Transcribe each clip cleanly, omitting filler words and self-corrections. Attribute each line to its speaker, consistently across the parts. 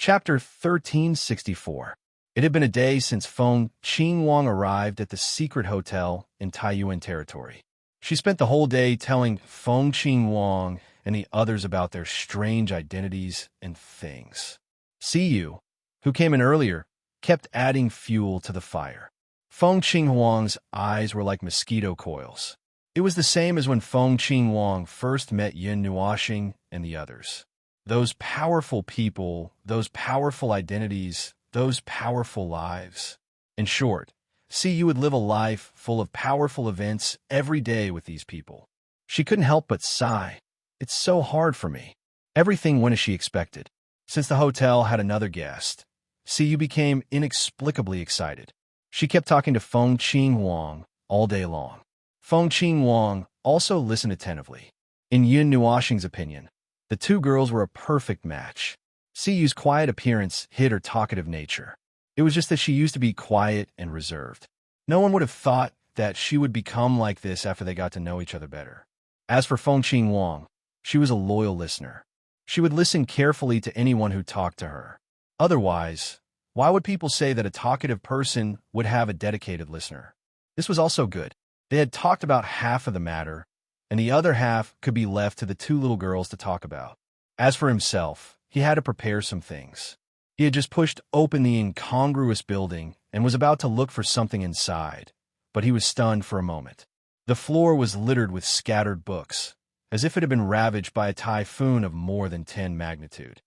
Speaker 1: Chapter 1364. It had been a day since Feng Qingwang arrived at the secret hotel in Taiyuan territory. She spent the whole day telling Feng Qingwang and the others about their strange identities and things. Siyu, who came in earlier, kept adding fuel to the fire. Feng Qingwang's eyes were like mosquito coils. It was the same as when Feng Qingwang first met Yin Nuoxing and the others. Those powerful people, those powerful identities, those powerful lives. In short, Siyu would live a life full of powerful events every day with these people. She couldn't help but sigh. It's so hard for me. Everything went as she expected. Since the hotel had another guest, Siyu became inexplicably excited. She kept talking to Feng Qingwang all day long. Feng Qingwang also listened attentively. In Yin Nuoxing's opinion, the two girls were a perfect match. Siyu's quiet appearance hid her talkative nature. It was just that she used to be quiet and reserved. No one would have thought that she would become like this after they got to know each other better. As for Feng Qingwang, she was a loyal listener. She would listen carefully to anyone who talked to her. Otherwise, why would people say that a talkative person would have a dedicated listener? This was also good. They had talked about half of the matter, and the other half could be left to the two little girls to talk about. As for himself, he had to prepare some things. He had just pushed open the incongruous building and was about to look for something inside, but he was stunned for a moment. The floor was littered with scattered books, as if it had been ravaged by a typhoon of more than 10 magnitude.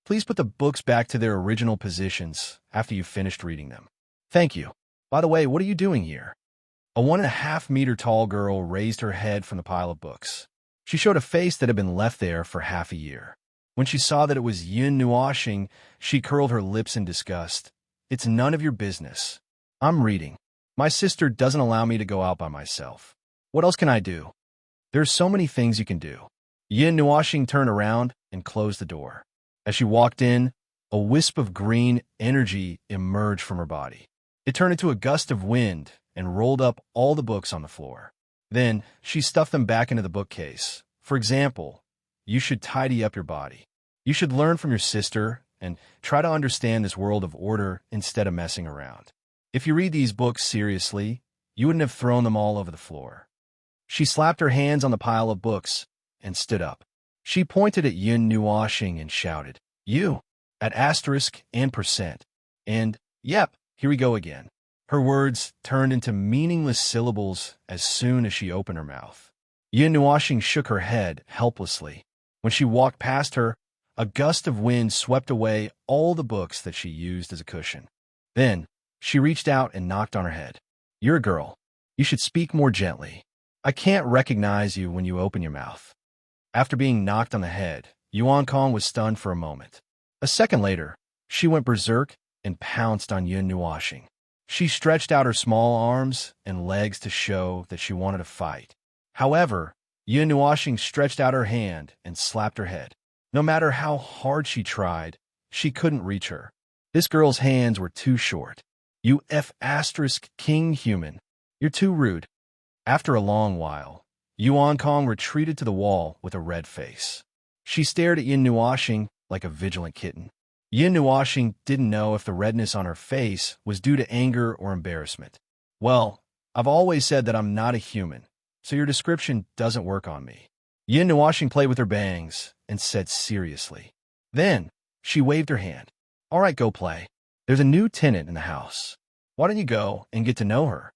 Speaker 1: Please put the books back to their original positions after you've finished reading them. Thank you. By the way, what are you doing here? A 1.5-meter tall girl raised her head from the pile of books. She showed a face that had been left there for half a year. When she saw that it was Yin Nuoxing, she curled her lips in disgust. It's none of your business. I'm reading. My sister doesn't allow me to go out by myself. What else can I do? There are so many things you can do. Yin Nuoxing turned around and closed the door. As she walked in, a wisp of green energy emerged from her body. It turned into a gust of wind and rolled up all the books on the floor. Then, she stuffed them back into the bookcase. For example, you should tidy up your body. You should learn from your sister and try to understand this world of order instead of messing around. If you read these books seriously, you wouldn't have thrown them all over the floor. She slapped her hands on the pile of books and stood up. She pointed at Yin Nuoxing and shouted, "You!" at asterisk and percent. And, yep, here we go again. Her words turned into meaningless syllables as soon as she opened her mouth. Yin Nuoxing shook her head helplessly. When she walked past her, a gust of wind swept away all the books that she used as a cushion. Then, she reached out and knocked on her head. "You're a girl. You should speak more gently. I can't recognize you when you open your mouth." After being knocked on the head, Yuan Kong was stunned for a moment. A second later, she went berserk and pounced on Yin Nuoxing. She stretched out her small arms and legs to show that she wanted to fight. However, Yin Nuoxing stretched out her hand and slapped her head. No matter how hard she tried, she couldn't reach her. This girl's hands were too short. "You King human. You're too rude." After a long while, Yuan Kong retreated to the wall with a red face. She stared at Yin Nuoxing like a vigilant kitten. Yin Nuoxing didn't know if the redness on her face was due to anger or embarrassment. "Well, I've always said that I'm not a human, so your description doesn't work on me." Yin Nuoxing played with her bangs and said seriously. Then, she waved her hand. "All right, go play. There's a new tenant in the house. Why don't you go and get to know her?"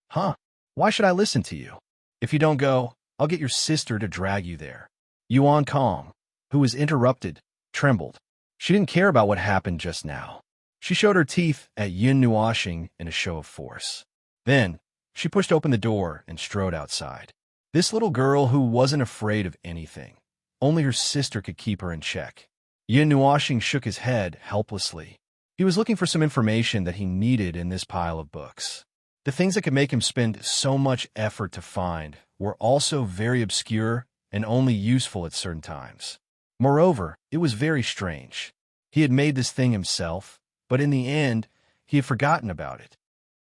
Speaker 1: "Huh? Why should I listen to you? If you don't go, I'll get your sister to drag you there." Yuan Kong, who was interrupted, trembled. She didn't care about what happened just now. She showed her teeth at Yin Nuoxing in a show of force. Then, she pushed open the door and strode outside. This little girl who wasn't afraid of anything. Only her sister could keep her in check. Yin Nuoxing shook his head helplessly. He was looking for some information that he needed in this pile of books. The things that could make him spend so much effort to find were also very obscure and only useful at certain times. Moreover, it was very strange. He had made this thing himself, but in the end, he had forgotten about it.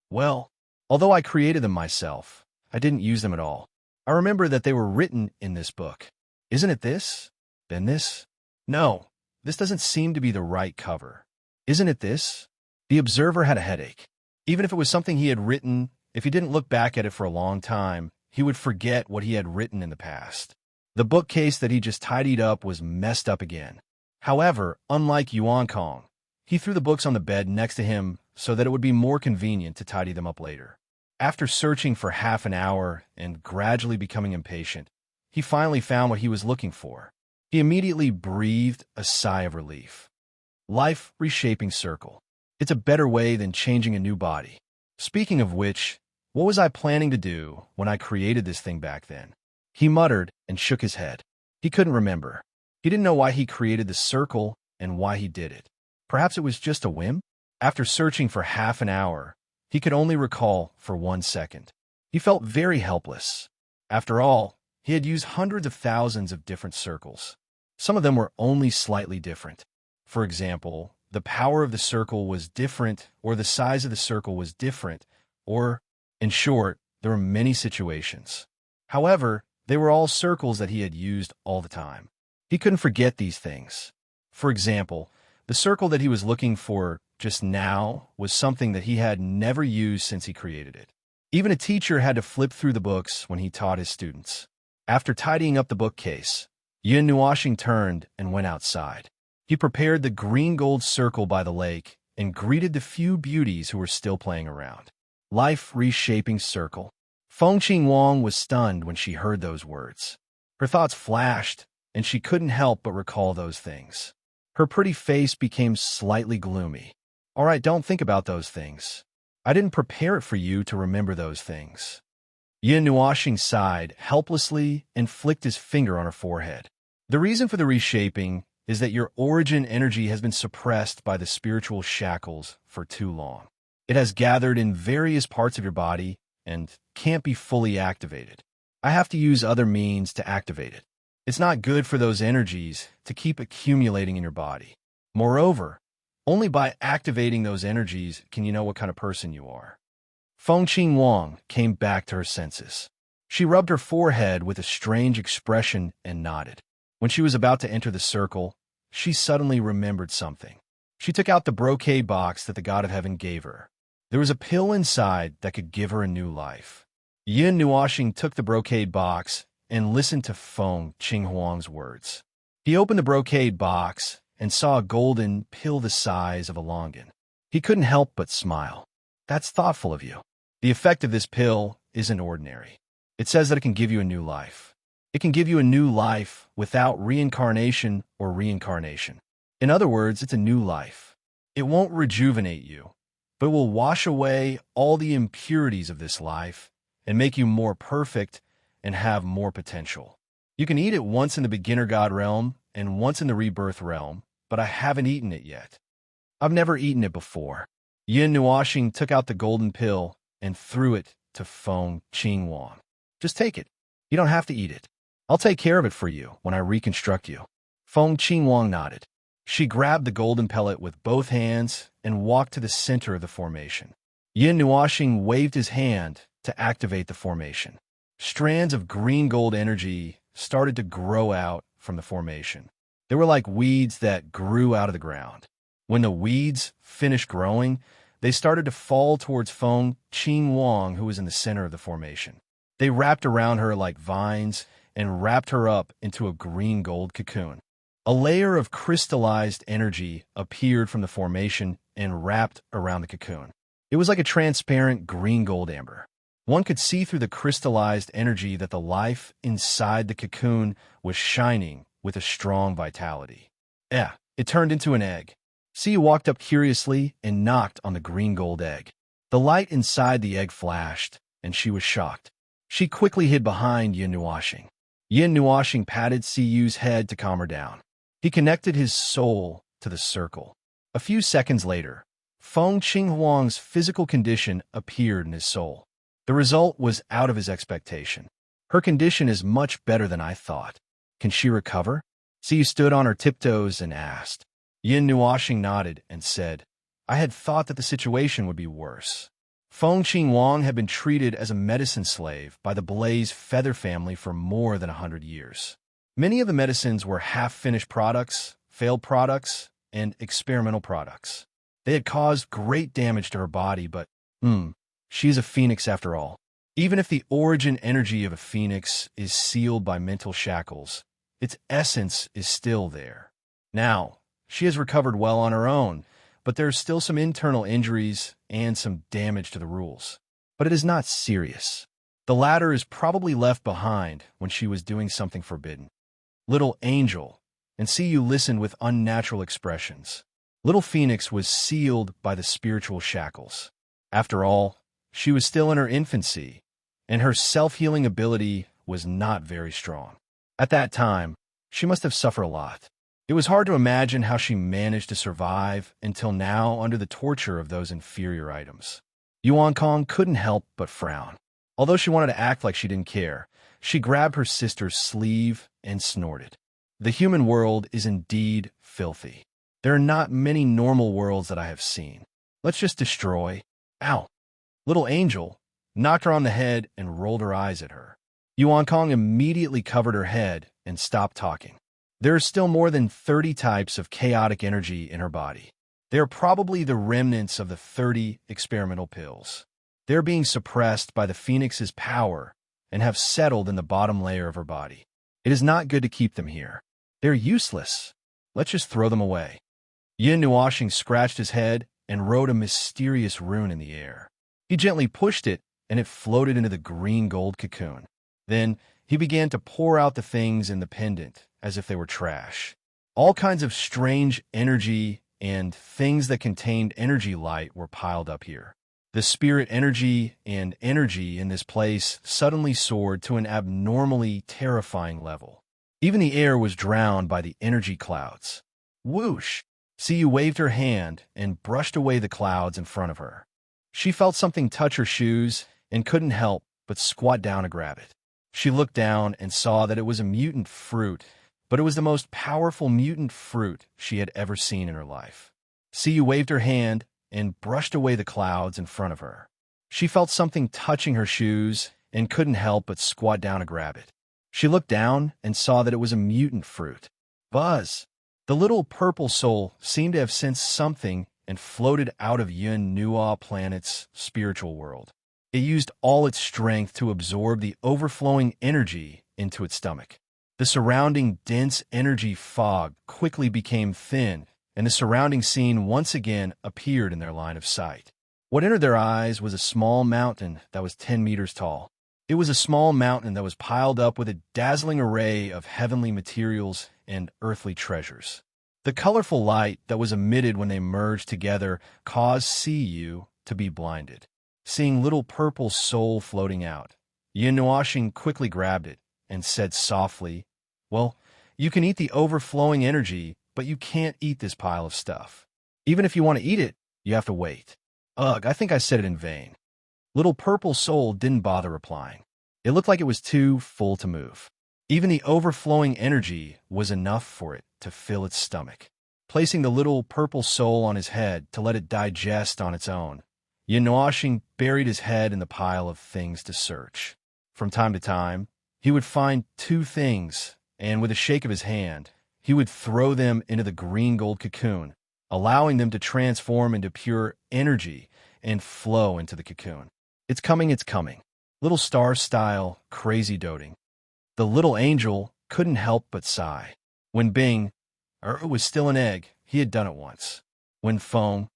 Speaker 1: "Well, although I created them myself, I didn't use them at all. I remember that they were written in this book. Isn't it this? Then this? No, This doesn't seem to be the right cover. Isn't it this? The observer had a headache. Even if it was something he had written, if he didn't look back at it for a long time, he would forget what he had written in the past. The bookcase that he just tidied up was messed up again. However, unlike Yuan Kong, he threw the books on the bed next to him so that it would be more convenient to tidy them up later. After searching for half an hour and gradually becoming impatient, he finally found what he was looking for. He immediately breathed a sigh of relief. Life reshaping circle. It's a better way than changing a new body. Speaking of which, what was I planning to do when I created this thing back then? He muttered and shook his head. He couldn't remember. He didn't know why he created the circle and why he did it. Perhaps it was just a whim? After searching for half an hour, he could only recall for 1 second. He felt very helpless. After all, he had used hundreds of thousands of different circles. Some of them were only slightly different. For example, the power of the circle was different, or the size of the circle was different, or, in short, there were many situations. However, they were all circles that he had used all the time. He couldn't forget these things. For example, the circle that he was looking for just now was something that he had never used since he created it. Even a teacher had to flip through the books when he taught his students. After tidying up the bookcase, Yin Nuoxing turned and went outside. He prepared the green-gold circle by the lake and greeted the few beauties who were still playing around. Life-reshaping circle. Feng Qingwang was stunned when she heard those words. Her thoughts flashed, and she couldn't help but recall those things. Her pretty face became slightly gloomy. All right, don't think about those things. I didn't prepare it for you to remember those things. Yin Nuoxing sighed helplessly and flicked his finger on her forehead. The reason for the reshaping is that your origin energy has been suppressed by the spiritual shackles for too long. It has gathered in various parts of your body and can't be fully activated. I have to use other means to activate it. It's not good for those energies to keep accumulating in your body. Moreover, only by activating those energies can you know what kind of person you are. Feng Qingwang came back to her senses. She rubbed her forehead with a strange expression and nodded. When she was about to enter the circle, she suddenly remembered something. She took out the brocade box that the god of heaven gave her. There was a pill inside that could give her a new life. Yin Nuoxing took the brocade box and listened to Feng Qinghuang's words. He opened the brocade box and saw a golden pill the size of a longan. He couldn't help but smile. That's thoughtful of you. The effect of this pill isn't ordinary. It says that it can give you a new life. It can give you a new life without reincarnation or reincarnation. In other words, it's a new life. It won't rejuvenate you, but will wash away all the impurities of this life and make you more perfect and have more potential. You can eat it once in the beginner god realm and once in the rebirth realm, but I haven't eaten it yet. I've never eaten it before. Yin Nuoxing took out the golden pill and threw it to Feng Qingwang. Just take it. You don't have to eat it. I'll take care of it for you when I reconstruct you. Feng Qingwang nodded. She grabbed the golden pellet with both hands and walked to the center of the formation. Yin Nuoxing waved his hand to activate the formation. Strands of green-gold energy started to grow out from the formation. They were like weeds that grew out of the ground. When the weeds finished growing, they started to fall towards Feng Qingwang, who was in the center of the formation. They wrapped around her like vines and wrapped her up into a green-gold cocoon. A layer of crystallized energy appeared from the formation and wrapped around the cocoon. It was like a transparent green-gold amber. One could see through the crystallized energy that the life inside the cocoon was shining with a strong vitality. It turned into an egg. Sia walked up curiously and knocked on the green-gold egg. The light inside the egg flashed, and she was shocked. She quickly hid behind Yin Nuoxing. Yin Nuoxing patted Siyu's head to calm her down. He connected his soul to the circle. A few seconds later, Feng Qinghuang's physical condition appeared in his soul. The result was out of his expectation. Her condition is much better than I thought. Can she recover? Siyu stood on her tiptoes and asked. Yin Nuoxing nodded and said, I had thought that the situation would be worse. Feng Qingwang had been treated as a medicine slave by the Blaze feather family for more than 100 years. Many of the medicines were half-finished products, failed products, and experimental products. They had caused great damage to her body, but, she is a phoenix after all. Even if the origin energy of a phoenix is sealed by mental shackles, its essence is still there. Now, she has recovered well on her own, but there are still some internal injuries and some damage to the rules. But it is not serious. The latter is probably left behind when she was doing something forbidden. Little angel, and see you listened with unnatural expressions. Little Phoenix was sealed by the spiritual shackles. After all, she was still in her infancy, and her self-healing ability was not very strong. At that time, she must have suffered a lot. It was hard to imagine how she managed to survive until now under the torture of those inferior items. Yuan Kong couldn't help but frown. Although she wanted to act like she didn't care, she grabbed her sister's sleeve and snorted. The human world is indeed filthy. There are not many normal worlds that I have seen. Let's just destroy. Ow! Little Angel knocked her on the head and rolled her eyes at her. Yuan Kong immediately covered her head and stopped talking. There are still more than 30 types of chaotic energy in her body. They are probably the remnants of the 30 experimental pills. They're being suppressed by the Phoenix's power and have settled in the bottom layer of her body. It is not good to keep them here. They're useless. Let's just throw them away. Yin Nuoxing scratched his head and wrote a mysterious rune in the air. He gently pushed it, and it floated into the green-gold cocoon. Then he began to pour out the things in the pendant as if they were trash. All kinds of strange energy and things that contained energy light were piled up here. The spirit energy and energy in this place suddenly soared to an abnormally terrifying level. Even the air was drowned by the energy clouds. Whoosh! Siyu waved her hand and brushed away the clouds in front of her. She felt something touch her shoes and couldn't help but squat down to grab it. She looked down and saw that it was a mutant fruit, but it was the most powerful mutant fruit she had ever seen in her life. Siyu waved her hand and brushed away the clouds in front of her. She felt something touching her shoes and couldn't help but squat down to grab it. She looked down and saw that it was a mutant fruit. Buzz! The little purple soul seemed to have sensed something and floated out of Yun Nua planet's spiritual world. It used all its strength to absorb the overflowing energy into its stomach. The surrounding dense energy fog quickly became thin, and the surrounding scene once again appeared in their line of sight. What entered their eyes was a small mountain that was 10 meters tall. It was a small mountain that was piled up with a dazzling array of heavenly materials and earthly treasures. The colorful light that was emitted when they merged together caused Siyu to be blinded. Seeing little purple soul floating out, Yin Nuoxing quickly grabbed it and said softly, "Well, you can eat the overflowing energy, but you can't eat this pile of stuff. Even if you want to eat it, you have to wait." Ugh, I think I said it in vain. Little purple soul didn't bother replying. It looked like it was too full to move. Even the overflowing energy was enough for it to fill its stomach. Placing the little purple soul on his head to let it digest on its own, Yin Nuoxing buried his head in the pile of things to search. From time to time, he would find 2 things, and with a shake of his hand, he would throw them into the green-gold cocoon, allowing them to transform into pure energy and flow into the cocoon. It's coming, it's coming. Little star-style, crazy doting. The little angel couldn't help but sigh. When Bing was still an egg, he had done it once. When Feng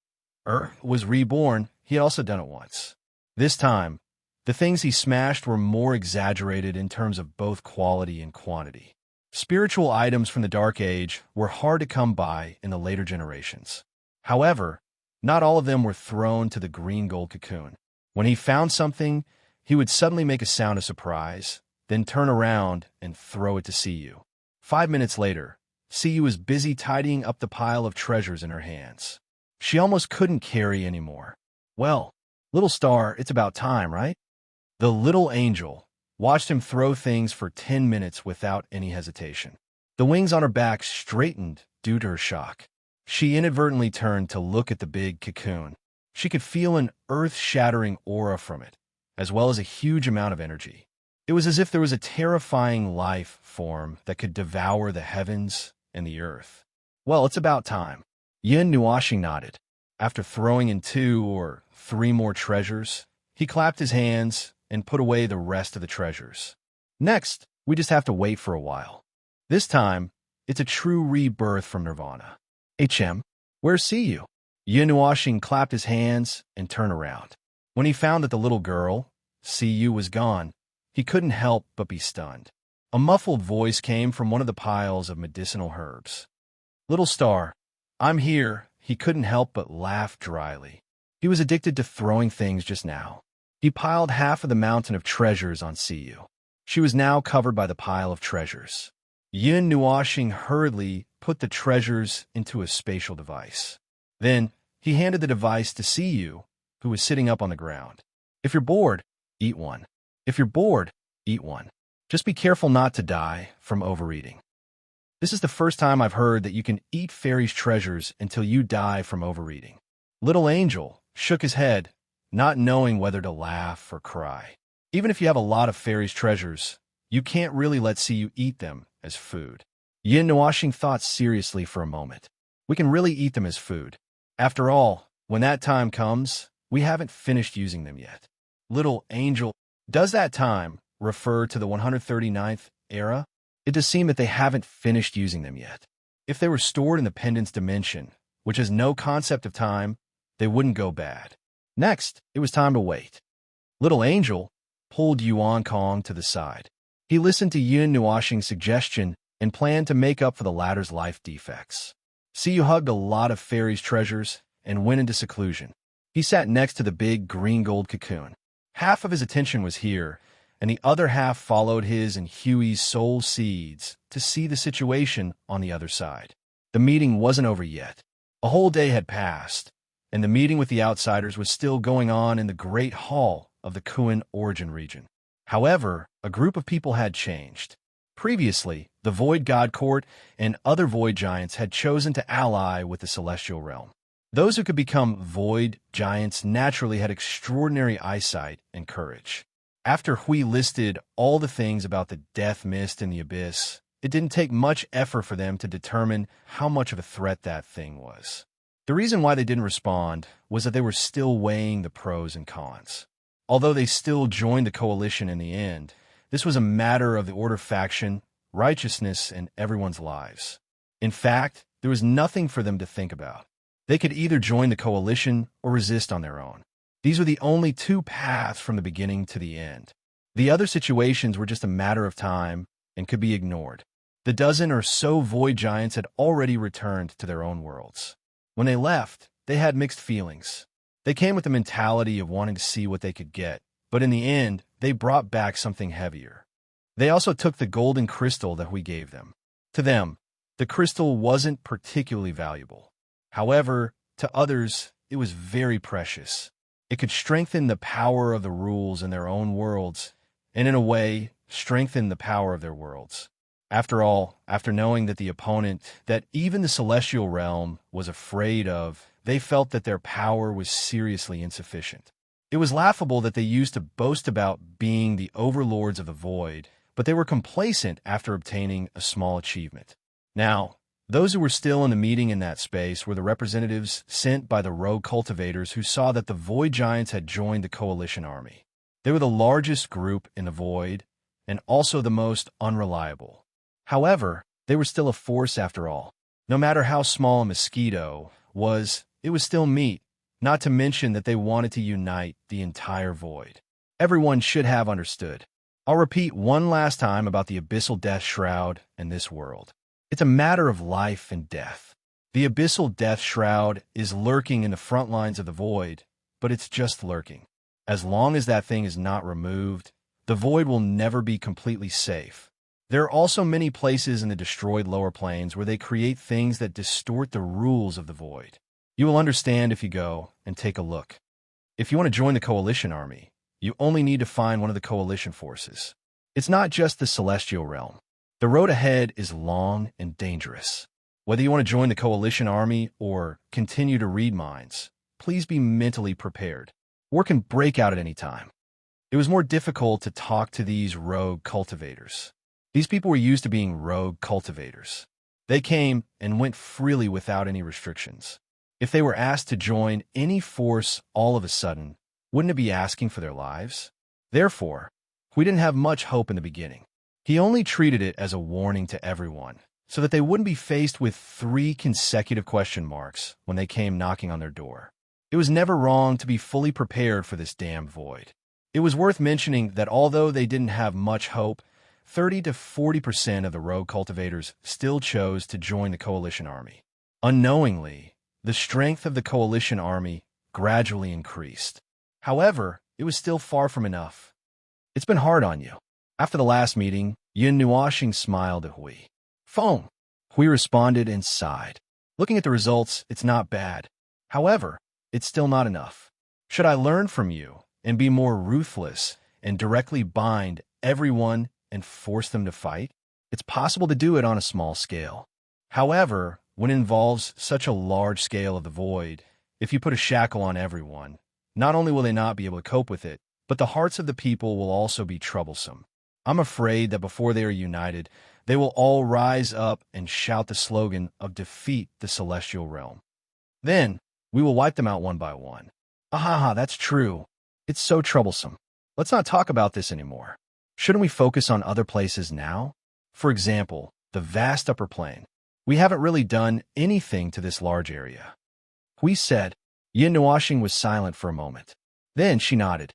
Speaker 1: was reborn, he had also done it once. This time, the things he smashed were more exaggerated in terms of both quality and quantity. Spiritual items from the Dark Age were hard to come by in the later generations. However, not all of them were thrown to the green-gold cocoon. When he found something, he would suddenly make a sound of surprise, then turn around and throw it to Siyu. 5 minutes later, Siyu was busy tidying up the pile of treasures in her hands. She almost couldn't carry anymore. "Well, little star, it's about time, right?" The little angel watched him throw things for 10 minutes without any hesitation. The wings on her back straightened due to her shock. She inadvertently turned to look at the big cocoon. She could feel an earth-shattering aura from it, as well as a huge amount of energy. It was as if there was a terrifying life form that could devour the heavens and the earth. Well, it's about time. Yin Nuashing nodded. After throwing in 2 or 3 more treasures, he clapped his hands and put away the rest of the treasures. Next, we just have to wait for a while. This time, it's a true rebirth from Nirvana. HM, where see you? Yin Nuashing clapped his hands and turned around. When he found that the little girl, CU, was gone, he couldn't help but be stunned. A muffled voice came from one of the piles of medicinal herbs. Little star, I'm here. He couldn't help but laugh dryly. He was addicted to throwing things just now. He piled half of the mountain of treasures on CU. She was now covered by the pile of treasures. Yin Nuashing hurriedly put the treasures into a spatial device. Then, he handed the device to CU, who was sitting up on the ground. If you're bored, eat one. If you're bored, eat one. Just be careful not to die from overeating. This is the first time I've heard that you can eat fairies' treasures until you die from overeating. Little Angel shook his head, not knowing whether to laugh or cry. Even if you have a lot of fairies' treasures, you can't really let CU eat them as food. Yin Nuashing thought seriously for a moment. We can really eat them as food. After all, when that time comes, we haven't finished using them yet. Little Angel, does that time refer to the 139th era? It does seem that they haven't finished using them yet. If they were stored in the pendant's dimension, which has no concept of time, they wouldn't go bad. Next, it was time to wait. Little Angel pulled Yuan Kong to the side. He listened to Yin Nuashing's suggestion and planned to make up for the latter's life defects. CU hugged a lot of fairies' treasures and went into seclusion. He sat next to the big green-gold cocoon. Half of his attention was here, and the other half followed his and Huey's soul seeds to see the situation on the other side. The meeting wasn't over yet. A whole day had passed, and the meeting with the outsiders was still going on in the Great Hall of the Kuan Origin region. However, a group of people had changed. Previously, the Void God Court and other Void Giants had chosen to ally with the Celestial Realm. Those who could become Void Giants naturally had extraordinary eyesight and courage. After Hui listed all the things about the death mist in the abyss, it didn't take much effort for them to determine how much of a threat that thing was. The reason why they didn't respond was that they were still weighing the pros and cons. Although they still joined the coalition in the end, this was a matter of the Order faction, righteousness, and everyone's lives. In fact, there was nothing for them to think about. They could either join the coalition or resist on their own. These were the only 2 paths from the beginning to the end. The other situations were just a matter of time and could be ignored. The dozen or so Void Giants had already returned to their own worlds. When they left, they had mixed feelings. They came with the mentality of wanting to see what they could get, but in the end, they brought back something heavier. They also took the golden crystal that we gave them. To them, the crystal wasn't particularly valuable. However, to others, it was very precious. It could strengthen the power of the rules in their own worlds, and in a way, strengthen the power of their worlds. After all, after knowing that the opponent that even the Celestial Realm was afraid of, they felt that their power was seriously insufficient. It was laughable that they used to boast about being the overlords of the void, but they were complacent after obtaining a small achievement. Now, those who were still in the meeting in that space were the representatives sent by the rogue cultivators who saw that the Void Giants had joined the coalition army. They were the largest group in the Void, and also the most unreliable. However, they were still a force after all. No matter how small a mosquito was, it was still meat, not to mention that they wanted to unite the entire Void. Everyone should have understood. I'll repeat one last time about the Abyssal Death Shroud and this world. It's a matter of life and death. The Abyssal Death Shroud is lurking in the front lines of the Void, but it's just lurking. As long as that thing is not removed, the Void will never be completely safe. There are also many places in the destroyed lower planes where they create things that distort the rules of the Void. You will understand if you go and take a look. If you want to join the Coalition Army, you only need to find one of the Coalition forces. It's not just the Celestial Realm. The road ahead is long and dangerous. Whether you want to join the Coalition Army or continue to read minds, please be mentally prepared. War can break out at any time. It was more difficult to talk to these rogue cultivators. These people were used to being rogue cultivators. They came and went freely without any restrictions. If they were asked to join any force all of a sudden, wouldn't it be asking for their lives? Therefore, we didn't have much hope in the beginning. He only treated it as a warning to everyone, so that they wouldn't be faced with 3 consecutive question marks when they came knocking on their door. It was never wrong to be fully prepared for this damned void. It was worth mentioning that although they didn't have much hope, 30 to 40% of the rogue cultivators still chose to join the coalition army. Unknowingly, the strength of the coalition army gradually increased. However, it was still far from enough. It's been hard on you. After the last meeting, Yun Nuashing smiled at Hui. Phone. Hui responded and sighed. Looking at the results, it's not bad. However, it's still not enough. Should I learn from you and be more ruthless and directly bind everyone and force them to fight? It's possible to do it on a small scale. However, when it involves such a large scale of the void, if you put a shackle on everyone, not only will they not be able to cope with it, but the hearts of the people will also be troublesome. I'm afraid that before they are united, they will all rise up and shout the slogan of defeat the celestial realm. Then, we will wipe them out one by one. Ahaha, that's true. It's so troublesome. Let's not talk about this anymore. Shouldn't we focus on other places now? For example, the vast upper plain. We haven't really done anything to this large area. Hui said. Yin Nuashing was silent for a moment. Then she nodded.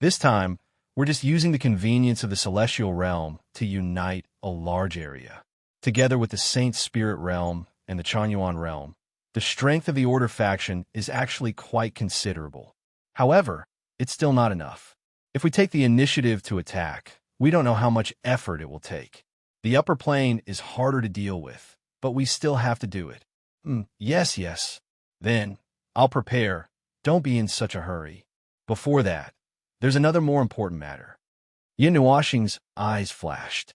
Speaker 1: This time, we're just using the convenience of the celestial realm to unite a large area. Together with the Saint Spirit realm and the Chanyuan realm, the strength of the Order faction is actually quite considerable. However, it's still not enough. If we take the initiative to attack, we don't know how much effort it will take. The upper plane is harder to deal with, but we still have to do it. Yes. Then, I'll prepare. Don't be in such a hurry. Before that, there's another more important matter. Yin Nuashing's eyes flashed.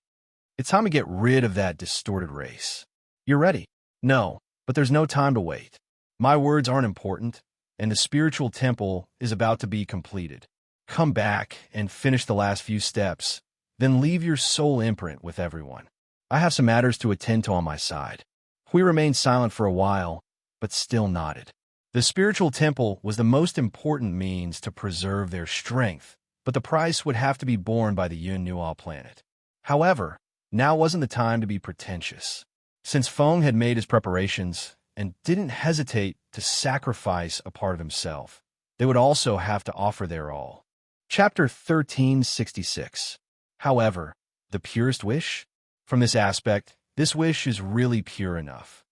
Speaker 1: It's time to get rid of that distorted race. You're ready? No, but there's no time to wait. My words aren't important, and the spiritual temple is about to be completed. Come back and finish the last few steps, then leave your soul imprint with everyone. I have some matters to attend to on my side. Hui remained silent for a while, but still nodded. The spiritual temple was the most important means to preserve their strength, but the price would have to be borne by the Yun Nual planet. However, now wasn't the time to be pretentious. Since Feng had made his preparations and didn't hesitate to sacrifice a part of himself, they would also have to offer their all. Chapter 1366. However, the purest wish? From this aspect, this wish is really pure enough.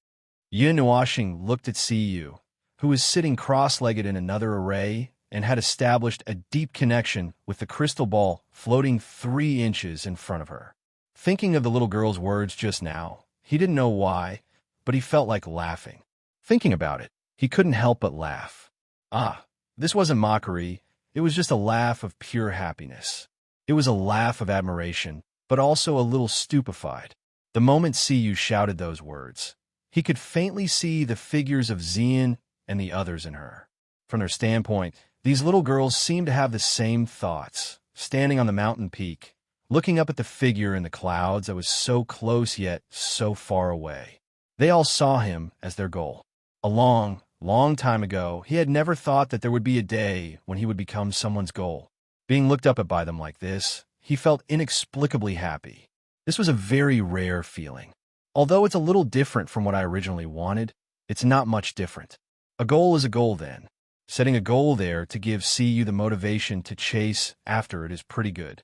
Speaker 1: Yun Nuashing looked at Siyu, who was sitting cross-legged in another array and had established a deep connection with the crystal ball floating 3 inches in front of her. Thinking of the little girl's words just now, he didn't know why, but he felt like laughing. Thinking about it, he couldn't help but laugh. This wasn't mockery, it was just a laugh of pure happiness. It was a laugh of admiration, but also a little stupefied. The moment Siyu shouted those words, he could faintly see the figures of Xian and the others in her. From their standpoint, these little girls seemed to have the same thoughts, standing on the mountain peak, looking up at the figure in the clouds that was so close yet so far away. They all saw him as their goal. A long, long time ago, he had never thought that there would be a day when he would become someone's goal. Being looked up at by them like this, he felt inexplicably happy. This was a very rare feeling. Although it's a little different from what I originally wanted, it's not much different. A goal is a goal then. Setting a goal there to give Siyu the motivation to chase after it is pretty good.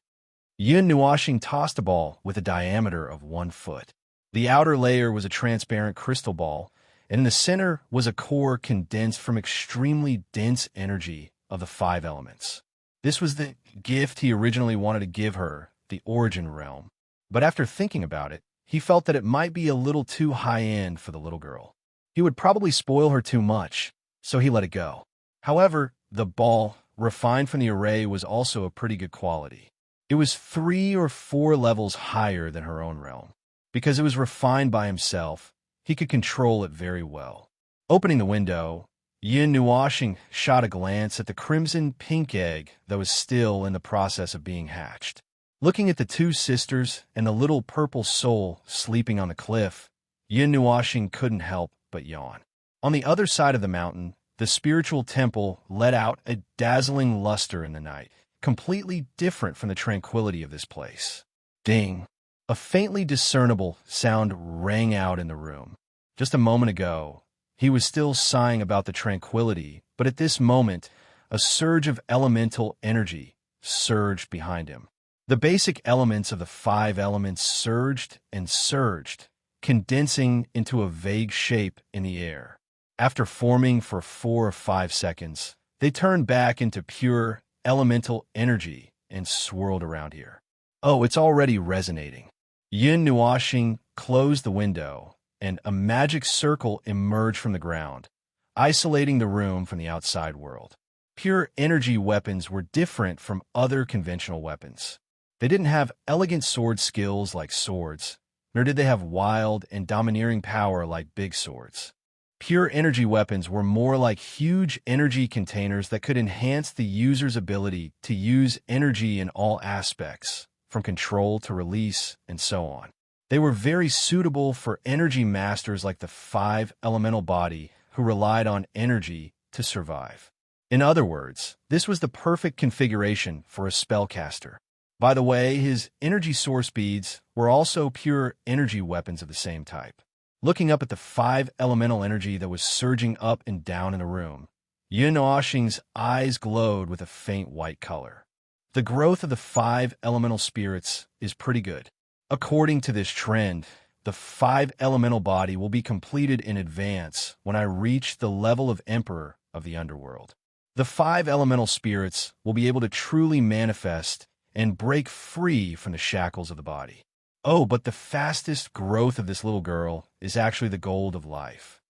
Speaker 1: Yun Nuashing tossed a ball with a diameter of 1 foot. The outer layer was a transparent crystal ball, and in the center was a core condensed from extremely dense energy of the 5 elements. This was the gift he originally wanted to give her, the origin realm. But after thinking about it, he felt that it might be a little too high-end for the little girl. He would probably spoil her too much, so he let it go. However, the ball, refined from the array, was also of pretty good quality. It was 3 or 4 levels higher than her own realm. Because it was refined by himself, he could control it very well. Opening the window, Yin Nuashing shot a glance at the crimson-pink egg that was still in the process of being hatched. Looking at the 2 sisters and the little purple soul sleeping on the cliff, Yin Nuoxing couldn't help but yawn. On the other side of the mountain, the spiritual temple let out a dazzling luster in the night, completely different from the tranquility of this place. Ding! A faintly discernible sound rang out in the room. Just a moment ago, he was still sighing about the tranquility, but at this moment, a surge of elemental energy surged behind him. The basic elements of the 5 elements surged and surged, condensing into a vague shape in the air. After forming for 4 or 5 seconds, they turned back into pure elemental energy and swirled around here. Oh, it's already resonating. Yin Nuoxing closed the window, and a magic circle emerged from the ground, isolating the room from the outside world. Pure energy weapons were different from other conventional weapons. They didn't have elegant sword skills like swords, nor did they have wild and domineering power like big swords. Pure energy weapons were more like huge energy containers that could enhance the user's ability to use energy in all aspects, from control to release, and so on. They were very suitable for energy masters like the 5 elemental body who relied on energy to survive. In other words, this was the perfect configuration for a spellcaster. By the way, his energy source beads were also pure energy weapons of the same type. Looking up at the 5 elemental energy that was surging up and down in the room, Yin Nuoxing's eyes glowed with a faint white color. The growth of the 5 elemental spirits is pretty good. According to this trend, the 5 elemental body will be completed in advance when I reach the level of Emperor of the Underworld. The 5 elemental spirits will be able to truly manifest and break free from the shackles of the body. Oh, but the fastest growth of this little girl is actually the gold of life.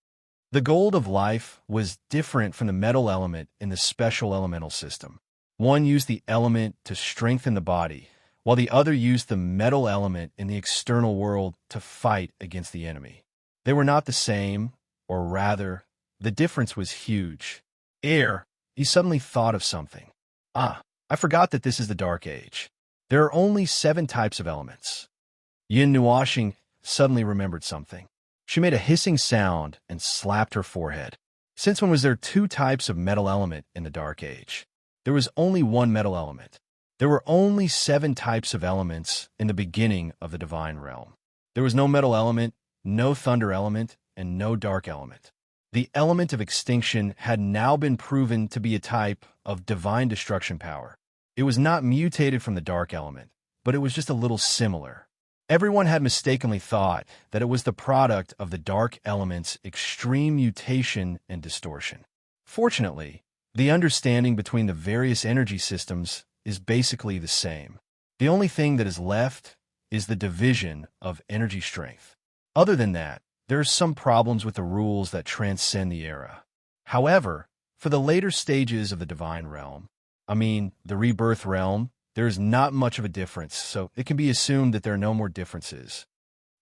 Speaker 1: The gold of life was different from the metal element in the special elemental system. One used the element to strengthen the body, while the other used the metal element in the external world to fight against the enemy. They were not the same, or rather, the difference was huge. He suddenly thought of something. I forgot that this is the Dark Age. There are only 7 types of elements. Yin Nuoxing suddenly remembered something. She made a hissing sound and slapped her forehead. Since when was there 2 types of metal element in the Dark Age? There was only 1 metal element. There were only 7 types of elements in the beginning of the divine realm. There was no metal element, no thunder element, and no dark element. The element of extinction had now been proven to be a type of divine destruction power. It was not mutated from the dark element, but it was just a little similar. Everyone had mistakenly thought that it was the product of the dark element's extreme mutation and distortion. Fortunately, the understanding between the various energy systems is basically the same. The only thing that is left is the division of energy strength. Other than that, there are some problems with the rules that transcend the era. However, for the later stages of the divine realm, the rebirth realm, there is not much of a difference, so it can be assumed that there are no more differences.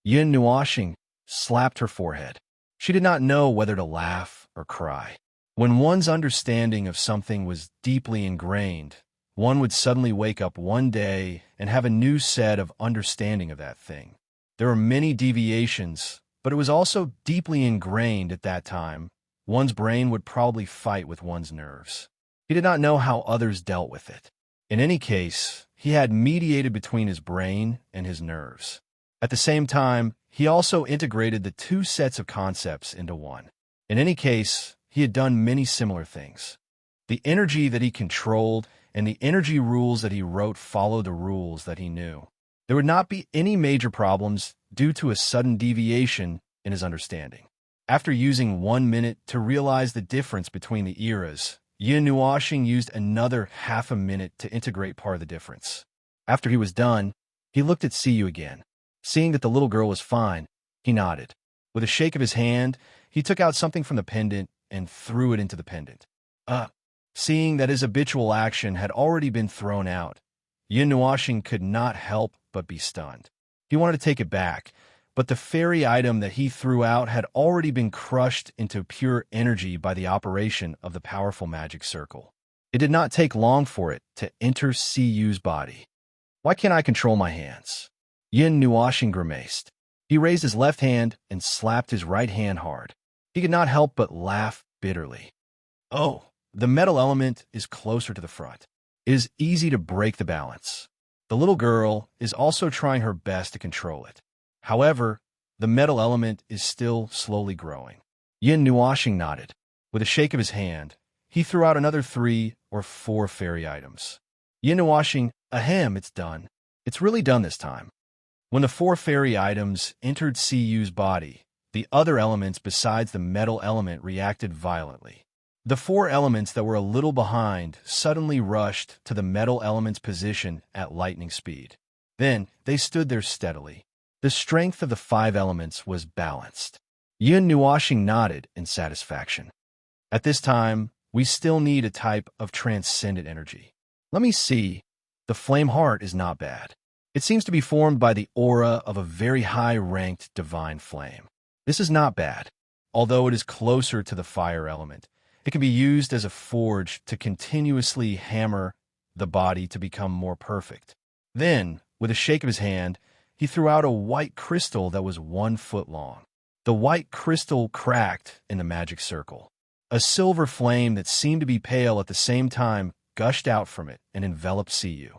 Speaker 1: Yin Nuoxing slapped her forehead. She did not know whether to laugh or cry. When one's understanding of something was deeply ingrained, one would suddenly wake up one day and have a new set of understanding of that thing. There were many deviations, but it was also deeply ingrained at that time. One's brain would probably fight with one's nerves. He did not know how others dealt with it. In any case, he had mediated between his brain and his nerves. At the same time, he also integrated the 2 sets of concepts into one. In any case, he had done many similar things. The energy that he controlled and the energy rules that he wrote followed the rules that he knew. There would not be any major problems due to a sudden deviation in his understanding. After using 1 minute to realize the difference between the eras, Yin Nuoxing used another half a minute to integrate part of the difference. After he was done, he looked at Siyu again. Seeing that the little girl was fine, he nodded. With a shake of his hand, he took out something from the pendant and threw it into the pendant. Seeing that his habitual action had already been thrown out, Yin Nuoxing could not help but be stunned. He wanted to take it back, but the fairy item that he threw out had already been crushed into pure energy by the operation of the powerful magic circle. It did not take long for it to enter Siyu's body. Why can't I control my hands? Yin Nuoxing grimaced. He raised his left hand and slapped his right hand hard. He could not help but laugh bitterly. Oh, the metal element is closer to the front. It is easy to break the balance. The little girl is also trying her best to control it. However, the metal element is still slowly growing. Yin Nuoshing nodded. With a shake of his hand, he threw out another 3 or 4 fairy items. Yin Nuoshing, ahem, it's done. It's really done this time. When the 4 fairy items entered Cuy's body, the other elements besides the metal element reacted violently. The 4 elements that were a little behind suddenly rushed to the metal element's position at lightning speed. Then they stood there steadily. The strength of the 5 elements was balanced. Yin Nuoshing nodded in satisfaction. At this time, we still need a type of transcendent energy. Let me see. The flame heart is not bad. It seems to be formed by the aura of a very high-ranked divine flame. This is not bad. Although it is closer to the fire element, it can be used as a forge to continuously hammer the body to become more perfect. Then, with a shake of his hand, he threw out a white crystal that was 1 foot long. The white crystal cracked in the magic circle. A silver flame that seemed to be pale at the same time gushed out from it and enveloped Cu.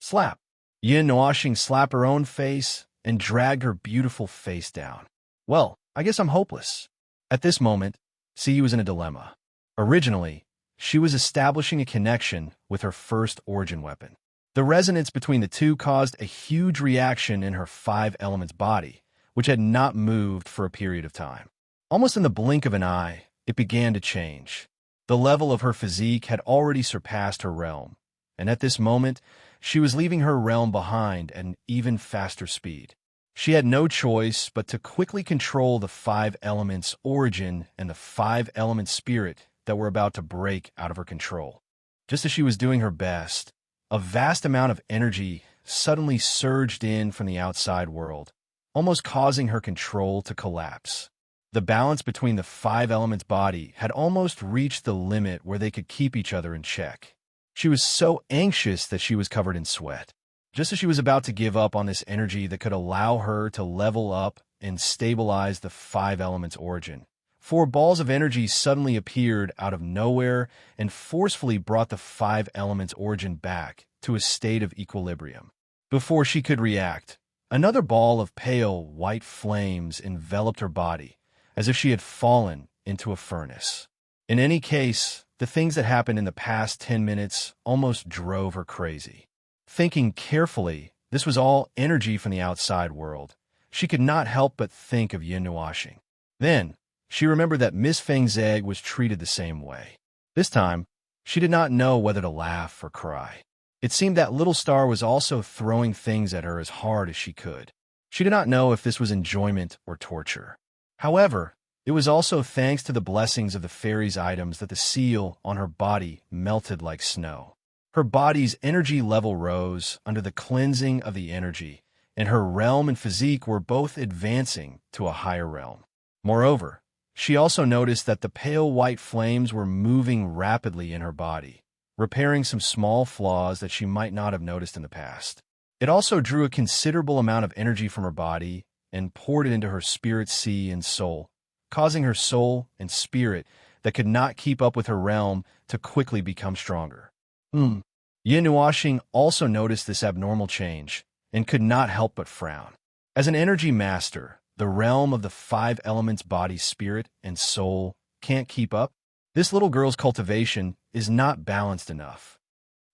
Speaker 1: Slap! Yin Nuoshing slapped her own face and dragged her beautiful face down. Well, I guess I'm hopeless. At this moment, Cu was in a dilemma. Originally, she was establishing a connection with her first origin weapon. The resonance between the two caused a huge reaction in her 5 elements body, which had not moved for a period of time. Almost in the blink of an eye, it began to change. The level of her physique had already surpassed her realm, and at this moment, she was leaving her realm behind at an even faster speed. She had no choice but to quickly control the 5 elements origin and the 5 elements spirit that were about to break out of her control. Just as she was doing her best, a vast amount of energy suddenly surged in from the outside world, almost causing her control to collapse. The balance between the 5 elements body had almost reached the limit where they could keep each other in check. She was so anxious that she was covered in sweat. Just as she was about to give up on this energy that could allow her to level up and stabilize the 5 elements origin, 4 balls of energy suddenly appeared out of nowhere and forcefully brought the 5 elements origin back to a state of equilibrium. Before she could react, another ball of pale white flames enveloped her body, as if she had fallen into a furnace. In any case, the things that happened in the past 10 minutes almost drove her crazy. Thinking carefully, this was all energy from the outside world. She could not help but think of Yin Nuoshing. Then, she remembered that Miss Feng's egg was treated the same way. This time, she did not know whether to laugh or cry. It seemed that Little Star was also throwing things at her as hard as she could. She did not know if this was enjoyment or torture. However, it was also thanks to the blessings of the fairy's items that the seal on her body melted like snow. Her body's energy level rose under the cleansing of the energy, and her realm and physique were both advancing to a higher realm. Moreover, she also noticed that the pale white flames were moving rapidly in her body, repairing some small flaws that she might not have noticed in the past. It also drew a considerable amount of energy from her body and poured it into her spirit sea and soul, causing her soul and spirit that could not keep up with her realm to quickly become stronger. Yin Nuoshing also noticed this abnormal change and could not help but frown. As an energy master, the realm of the 5 elements body, spirit, and soul can't keep up. This little girl's cultivation is not balanced enough.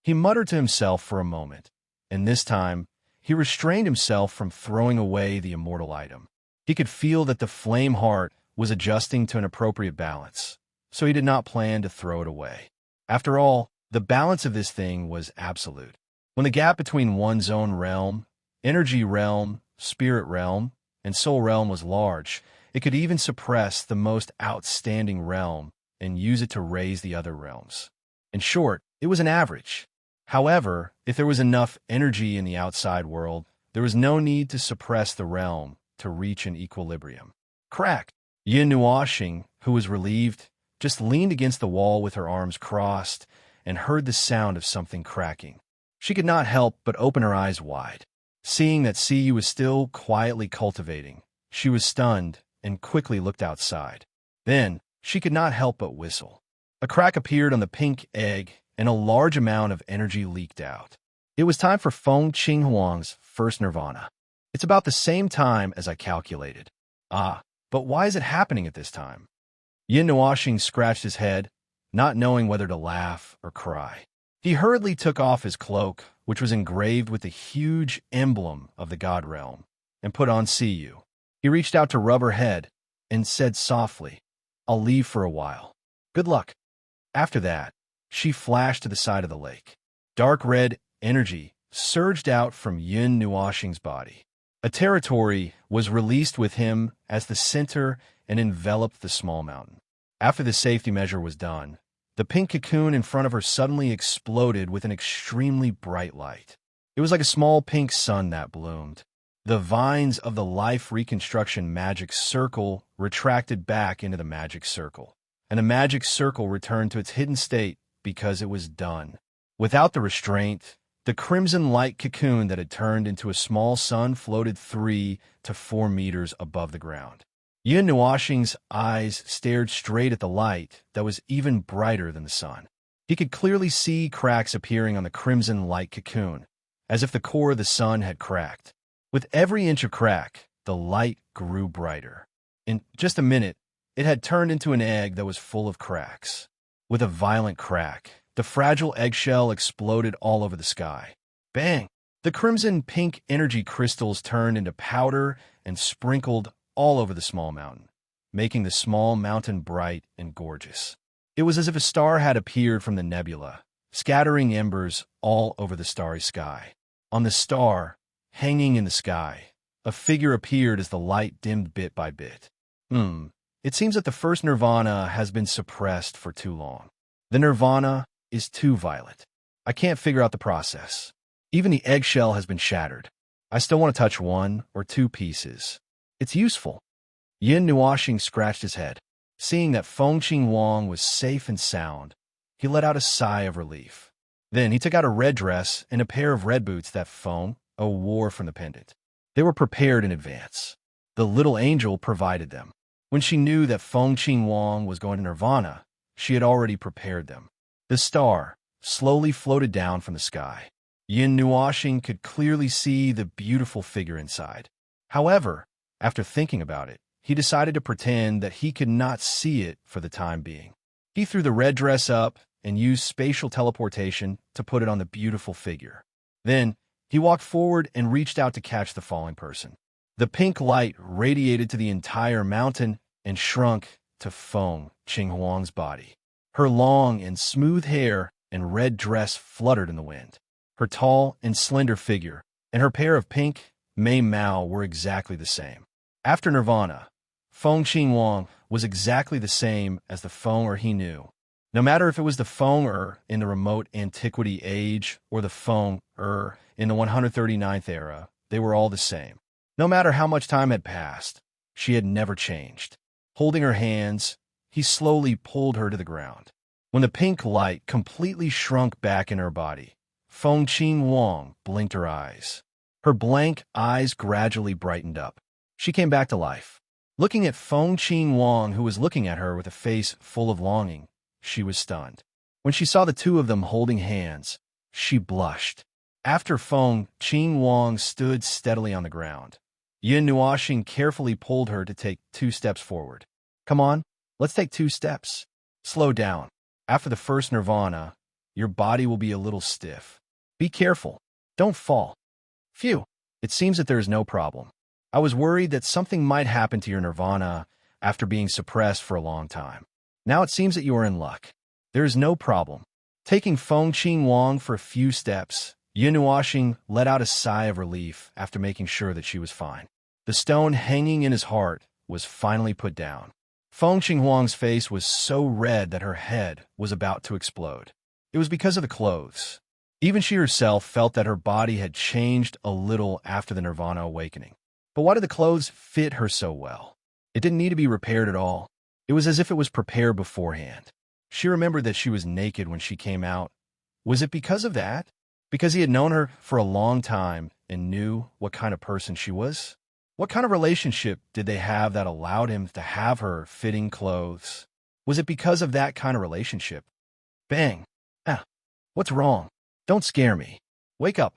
Speaker 1: He muttered to himself for a moment, and this time, he restrained himself from throwing away the immortal item. He could feel that the flame heart was adjusting to an appropriate balance, so he did not plan to throw it away. After all, the balance of this thing was absolute. When the gap between one's own realm, energy realm, spirit realm, and soul realm was large, it could even suppress the most outstanding realm and use it to raise the other realms. In short, it was an average. However, if there was enough energy in the outside world, there was no need to suppress the realm to reach an equilibrium. Crack! Yin Nuoshing, who was relieved, just leaned against the wall with her arms crossed and heard the sound of something cracking. She could not help but open her eyes wide. Seeing that Cu was still quietly cultivating, She was stunned and quickly looked outside. Then, she could not help but whistle. A crack appeared on the pink egg, and a large amount of energy leaked out. It was time for Feng Qinghuang's first nirvana. It's about the same time as I calculated. Ah, but why is it happening at this time? Yin Nuoxing scratched his head, not knowing whether to laugh or cry. He hurriedly took off his cloak, which was engraved with the huge emblem of the god realm, and put on Siyu. He reached out to rub her head and said softly, "I'll leave for a while. Good luck." After that, she flashed to the side of the lake. Dark red energy surged out from Yin Nuoxing's body. A territory was released with him as the center and enveloped the small mountain. After the safety measure was done, the pink cocoon in front of her suddenly exploded with an extremely bright light. It was like a small pink sun that bloomed. The vines of the life reconstruction magic circle retracted back into the magic circle, and the magic circle returned to its hidden state because it was done. Without the restraint, the crimson light cocoon that had turned into a small sun floated 3 to 4 meters above the ground. Yin Nuoxing's eyes stared straight at the light that was even brighter than the sun. He could clearly see cracks appearing on the crimson light cocoon, as if the core of the sun had cracked. With every inch of crack, the light grew brighter. In just a minute, it had turned into an egg that was full of cracks. With a violent crack, the fragile eggshell exploded all over the sky. Bang! The crimson-pink energy crystals turned into powder and sprinkled all over the small mountain, making the small mountain bright and gorgeous. It was as if a star had appeared from the nebula, scattering embers all over the starry sky. On the star, hanging in the sky, a figure appeared as the light dimmed bit by bit. It seems that the first nirvana has been suppressed for too long. The nirvana is too violet. I can't figure out the process. Even the eggshell has been shattered. I still want to touch 1 or 2 pieces. It's useful. Yin Nuoxing scratched his head. Seeing that Feng Qinghuang was safe and sound, he let out a sigh of relief. Then he took out a red dress and a pair of red boots that Feng wore from the pendant. They were prepared in advance. The little angel provided them. When she knew that Feng Qinghuang was going to nirvana, she had already prepared them. The star slowly floated down from the sky. Yin Nuoxing could clearly see the beautiful figure inside. However, after thinking about it, he decided to pretend that he could not see it for the time being. He threw the red dress up and used spatial teleportation to put it on the beautiful figure. Then, he walked forward and reached out to catch the falling person. The pink light radiated to the entire mountain and shrunk to Feng Qinghuang's body. Her long and smooth hair and red dress fluttered in the wind. Her tall and slender figure and her pair of pink Mei Mao were exactly the same. After nirvana, Feng Qinghuang was exactly the same as the Feng he knew. No matter if it was the Feng in the remote antiquity age or the Feng in the 139th era, they were all the same. No matter how much time had passed, she had never changed. Holding her hands, he slowly pulled her to the ground. When the pink light completely shrunk back in her body, Feng Qinghuang blinked her eyes. Her blank eyes gradually brightened up. She came back to life. Looking at Feng Qinghuang, who was looking at her with a face full of longing, she was stunned. When she saw the two of them holding hands, she blushed. After Feng Qinghuang stood steadily on the ground, Yin Nuoxing carefully pulled her to take 2 steps forward. Come on, let's take 2 steps. Slow down. After the first nirvana, your body will be a little stiff. Be careful. Don't fall. Phew, it seems that there is no problem. I was worried that something might happen to your nirvana after being suppressed for a long time. Now it seems that you are in luck. There is no problem. Taking Feng Qinghuang for a few steps, Yin Nuoxing let out a sigh of relief after making sure that she was fine. The stone hanging in his heart was finally put down. Feng Qinghuang's face was so red that her head was about to explode. It was because of the clothes. Even she herself felt that her body had changed a little after the nirvana awakening. But why did the clothes fit her so well? It didn't need to be repaired at all. It was as if it was prepared beforehand. She remembered that she was naked when she came out. Was it because of that? Because he had known her for a long time and knew what kind of person she was? What kind of relationship did they have that allowed him to have her fitting clothes? Was it because of that kind of relationship? Bang. Ah, what's wrong? Don't scare me. Wake up.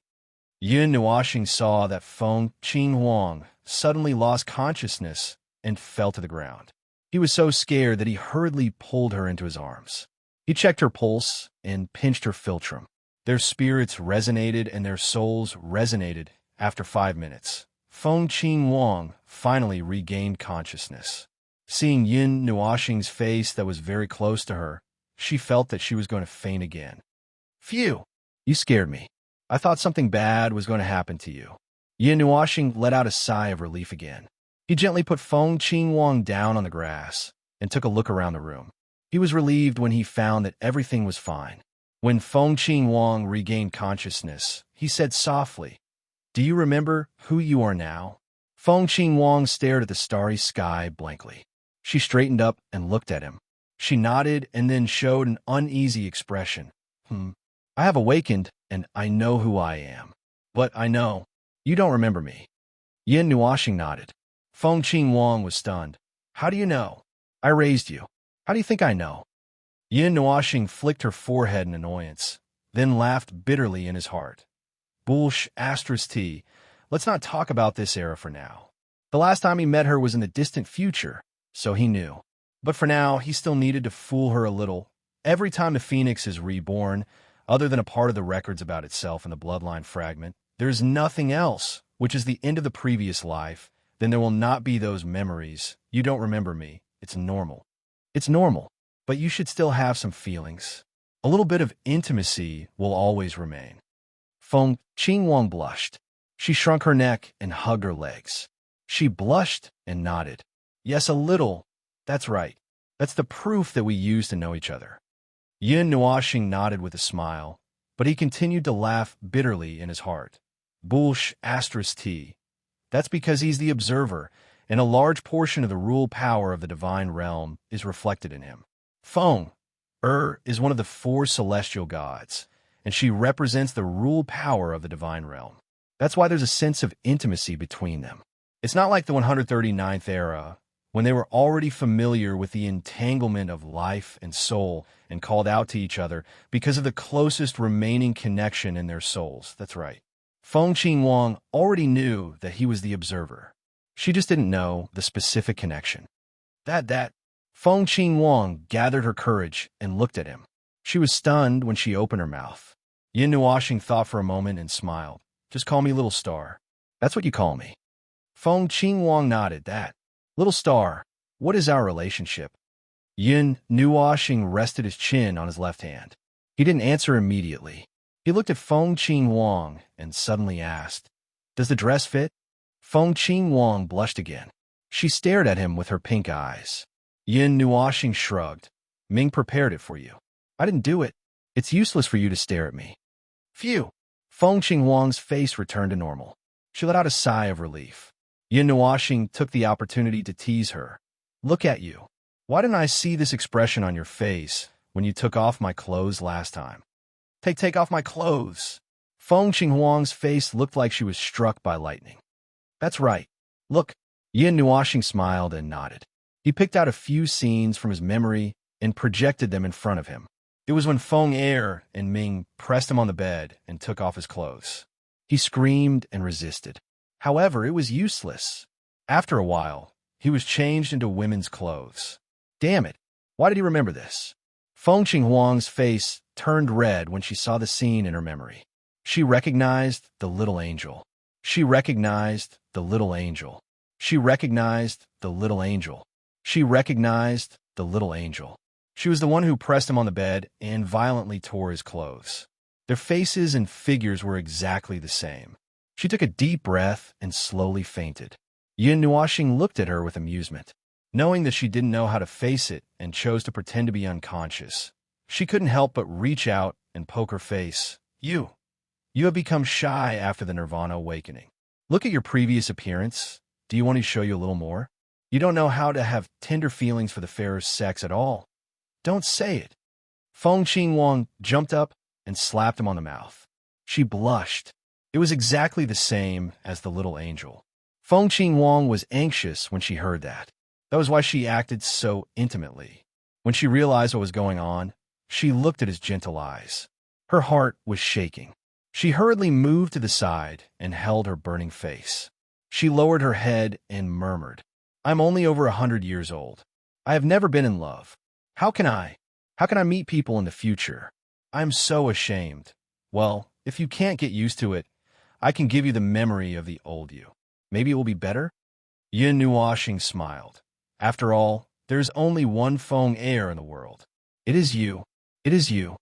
Speaker 1: Yun Nuoxing saw that Feng Qinghuang suddenly lost consciousness and fell to the ground. He was so scared that he hurriedly pulled her into his arms. He checked her pulse and pinched her philtrum. Their spirits resonated and their souls resonated. After 5 minutes, Feng Qinghuang finally regained consciousness. Seeing Yun Nuoxing's face that was very close to her, she felt that she was going to faint again. Phew! You scared me. I thought something bad was going to happen to you. Yun Nuoxing let out a sigh of relief again. He gently put Feng Qinghuang down on the grass and took a look around the room. He was relieved when he found that everything was fine. When Feng Qinghuang regained consciousness, he said softly, "Do you remember who you are now?" Feng Qinghuang stared at the starry sky blankly. She straightened up and looked at him. She nodded and then showed an uneasy expression. I have awakened, and I know who I am. But I know, you don't remember me. Yin Nuoxing nodded. Feng Qinghuang was stunned. How do you know? I raised you. How do you think I know? Yin Nuoxing flicked her forehead in annoyance, then laughed bitterly in his heart. Bullsh asterisk T. Let's not talk about this era for now. The last time he met her was in the distant future, so he knew. But for now, he still needed to fool her a little. Every time the phoenix is reborn, other than a part of the records about itself in the bloodline fragment, there's nothing else, which is the end of the previous life. Then there will not be those memories. You don't remember me. It's normal. It's normal, but you should still have some feelings. A little bit of intimacy will always remain. Feng Qinghuang blushed. She shrunk her neck and hugged her legs. She blushed and nodded. Yes, a little. That's right. That's the proof that we use to know each other. Yin Nuoxing nodded with a smile, but he continued to laugh bitterly in his heart. Bullsh asterisk T. That's because he's the observer, and a large portion of the rule power of the divine realm is reflected in him. Feng is one of the 4 celestial gods, and she represents the rule power of the divine realm. That's why there's a sense of intimacy between them. It's not like the 139th era, when they were already familiar with the entanglement of life and soul and called out to each other because of the closest remaining connection in their souls. That's right. Feng Qinghuang already knew that he was the observer. She just didn't know the specific connection. That. Feng Qinghuang gathered her courage and looked at him. She was stunned when she opened her mouth. Yin Nuoxing thought for a moment and smiled. Just call me Little Star. That's what you call me. Feng Qinghuang nodded. That. Little Star, what is our relationship? Yin Nuoxing rested his chin on his left hand. He didn't answer immediately. He looked at Feng Qinghuang and suddenly asked, Does the dress fit? Feng Qinghuang blushed again. She stared at him with her pink eyes. Yin Nuoxing shrugged. Ming prepared it for you. I didn't do it. It's useless for you to stare at me. Phew! Feng Qinghuang's face returned to normal. She let out a sigh of relief. Yin Nuoxing took the opportunity to tease her. Look at you. Why didn't I see this expression on your face when you took off my clothes last time? Take off my clothes. Feng Qinghuang's face looked like she was struck by lightning. That's right. Look. Yin Nuoxing smiled and nodded. He picked out a few scenes from his memory and projected them in front of him. It was when Feng and Ming pressed him on the bed and took off his clothes. He screamed and resisted. However, it was useless. After a while, he was changed into women's clothes. Damn it! Why did he remember this? Feng Qinghuang's face turned red when she saw the scene in her memory. She recognized the little angel. She recognized the little angel. She recognized the little angel. She recognized the little angel. She was the one who pressed him on the bed and violently tore his clothes. Their faces and figures were exactly the same. She took a deep breath and slowly fainted. Yin Nuoxing looked at her with amusement. Knowing that she didn't know how to face it and chose to pretend to be unconscious, she couldn't help but reach out and poke her face. You have become shy after the Nirvana awakening. Look at your previous appearance. Do you want me to show you a little more? You don't know how to have tender feelings for the fairer sex at all. Don't say it. Feng Qinghuang jumped up and slapped him on the mouth. She blushed. It was exactly the same as the little angel. Feng Qingwang was anxious when she heard that. That was why she acted so intimately. When she realized what was going on, she looked at his gentle eyes. Her heart was shaking. She hurriedly moved to the side and held her burning face. She lowered her head and murmured, "I'm only over 100 years old. I have never been in love. How can I? How can I meet people in the future? I'm so ashamed. Well, if you can't get used to it, I can give you the memory of the old you. Maybe it will be better?" Yin Nuoxing smiled. After all, there's only one Feng heir in the world. It is you. It is you.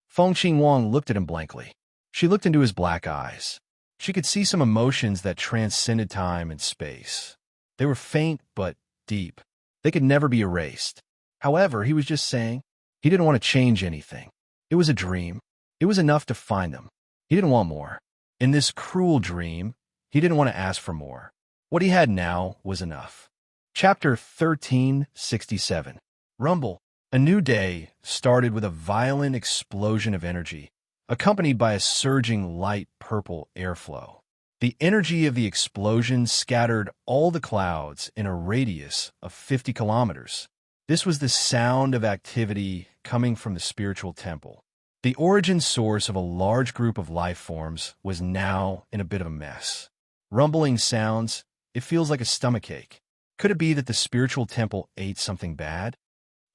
Speaker 1: Feng Qingwang looked at him blankly. She looked into his black eyes. She could see some emotions that transcended time and space. They were faint but deep. They could never be erased. However, he was just saying he didn't want to change anything. It was a dream. It was enough to find them. He didn't want more. In this cruel dream, he didn't want to ask for more. What he had now was enough. Chapter 1367. Rumble. A new day started with a violent explosion of energy, accompanied by a surging light purple airflow. The energy of the explosion scattered all the clouds in a radius of 50 kilometers. This was the sound of activity coming from the spiritual temple. The origin source of a large group of life forms was now in a bit of a mess. Rumbling sounds, it feels like a stomachache. Could it be that the spiritual temple ate something bad?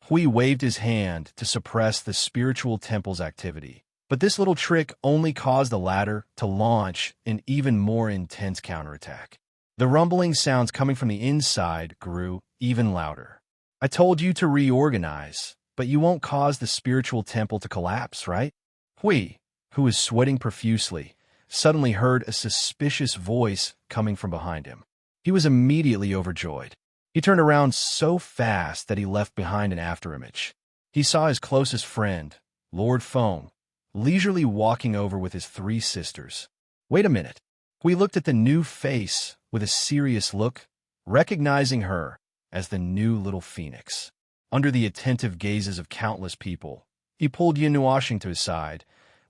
Speaker 1: Hui waved his hand to suppress the spiritual temple's activity, but this little trick only caused the latter to launch an even more intense counterattack. The rumbling sounds coming from the inside grew even louder. "I told you to reorganize, but you won't cause the spiritual temple to collapse, right?" Hui, who was sweating profusely, suddenly heard a suspicious voice coming from behind him. He was immediately overjoyed. He turned around so fast that he left behind an afterimage. He saw his closest friend, Lord Feng, leisurely walking over with his 3 sisters. Wait a minute. We looked at the new face with a serious look, recognizing her as the new little phoenix. Under the attentive gazes of countless people, he pulled Yin Nuoxing to his side,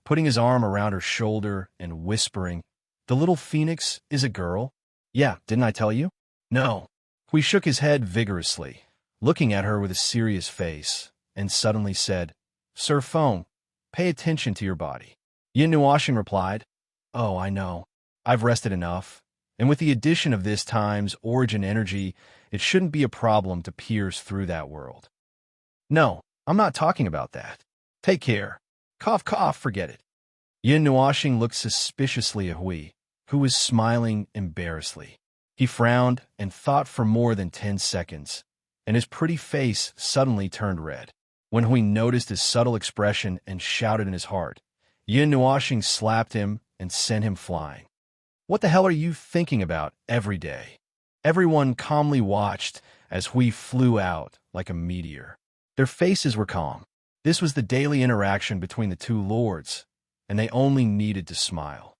Speaker 1: putting his arm around her shoulder and whispering, "The little phoenix is a girl? Yeah, didn't I tell you?" "No." Hui shook his head vigorously, looking at her with a serious face, and suddenly said, "Sir Feng, pay attention to your body." Yin Nuoxing replied, "Oh, I know. I've rested enough, and with the addition of this time's origin energy, it shouldn't be a problem to pierce through that world." "No, I'm not talking about that. Take care. Cough, cough, forget it." Yin Nuoxing looked suspiciously at Hui, who was smiling embarrassedly. He frowned and thought for more than 10 seconds, and his pretty face suddenly turned red. When Hui noticed his subtle expression and shouted in his heart, Yin Nuoxing slapped him and sent him flying. "What the hell are you thinking about every day?" Everyone calmly watched as Hui flew out like a meteor. Their faces were calm. This was the daily interaction between the 2 lords, and they only needed to smile.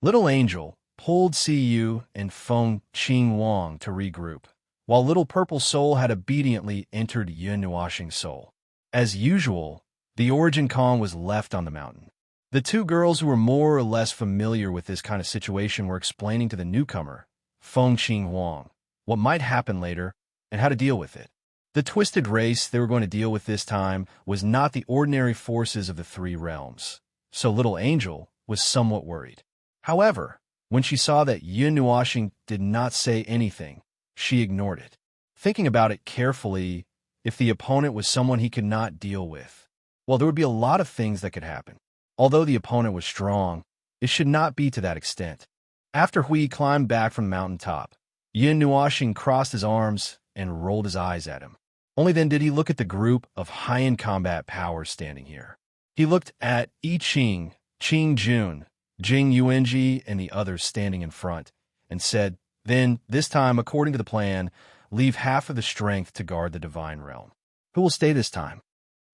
Speaker 1: Little Angel pulled Ciyu and Feng Qingwang to regroup, while Little Purple Soul had obediently entered Yin Nuoxing's soul. As usual, the origin Kong was left on the mountain. The 2 girls who were more or less familiar with this kind of situation were explaining to the newcomer, Feng Qingwang, what might happen later and how to deal with it. The twisted race they were going to deal with this time was not the ordinary forces of the 3 realms, so Little Angel was somewhat worried. However, when she saw that Yin Nuoxing did not say anything, she ignored it. Thinking about it carefully, if the opponent was someone he could not deal with, well, there would be a lot of things that could happen. Although the opponent was strong, it should not be to that extent. After Hui climbed back from the mountaintop, Yin Nuoxing crossed his arms and rolled his eyes at him. Only then did he look at the group of high-end combat powers standing here. He looked at I Ching, Qing Jun, Jing Yuanji, and the others standing in front, and said, "Then, this time, according to the plan, leave half of the strength to guard the divine realm. Who will stay this time?"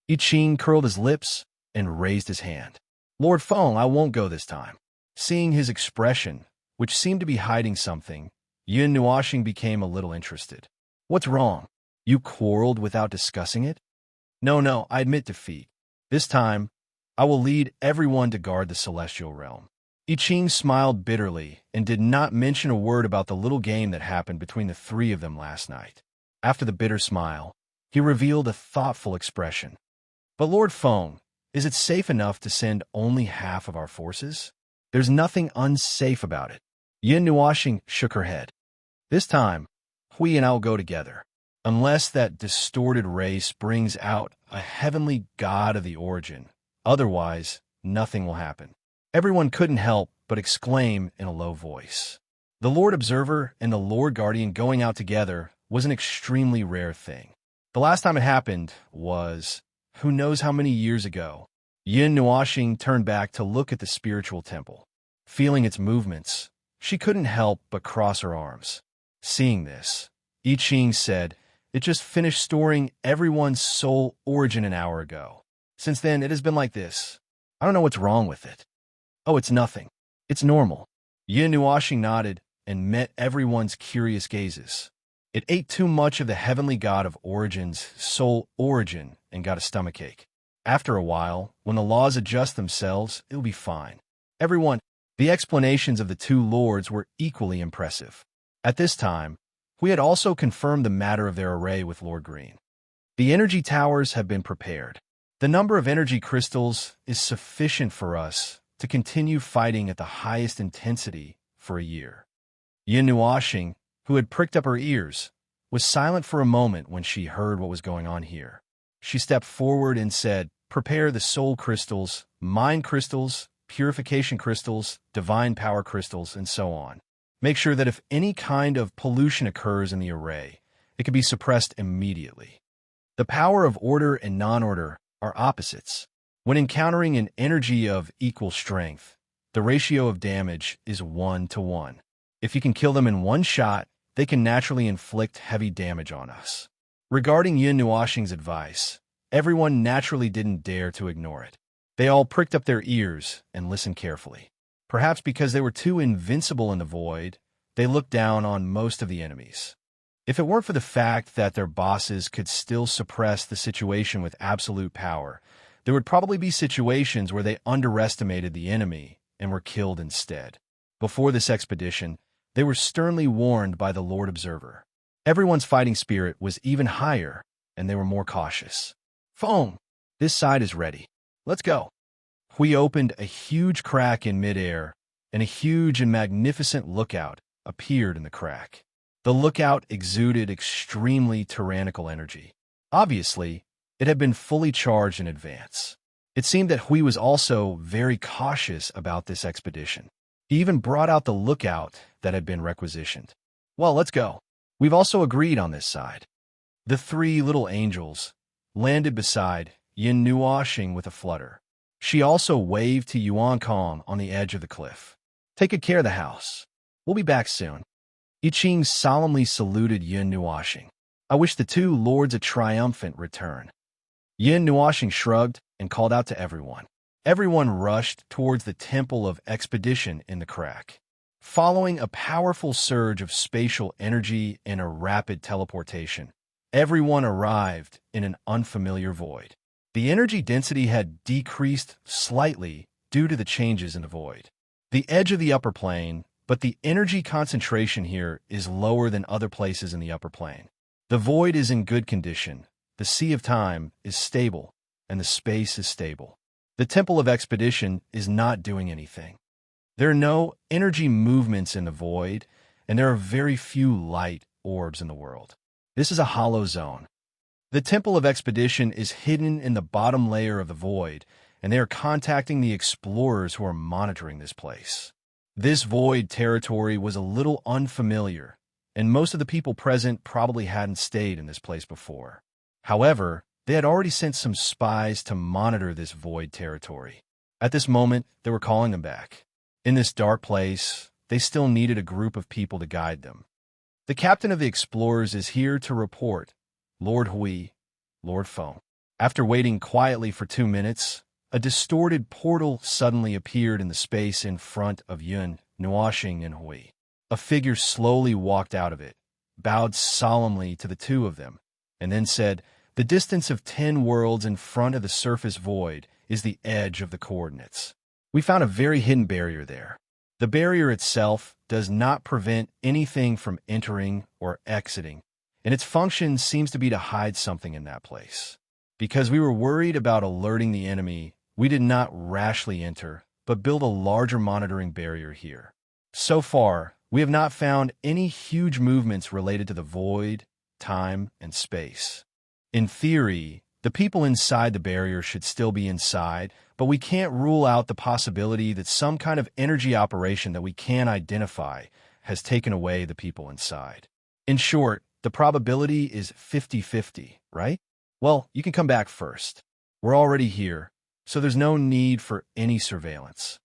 Speaker 1: I Ching curled his lips and raised his hand. "Lord Feng, I won't go this time." Seeing his expression, which seemed to be hiding something, Yin Nuoxing became a little interested. "What's wrong? You quarreled without discussing it?" No, I admit defeat. This time, I will lead everyone to guard the celestial realm." I Ching smiled bitterly and did not mention a word about the little game that happened between the three of them last night. After the bitter smile, he revealed a thoughtful expression. But Lord Feng, is it safe enough to send only half of our forces? There's nothing unsafe about it. Yin Nuoxing shook her head. This time, Hui and I will go together. Unless that distorted race brings out a heavenly god of the origin. Otherwise, nothing will happen. Everyone couldn't help but exclaim in a low voice. The Lord Observer and the Lord Guardian going out together was an extremely rare thing. The last time it happened was, who knows how many years ago. Yin Nuoxing turned back to look at the spiritual temple. Feeling its movements, she couldn't help but cross her arms. Seeing this, I Ching said, "It just finished storing everyone's soul origin an hour ago. Since then, it has been like this. I don't know what's wrong with it." "Oh, it's nothing. It's normal." Yin Nuoxing nodded and met everyone's curious gazes. It ate too much of the heavenly god of origin's soul origin and got a stomachache. After a while, when the laws adjust themselves, it'll be fine. The explanations of the two lords were equally impressive. At this time, we had also confirmed the matter of their array with Lord Green. The energy towers have been prepared. The number of energy crystals is sufficient for us to continue fighting at the highest intensity for a year. Yin Nuoxing, who had pricked up her ears, was silent for a moment when she heard what was going on here. She stepped forward and said, "Prepare the soul crystals, mind crystals, purification crystals, divine power crystals, and so on. Make sure that if any kind of pollution occurs in the array, it can be suppressed immediately." The power of order and non-order are opposites. When encountering an energy of equal strength, the ratio of damage is 1-to-1. If you can kill them in one shot, they can naturally inflict heavy damage on us. Regarding Yin Nuoxing's advice, everyone naturally didn't dare to ignore it. They all pricked up their ears and listened carefully. Perhaps because they were too invincible in the void, they looked down on most of the enemies. If it weren't for the fact that their bosses could still suppress the situation with absolute power, there would probably be situations where they underestimated the enemy and were killed instead. Before this expedition, they were sternly warned by the Lord Observer. Everyone's fighting spirit was even higher, and they were more cautious. "Feng, this side is ready. Let's go." We opened a huge crack in midair, and a huge and magnificent lookout appeared in the crack. The lookout exuded extremely tyrannical energy. Obviously, it had been fully charged in advance. It seemed that Hui was also very cautious about this expedition. He even brought out the lookout that had been requisitioned. "Well, let's go. We've also agreed on this side." The three little angels landed beside Yin Nuoxing with a flutter. She also waved to Yuan Kong on the edge of the cliff. "Take good care of the house. We'll be back soon." I Ching solemnly saluted Yin Nuoxing. "I wish the two lords a triumphant return." Yin Nuoxing shrugged and called out to everyone. Everyone rushed towards the Temple of Expedition in the crack. Following a powerful surge of spatial energy and a rapid teleportation, everyone arrived in an unfamiliar void. The energy density had decreased slightly due to the changes in the void. The edge of the upper plane, but the energy concentration here is lower than other places in the upper plane. The void is in good condition, the sea of time is stable, and the space is stable. The Temple of Expedition is not doing anything. There are no energy movements in the void, and there are very few light orbs in the world. This is a hollow zone. The Temple of Expedition is hidden in the bottom layer of the void, and they are contacting the explorers who are monitoring this place. This void territory was a little unfamiliar, and most of the people present probably hadn't stayed in this place before. However, they had already sent some spies to monitor this void territory. At this moment, they were calling them back. In this dark place, they still needed a group of people to guide them. "The captain of the explorers is here to report, Lord Hui, Lord Feng." After waiting quietly for 2 minutes, a distorted portal suddenly appeared in the space in front of Yin Nuoxing and Hui. A figure slowly walked out of it, bowed solemnly to the two of them, and then said, "The distance of 10 worlds in front of the surface void is the edge of the coordinates. We found a very hidden barrier there. The barrier itself does not prevent anything from entering or exiting, and its function seems to be to hide something in that place. Because we were worried about alerting the enemy, we did not rashly enter, but build a larger monitoring barrier here. So far, we have not found any huge movements related to the void, time, and space. In theory, the people inside the barrier should still be inside, but we can't rule out the possibility that some kind of energy operation that we can't identify has taken away the people inside. In short, the probability is 50-50, right? Well, you can come back first. We're already here, so there's no need for any surveillance.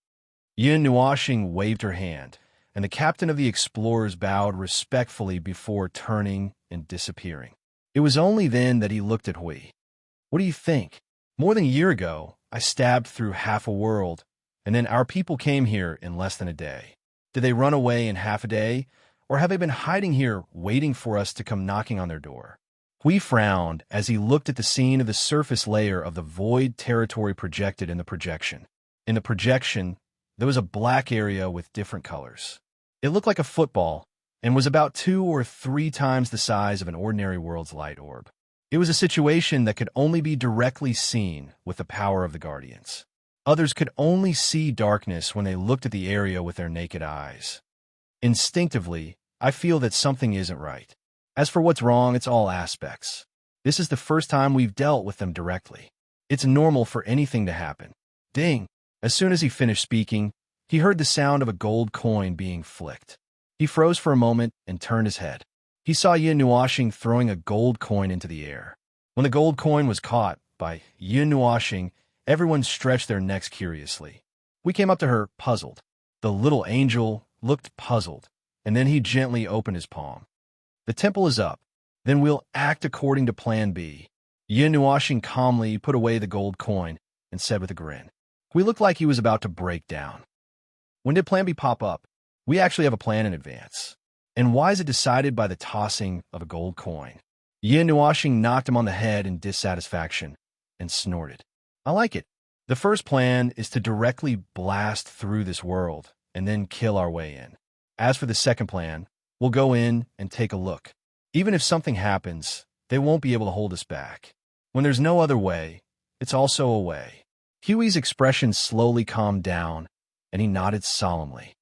Speaker 1: Yin Nuashing waved her hand, and the captain of the explorers bowed respectfully before turning and disappearing. It was only then that he looked at Hui. What do you think? More than a year ago, I stabbed through half a world, and then our people came here in less than a day. Did they run away in half a day, or have they been hiding here waiting for us to come knocking on their door? Hui frowned as he looked at the scene of the surface layer of the void territory projected in the projection. In the projection, there was a black area with different colors. It looked like a football and was about 2 or 3 times the size of an ordinary world's light orb. It was a situation that could only be directly seen with the power of the Guardians. Others could only see darkness when they looked at the area with their naked eyes. Instinctively, I feel that something isn't right. As for what's wrong, it's all aspects. This is the first time we've dealt with them directly. It's normal for anything to happen. Ding! As soon as he finished speaking, he heard the sound of a gold coin being flicked. He froze for a moment and turned his head. He saw Yin Nuashing throwing a gold coin into the air. When the gold coin was caught by Yin Nuashing, everyone stretched their necks curiously. We came up to her, puzzled. The little angel looked puzzled, and then he gently opened his palm. The temple is up. Then we'll act according to Plan B. Yin Nuashing calmly put away the gold coin and said with a grin. We looked like he was about to break down. When did Plan B pop up? We actually have a plan in advance. And why is it decided by the tossing of a gold coin? Yin Nuashing knocked him on the head in dissatisfaction and snorted. I like it. The first plan is to directly blast through this world and then kill our way in. As for the second plan, we'll go in and take a look. Even if something happens, they won't be able to hold us back. When there's no other way, it's also a way. Huey's expression slowly calmed down, and he nodded solemnly.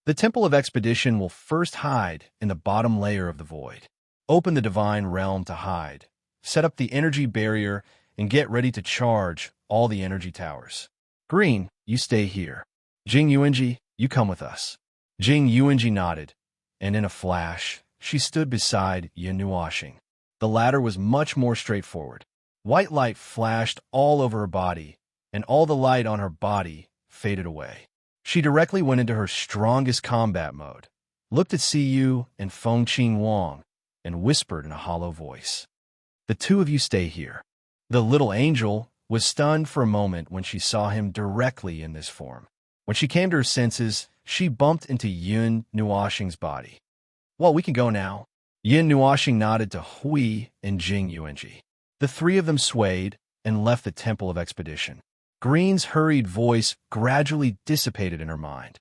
Speaker 1: The Temple of Expedition will first hide in the bottom layer of the void. Open the divine realm to hide. Set up the energy barrier and get ready to charge all the energy towers. Green, you stay here. Jing Yuanji, you come with us. Jing Yuanji nodded, and in a flash, she stood beside Yin Nuashing. The latter was much more straightforward. White light flashed all over her body, and all the light on her body faded away. She directly went into her strongest combat mode, looked at Siyu and Feng Qing Wang, and whispered in a hollow voice. The two of you stay here. The little angel was stunned for a moment when she saw him directly in this form. When she came to her senses, she bumped into Yin Nuashing's body. Well, we can go now. Yin Nuashing nodded to Hui and Jing Yuanji. The three of them swayed and left the Temple of Expedition. Green's hurried voice gradually dissipated in her mind.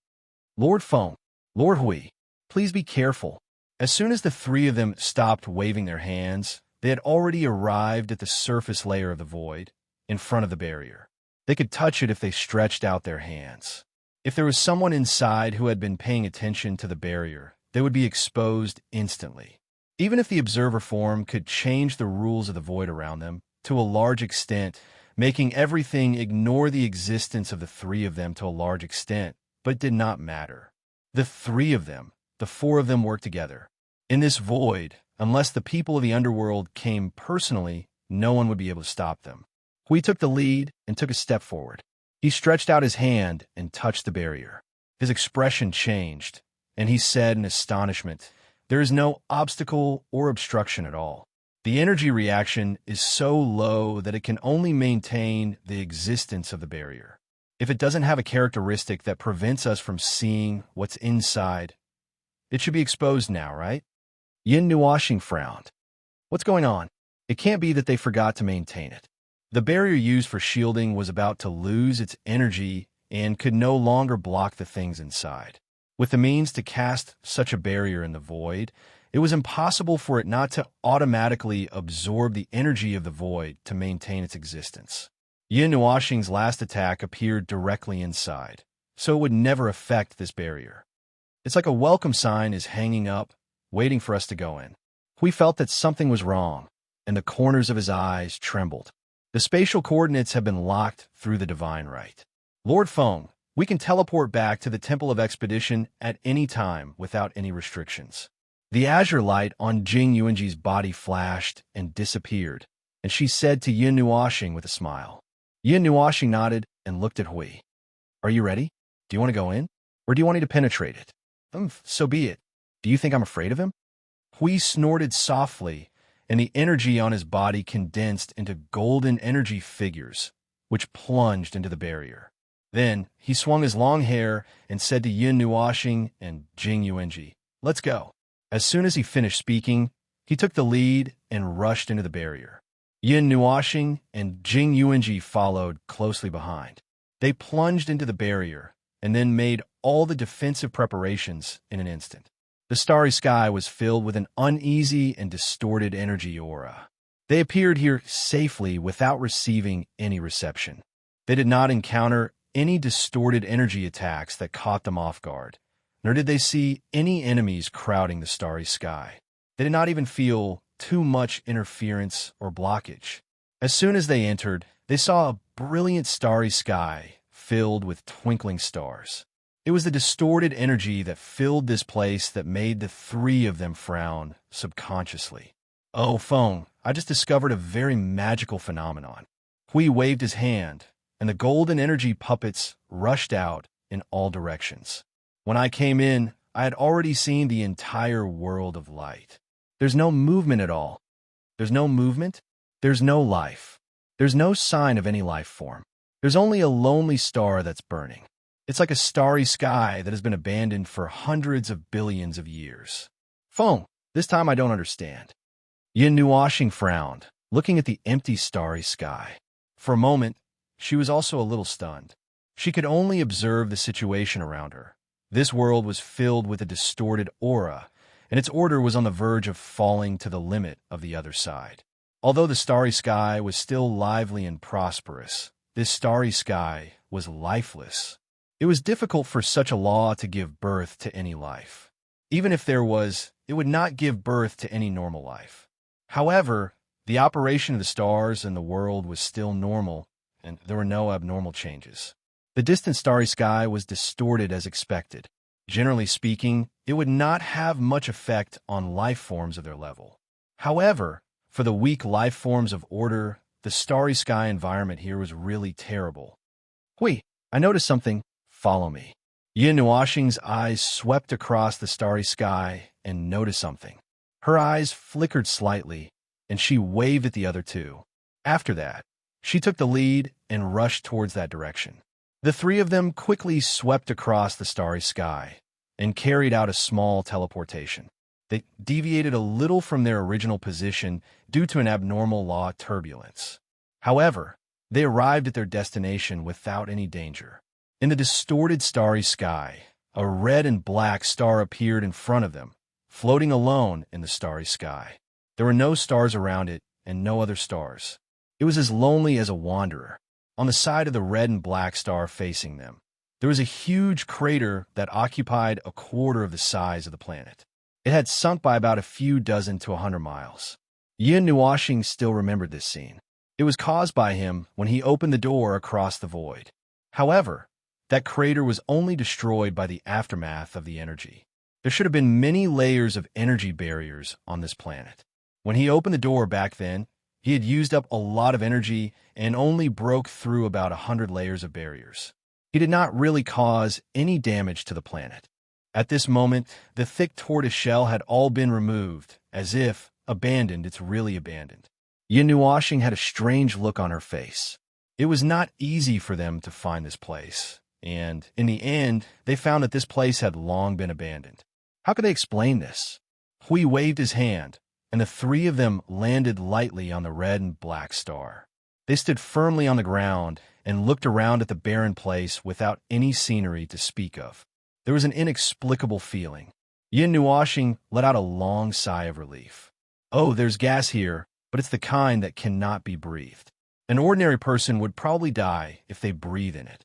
Speaker 1: Lord Feng, Lord Hui, please be careful. As soon as the three of them stopped waving their hands, they had already arrived at the surface layer of the void, in front of the barrier. They could touch it if they stretched out their hands. If there was someone inside who had been paying attention to the barrier, they would be exposed instantly. Even if the observer form could change the rules of the void around them, to a large extent, making everything ignore the existence of the three of them to a large extent, but it did not matter. The three of them, the four of them worked together. In this void, unless the people of the underworld came personally, no one would be able to stop them. Hui took the lead and took a step forward. He stretched out his hand and touched the barrier. His expression changed, and he said in astonishment, "There is no obstacle or obstruction at all. The energy reaction is so low that it can only maintain the existence of the barrier. If it doesn't have a characteristic that prevents us from seeing what's inside, it should be exposed now, right?" Yin Nuashing frowned. What's going on? It can't be that they forgot to maintain it. The barrier used for shielding was about to lose its energy and could no longer block the things inside. With the means to cast such a barrier in the void, it was impossible for it not to automatically absorb the energy of the void to maintain its existence. Yin Nuoxing's last attack appeared directly inside, so it would never affect this barrier. It's like a welcome sign is hanging up, waiting for us to go in. We felt that something was wrong, and the corners of his eyes trembled. The spatial coordinates have been locked through the divine right. Lord Feng, we can teleport back to the Temple of Expedition at any time without any restrictions. The azure light on Jing Yuanji's body flashed and disappeared, and she said to Yin Nuoxing with a smile. Yin Nuoxing nodded and looked at Hui. Are you ready? Do you want to go in? Or do you want me to penetrate it? So be it. Do you think I'm afraid of him? Hui snorted softly, and the energy on his body condensed into golden energy figures, which plunged into the barrier. Then he swung his long hair and said to Yin Nuoxing and Jing Yuanji, "Let's go." As soon as he finished speaking, he took the lead and rushed into the barrier. Yin Nuoxing and Jing Yuanji followed closely behind. They plunged into the barrier and then made all the defensive preparations in an instant. The starry sky was filled with an uneasy and distorted energy aura. They appeared here safely without receiving any reception. They did not encounter any distorted energy attacks that caught them off guard, nor did they see any enemies crowding the starry sky. They did not even feel too much interference or blockage. As soon as they entered, they saw a brilliant starry sky filled with twinkling stars. It was the distorted energy that filled this place that made the three of them frown subconsciously. "Oh, Feng, I just discovered a very magical phenomenon." Hui waved his hand, and the golden energy puppets rushed out in all directions. When I came in, I had already seen the entire world of light. There's no movement at all. There's no movement. There's no life. There's no sign of any life form. There's only a lonely star that's burning. It's like a starry sky that has been abandoned for hundreds of billions of years. Feng, this time I don't understand. Yin Nuoxing frowned, looking at the empty starry sky. For a moment, she was also a little stunned. She could only observe the situation around her. This world was filled with a distorted aura, and its order was on the verge of falling to the limit of the other side. Although the starry sky was still lively and prosperous, this starry sky was lifeless. It was difficult for such a law to give birth to any life. Even if there was, it would not give birth to any normal life. However, the operation of the stars and the world was still normal, and there were no abnormal changes. The distant starry sky was distorted as expected. Generally speaking, it would not have much effect on life forms of their level. However, for the weak life forms of order, the starry sky environment here was really terrible. Hui, I noticed something. Follow me. Yin Nuoxing's eyes swept across the starry sky and noticed something. Her eyes flickered slightly, and she waved at the other two. After that, she took the lead and rushed towards that direction. The three of them quickly swept across the starry sky and carried out a small teleportation. They deviated a little from their original position due to an abnormal law turbulence. However, they arrived at their destination without any danger. In the distorted starry sky, a red and black star appeared in front of them, floating alone in the starry sky. There were no stars around it and no other stars. It was as lonely as a wanderer. On the side of the red and black star facing them, there was a huge crater that occupied a quarter of the size of the planet. It had sunk by about a few dozen to 100 miles. Yin Nuoxing still remembered this scene. It was caused by him when he opened the door across the void. However, that crater was only destroyed by the aftermath of the energy. There should have been many layers of energy barriers on this planet. When he opened the door back then, he had used up a lot of energy and only broke through about 100 layers of barriers. He did not really cause any damage to the planet. At this moment, the thick tortoise shell had all been removed, as if, abandoned, it's really abandoned. Yin Nuoxing had a strange look on her face. It was not easy for them to find this place, and in the end, they found that this place had long been abandoned. How could they explain this? Hui waved his hand, and the three of them landed lightly on the red and black star. They stood firmly on the ground and looked around at the barren place without any scenery to speak of. There was an inexplicable feeling. Yin Nuoxing let out a long sigh of relief. Oh, there's gas here, but it's the kind that cannot be breathed. An ordinary person would probably die if they breathe in it.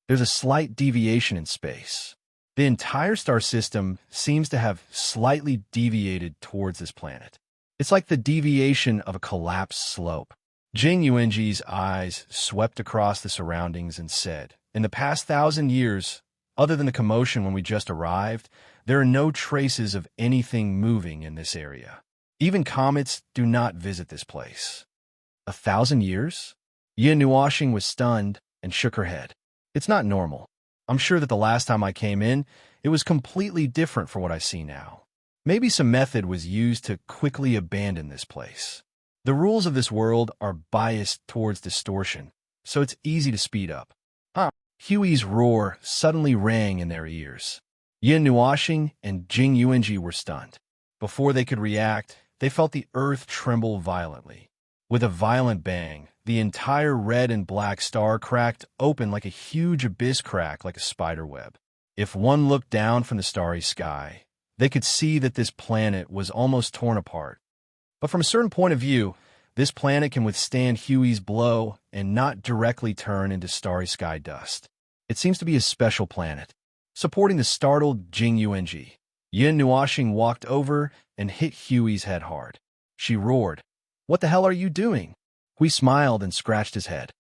Speaker 1: There's a slight deviation in space. The entire star system seems to have slightly deviated towards this planet. It's like the deviation of a collapsed slope. Jing Yuanji's eyes swept across the surroundings and said, "In the past 1,000 years, other than the commotion when we just arrived, there are no traces of anything moving in this area. Even comets do not visit this place." 1,000 years? Yin Nuoxing was stunned and shook her head. It's not normal. I'm sure that the last time I came in, it was completely different from what I see now. Maybe some method was used to quickly abandon this place. The rules of this world are biased towards distortion, so it's easy to speed up. Huey's roar suddenly rang in their ears. Yin Nuoxing and Jing Yuanji were stunned. Before they could react, they felt the earth tremble violently. With a violent bang, the entire red and black star cracked open like a huge abyss crack like a spider web. If one looked down from the starry sky, they could see that this planet was almost torn apart. But from a certain point of view, this planet can withstand Huey's blow and not directly turn into starry sky dust. It seems to be a special planet. Supporting the startled Jing Yuanji, Yin Nuoxing walked over and hit Huey's head hard. She roared, "What the hell are you doing?" Hui smiled and scratched his head.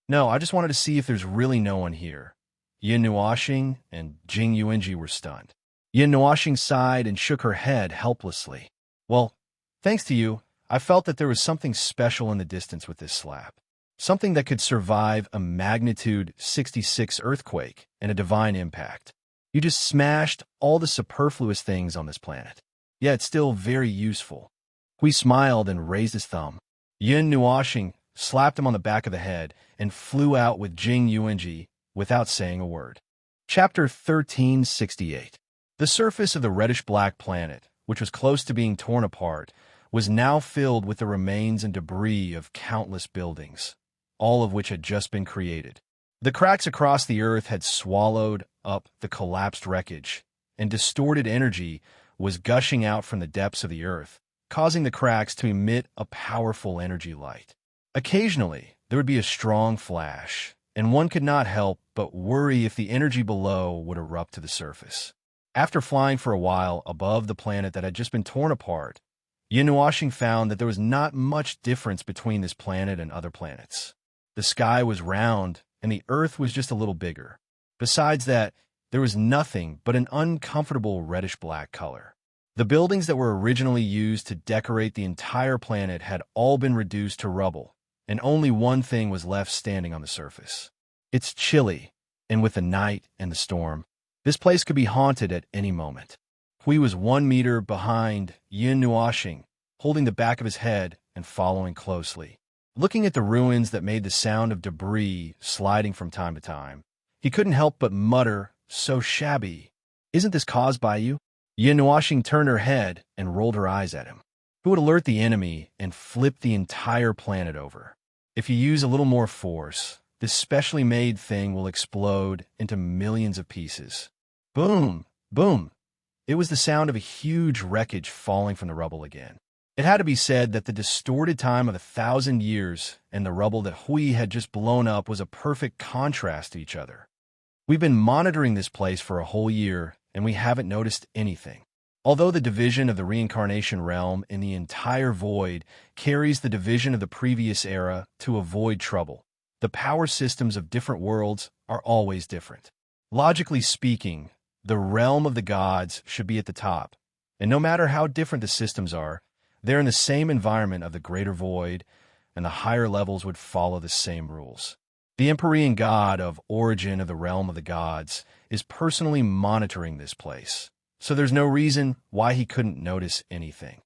Speaker 1: "No, I just wanted to see if there's really no one here." Yin Nuoxing and Jing Yuanji were stunned. Yin Nuoxing sighed and shook her head helplessly. "Well, thanks to you, I felt that there was something special in the distance with this slab. Something that could survive a magnitude 66 earthquake and a divine impact. You just smashed all the superfluous things on this planet. Yeah, it's still very useful." Hui smiled and raised his thumb. Yin Nuoxing slapped him on the back of the head and flew out with Jing Yuanji without saying a word. Chapter 1368. The surface of the reddish-black planet, which was close to being torn apart, was now filled with the remains and debris of countless buildings, all of which had just been created. The cracks across the earth had swallowed up the collapsed wreckage, and distorted energy was gushing out from the depths of the earth, causing the cracks to emit a powerful energy light. Occasionally, there would be a strong flash, and one could not help but worry if the energy below would erupt to the surface. After flying for a while above the planet that had just been torn apart, Yin Nuoxing found that there was not much difference between this planet and other planets. The sky was round, and the earth was just a little bigger. Besides that, there was nothing but an uncomfortable reddish-black color. The buildings that were originally used to decorate the entire planet had all been reduced to rubble, and only one thing was left standing on the surface. It's chilly, and with the night and the storm, this place could be haunted at any moment. Hui was 1 meter behind Yin Nuoxing, holding the back of his head and following closely. Looking at the ruins that made the sound of debris sliding from time to time, he couldn't help but mutter, "So shabby. Isn't this caused by you?" Yin Nuoxing turned her head and rolled her eyes at him. Who would alert the enemy and flip the entire planet over? If you use a little more force, this specially made thing will explode into millions of pieces. Boom! Boom! It was the sound of a huge wreckage falling from the rubble again. It had to be said that the distorted time of 1,000 years and the rubble that Hui had just blown up was a perfect contrast to each other. We've been monitoring this place for a whole year, and we haven't noticed anything. Although the division of the reincarnation realm in the entire void carries the division of the previous era to avoid trouble, the power systems of different worlds are always different. Logically speaking, the realm of the gods should be at the top, and no matter how different the systems are, they're in the same environment of the greater void, and the higher levels would follow the same rules. The Empyrean God of origin of the realm of the gods is personally monitoring this place, so there's no reason why he couldn't notice anything.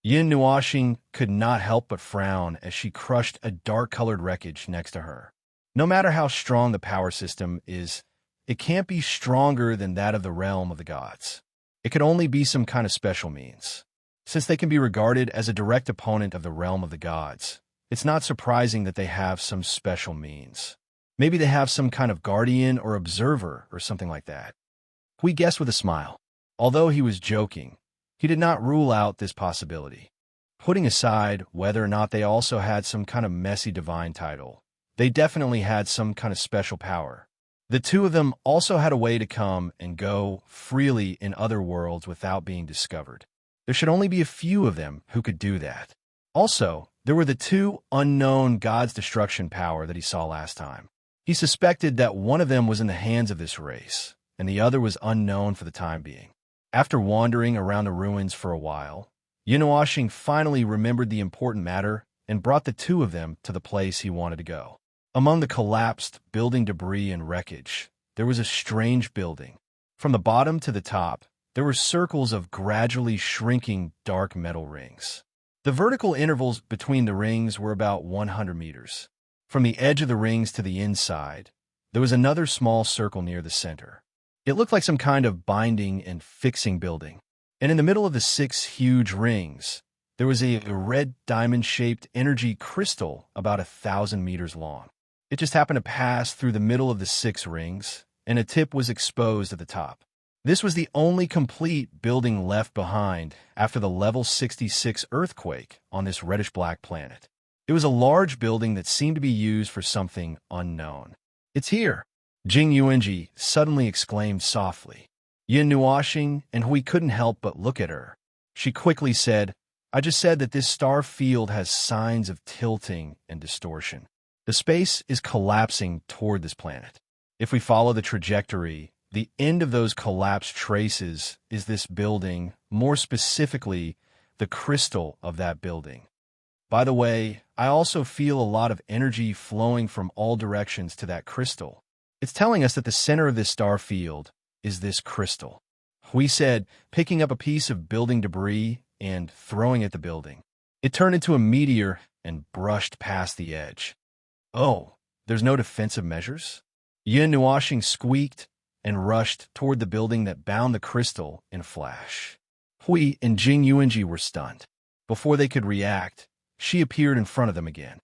Speaker 1: Yin Nuoxing could not help but frown as she crushed a dark-colored wreckage next to her. No matter how strong the power system is, it can't be stronger than that of the realm of the gods. It could only be some kind of special means. Since they can be regarded as a direct opponent of the realm of the gods, It's not surprising that they have some special means. Maybe they have some kind of guardian or observer or something like that. Hui guessed with a smile. Although he was joking, he did not rule out this possibility. Putting aside whether or not they also had some kind of messy divine title, they definitely had some kind of special power. The two of them also had a way to come and go freely in other worlds without being discovered. There should only be a few of them who could do that. Also, there were the two unknown gods' destruction power that he saw last time. He suspected that one of them was in the hands of this race, and the other was unknown for the time being. After wandering around the ruins for a while, Yinuashing finally remembered the important matter and brought the two of them to the place he wanted to go. Among the collapsed building debris and wreckage, there was a strange building. From the bottom to the top, there were circles of gradually shrinking dark metal rings. The vertical intervals between the rings were about 100 meters. From the edge of the rings to the inside, there was another small circle near the center. It looked like some kind of binding and fixing building. And in the middle of the 6 huge rings, there was a red diamond-shaped energy crystal about 1,000 meters long. It just happened to pass through the middle of the 6 rings, and a tip was exposed at the top. This was the only complete building left behind after the level 66 earthquake on this reddish-black planet. It was a large building that seemed to be used for something unknown. "It's here!" Jing Yuanji suddenly exclaimed softly. Yin Nuashing and Hui couldn't help but look at her. She quickly said, "I just said that this star field has signs of tilting and distortion. The space is collapsing toward this planet. If we follow the trajectory, the end of those collapsed traces is this building, more specifically, the crystal of that building. By the way, I also feel a lot of energy flowing from all directions to that crystal. It's telling us that the center of this star field is this crystal," Hui said, picking up a piece of building debris and throwing it at the building. It turned into a meteor and brushed past the edge. "Oh, there's no defensive measures?" Yin Nuashing squeaked and rushed toward the building that bound the crystal in a flash. Hui and Jing Yuanji were stunned. Before they could react, she appeared in front of them again.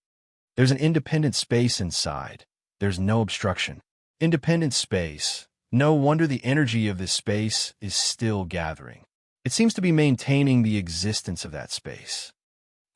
Speaker 1: "There's an independent space inside. There's no obstruction." Independent space. No wonder the energy of this space is still gathering. It seems to be maintaining the existence of that space.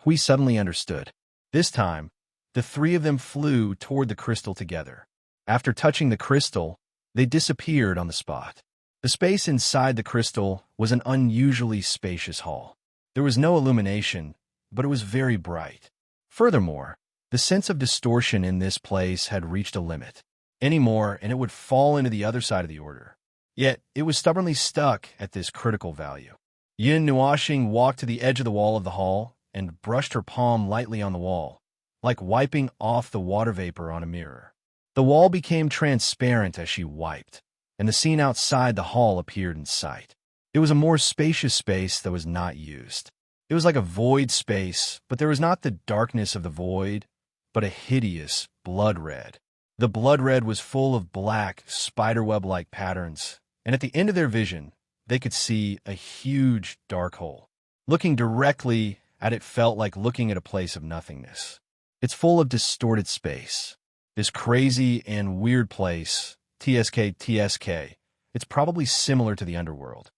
Speaker 1: Hui suddenly understood. This time, the three of them flew toward the crystal together. After touching the crystal, they disappeared on the spot. The space inside the crystal was an unusually spacious hall. There was no illumination, but it was very bright. Furthermore, the sense of distortion in this place had reached a limit. Any more, and it would fall into the other side of the order. Yet, it was stubbornly stuck at this critical value. Yin Nuashing walked to the edge of the wall of the hall and brushed her palm lightly on the wall, like wiping off the water vapor on a mirror. The wall became transparent as she wiped, and the scene outside the hall appeared in sight. It was a more spacious space that was not used. It was like a void space, but there was not the darkness of the void, but a hideous blood red. The blood red was full of black, spiderweb-like patterns, and at the end of their vision, they could see a huge dark hole. Looking directly at it felt like looking at a place of nothingness. It's full of distorted space. This crazy and weird place, TSK, it's probably similar to the underworld.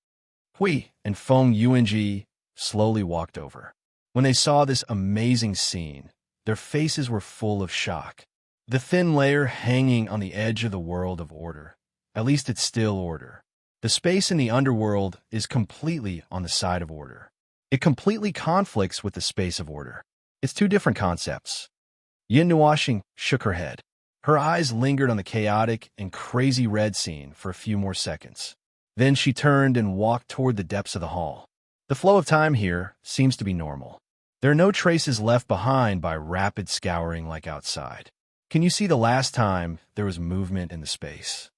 Speaker 1: Hui and Feng Yuanji slowly walked over. When they saw this amazing scene, their faces were full of shock. The thin layer hanging on the edge of the world of order. At least it's still order. The space in the underworld is completely on the side of order. It completely conflicts with the space of order. It's two different concepts. Yin Nuashing shook her head. Her eyes lingered on the chaotic and crazy red scene for a few more seconds. Then she turned and walked toward the depths of the hall. The flow of time here seems to be normal. There are no traces left behind by rapid scouring like outside. Can you see the last time there was movement in the space?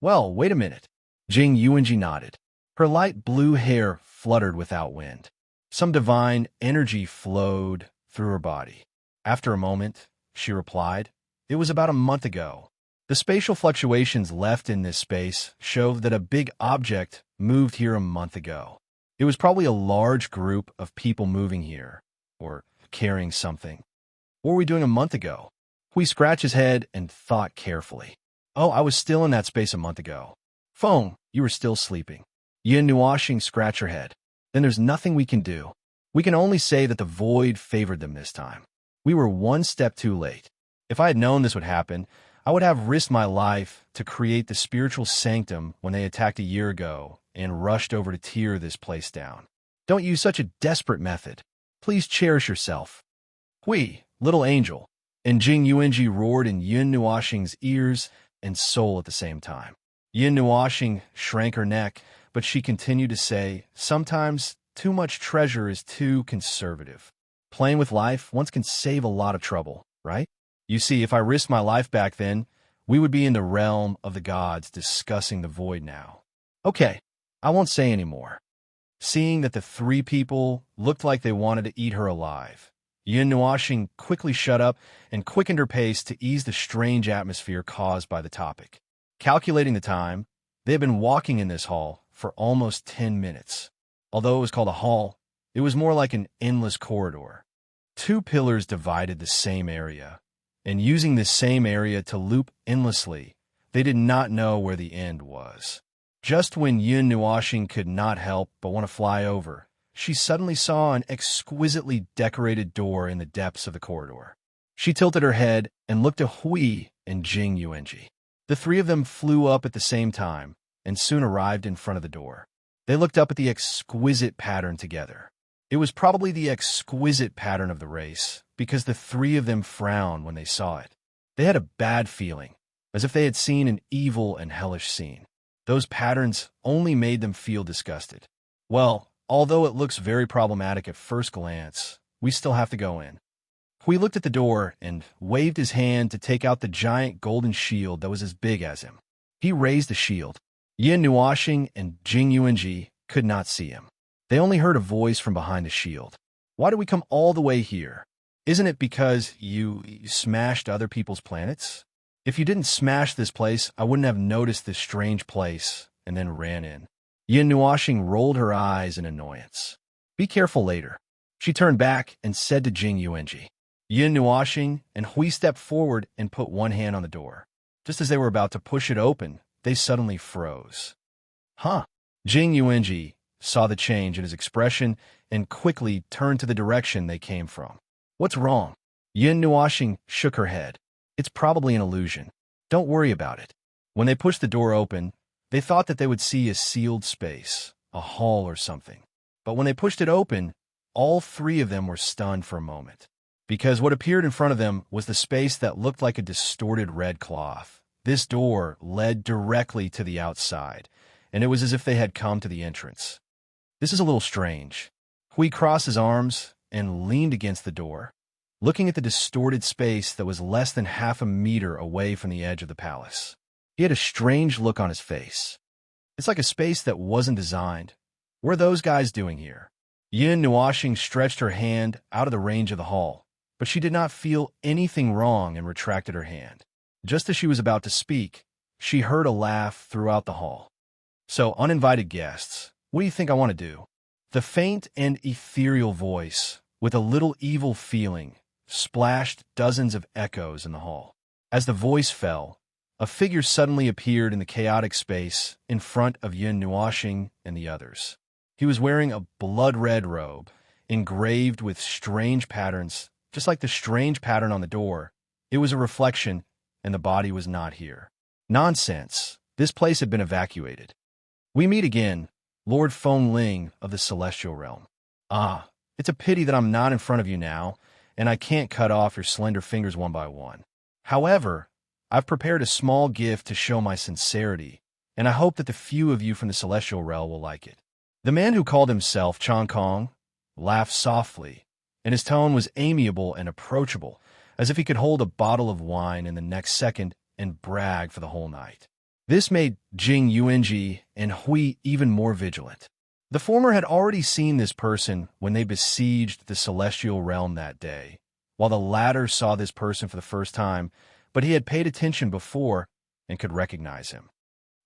Speaker 1: Well, wait a minute. Jing Yuanji nodded. Her light blue hair fluttered without wind. Some divine energy flowed through her body. After a moment, she replied, "It was about a month ago. The spatial fluctuations left in this space show that a big object moved here a month ago. It was probably a large group of people moving here, or carrying something." What were we doing a month ago? Hui scratched his head and thought carefully. Oh, I was still in that space a month ago. Feng, you were still sleeping. Yin Nuoxing scratched her head. Then there's nothing we can do. We can only say that the void favored them this time. We were one step too late. If I had known this would happen, I would have risked my life to create the spiritual sanctum when they attacked a year ago and rushed over to tear this place down. Don't use such a desperate method. Please cherish yourself. Hui, little angel. And Jing Yuanji roared in Yin Nuoxing's ears and soul at the same time. Yin Nuoxing shrank her neck, but she continued to say, sometimes too much treasure is too conservative. Playing with life once can save a lot of trouble, right? You see, if I risked my life back then, we would be in the realm of the gods discussing the void now. Okay, I won't say any more. Seeing that the three people looked like they wanted to eat her alive, Yin Nuoxing quickly shut up and quickened her pace to ease the strange atmosphere caused by the topic. Calculating the time, they had been walking in this hall for almost 10 minutes. Although it was called a hall, it was more like an endless corridor. Two pillars divided the same area, and using this same area to loop endlessly, they did not know where the end was. Just when Yin Nuoxing could not help but want to fly over, she suddenly saw an exquisitely decorated door in the depths of the corridor. She tilted her head and looked at Hui and Jing Yuanji. The three of them flew up at the same time and soon arrived in front of the door. They looked up at the exquisite pattern together. It was probably the exquisite pattern of the race, because the three of them frowned when they saw it. They had a bad feeling, as if they had seen an evil and hellish scene. Those patterns only made them feel disgusted. Well, although it looks very problematic at first glance, we still have to go in. Hui looked at the door and waved his hand to take out the giant golden shield that was as big as him. He raised the shield. Yin Nuoxing and Jing Yuanji could not see him. They only heard a voice from behind the shield. Why did we come all the way here? Isn't it because you smashed other people's planets? If you didn't smash this place, I wouldn't have noticed this strange place and then ran in. Yin Nuoxing rolled her eyes in annoyance. Be careful later. She turned back and said to Jing Yuanji. Yin Nuoxing and Hui stepped forward and put one hand on the door. Just as they were about to push it open, they suddenly froze. Huh? Jing Yuanji saw the change in his expression and quickly turned to the direction they came from. What's wrong? Yin Nuoxing shook her head. It's probably an illusion. Don't worry about it. When they pushed the door open, they thought that they would see a sealed space, a hall or something. But when they pushed it open, all three of them were stunned for a moment. Because what appeared in front of them was the space that looked like a distorted red cloth. This door led directly to the outside, and it was as if they had come to the entrance. This is a little strange. Hui crossed his arms and leaned against the door, looking at the distorted space that was less than half a meter away from the edge of the palace. He had a strange look on his face. It's like a space that wasn't designed. What are those guys doing here? Yin Nuoxing stretched her hand out of the range of the hall, but she did not feel anything wrong and retracted her hand. Just as she was about to speak, she heard a laugh throughout the hall. So, uninvited guests, what do you think I want to do? The faint and ethereal voice, with a little evil feeling, splashed dozens of echoes in the hall. As the voice fell, a figure suddenly appeared in the chaotic space in front of Yin Nuoxing and the others. He was wearing a blood-red robe, engraved with strange patterns, just like the strange pattern on the door. It was a reflection, and the body was not here. Nonsense. This place had been evacuated. We meet again, Lord Feng Ling of the Celestial Realm. Ah, it's a pity that I'm not in front of you now, and I can't cut off your slender fingers one by one. However, I've prepared a small gift to show my sincerity, and I hope that the few of you from the Celestial Realm will like it. The man who called himself Chong Kong laughed softly, and his tone was amiable and approachable, as if he could hold a bottle of wine in the next second and brag for the whole night. This made Jing Yuanji and Hui even more vigilant. The former had already seen this person when they besieged the Celestial Realm that day, while the latter saw this person for the first time, but he had paid attention before and could recognize him.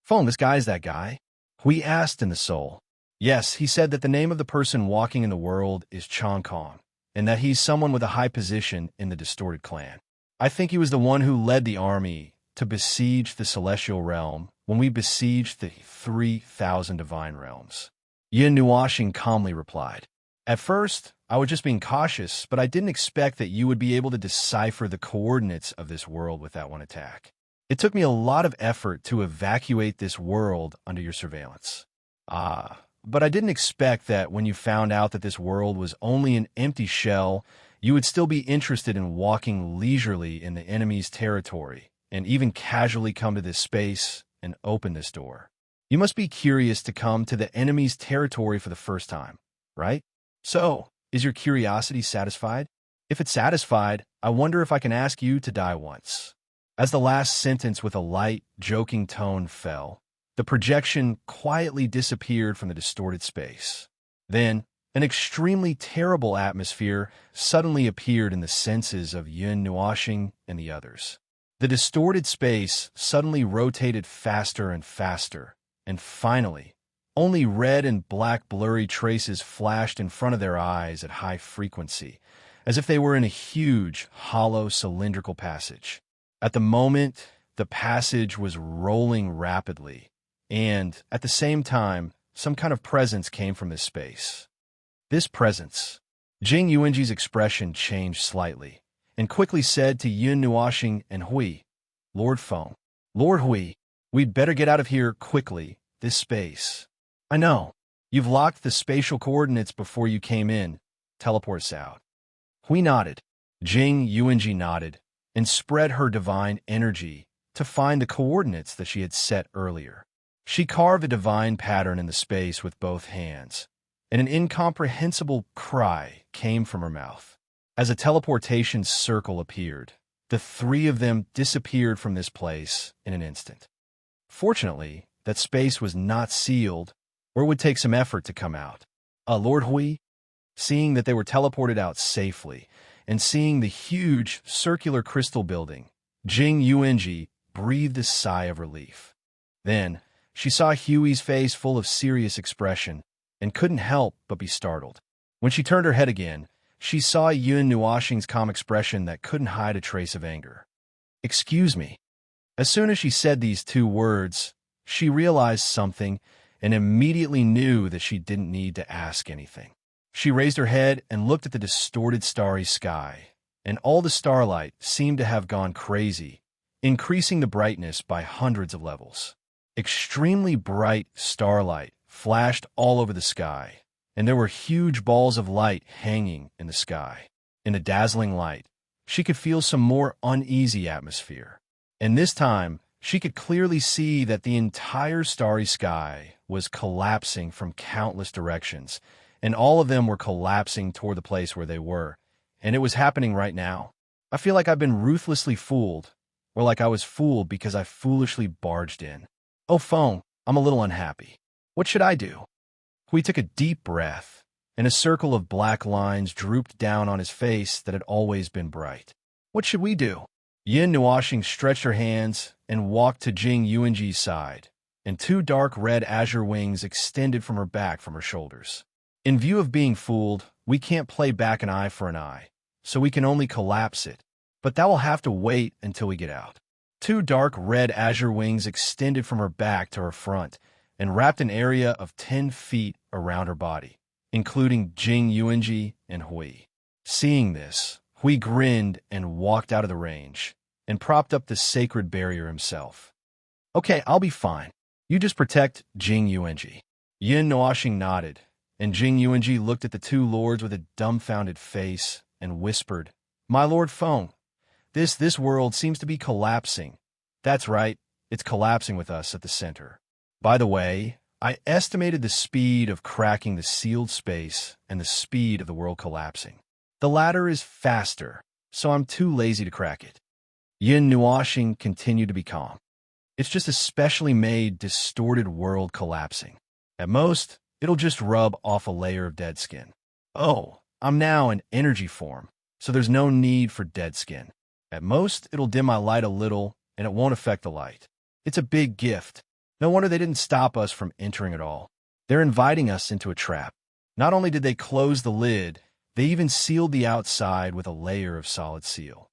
Speaker 1: Feng, this guy is that guy? Hui asked in the soul. Yes, he said that the name of the person walking in the world is Chong Kong. and that he's someone with a high position in the distorted clan. I think he was the one who led the army to besiege the celestial realm when we besieged the 3,000 divine realms. Yin Nuashing calmly replied. At first, I was just being cautious, but I didn't expect that you would be able to decipher the coordinates of this world with that one attack. It took me a lot of effort to evacuate this world under your surveillance. But I didn't expect that when you found out that this world was only an empty shell, you would still be interested in walking leisurely in the enemy's territory and even casually come to this space and open this door. You must be curious to come to the enemy's territory for the first time, right? So, is your curiosity satisfied? If it's satisfied, I wonder if I can ask you to die once. As the last sentence with a light, joking tone fell, the projection quietly disappeared from the distorted space. Then, an extremely terrible atmosphere suddenly appeared in the senses of Yin Nuashing and the others. The distorted space suddenly rotated faster and faster, and finally, only red and black blurry traces flashed in front of their eyes at high frequency, as if they were in a huge, hollow, cylindrical passage. At the moment, the passage was rolling rapidly, and, at the same time, some kind of presence came from this space. This presence. Jing Yuanji's expression changed slightly, and quickly said to Yin Nuashing and Hui, Lord Feng, Lord Hui, we'd better get out of here quickly, this space. I know. You've locked the spatial coordinates before you came in. Teleport us out. Hui nodded. Jing Yuanji nodded, and spread her divine energy to find the coordinates that she had set earlier. She carved a divine pattern in the space with both hands, and an incomprehensible cry came from her mouth. As a teleportation circle appeared, the three of them disappeared from this place in an instant. Fortunately, that space was not sealed, or it would take some effort to come out. Lord Hui, seeing that they were teleported out safely, and seeing the huge circular crystal building, Jing Yuanji breathed a sigh of relief. Then, she saw Huey's face full of serious expression, and couldn't help but be startled. When she turned her head again, she saw Yin Nuashing's calm expression that couldn't hide a trace of anger. Excuse me. As soon as she said these two words, she realized something and immediately knew that she didn't need to ask anything. She raised her head and looked at the distorted starry sky, and all the starlight seemed to have gone crazy, increasing the brightness by hundreds of levels. Extremely bright starlight flashed all over the sky, and there were huge balls of light hanging in the sky. In the dazzling light, she could feel some more uneasy atmosphere, and this time she could clearly see that the entire starry sky was collapsing from countless directions, and all of them were collapsing toward the place where they were, and it was happening right now. I feel like I've been ruthlessly fooled, or like I was fooled because I foolishly barged in. Oh, Feng, I'm a little unhappy. What should I do? Hui took a deep breath, and a circle of black lines drooped down on his face that had always been bright. What should we do? Yin Nuashing stretched her hands and walked to Jing Yuanji's side, and two dark red azure wings extended from her back from her shoulders. In view of being fooled, we can't play back an eye for an eye, so we can only collapse it, but that will have to wait until we get out. Two dark red azure wings extended from her back to her front and wrapped an area of 10 feet around her body, including Jing Yuanji and Hui. Seeing this, Hui grinned and walked out of the range and propped up the sacred barrier himself. Okay, I'll be fine. You just protect Jing Yuanji. Yin Nuashing nodded, and Jing Yuanji looked at the two lords with a dumbfounded face and whispered, My Lord Feng, this world seems to be collapsing. That's right, it's collapsing with us at the center. By the way, I estimated the speed of cracking the sealed space and the speed of the world collapsing. The latter is faster, so I'm too lazy to crack it. Yin Nuashing continued to be calm. It's just a specially made, distorted world collapsing. At most, it'll just rub off a layer of dead skin. Oh, I'm now in energy form, so there's no need for dead skin. At most, it'll dim my light a little, and it won't affect the light. It's a big gift. No wonder they didn't stop us from entering at all. They're inviting us into a trap. Not only did they close the lid, They even sealed the outside with a layer of solid seal.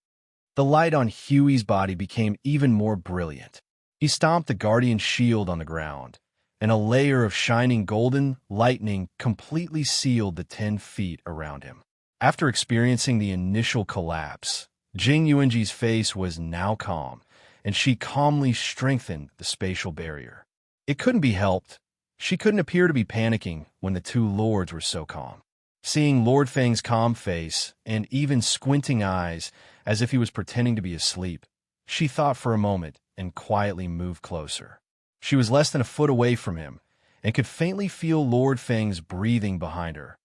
Speaker 1: The light on Huey's body became even more brilliant. He stomped the guardian shield on the ground, and a layer of shining golden lightning completely sealed the 10 feet around him. After experiencing the initial collapse, Jing Yuanji's face was now calm, and she calmly strengthened the spatial barrier. It couldn't be helped. She couldn't appear to be panicking when the two lords were so calm. Seeing Lord Feng's calm face and even squinting eyes as if he was pretending to be asleep, she thought for a moment and quietly moved closer. She was less than a foot away from him and could faintly feel Lord Feng's breathing behind her.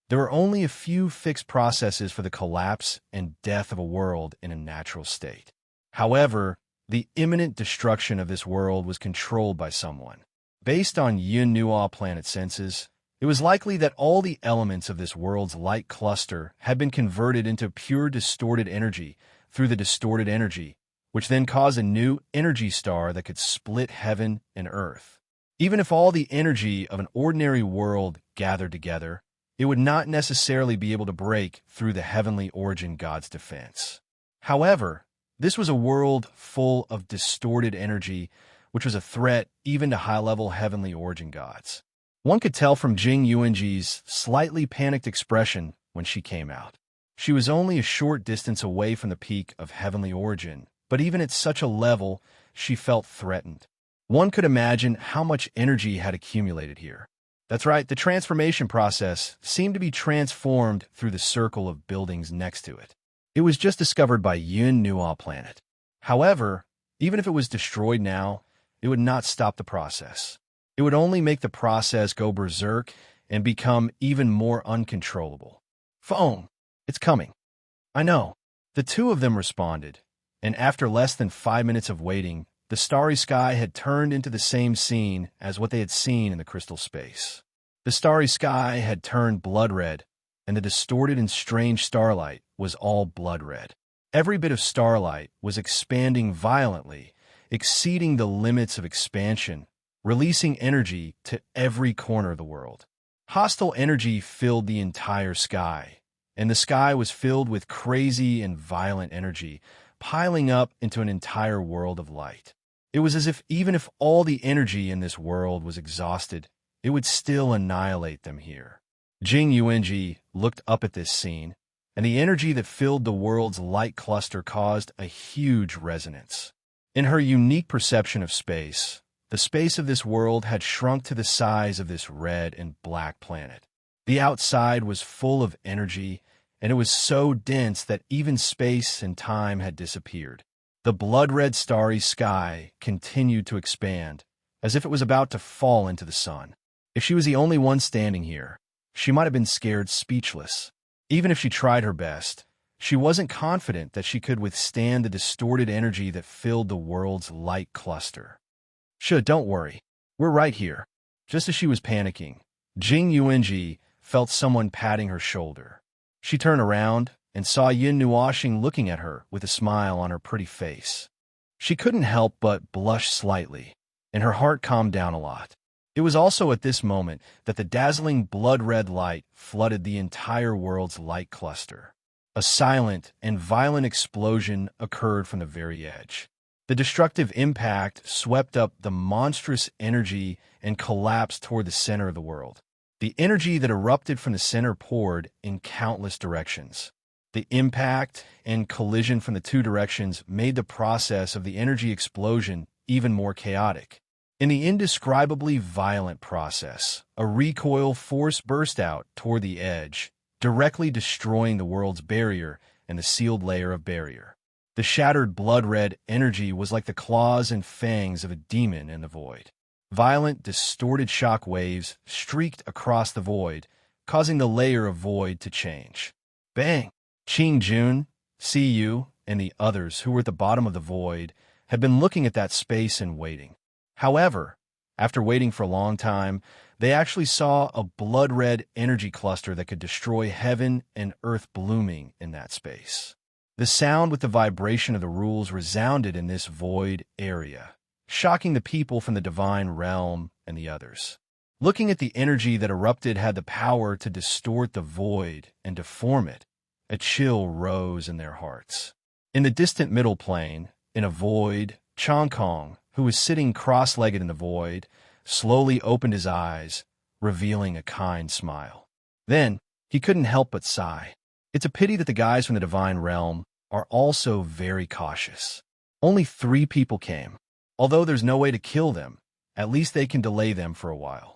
Speaker 1: There were only a few fixed processes for the collapse and death of a world in a natural state. However, the imminent destruction of this world was controlled by someone. Based on Yun Nuo planet senses, it was likely that all the elements of this world's light cluster had been converted into pure distorted energy through the distorted energy, which then caused a new energy star that could split heaven and earth. Even if all the energy of an ordinary world gathered together, it would not necessarily be able to break through the heavenly origin god's defense. However, this was a world full of distorted energy, which was a threat even to high-level heavenly origin gods. One could tell from Jing Yuanji's slightly panicked expression when she came out. She was only a short distance away from the peak of heavenly origin, but even at such a level, she felt threatened. One could imagine how much energy had accumulated here. That's right, the transformation process seemed to be transformed through the circle of buildings next to it. It was just discovered by Yun Nuo planet. However, even if it was destroyed now, it would not stop the process. It would only make the process go berserk and become even more uncontrollable. Phone, it's coming. I know. The two of them responded, and after less than 5 minutes of waiting, the starry sky had turned into the same scene as what they had seen in the crystal space. The starry sky had turned blood red, and the distorted and strange starlight was all blood red. Every bit of starlight was expanding violently, exceeding the limits of expansion, releasing energy to every corner of the world. Hostile energy filled the entire sky, and the sky was filled with crazy and violent energy, piling up into an entire world of light. It was as if even if all the energy in this world was exhausted, it would still annihilate them here. Jing Yuanji looked up at this scene, and the energy that filled the world's light cluster caused a huge resonance. In her unique perception of space, the space of this world had shrunk to the size of this red and black planet. The outside was full of energy, and it was so dense that even space and time had disappeared. The blood-red starry sky continued to expand, as if it was about to fall into the sun. If she was the only one standing here, she might have been scared speechless. Even if she tried her best, she wasn't confident that she could withstand the distorted energy that filled the world's light cluster. Don't worry. We're right here. Just as she was panicking, Jing Yuanji felt someone patting her shoulder. She turned around and saw Yin Nuoxing looking at her with a smile on her pretty face. She couldn't help but blush slightly, and her heart calmed down a lot. It was also at this moment that the dazzling blood-red light flooded the entire world's light cluster. A silent and violent explosion occurred from the very edge. The destructive impact swept up the monstrous energy and collapsed toward the center of the world. The energy that erupted from the center poured in countless directions. The impact and collision from the two directions made the process of the energy explosion even more chaotic. In the indescribably violent process, a recoil force burst out toward the edge, directly destroying the world's barrier and the sealed layer of barrier. The shattered blood-red energy was like the claws and fangs of a demon in the void. Violent, distorted shock waves streaked across the void, causing the layer of void to change. Bang! Qing Jun, Siyu, and the others who were at the bottom of the void had been looking at that space and waiting. However, after waiting for a long time, they actually saw a blood-red energy cluster that could destroy heaven and earth blooming in that space. The sound with the vibration of the rules resounded in this void area, shocking the people from the divine realm and the others. Looking at the energy that erupted had the power to distort the void and deform it, a chill rose in their hearts. In the distant middle plane, in a void, Chong Kong, who was sitting cross-legged in the void, slowly opened his eyes, revealing a kind smile. Then, he couldn't help but sigh. It's a pity that the guys from the divine realm are also very cautious. Only 3 people came. Although there's no way to kill them, at least they can delay them for a while.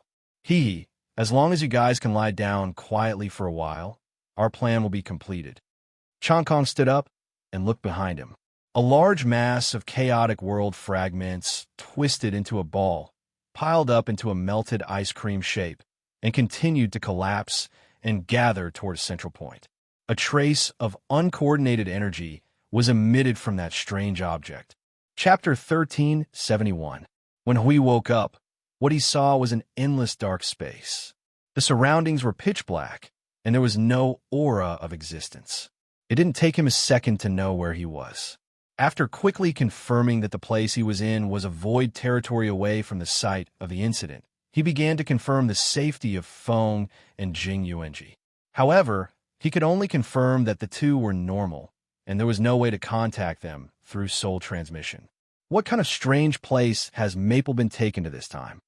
Speaker 1: As long as you guys can lie down quietly for a while, our plan will be completed. Chong Kong stood up and looked behind him. A large mass of chaotic world fragments twisted into a ball, piled up into a melted ice cream shape, and continued to collapse and gather toward a central point. A trace of uncoordinated energy was emitted from that strange object. Chapter 1371. When Hui woke up, what he saw was an endless dark space. The surroundings were pitch black, and there was no aura of existence. It didn't take him a second to know where he was. After quickly confirming that the place he was in was a void territory away from the site of the incident, he began to confirm the safety of Feng and Jing Yuanji. However, he could only confirm that the two were normal, and there was no way to contact them through soul transmission. What kind of strange place has Maple been taken to this time?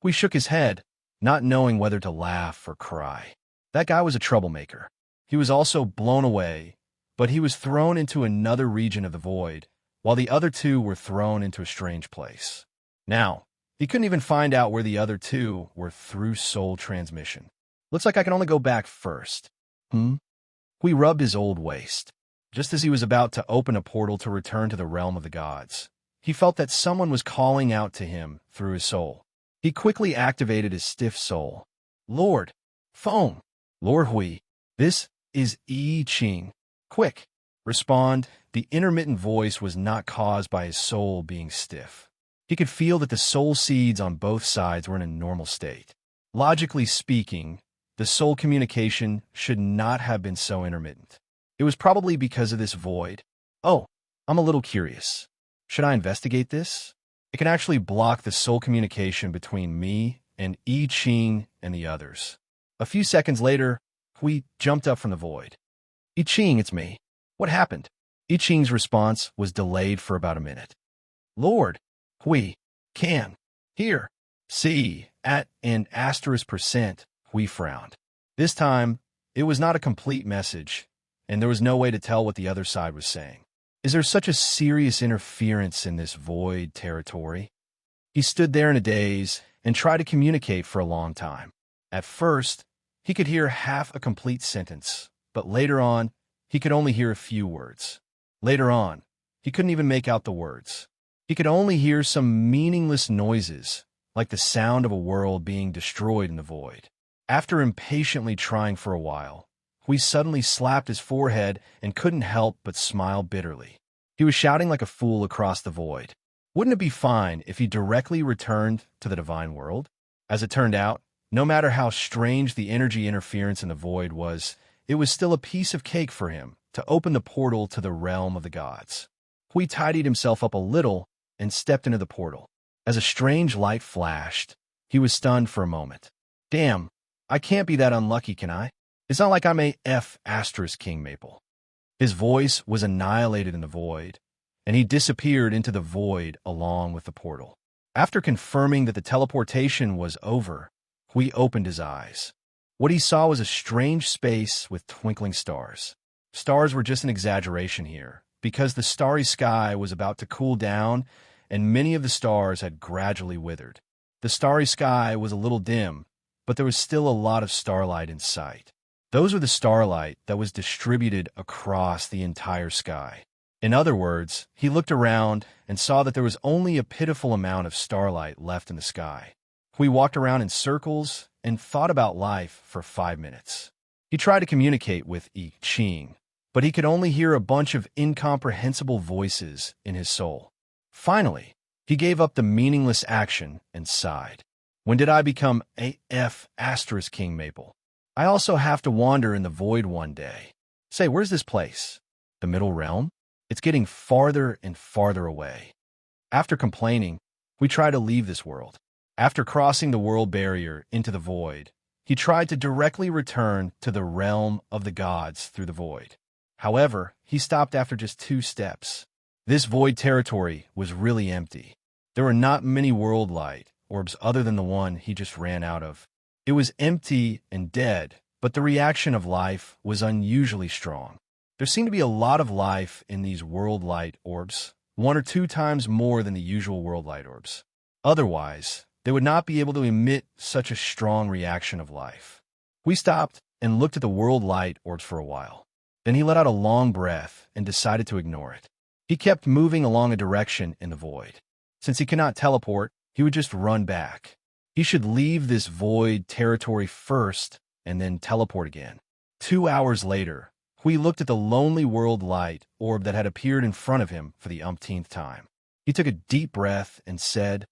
Speaker 1: Hui shook his head, not knowing whether to laugh or cry. That guy was a troublemaker. He was also blown away, but he was thrown into another region of the void, while the other 2 were thrown into a strange place. Now, he couldn't even find out where the other 2 were through soul transmission. Looks like I can only go back first. Hui rubbed his old waist. Just as he was about to open a portal to return to the realm of the gods, he felt that someone was calling out to him through his soul. He quickly activated his stiff soul. Lord, Feng, Lord Hui, this is I Ching. Quick, respond. The intermittent voice was not caused by his soul being stiff. He could feel that the soul seeds on both sides were in a normal state. Logically speaking, the soul communication should not have been so intermittent. It was probably because of this void. Oh, I'm a little curious. Should I investigate this? It can actually block the soul communication between me and I Ching and the others. A few seconds later, Hui jumped up from the void. I Ching, it's me. What happened? I Ching's response was delayed for about a minute. Lord, Hui, can, here, see, at an %, Hui frowned. This time, it was not a complete message, and there was no way to tell what the other side was saying. Is there such a serious interference in this void territory? He stood there in a daze and tried to communicate for a long time. At first, he could hear half a complete sentence, but later on, he could only hear a few words. Later on, he couldn't even make out the words. He could only hear some meaningless noises, like the sound of a world being destroyed in the void. After impatiently trying for a while, Hui suddenly slapped his forehead and couldn't help but smile bitterly. He was shouting like a fool across the void. Wouldn't it be fine if he directly returned to the divine world? As it turned out, no matter how strange the energy interference in the void was, it was still a piece of cake for him to open the portal to the realm of the gods. Hui tidied himself up a little and stepped into the portal. As a strange light flashed, he was stunned for a moment. Damn, I can't be that unlucky, can I? It's not like I'm a King Maple. His voice was annihilated in the void, and he disappeared into the void along with the portal. After confirming that the teleportation was over, Hui opened his eyes. What he saw was a strange space with twinkling stars. Stars were just an exaggeration here, because the starry sky was about to cool down, and many of the stars had gradually withered. The starry sky was a little dim, but there was still a lot of starlight in sight. Those were the starlight that was distributed across the entire sky. In other words, he looked around and saw that there was only a pitiful amount of starlight left in the sky. Hui walked around in circles and thought about life for 5 minutes. He tried to communicate with I Ching, but he could only hear a bunch of incomprehensible voices in his soul. Finally, he gave up the meaningless action and sighed. When did I become a King Maple? I also have to wander in the void one day. Say, where's this place? The middle realm? It's getting farther and farther away. After complaining, we try to leave this world. After crossing the world barrier into the void, he tried to directly return to the realm of the gods through the void. However, he stopped after just 2 steps. This void territory was really empty. There were not many world light orbs other than the one he just ran out of. It was empty and dead, but the reaction of life was unusually strong. There seemed to be a lot of life in these world light orbs, 1 or 2 times more than the usual world light orbs. Otherwise, they would not be able to emit such a strong reaction of life. We stopped and looked at the world light orbs for a while. Then he let out a long breath and decided to ignore it. He kept moving along a direction in the void. Since he cannot teleport, he would just run back. He should leave this void territory first and then teleport again. 2 hours later, Hui looked at the lonely world light orb that had appeared in front of him for the umpteenth time. He took a deep breath and said,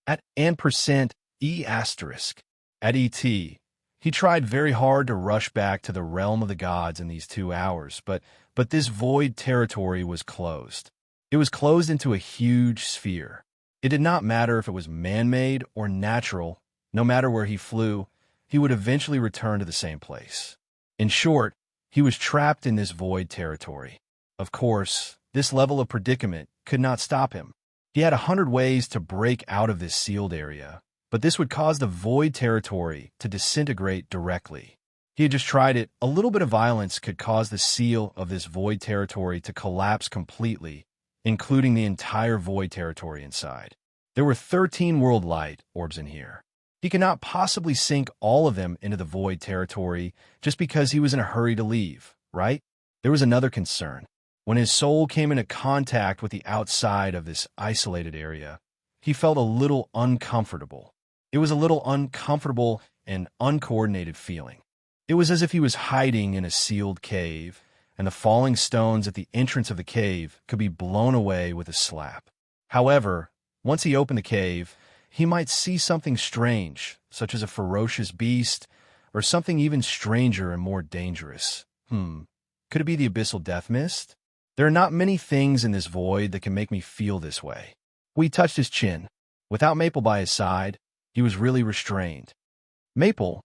Speaker 1: at %E*. At ET, he tried very hard to rush back to the realm of the gods in these 2 hours, but this void territory was closed. It was closed into a huge sphere. It did not matter if it was man-made or natural. No matter where he flew, he would eventually return to the same place. In short, he was trapped in this void territory. Of course, this level of predicament could not stop him. He had 100 ways to break out of this sealed area, but this would cause the void territory to disintegrate directly. He had just tried it. A little bit of violence could cause the seal of this void territory to collapse completely, including the entire void territory inside. There were 13 world light orbs in here. He could not possibly sink all of them into the void territory just because he was in a hurry to leave, right? There was another concern. When his soul came into contact with the outside of this isolated area, he felt a little uncomfortable. It was a little uncomfortable and uncoordinated feeling. It was as if he was hiding in a sealed cave, and the falling stones at the entrance of the cave could be blown away with a slap. However, once he opened the cave, he might see something strange, such as a ferocious beast, or something even stranger and more dangerous. Could it be the abyssal death mist? There are not many things in this void that can make me feel this way. We touched his chin. Without Maple by his side, he was really restrained. Maple,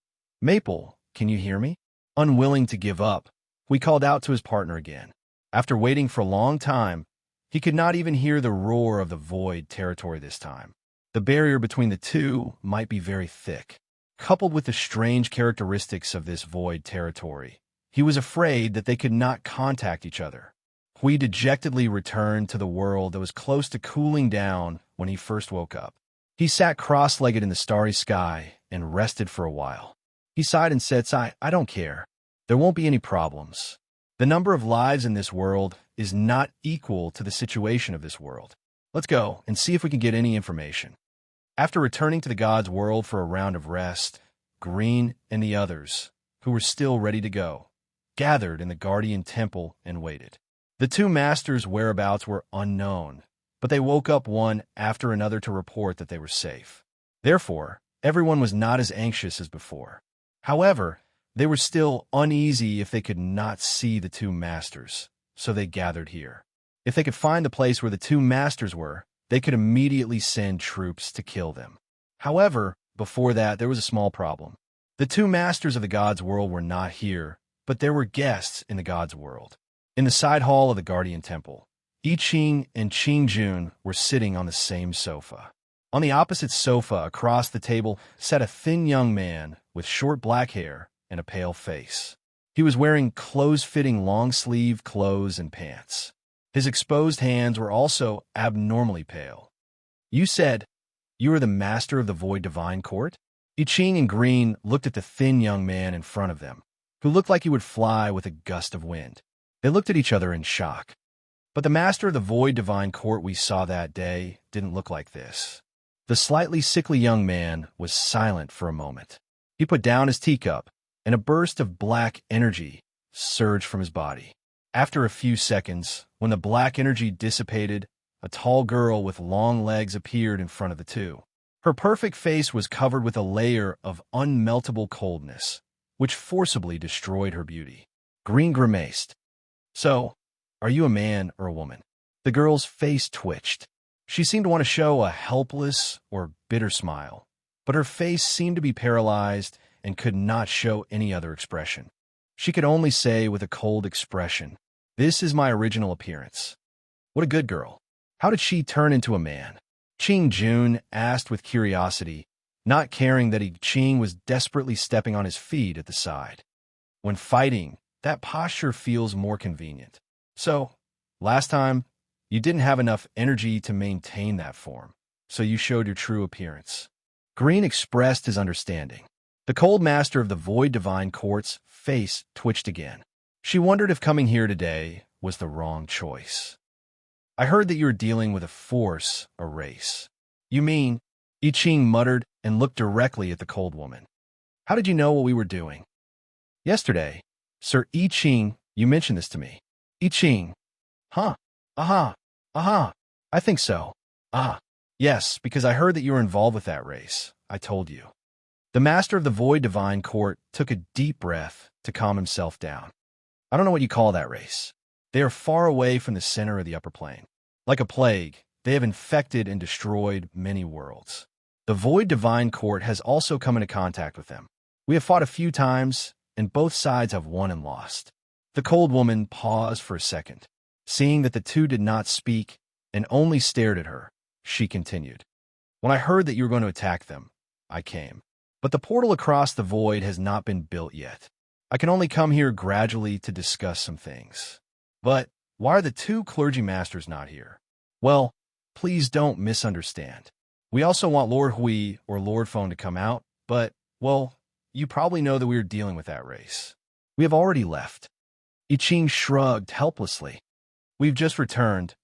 Speaker 1: can you hear me? Unwilling to give up, we called out to his partner again. After waiting for a long time, he could not even hear the roar of the void territory this time. The barrier between the two might be very thick. Coupled with the strange characteristics of this void territory, he was afraid that they could not contact each other. Hui dejectedly returned to the world that was close to cooling down when he first woke up. He sat cross-legged in the starry sky and rested for a while. He sighed and said, I don't care. There won't be any problems. The number of lives in this world is not equal to the situation of this world. Let's go and see if we can get any information. After returning to the gods' world for a round of rest, Green and the others, who were still ready to go, gathered in the Guardian Temple and waited. The 2 masters' whereabouts were unknown, but they woke up one after another to report that they were safe. Therefore, everyone was not as anxious as before. However, they were still uneasy if they could not see the 2 masters, so they gathered here. If they could find the place where the 2 masters were, they could immediately send troops to kill them. However, before that, there was a small problem. The 2 masters of the gods' world were not here, but there were guests in the gods' world. In the side hall of the Guardian Temple, I Ching and Qing Jun were sitting on the same sofa. On the opposite sofa across the table sat a thin young man with short black hair and a pale face. He was wearing close-fitting long-sleeve clothes and pants. His exposed hands were also abnormally pale. You said you were the master of the Void Divine Court? I Ching and Green looked at the thin young man in front of them, who looked like he would fly with a gust of wind. They looked at each other in shock. But the master of the Void Divine Court we saw that day didn't look like this. The slightly sickly young man was silent for a moment. He put down his teacup, and a burst of black energy surged from his body. After a few seconds, when the black energy dissipated, a tall girl with long legs appeared in front of the 2. Her perfect face was covered with a layer of unmeltable coldness, which forcibly destroyed her beauty. Green grimaced. So, are you a man or a woman? The girl's face twitched. She seemed to want to show a helpless or bitter smile, but her face seemed to be paralyzed and could not show any other expression. She could only say with a cold expression, "This is my original appearance." What a good girl. How did she turn into a man? Qing Jun asked with curiosity, not caring that Qing was desperately stepping on his feet at the side. When fighting, that posture feels more convenient. So, last time, you didn't have enough energy to maintain that form, so you showed your true appearance. Green expressed his understanding. The cold master of the Void Divine Court's face twitched again. She wondered if coming here today was the wrong choice. I heard that you were dealing with a force, a race. You mean? I Ching muttered and looked directly at the cold woman. How did you know what we were doing? Yesterday, Sir I Ching, you mentioned this to me. I Ching. Huh. Aha. Aha. I think so. Ah. Yes, because I heard that you were involved with that race. I told you. The master of the Void Divine Court took a deep breath to calm himself down. I don't know what you call that race. They are far away from the center of the upper plane. Like a plague, they have infected and destroyed many worlds. The Void Divine Court has also come into contact with them. We have fought a few times, and both sides have won and lost. The cold woman paused for a second. Seeing that the two did not speak and only stared at her, she continued. When I heard that you were going to attack them, I came. But the portal across the void has not been built yet. I can only come here gradually to discuss some things. But why are the two clergy masters not here? Well, please don't misunderstand. We also want Lord Hui or Lord Feng to come out, but, well, you probably know that we are dealing with that race. We have already left. I Ching shrugged helplessly. We've just returned.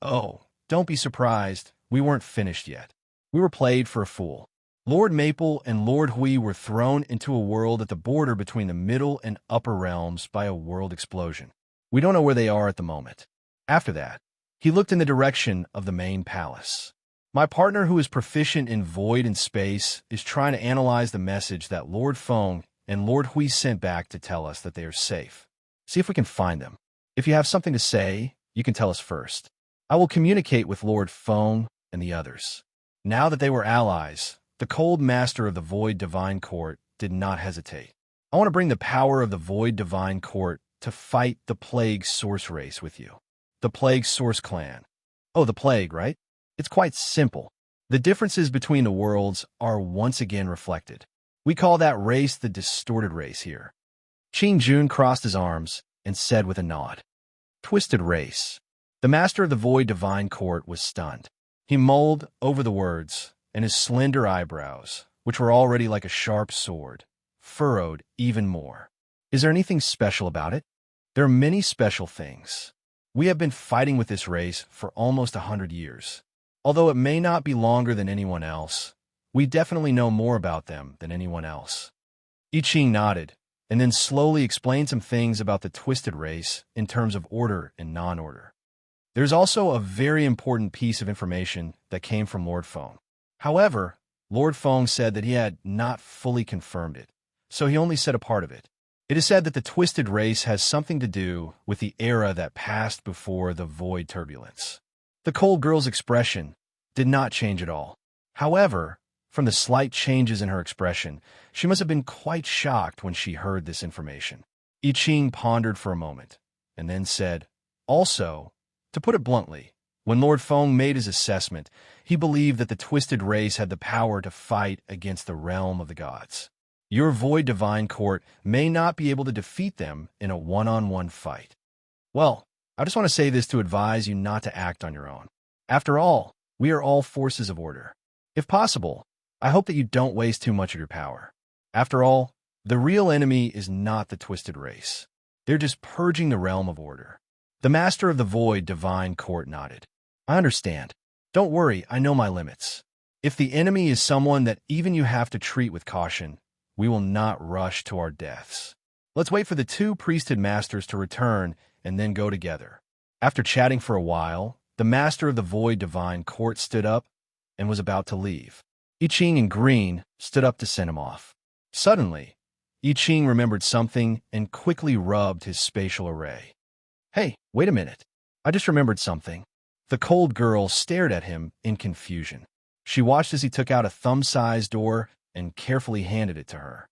Speaker 1: Oh, don't be surprised. We weren't finished yet. We were played for a fool. Lord Maple and Lord Hui were thrown into a world at the border between the middle and upper realms by a world explosion. We don't know where they are at the moment. After that, he looked in the direction of the main palace. My partner, who is proficient in void and space, is trying to analyze the message that Lord Feng and Lord Hui sent back to tell us that they are safe. See if we can find them. If you have something to say, you can tell us first. I will communicate with Lord Feng and the others. Now that they were allies, the cold master of the Void Divine Court did not hesitate. I want to bring the power of the Void Divine Court to fight the Plague Source race with you. The Plague Source clan. Oh, the Plague, right? It's quite simple. The differences between the worlds are once again reflected. We call that race the distorted race here. Qing Jun crossed his arms and said with a nod. Twisted race. The master of the Void Divine Court was stunned. He mulled over the words, and his slender eyebrows, which were already like a sharp sword, furrowed even more. Is there anything special about it? There are many special things. We have been fighting with this race for almost 100 years. Although it may not be longer than anyone else, we definitely know more about them than anyone else. I Ching nodded, and then slowly explained some things about the twisted race in terms of order and non-order. There's also a very important piece of information that came from Lord Feng. However, Lord Feng said that he had not fully confirmed it, so he only said a part of it. It is said that the twisted race has something to do with the era that passed before the void turbulence. The cold girl's expression did not change at all. However, from the slight changes in her expression, she must have been quite shocked when she heard this information. I Ching pondered for a moment, and then said, also, to put it bluntly, when Lord Feng made his assessment, he believed that the twisted race had the power to fight against the realm of the gods. Your Void Divine Court may not be able to defeat them in a one-on-one fight. Well, I just want to say this to advise you not to act on your own. After all, we are all forces of order. If possible, I hope that you don't waste too much of your power. After all, the real enemy is not the twisted race. They're just purging the realm of order. The master of the Void Divine Court nodded. I understand. Don't worry, I know my limits. If the enemy is someone that even you have to treat with caution, we will not rush to our deaths. Let's wait for the two priesthood masters to return and then go together. After chatting for a while, the master of the Void Divine Court stood up and was about to leave. I Ching and Green stood up to send him off. Suddenly, I Ching remembered something and quickly rubbed his spatial array. Hey, wait a minute. I just remembered something. The cold girl stared at him in confusion. She watched as he took out a thumb-sized door and carefully handed it to her.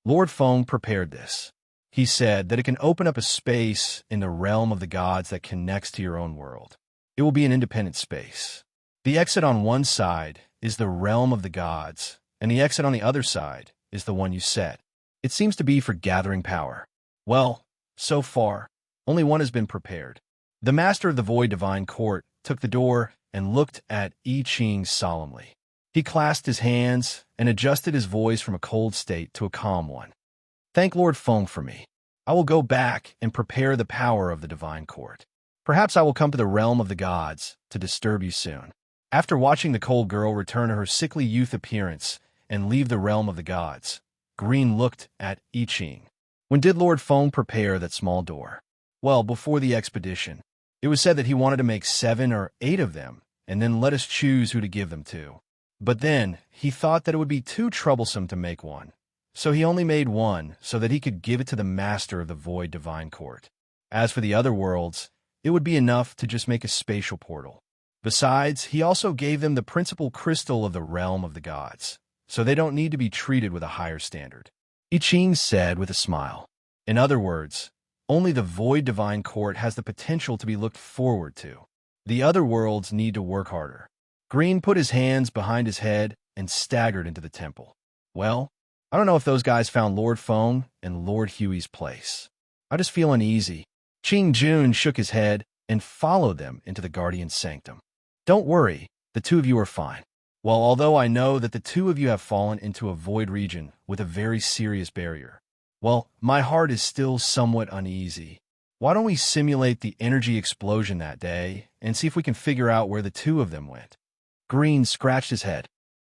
Speaker 1: Lord Feng prepared this. He said that it can open up a space in the realm of the gods that connects to your own world. It will be an independent space. The exit on one side is the realm of the gods, and the exit on the other side is the one you set. It seems to be for gathering power. Well, so far, only one has been prepared. The master of the Void Divine Court took the door and looked at I Ching solemnly. He clasped his hands and adjusted his voice from a cold state to a calm one. Thank Lord Feng for me. I will go back and prepare the power of the Divine Court. Perhaps I will come to the realm of the gods to disturb you soon. After watching the cold girl return to her sickly youth appearance and leave the realm of the gods, Green looked at I Ching. When did Lord Feng prepare that small door? Well, before the expedition. It was said that he wanted to make 7 or 8 of them, and then let us choose who to give them to. But then, he thought that it would be too troublesome to make one. So he only made one so that he could give it to the master of the Void Divine Court. As for the other worlds, it would be enough to just make a spatial portal. Besides, he also gave them the principal crystal of the realm of the gods, so they don't need to be treated with a higher standard. I Ching said with a smile. In other words, only the Void Divine Court has the potential to be looked forward to. The other worlds need to work harder. Green put his hands behind his head and staggered into the temple. Well, I don't know if those guys found Lord Feng and Lord Huey's place. I just feel uneasy. Ching Jun shook his head and followed them into the Guardian's sanctum. Don't worry, the two of you are fine. Well, although I know that the two of you have fallen into a void region with a very serious barrier, well, my heart is still somewhat uneasy. Why don't we simulate the energy explosion that day and see if we can figure out where the two of them went? Green scratched his head.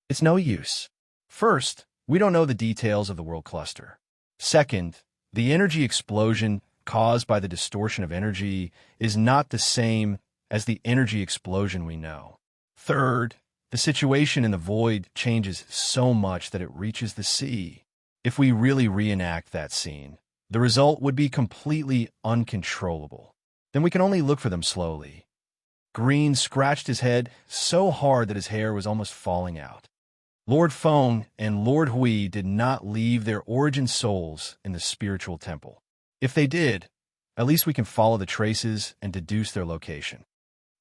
Speaker 1: It's no use. First, we don't know the details of the world cluster. Second, the energy explosion caused by the distortion of energy is not the same as the energy explosion we know. Third, the situation in the void changes so much that it reaches the sea. If we really reenact that scene, the result would be completely uncontrollable. Then we can only look for them slowly. Green scratched his head so hard that his hair was almost falling out. Lord Feng and Lord Hui did not leave their origin souls in the spiritual temple. If they did, at least we can follow the traces and deduce their location.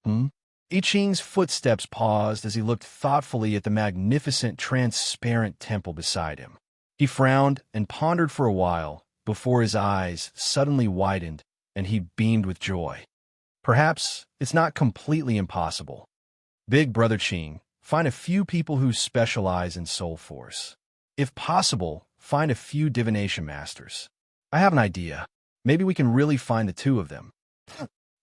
Speaker 1: I Ching's footsteps paused as he looked thoughtfully at the magnificent, transparent temple beside him. He frowned and pondered for a while before his eyes suddenly widened and he beamed with joy. Perhaps it's not completely impossible. Big Brother Ching, find a few people who specialize in soul force. If possible, find a few divination masters. I have an idea. Maybe we can really find the two of them.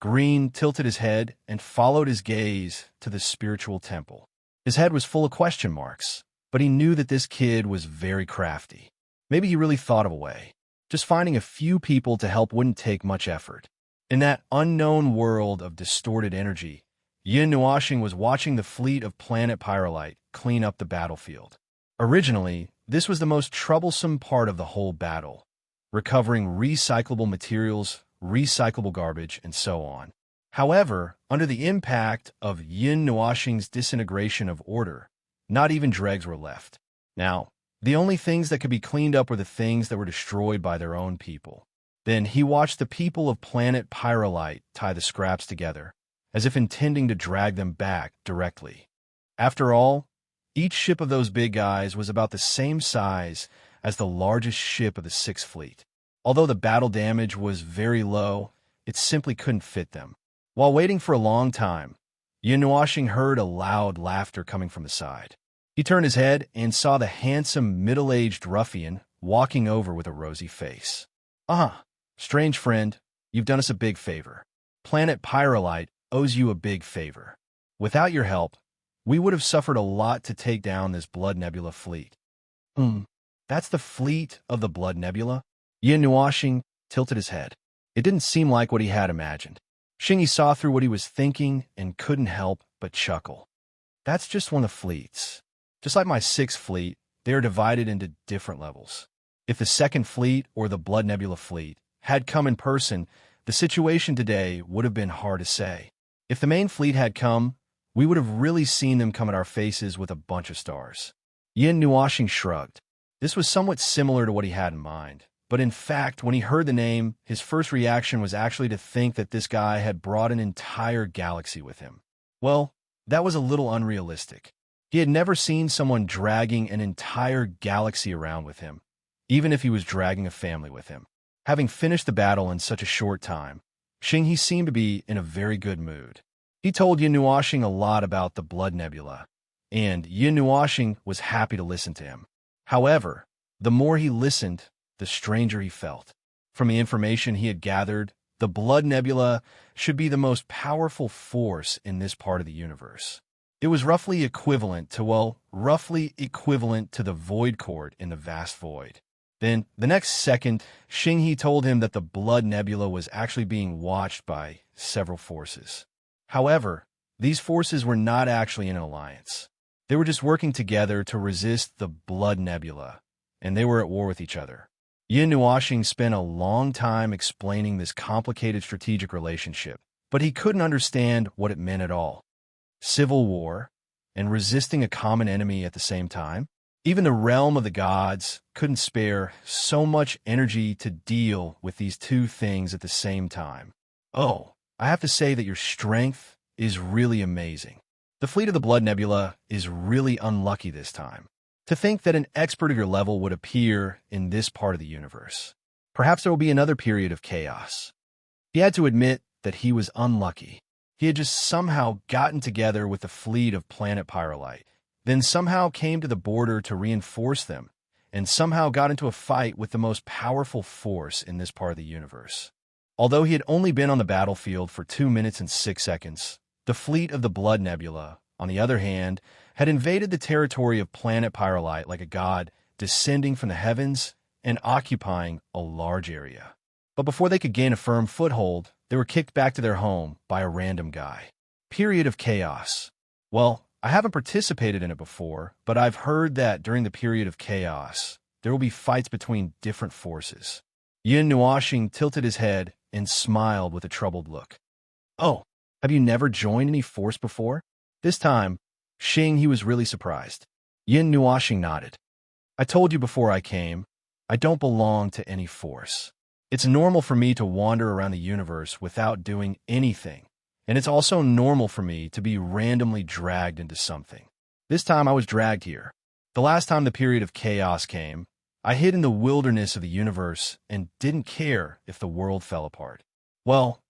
Speaker 1: Green tilted his head and followed his gaze to the spiritual temple. His head was full of question marks, but he knew that this kid was very crafty. Maybe he really thought of a way. Just finding a few people to help wouldn't take much effort. In that unknown world of distorted energy, Yin Nuashing was watching the fleet of planet Pyrolite clean up the battlefield. Originally, this was the most troublesome part of the whole battle, recovering recyclable materials, recyclable garbage, and so on. However, under the impact of Yin Nuashing's disintegration of order, not even dregs were left. Now, the only things that could be cleaned up were the things that were destroyed by their own people. Then he watched the people of planet Pyrolite tie the scraps together, as if intending to drag them back directly. After all, each ship of those big guys was about the same size as the largest ship of the Sixth Fleet. Although the battle damage was very low, it simply couldn't fit them. While waiting for a long time, Yin Nuashing heard a loud laughter coming from the side. He turned his head and saw the handsome, middle-aged ruffian walking over with a rosy face. Strange friend, you've done us a big favor. Planet Pyrolite owes you a big favor. Without your help, we would have suffered a lot to take down this Blood Nebula fleet. That's the fleet of the Blood Nebula? Yin Nuashing tilted his head. It didn't seem like what he had imagined. Shingy saw through what he was thinking and couldn't help but chuckle. That's just one of the fleets. Just like my Sixth Fleet, they are divided into different levels. If the Second Fleet or the Blood Nebula fleet had come in person, the situation today would have been hard to say. If the main fleet had come, we would have really seen them come at our faces with a bunch of stars. Yin Nuoxing shrugged. This was somewhat similar to what he had in mind. But in fact, when he heard the name, his first reaction was actually to think that this guy had brought an entire galaxy with him. Well, that was a little unrealistic. He had never seen someone dragging an entire galaxy around with him, even if he was dragging a family with him. Having finished the battle in such a short time, Xinghe seemed to be in a very good mood. He told Yin Nuoxing a lot about the Blood Nebula, and Yin Nuoxing was happy to listen to him. However, the more he listened, the stranger he felt. From the information he had gathered, the Blood Nebula should be the most powerful force in this part of the universe. It was roughly equivalent to the Void Court in the vast void. Then, the next second, Xinghe told him that the Blood Nebula was actually being watched by several forces. However, these forces were not actually in an alliance. They were just working together to resist the Blood Nebula, and they were at war with each other. Yin Nuoxing spent a long time explaining this complicated strategic relationship, but he couldn't understand what it meant at all. Civil war and resisting a common enemy at the same time? Even the realm of the gods couldn't spare so much energy to deal with these two things at the same time. Oh, I have to say that your strength is really amazing. The fleet of the Blood Nebula is really unlucky this time. To think that an expert of your level would appear in this part of the universe. Perhaps there will be another period of chaos. He had to admit that he was unlucky. He had just somehow gotten together with the fleet of planet Pyrolite, then somehow came to the border to reinforce them, and somehow got into a fight with the most powerful force in this part of the universe. Although he had only been on the battlefield for 2 minutes and 6 seconds, the fleet of the Blood Nebula, on the other hand, had invaded the territory of planet Pyrolite like a god, descending from the heavens and occupying a large area. But before they could gain a firm foothold, they were kicked back to their home by a random guy. Period of chaos. Well, I haven't participated in it before, but I've heard that during the period of chaos, there will be fights between different forces. Yin Nuoxing tilted his head and smiled with a troubled look. Oh, have you never joined any force before? This time, he was really surprised. Yin Nuoxing nodded. I told you before I came, I don't belong to any force. It's normal for me to wander around the universe without doing anything, and it's also normal for me to be randomly dragged into something. This time I was dragged here. The last time the period of chaos came, I hid in the wilderness of the universe and didn't care if the world fell apart. Well,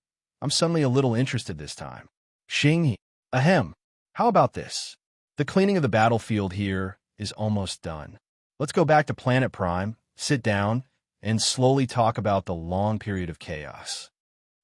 Speaker 1: I'm suddenly a little interested this time. Xinghe, ahem, how about this? The cleaning of the battlefield here is almost done. Let's go back to Planet Prime, sit down, and slowly talk about the long period of chaos.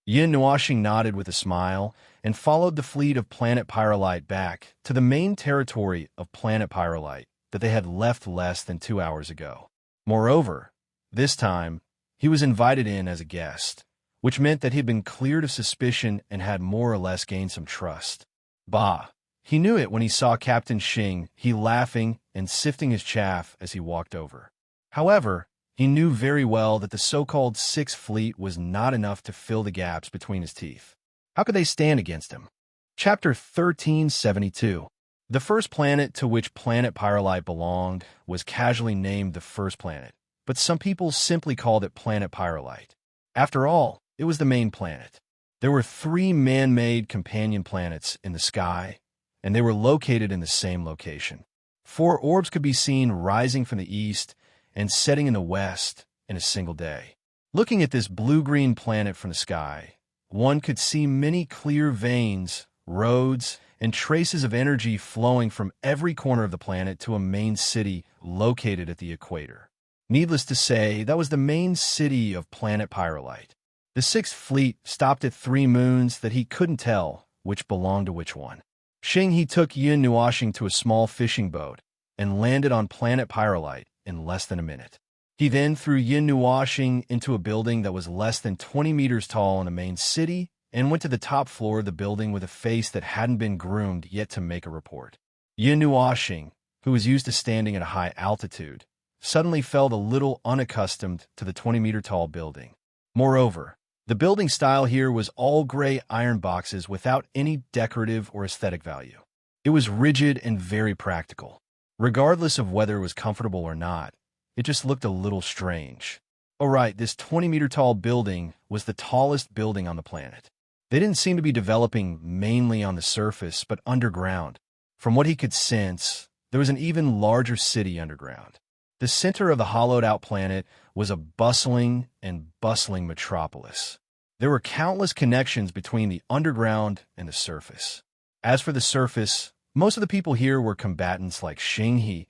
Speaker 1: Yin Nuoxing nodded with a smile and followed the fleet of Planet Pyrolite back to the main territory of Planet Pyrolite that they had left less than 2 hours ago. Moreover, this time, he was invited in as a guest, which meant that he had been cleared of suspicion and had more or less gained some trust. Bah! He knew it when he saw Captain Xing, he laughing and sifting his chaff as he walked over. However, he knew very well that the so-called Sixth Fleet was not enough to fill the gaps between his teeth. How could they stand against him? Chapter 1372. The first planet to which Planet Pyrolite belonged was casually named the First Planet, but some people simply called it Planet Pyrolite. After all, it was the main planet. There were 3 man-made companion planets in the sky, and they were located in the same location. 4 orbs could be seen rising from the east and setting in the west in a single day. Looking at this blue-green planet from the sky, one could see many clear veins, roads, and traces of energy flowing from every corner of the planet to a main city located at the equator. Needless to say, that was the main city of Planet Pyrolite. The Sixth Fleet stopped at 3 moons that he couldn't tell which belonged to which one. Xinghe took Yin Nuoxing to a small fishing boat and landed on Planet Pyrolite in less than a minute. He then threw Yin Nuoxing into a building that was less than 20 meters tall in the main city and went to the top floor of the building with a face that hadn't been groomed yet to make a report. Yin Nuoxing, who was used to standing at a high altitude, suddenly felt a little unaccustomed to the 20-meter tall building. Moreover, The building style here was all gray iron boxes without any decorative or aesthetic value. It was rigid and very practical. Regardless of whether it was comfortable or not, it just looked a little strange. Oh right, this 20-meter-tall building was the tallest building on the planet. They didn't seem to be developing mainly on the surface, but underground. From what he could sense, there was an even larger city underground. The center of the hollowed-out planet was a bustling metropolis. There were countless connections between the underground and the surface. As for the surface, most of the people here were combatants like Xinghe,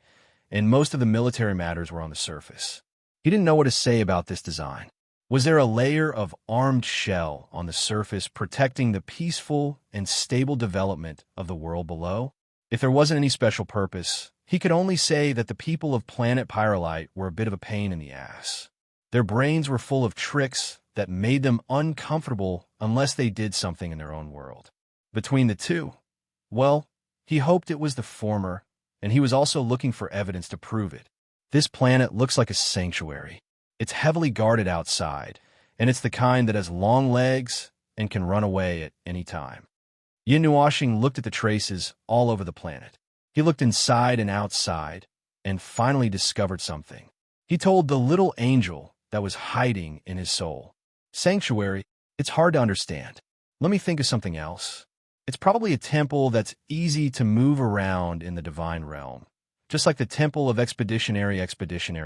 Speaker 1: and most of the military matters were on the surface. He didn't know what to say about this design. Was there a layer of armed shell on the surface protecting the peaceful and stable development of the world below? If there wasn't any special purpose, he could only say that the people of planet Pyrolite were a bit of a pain in the ass. Their brains were full of tricks that made them uncomfortable unless they did something in their own world. Between the two, well, he hoped it was the former, and he was also looking for evidence to prove it. This planet looks like a sanctuary. It's heavily guarded outside, and it's the kind that has long legs and can run away at any time. Yin Nuoxing looked at the traces all over the planet. He looked inside and outside, and finally discovered something. He told the little angel that was hiding in his soul. Sanctuary, it's hard to understand. Let me think of something else. It's probably a temple that's easy to move around in the divine realm, just like the Temple of Expeditionary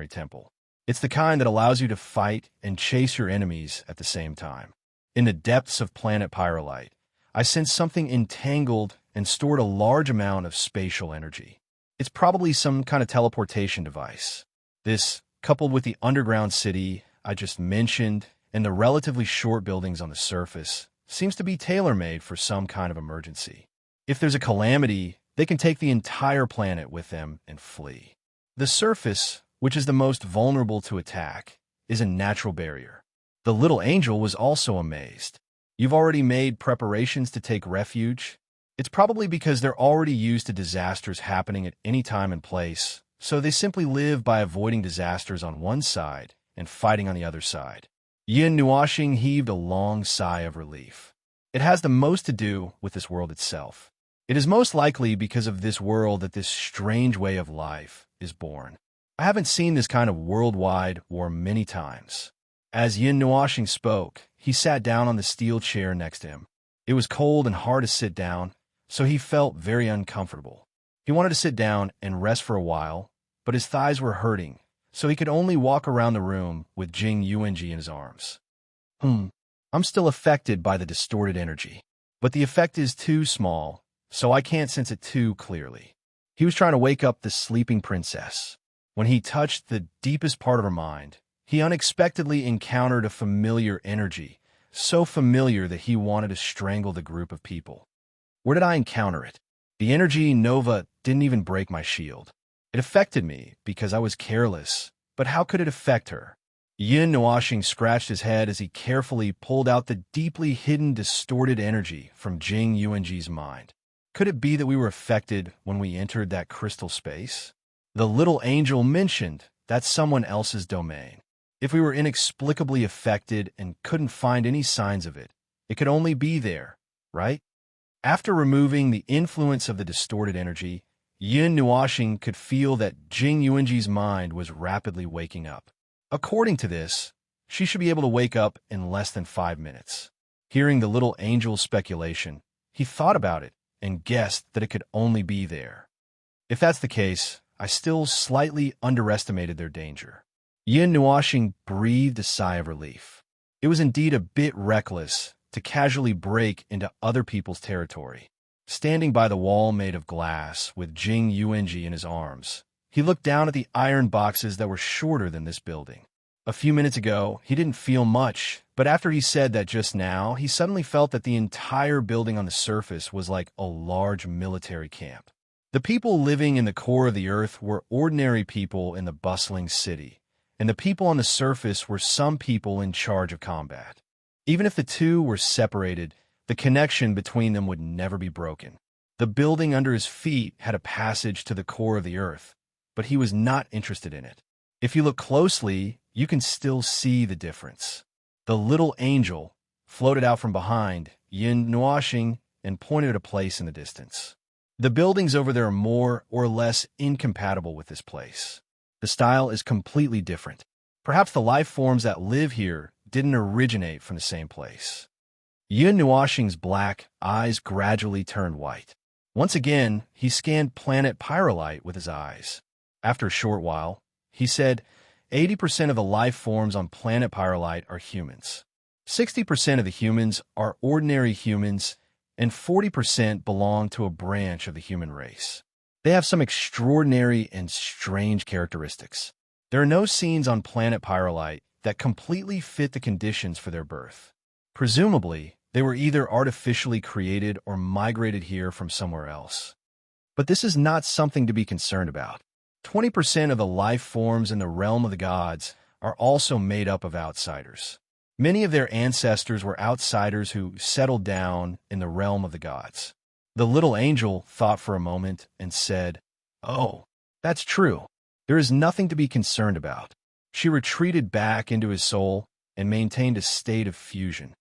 Speaker 1: Temple. It's the kind that allows you to fight and chase your enemies at the same time. In the depths of planet Pyrolite, I sensed something entangled and stored a large amount of spatial energy. It's probably some kind of teleportation device. This, coupled with the underground city I just mentioned and the relatively short buildings on the surface, seems to be tailor-made for some kind of emergency. If there's a calamity, they can take the entire planet with them and flee. The surface, which is the most vulnerable to attack, is a natural barrier. The little angel was also amazed. You've already made preparations to take refuge? It's probably because they're already used to disasters happening at any time and place, so they simply live by avoiding disasters on one side and fighting on the other side. Yin Nuoxing heaved a long sigh of relief. It has the most to do with this world itself. It is most likely because of this world that this strange way of life is born. I haven't seen this kind of worldwide war many times. As Yin Nuoxing spoke, he sat down on the steel chair next to him. It was cold and hard to sit down, so he felt very uncomfortable. He wanted to sit down and rest for a while, but his thighs were hurting, so he could only walk around the room with Jing Yuanji in his arms. I'm still affected by the distorted energy, but the effect is too small, so I can't sense it too clearly. He was trying to wake up the sleeping princess. When he touched the deepest part of her mind, he unexpectedly encountered a familiar energy, so familiar that he wanted to strangle the group of people. Where did I encounter it? The energy nova didn't even break my shield. It affected me because I was careless, but how could it affect her? Yin Nuoxing scratched his head as he carefully pulled out the deeply hidden distorted energy from Jing Yuanji's mind. Could it be that we were affected when we entered that crystal space? The little angel mentioned that's someone else's domain. If we were inexplicably affected and couldn't find any signs of it, it could only be there, right? After removing the influence of the distorted energy, Yin Nuoxing could feel that Jing Yuanji's mind was rapidly waking up. According to this, she should be able to wake up in less than 5 minutes. Hearing the little angel's speculation, he thought about it and guessed that it could only be there. If that's the case, I still slightly underestimated their danger. Yin Nuoxing breathed a sigh of relief. It was indeed a bit reckless to casually break into other people's territory. Standing by the wall made of glass with Jing Yuanji in his arms, he looked down at the iron boxes that were shorter than this building. A few minutes ago, he didn't feel much, but after he said that just now, he suddenly felt that the entire building on the surface was like a large military camp. The people living in the core of the earth were ordinary people in the bustling city, and the people on the surface were some people in charge of combat. Even if the two were separated, the connection between them would never be broken. The building under his feet had a passage to the core of the earth, but he was not interested in it. If you look closely, you can still see the difference. The little angel floated out from behind Yin Nuashing and pointed at a place in the distance. The buildings over there are more or less incompatible with this place. The style is completely different. Perhaps the life forms that live here didn't originate from the same place. Yin Nuashing's black eyes gradually turned white. Once again, he scanned planet Pyrolite with his eyes. After a short while, he said, 80% of the life forms on planet Pyrolite are humans. 60% of the humans are ordinary humans, and 40% belong to a branch of the human race. They have some extraordinary and strange characteristics. There are no scenes on planet Pyrolite that completely fit the conditions for their birth. Presumably, they were either artificially created or migrated here from somewhere else. But this is not something to be concerned about. 20% of the life forms in the realm of the gods are also made up of outsiders. Many of their ancestors were outsiders who settled down in the realm of the gods. The little angel thought for a moment and said, "Oh, that's true. There is nothing to be concerned about." She retreated back into his soul and maintained a state of fusion.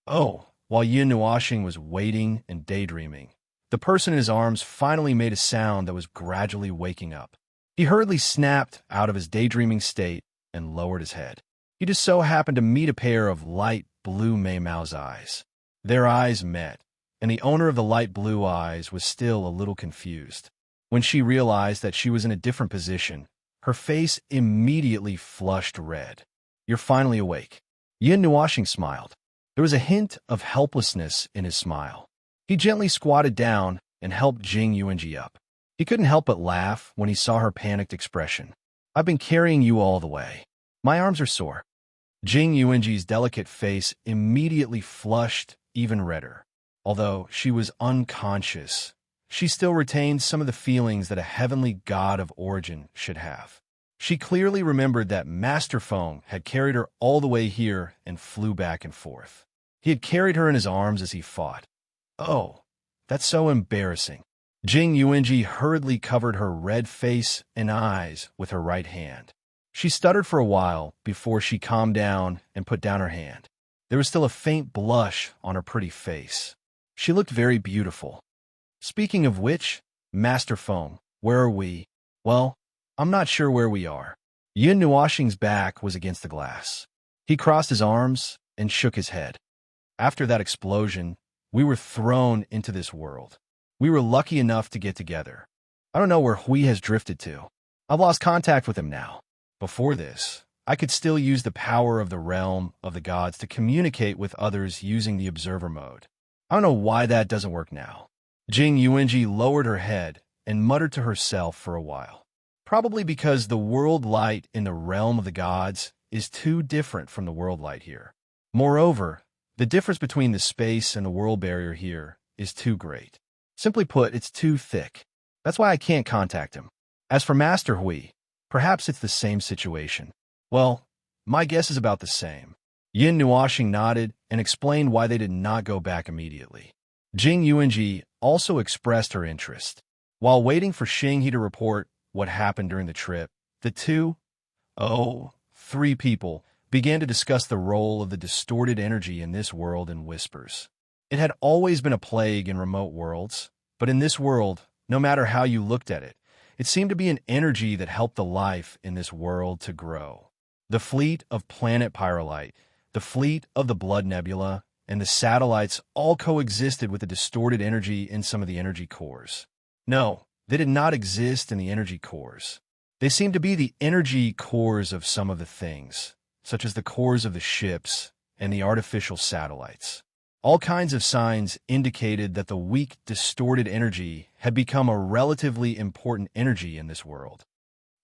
Speaker 1: Oh, while Yin Nuashing was waiting and daydreaming, the person in his arms finally made a sound that was gradually waking up. He hurriedly snapped out of his daydreaming state and lowered his head. He just so happened to meet a pair of light blue Meimao's eyes. Their eyes met, and the owner of the light blue eyes was still a little confused. When she realized that she was in a different position, her face immediately flushed red. "You're finally awake." Yin Nuashing smiled. There was a hint of helplessness in his smile. He gently squatted down and helped Jing Yuanji up. He couldn't help but laugh when he saw her panicked expression. "I've been carrying you all the way. My arms are sore." Jing Yuanji's delicate face immediately flushed even redder. Although she was unconscious, she still retained some of the feelings that a heavenly god of origin should have. She clearly remembered that Master Feng had carried her all the way here and flew back and forth. He had carried her in his arms as he fought. Oh, that's so embarrassing. Jing Yuanji hurriedly covered her red face and eyes with her right hand. She stuttered for a while before she calmed down and put down her hand. There was still a faint blush on her pretty face. She looked very beautiful. "Speaking of which, Master Feng, where are we?" "Well, I'm not sure where we are." Yin Nuashing's back was against the glass. He crossed his arms and shook his head. "After that explosion, we were thrown into this world. We were lucky enough to get together. I don't know where Hui has drifted to. I've lost contact with him now. Before this, I could still use the power of the realm of the gods to communicate with others using the observer mode. I don't know why that doesn't work now." Jing Yuanji lowered her head and muttered to herself for a while. Probably because the world light in the realm of the gods is too different from the world light here. Moreover, the difference between the space and the world barrier here is too great. Simply put, it's too thick. That's why I can't contact him. As for Master Hui, perhaps it's the same situation. Well, my guess is about the same. Yin Nuashing nodded and explained why they did not go back immediately. Jing Yuanji also expressed her interest. While waiting for Xinghe to report what happened during the trip, the three people began to discuss the role of the distorted energy in this world in whispers. It had always been a plague in remote worlds, but in this world, no matter how you looked at it, it seemed to be an energy that helped the life in this world to grow. The fleet of planet Pyrolite, the fleet of the Blood Nebula, and the satellites all coexisted with the distorted energy in some of the energy cores. No, they did not exist in the energy cores. They seemed to be the energy cores of some of the things, such as the cores of the ships and the artificial satellites. All kinds of signs indicated that the weak, distorted energy had become a relatively important energy in this world.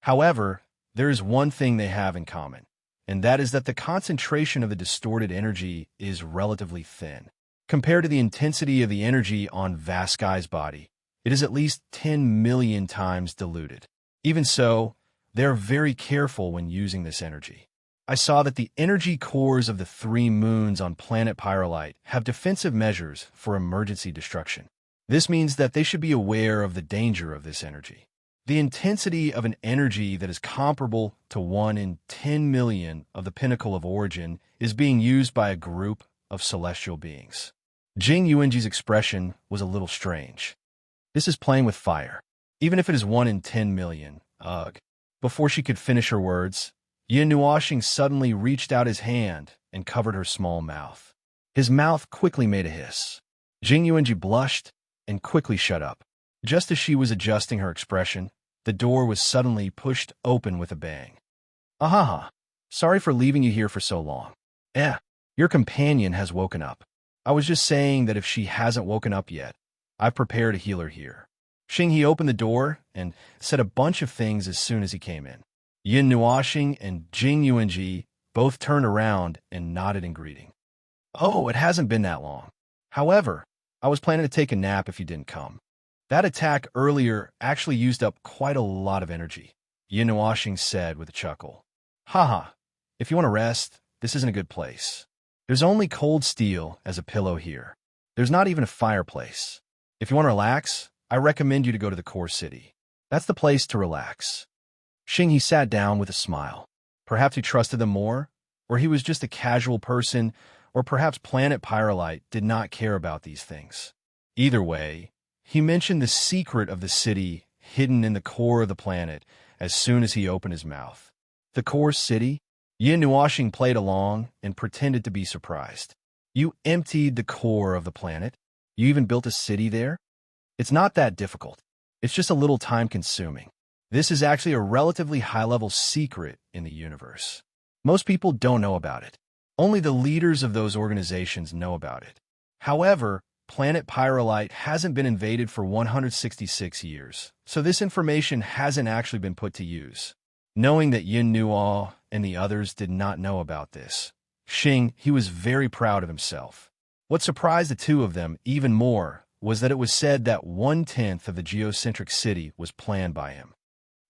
Speaker 1: However, there is one thing they have in common, and that is that the concentration of the distorted energy is relatively thin. Compared to the intensity of the energy on Vaskai's body, it is at least 10 million times diluted. Even so, they are very careful when using this energy. I saw that the energy cores of the 3 moons on planet Pyrolite have defensive measures for emergency destruction. This means that they should be aware of the danger of this energy. The intensity of an energy that is comparable to 1 in 10 million of the pinnacle of origin is being used by a group of celestial beings. Jing Yuanji's expression was a little strange. This is playing with fire. Even if it is 1 in 10 million, ugh. Before she could finish her words, Yin Nuoxing suddenly reached out his hand and covered her small mouth. His mouth quickly made a hiss. Jing Yuanji blushed and quickly shut up. Just as she was adjusting her expression, the door was suddenly pushed open with a bang. Ahaha, sorry for leaving you here for so long. Your companion has woken up. I was just saying that if she hasn't woken up yet, I've prepared a healer here. Xinghe opened the door and said a bunch of things as soon as he came in. Yin Nuoxing and Jing Yuanji both turned around and nodded in greeting. Oh, it hasn't been that long. However, I was planning to take a nap if you didn't come. That attack earlier actually used up quite a lot of energy, Yin Nuoxing said with a chuckle. Haha, if you want to rest, this isn't a good place. There's only cold steel as a pillow here. There's not even a fireplace. If you want to relax, I recommend you to go to the core city. That's the place to relax. Xinghe sat down with a smile. Perhaps he trusted them more, or he was just a casual person, or perhaps Planet Pyrolite did not care about these things. Either way, he mentioned the secret of the city hidden in the core of the planet as soon as he opened his mouth. The core city? Yin Nuoxing played along and pretended to be surprised. You emptied the core of the planet? You even built a city there? It's not that difficult. It's just a little time-consuming. This is actually a relatively high-level secret in the universe. Most people don't know about it. Only the leaders of those organizations know about it. However, Planet Pyrolite hasn't been invaded for 166 years, so this information hasn't actually been put to use. Knowing that Yin Nuo and the others did not know about this, he was very proud of himself. What surprised the two of them even more was that it was said that 1/10 of the geocentric city was planned by him.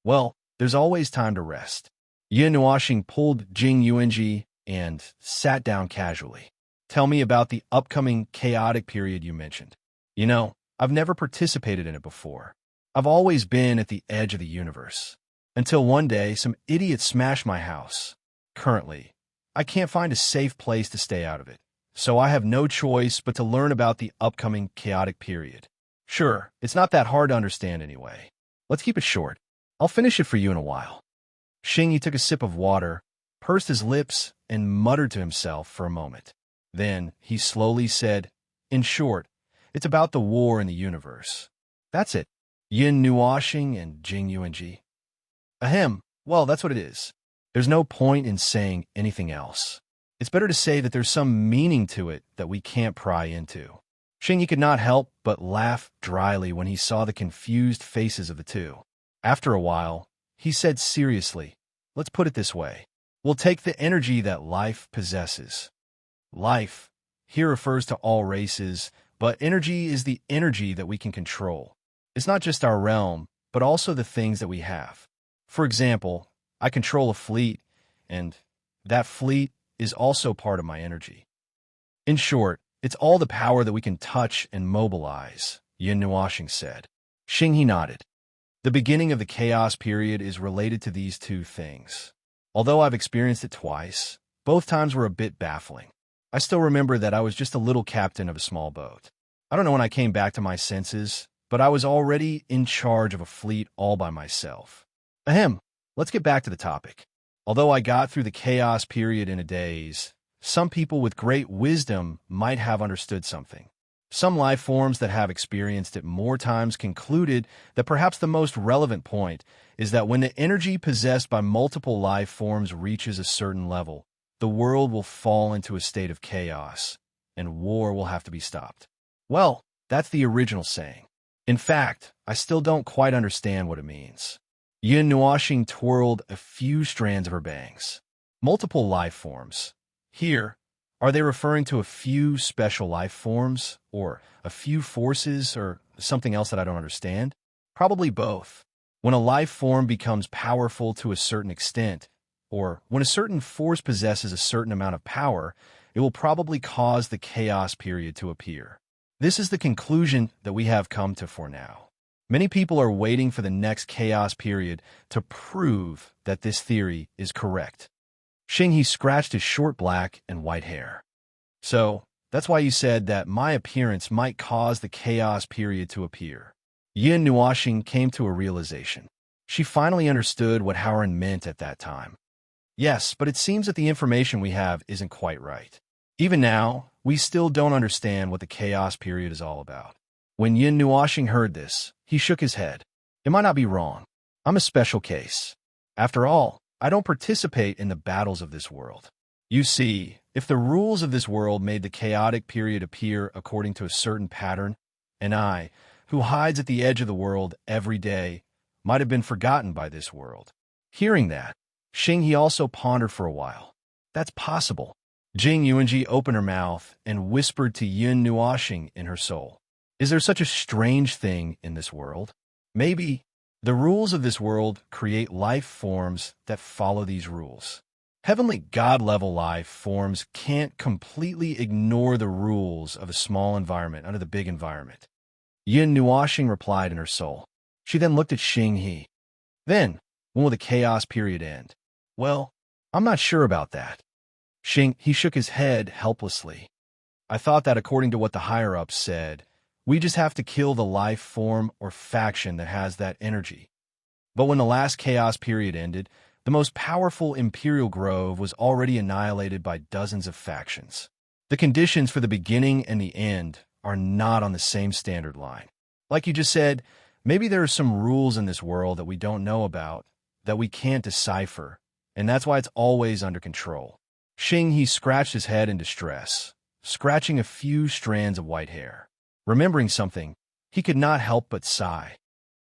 Speaker 1: Well, there's always time to rest. Yin Nuoxing pulled Jing Yuanji and sat down casually. Tell me about the upcoming chaotic period you mentioned. You know, I've never participated in it before. I've always been at the edge of the universe. Until one day, some idiot smashed my house. Currently, I can't find a safe place to stay out of it, so I have no choice but to learn about the upcoming chaotic period. Sure, it's not that hard to understand anyway. Let's keep it short. I'll finish it for you in a while. Xinghe took a sip of water, pursed his lips, and muttered to himself for a moment. Then he slowly said, in short, it's about the war in the universe. That's it. Yin Nuoxing and Jing Yuanji. Ahem, well, that's what it is. There's no point in saying anything else. It's better to say that there's some meaning to it that we can't pry into. Xinghe could not help but laugh dryly when he saw the confused faces of the two. After a while, he said seriously, let's put it this way. We'll take the energy that life possesses. Life here refers to all races, but energy is the energy that we can control. It's not just our realm, but also the things that we have. For example, I control a fleet, and that fleet is also part of my energy. In short, it's all the power that we can touch and mobilize, Yin Nuoxing said. Xinghe nodded. The beginning of the chaos period is related to these two things. Although I've experienced it twice, both times were a bit baffling. I still remember that I was just a little captain of a small boat. I don't know when I came back to my senses, but I was already in charge of a fleet all by myself. Ahem, let's get back to the topic. Although I got through the chaos period in a daze, some people with great wisdom might have understood something. Some life forms that have experienced it more times concluded that perhaps the most relevant point is that when the energy possessed by multiple life forms reaches a certain level, the world will fall into a state of chaos, and war will have to be stopped. Well, that's the original saying. In fact, I still don't quite understand what it means. Yin Nuoxing twirled a few strands of her bangs. Multiple life forms. Here, are they referring to a few special life forms, or a few forces, or something else that I don't understand? Probably both. When a life form becomes powerful to a certain extent, or when a certain force possesses a certain amount of power, it will probably cause the chaos period to appear. This is the conclusion that we have come to for now. Many people are waiting for the next chaos period to prove that this theory is correct. Xing scratched his short black and white hair. So, that's why you said that my appearance might cause the chaos period to appear. Yin Nuoxing came to a realization. She finally understood what Howard meant at that time. Yes, but it seems that the information we have isn't quite right. Even now, we still don't understand what the chaos period is all about. When Yin Nuoxing heard this, he shook his head. It might not be wrong. I'm a special case. After all, I don't participate in the battles of this world. You see, if the rules of this world made the chaotic period appear according to a certain pattern, and I, who hides at the edge of the world every day, might have been forgotten by this world. Hearing that, Xing also pondered for a while. That's possible. Jing Yuanji opened her mouth and whispered to Yin Nuoxing in her soul. Is there such a strange thing in this world? Maybe the rules of this world create life forms that follow these rules. Heavenly God-level life forms can't completely ignore the rules of a small environment under the big environment. Yin Nuoxing replied in her soul. She then looked at Xing He. Then, when will the chaos period end? Well, I'm not sure about that. Xing He shook his head helplessly. I thought that according to what the higher-ups said, we just have to kill the life form or faction that has that energy. But when the last chaos period ended, the most powerful Imperial Grove was already annihilated by dozens of factions. The conditions for the beginning and the end are not on the same standard line. Like you just said, maybe there are some rules in this world that we don't know about, that we can't decipher, and that's why it's always under control. Xing He scratched his head in distress, scratching a few strands of white hair. Remembering something, he could not help but sigh.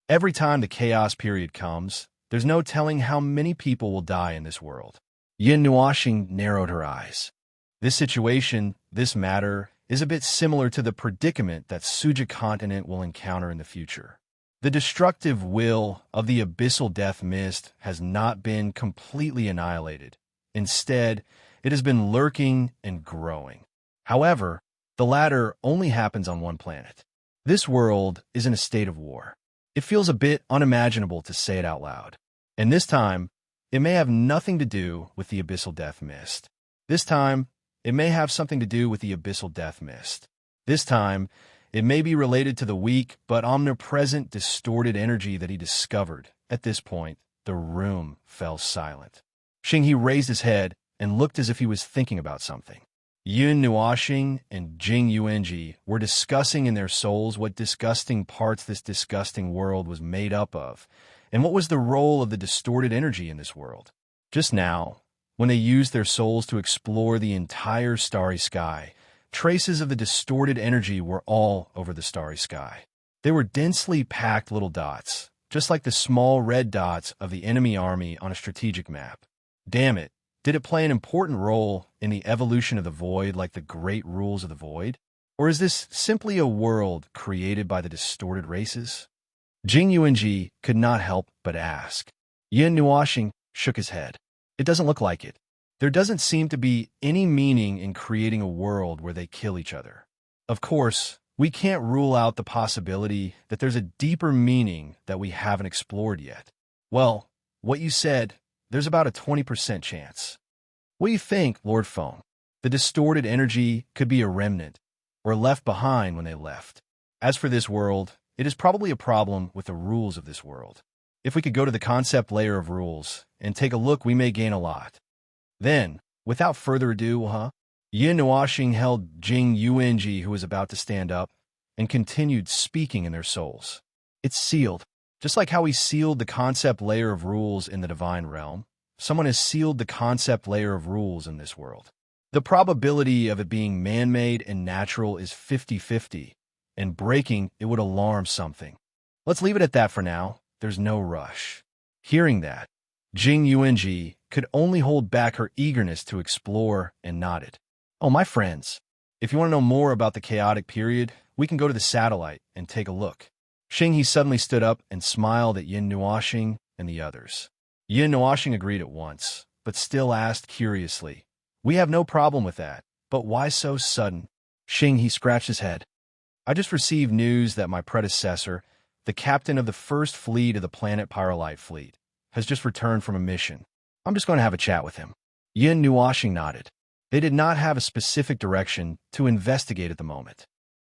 Speaker 1: Every time the chaos period comes, there's no telling how many people will die in this world. Yin Nuoxing narrowed her eyes. This situation, this matter, is a bit similar to the predicament that Suja continent will encounter in the future. The destructive will of the abyssal death mist has not been completely annihilated. Instead, it has been lurking and growing. However, the latter only happens on one planet. This world is in a state of war. It feels a bit unimaginable to say it out loud. And this time, it may have nothing to do with the abyssal death mist. This time, it may have something to do with the abyssal death mist. This time, it may be related to the weak but omnipresent distorted energy that he discovered. At this point, the room fell silent. Xing He raised his head and looked as if he was thinking about something. Yin Nuoxing and Jing Yuanji were discussing in their souls what disgusting parts this disgusting world was made up of, and what was the role of the distorted energy in this world. Just now, when they used their souls to explore the entire starry sky, traces of the distorted energy were all over the starry sky. They were densely packed little dots, just like the small red dots of the enemy army on a strategic map. Damn it. Did it play an important role in the evolution of the void like the great rules of the void? Or is this simply a world created by the distorted races? Jing Yuanji could not help but ask. Yin Nuoxing shook his head. It doesn't look like it. There doesn't seem to be any meaning in creating a world where they kill each other. Of course, we can't rule out the possibility that there's a deeper meaning that we haven't explored yet. Well, what you said, there's about a 20% chance. What do you think, Lord Feng? The distorted energy could be a remnant, or left behind when they left. As for this world, it is probably a problem with the rules of this world. If we could go to the concept layer of rules and take a look, we may gain a lot. Then, without further ado, Yin Nuoxing held Jing Yuanji, who was about to stand up, and continued speaking in their souls. It's sealed. Just like how we sealed the concept layer of rules in the divine realm, someone has sealed the concept layer of rules in this world. The probability of it being man-made and natural is 50-50, and breaking it would alarm something. Let's leave it at that for now. There's no rush. Hearing that, Jing Yuanji could only hold back her eagerness to explore and nodded. Oh, my friends, if you want to know more about the chaotic period, we can go to the satellite and take a look. Xing He suddenly stood up and smiled at Yin Nuoxing and the others. Yin Nuoxing agreed at once, but still asked curiously, We have no problem with that, but why so sudden? Xing He scratched his head. I just received news that my predecessor, the captain of the first fleet of the planet Pyrolite fleet, has just returned from a mission. I'm just going to have a chat with him." Yin Nuashing nodded. They did not have a specific direction to investigate at the moment.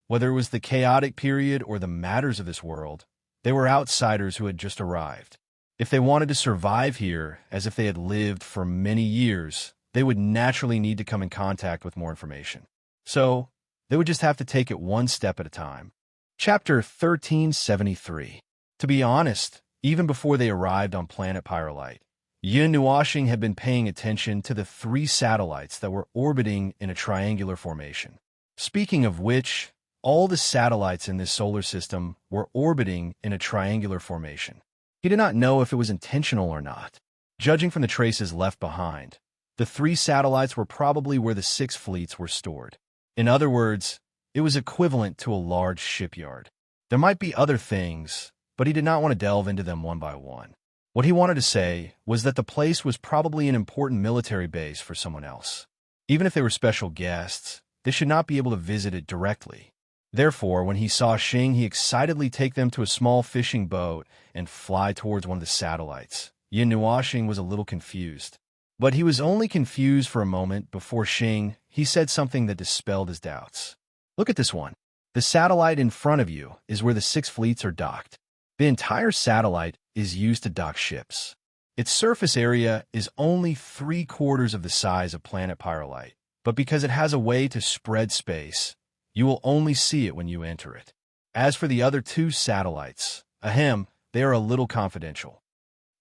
Speaker 1: Whether it was the chaotic period or the matters of this world, they were outsiders who had just arrived. If they wanted to survive here as if they had lived for many years, they would naturally need to come in contact with more information. So, they would just have to take it one step at a time. Chapter 1373. To be honest, even before they arrived on planet Pyrolite, Yin Nuashing had been paying attention to the 3 satellites that were orbiting in a triangular formation. Speaking of which, all the satellites in this solar system were orbiting in a triangular formation. He did not know if it was intentional or not. Judging from the traces left behind, the 3 satellites were probably where the 6 fleets were stored. In other words, it was equivalent to a large shipyard. There might be other things, but he did not want to delve into them one by one. What he wanted to say was that the place was probably an important military base for someone else. Even if they were special guests, they should not be able to visit it directly. Therefore, when he saw Xing, he excitedly take them to a small fishing boat and fly towards one of the satellites. Yin Nuashing was a little confused. But he was only confused for a moment before Xing, he said something that dispelled his doubts. "Look at this one. The satellite in front of you is where the 6 fleets are docked. The entire satellite is used to dock ships. Its surface area is only 3/4 of the size of planet Pyrolite, but because it has a way to spread space, you will only see it when you enter it. As for the other 2 satellites, they are a little confidential."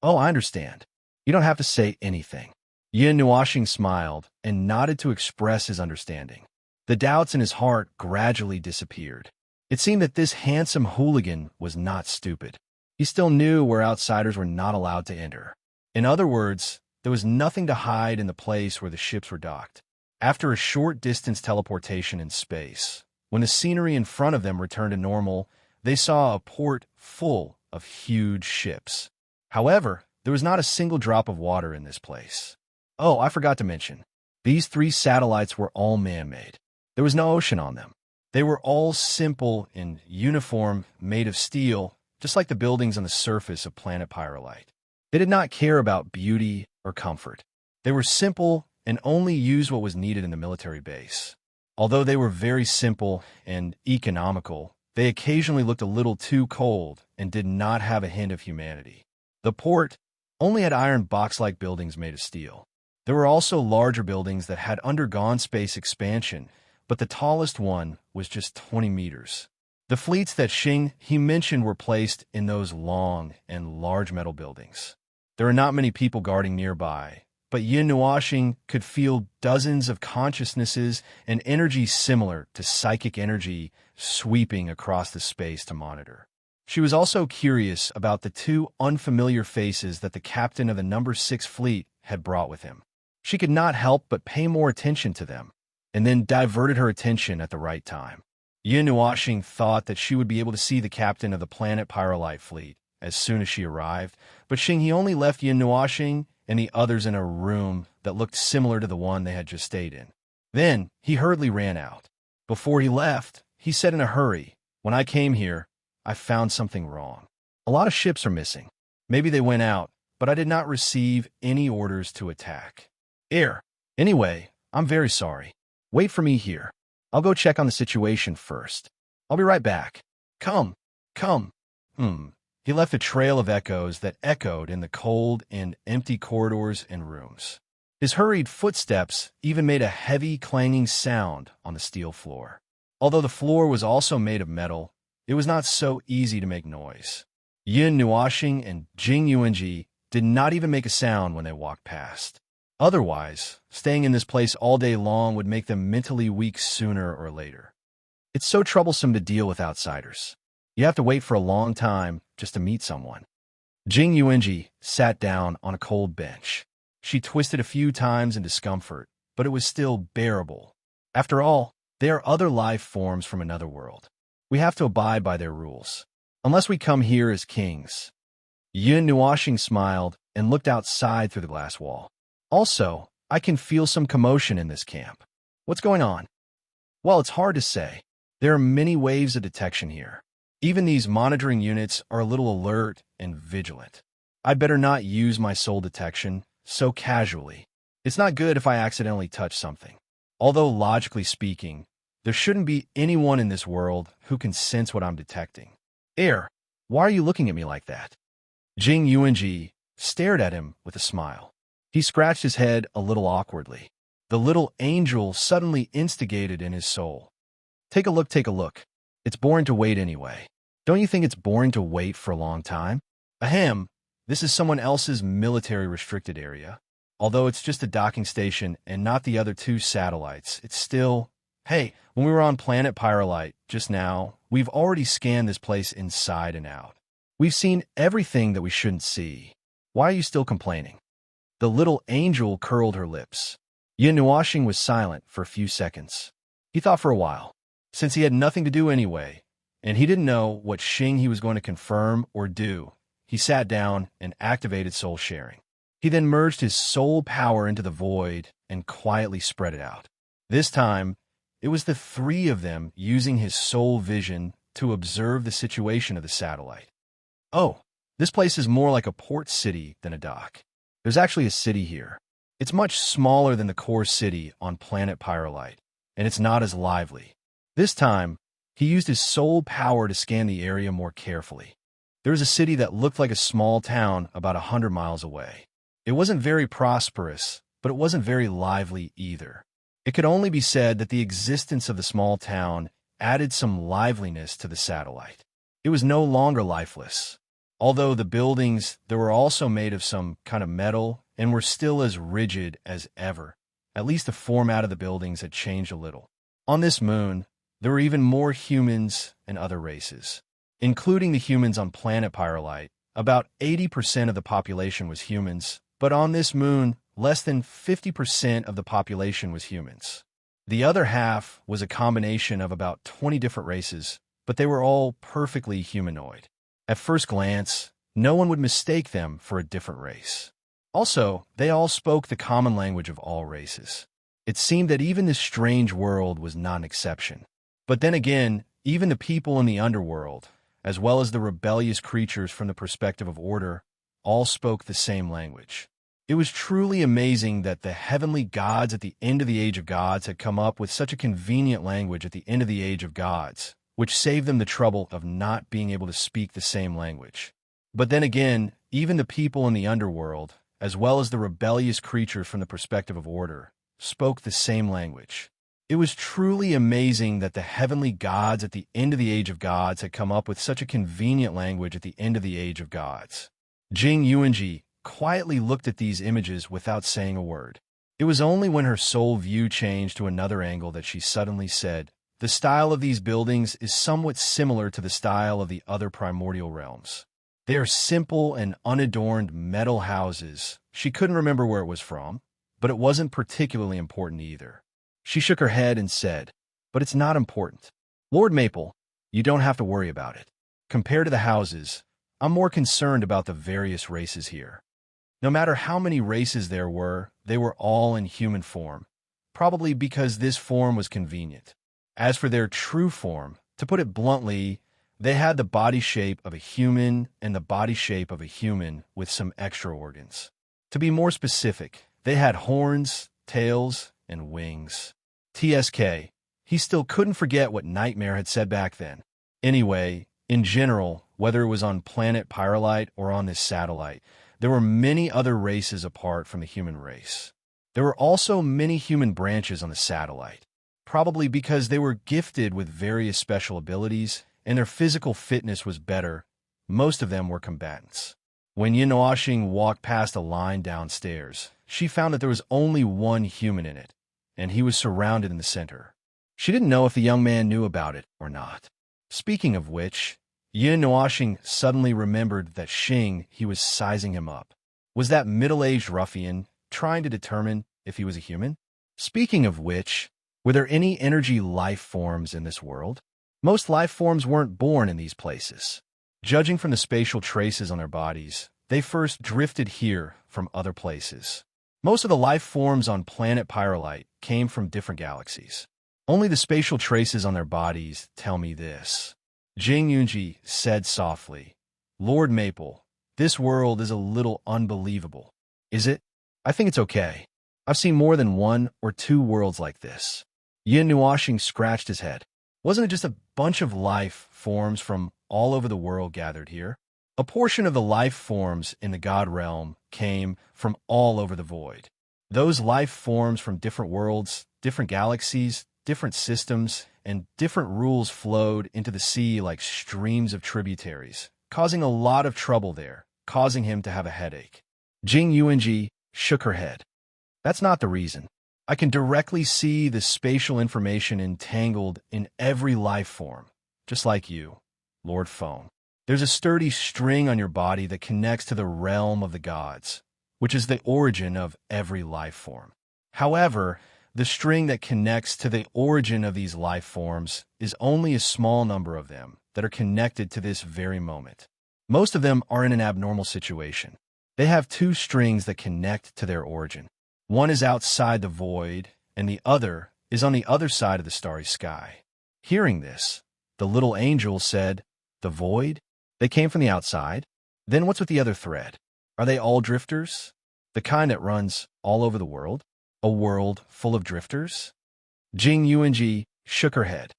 Speaker 1: "Oh, I understand. You don't have to say anything." Yin Nuashing smiled and nodded to express his understanding. The doubts in his heart gradually disappeared. It seemed that this handsome hooligan was not stupid. He still knew where outsiders were not allowed to enter. In other words, there was nothing to hide in the place where the ships were docked. After a short distance teleportation in space, when the scenery in front of them returned to normal, they saw a port full of huge ships. However, there was not a single drop of water in this place. Oh, I forgot to mention, these 3 satellites were all man-made. There was no ocean on them. They were all simple and uniform, made of steel, just like the buildings on the surface of planet Pyrolite. They did not care about beauty or comfort. They were simple and only used what was needed in the military base. Although they were very simple and economical, they occasionally looked a little too cold and did not have a hint of humanity. The port only had iron box-like buildings made of steel. There were also larger buildings that had undergone space expansion, but the tallest one was just 20 meters. The fleets that Xing he mentioned were placed in those long and large metal buildings. There are not many people guarding nearby, but Yin Nuashing could feel dozens of consciousnesses and energy similar to psychic energy sweeping across the space to monitor. She was also curious about the 2 unfamiliar faces that the captain of the number 6 fleet had brought with him. She could not help but pay more attention to them, and then diverted her attention at the right time. Yin Nuashing thought that she would be able to see the captain of the planet Pyrolite fleet as soon as she arrived, but Xing he only left Yin Nuashing and the others in a room that looked similar to the one they had just stayed in. Then he hurriedly ran out. Before he left, he said in a hurry, "When I came here, I found something wrong. A lot of ships are missing. Maybe they went out, but I did not receive any orders to attack. Anyway, I'm very sorry. Wait for me here. I'll go check on the situation first. I'll be right back. Come. He left a trail of echoes that echoed in the cold and empty corridors and rooms. His hurried footsteps even made a heavy clanging sound on the steel floor. Although the floor was also made of metal, it was not so easy to make noise. Yin Nuashing and Jing Yuanji did not even make a sound when they walked past. Otherwise, staying in this place all day long would make them mentally weak sooner or later. It's so troublesome to deal with outsiders. You have to wait for a long time just to meet someone. Jing Yuanji sat down on a cold bench. She twisted a few times in discomfort, but it was still bearable. After all, they are other life forms from another world. We have to abide by their rules, unless we come here as kings. Yin Nuashing smiled and looked outside through the glass wall. Also, I can feel some commotion in this camp. What's going on? Well, it's hard to say. There are many waves of detection here. Even these monitoring units are a little alert and vigilant. I'd better not use my soul detection so casually. It's not good if I accidentally touch something. Although logically speaking, there shouldn't be anyone in this world who can sense what I'm detecting. Air, why are you looking at me like that? Jing Yuanji stared at him with a smile. He scratched his head a little awkwardly. The little angel suddenly instigated in his soul. Take a look, take a look. It's boring to wait anyway. Don't you think it's boring to wait for a long time? Ahem, this is someone else's military restricted area. Although it's just a docking station and not the other two satellites, it's still... Hey, when we were on planet Pyrolite just now, we've already scanned this place inside and out. We've seen everything that we shouldn't see. Why are you still complaining? The little angel curled her lips. Yin Nuoxing was silent for a few seconds. He thought for a while. Since he had nothing to do anyway, and he didn't know what Xing he was going to confirm or do, he sat down and activated soul sharing. He then merged his soul power into the void and quietly spread it out. This time, it was the three of them using his soul vision to observe the situation of the satellite. Oh, this place is more like a port city than a dock. There's actually a city here. It's much smaller than the core city on planet Pyrolite, and it's not as lively. This time, he used his soul power to scan the area more carefully. There was a city that looked like a small town about 100 miles away. It wasn't very prosperous, but it wasn't very lively either. It could only be said that the existence of the small town added some liveliness to the satellite. It was no longer lifeless. Although the buildings, they were also made of some kind of metal and were still as rigid as ever. At least the format of the buildings had changed a little. On this moon, there were even more humans and other races. Including the humans on planet Pyrolite, about 80% of the population was humans, but on this moon, less than 50% of the population was humans. The other half was a combination of about 20 different races, but they were all perfectly humanoid. At first glance, no one would mistake them for a different race. Also, they all spoke the common language of all races. It seemed that even this strange world was not an exception. But then again, even the people in the underworld, as well as the rebellious creatures from the perspective of order, all spoke the same language. It was truly amazing that the heavenly gods at the end of the Age of Gods had come up with such a convenient language at the end of the Age of Gods, which saved them the trouble of not being able to speak the same language. But then again, even the people in the underworld, as well as the rebellious creatures from the perspective of order, spoke the same language. It was truly amazing that the heavenly gods at the end of the Age of Gods had come up with such a convenient language at the end of the Age of Gods. Jing Yuanji quietly looked at these images without saying a word. It was only when her soul view changed to another angle that she suddenly said, "The style of these buildings is somewhat similar to the style of the other primordial realms. They are simple and unadorned metal houses." She couldn't remember where it was from, but it wasn't particularly important either. She shook her head and said, "But it's not important. Lord Maple, you don't have to worry about it. Compared to the houses, I'm more concerned about the various races here. No matter how many races there were, they were all in human form, probably because this form was convenient. As for their true form, to put it bluntly, they had the body shape of a human and the body shape of a human with some extra organs. To be more specific, they had horns, tails, and wings. TSK, he still couldn't forget what Nightmare had said back then. Anyway, in general, whether it was on planet Pyrolite or on this satellite, there were many other races apart from the human race. There were also many human branches on the satellite, probably because they were gifted with various special abilities and their physical fitness was better. Most of them were combatants. When Yin Nuoxing walked past a line downstairs, she found that there was only one human in it, and he was surrounded in the center. She didn't know if the young man knew about it or not. Speaking of which, Yin Nuoxing suddenly remembered that Xing, he was sizing him up. Was that middle-aged ruffian trying to determine if he was a human? Speaking of which, were there any energy life forms in this world? Most life forms weren't born in these places. Judging from the spatial traces on their bodies, they first drifted here from other places. Most of the life forms on planet Pyrolite came from different galaxies. Only the spatial traces on their bodies tell me this. Jing Yunji said softly. Lord Maple, this world is a little unbelievable. Is it? I think it's okay. I've seen more than one or two worlds like this. Yin Nuoxing scratched his head. Wasn't it just a bunch of life forms from all over the world gathered here? A portion of the life forms in the God realm came from all over the void. Those life forms from different worlds, different galaxies, different systems, and different rules flowed into the sea like streams of tributaries, causing a lot of trouble there, causing him to have a headache. Jing Yuanji shook her head. That's not the reason. I can directly see the spatial information entangled in every life form, just like you, Lord Feng. There's a sturdy string on your body that connects to the realm of the gods, which is the origin of every life form. However, the string that connects to the origin of these life forms is only a small number of them that are connected to this very moment. Most of them are in an abnormal situation. They have two strings that connect to their origin. One is outside the void, and the other is on the other side of the starry sky. Hearing this, the little angel said, The void? They came from the outside? Then what's with the other thread? Are they all drifters? The kind that runs all over the world? A world full of drifters? Jing Yuanji shook her head.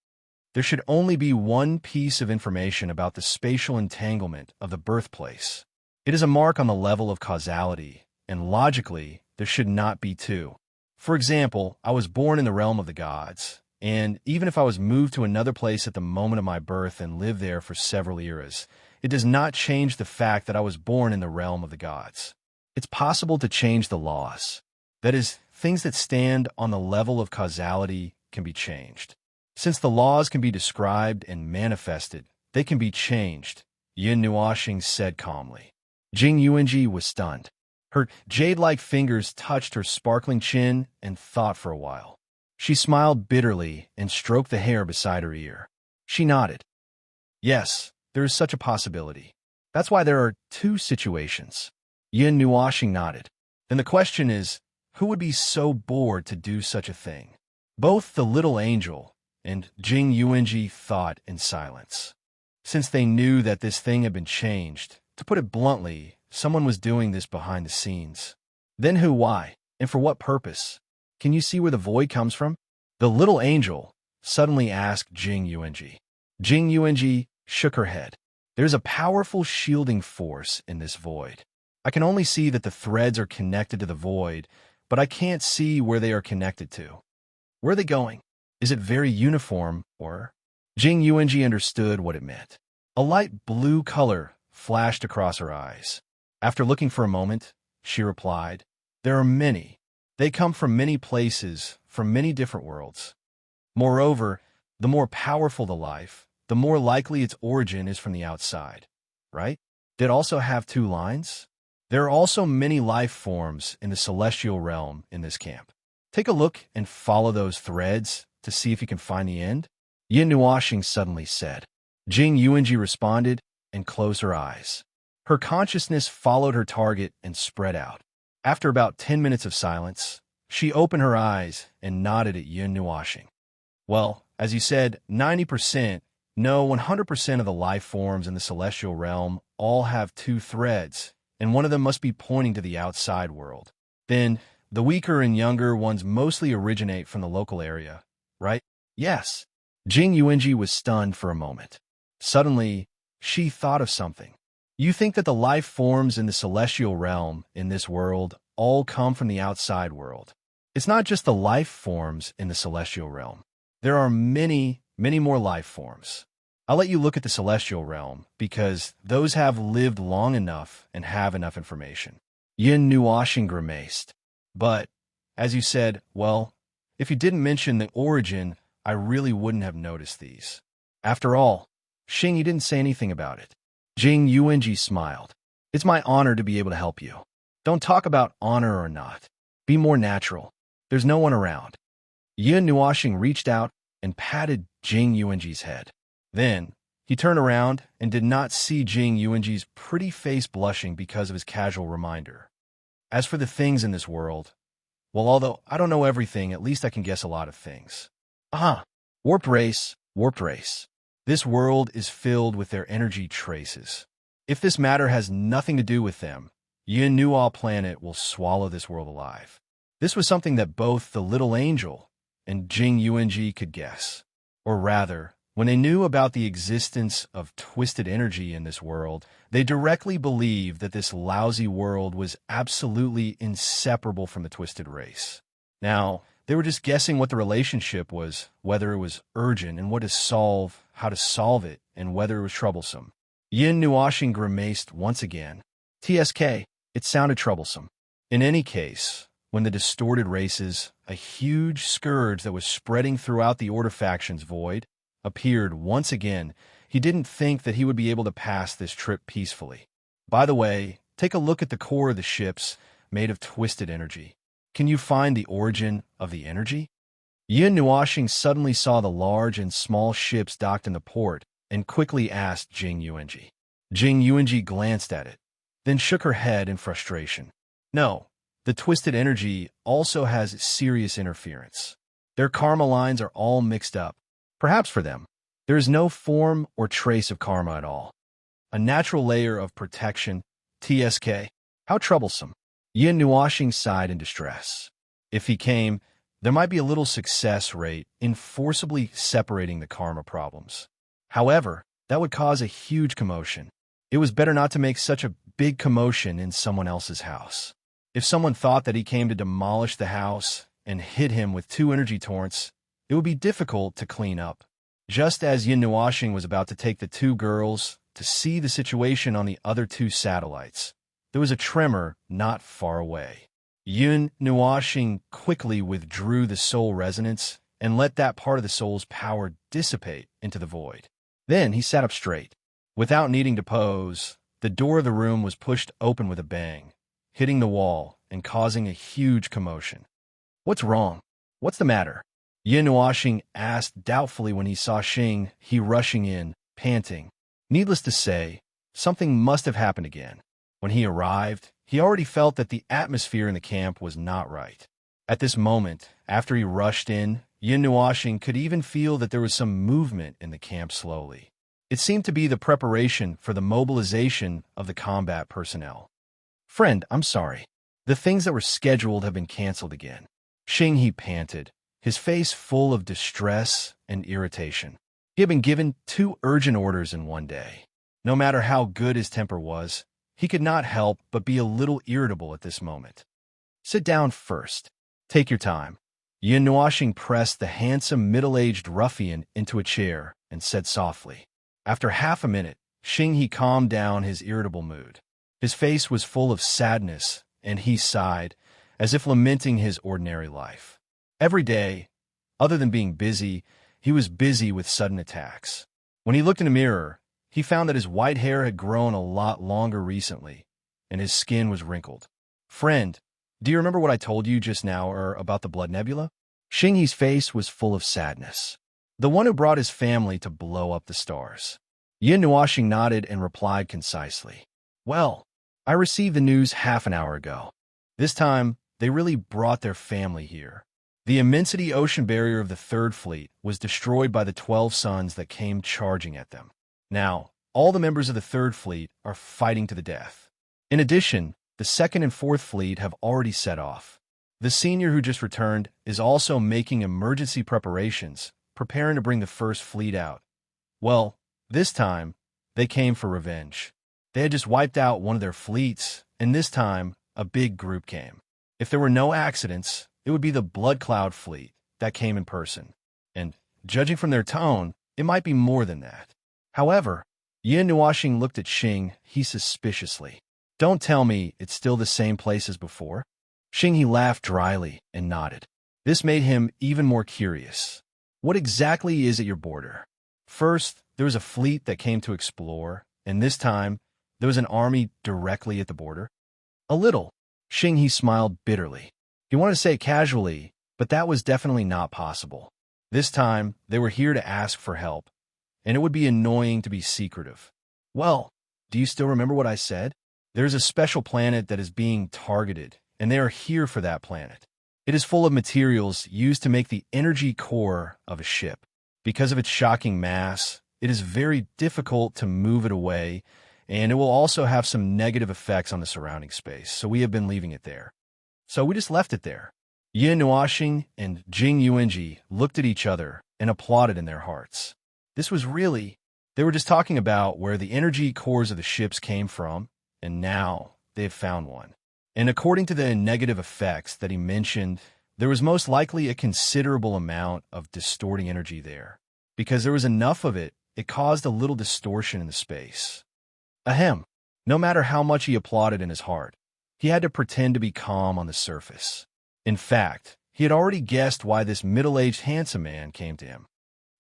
Speaker 1: There should only be one piece of information about the spatial entanglement of the birthplace. It is a mark on the level of causality, and logically, there should not be two. For example, I was born in the realm of the gods, and even if I was moved to another place at the moment of my birth and lived there for several eras, it does not change the fact that I was born in the realm of the gods. It's possible to change the laws. That is, things that stand on the level of causality can be changed. Since the laws can be described and manifested, they can be changed, Yin Nuoxing said calmly. Jing Yuanji was stunned. Her jade-like fingers touched her sparkling chin and thought for a while. She smiled bitterly and stroked the hair beside her ear. She nodded. Yes, there is such a possibility. That's why there are two situations. Yin Nuoxing nodded. Then the question is, who would be so bored to do such a thing? Both the little angel and Jing Yuanji thought in silence. Since they knew that this thing had been changed, to put it bluntly, someone was doing this behind the scenes. Then who, why, and for what purpose? Can you see where the void comes from? The little angel suddenly asked Jing Yuanji. Jing Yuanji shook her head. There's a powerful shielding force in this void. I can only see that the threads are connected to the void, but I can't see where they are connected to. Where are they going? Is it very uniform, or? Jing Yuanji understood what it meant. A light blue color flashed across her eyes. After looking for a moment, she replied, There are many. They come from many places, from many different worlds. Moreover, the more powerful the life, the more likely its origin is from the outside, right? Did it also have two lines? There are also many life forms in the celestial realm in this camp. Take a look and follow those threads to see if you can find the end. Yin Nuoxing suddenly said. Jing Yuanji responded and closed her eyes. Her consciousness followed her target and spread out. After about 10 minutes of silence, she opened her eyes and nodded at Yin Nuoxing. Well, as you said, 90%, no, 100% of the life forms in the celestial realm all have two threads, and one of them must be pointing to the outside world. Then, the weaker and younger ones mostly originate from the local area, right? Yes. Jing Yuanji was stunned for a moment. Suddenly, she thought of something. You think that the life forms in the celestial realm in this world all come from the outside world. It's not just the life forms in the celestial realm. There are many, many more life forms. I'll let you look at the celestial realm because those have lived long enough and have enough information. Yin Nuoxing grimaced. But, as you said, well, if you didn't mention the origin, I really wouldn't have noticed these. After all, Xing, you didn't say anything about it. Jing Yuanji smiled. It's my honor to be able to help you. Don't talk about honor or not. Be more natural. There's no one around. Yin Nuoxing reached out and patted Jing Yuanji's head. Then, he turned around and did not see Jing Yuanji's pretty face blushing because of his casual reminder. As for the things in this world, well, although I don't know everything, at least I can guess a lot of things. Warped race, warped race. This world is filled with their energy traces. If this matter has nothing to do with them, Yin Nuo planet will swallow this world alive. This was something that both the little angel and Jing Yuanji could guess. Or rather, when they knew about the existence of twisted energy in this world, they directly believed that this lousy world was absolutely inseparable from the twisted race. Now, they were just guessing what the relationship was, whether it was urgent and how to solve it, and whether it was troublesome. Yin Nuoxing grimaced once again. TSK, it sounded troublesome. In any case, when the distorted races, a huge scourge that was spreading throughout the Order faction's void, appeared once again, he didn't think that he would be able to pass this trip peacefully. By the way, take a look at the core of the ships, made of twisted energy. Can you find the origin of the energy? Yin Nuoxing suddenly saw the large and small ships docked in the port and quickly asked Jing Yuanji. Jing Yuanji glanced at it, then shook her head in frustration. No, the twisted energy also has serious interference. Their karma lines are all mixed up. Perhaps for them, there is no form or trace of karma at all. A natural layer of protection, TSK. How troublesome. Yin Nuoxing sighed in distress. If he came, there might be a little success rate in forcibly separating the karma problems. However, that would cause a huge commotion. It was better not to make such a big commotion in someone else's house. If someone thought that he came to demolish the house and hit him with 2 energy torrents, it would be difficult to clean up. Just as Yin Nuoxing was about to take the 2 girls to see the situation on the other 2 satellites, there was a tremor not far away. Yin Nuoxing quickly withdrew the soul resonance and let that part of the soul's power dissipate into the void. Then he sat up straight. Without needing to pose, the door of the room was pushed open with a bang, hitting the wall and causing a huge commotion. What's wrong? What's the matter? Yin Nuoxing asked doubtfully when he saw Xing He rushing in, panting. Needless to say, something must have happened again. When he arrived, he already felt that the atmosphere in the camp was not right. At this moment, after he rushed in, Yin Nuoxing could even feel that there was some movement in the camp slowly. It seemed to be the preparation for the mobilization of the combat personnel. Friend, I'm sorry. The things that were scheduled have been canceled again. Xing He panted, his face full of distress and irritation. He had been given 2 urgent orders in one day. No matter how good his temper was, he could not help but be a little irritable at this moment. Sit down first. Take your time. Yin Nuoxing pressed the handsome middle-aged ruffian into a chair and said softly. After half a minute, Xing He calmed down his irritable mood. His face was full of sadness, and he sighed, as if lamenting his ordinary life. Every day, other than being busy, he was busy with sudden attacks. When he looked in a mirror, he found that his white hair had grown a lot longer recently, and his skin was wrinkled. Friend, do you remember what I told you just now about the blood nebula? Xing He's face was full of sadness. The one who brought his family to blow up the stars. Yin Nuoxing nodded and replied concisely. Well, I received the news half an hour ago. This time, they really brought their family here. The immensity ocean barrier of the Third Fleet was destroyed by the 12 suns that came charging at them. Now, all the members of the Third Fleet are fighting to the death. In addition, the Second and Fourth Fleet have already set off. The senior who just returned is also making emergency preparations, preparing to bring the First Fleet out. Well, this time, they came for revenge. They had just wiped out one of their fleets, and this time, a big group came. If there were no accidents, it would be the Blood Cloud Fleet that came in person. And, judging from their tone, it might be more than that. However, Yin Nuoxing looked at Xing He suspiciously. Don't tell me it's still the same place as before? Xing He laughed dryly and nodded. This made him even more curious. What exactly is at your border? First, there was a fleet that came to explore, and this time, there was an army directly at the border. A little. Xing He smiled bitterly. He wanted to say it casually, but that was definitely not possible. This time, they were here to ask for help, and it would be annoying to be secretive. Well, do you still remember what I said? There's a special planet that is being targeted, and they are here for that planet. It is full of materials used to make the energy core of a ship. Because of its shocking mass, it is very difficult to move it away, and it will also have some negative effects on the surrounding space, so we have been leaving it there. So we just left it there. Yin Nuoxing and Jing Yuanji looked at each other and applauded in their hearts. This was really, they were just talking about where the energy cores of the ships came from, and now they have found one. And according to the negative effects that he mentioned, there was most likely a considerable amount of distorting energy there. Because there was enough of it, it caused a little distortion in the space. Ahem. No matter how much he applauded in his heart, he had to pretend to be calm on the surface. In fact, he had already guessed why this middle-aged handsome man came to him.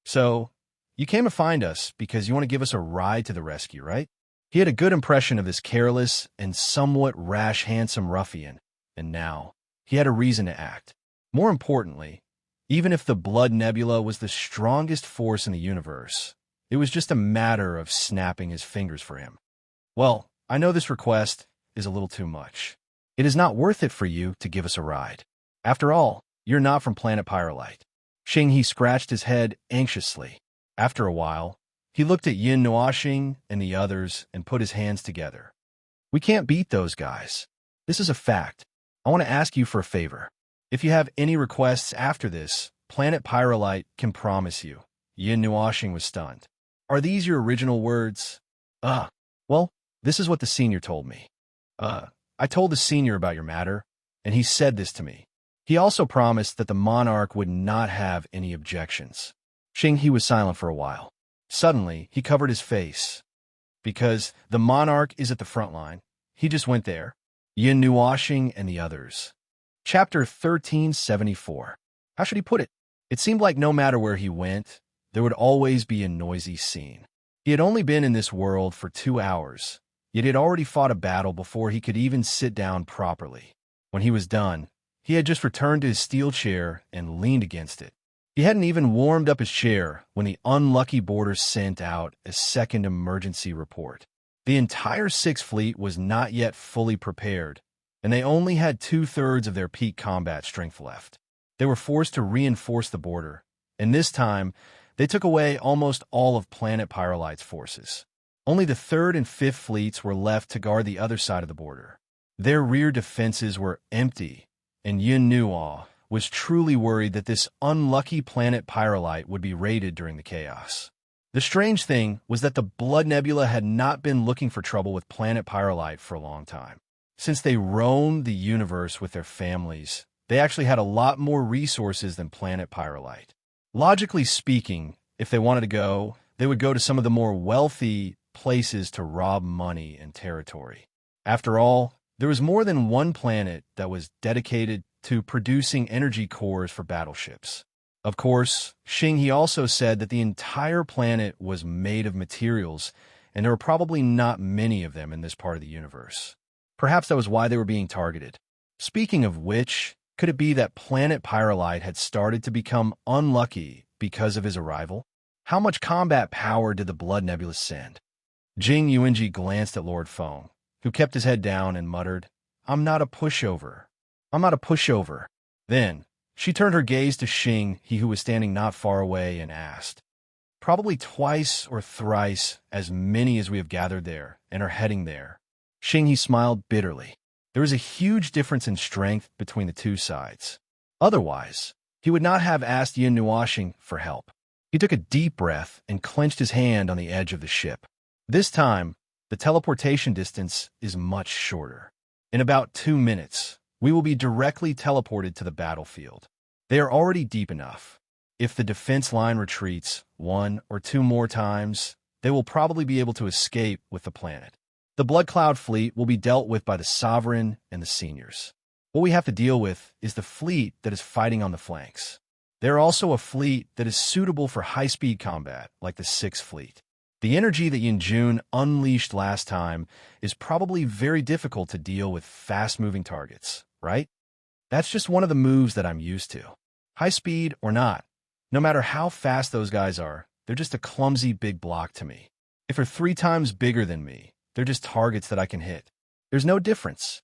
Speaker 1: So, you came to find us because you want to give us a ride to the rescue, right? He had a good impression of this careless and somewhat rash handsome ruffian, and now he had a reason to act. More importantly, even if the Blood Nebula was the strongest force in the universe, it was just a matter of snapping his fingers for him. Well, I know this request is a little too much. It is not worth it for you to give us a ride. After all, you're not from planet Pyrolite. Xinghe scratched his head anxiously. After a while, he looked at Yin Nuoxing and the others and put his hands together. We can't beat those guys. This is a fact. I want to ask you for a favor. If you have any requests after this, planet Pyrolite can promise you. Yin Nuoxing was stunned. Are these your original words? Well, this is what the senior told me. I told the senior about your matter, and he said this to me. He also promised that the monarch would not have any objections. Xinghe was silent for a while. Suddenly, he covered his face. Because the monarch is at the front line, he just went there. Yin Nuoxing and the others. Chapter 1374. How should he put it? It seemed like no matter where he went, there would always be a noisy scene. He had only been in this world for 2 hours, yet he had already fought a battle before he could even sit down properly. When he was done, he had just returned to his steel chair and leaned against it. He hadn't even warmed up his chair when the unlucky boarder sent out a second emergency report. The entire Sixth Fleet was not yet fully prepared, and they only had 2/3 of their peak combat strength left. They were forced to reinforce the border, and this time, they took away almost all of planet Pyrolite's forces. Only the 3rd and 5th fleets were left to guard the other side of the border. Their rear defenses were empty, and Yin Nuo was truly worried that this unlucky planet Pyrolite would be raided during the chaos. The strange thing was that the Blood Nebula had not been looking for trouble with planet Pyrolite for a long time. Since they roamed the universe with their families, they actually had a lot more resources than planet Pyrolite. Logically speaking, if they wanted to go, they would go to some of the more wealthy places to rob money and territory. After all, there was more than one planet that was dedicated to producing energy cores for battleships. Of course, Xinghe also said that the entire planet was made of materials, and there were probably not many of them in this part of the universe. Perhaps that was why they were being targeted. Speaking of which, could it be that planet Pyrolite had started to become unlucky because of his arrival? How much combat power did the Blood Nebula send? Jing Yuanji glanced at Lord Feng, who kept his head down and muttered, I'm not a pushover. I'm not a pushover. Then, she turned her gaze to Xinghe, who was standing not far away, and asked, Probably twice or thrice as many as we have gathered there and are heading there. Xinghe smiled bitterly. There was a huge difference in strength between the two sides. Otherwise, he would not have asked Yin Nuoxing for help. He took a deep breath and clenched his hand on the edge of the ship. This time, the teleportation distance is much shorter. In about 2 minutes, we will be directly teleported to the battlefield. They are already deep enough. If the defense line retreats 1 or 2 more times, they will probably be able to escape with the planet. The Blood Cloud fleet will be dealt with by the Sovereign and the seniors. What we have to deal with is the fleet that is fighting on the flanks. There are also a fleet that is suitable for high-speed combat, like the 6th Fleet. The energy that Yin Jun unleashed last time is probably very difficult to deal with fast-moving targets, right? That's just one of the moves that I'm used to. High speed or not, no matter how fast those guys are, they're just a clumsy big block to me. If they're 3 times bigger than me, they're just targets that I can hit. There's no difference.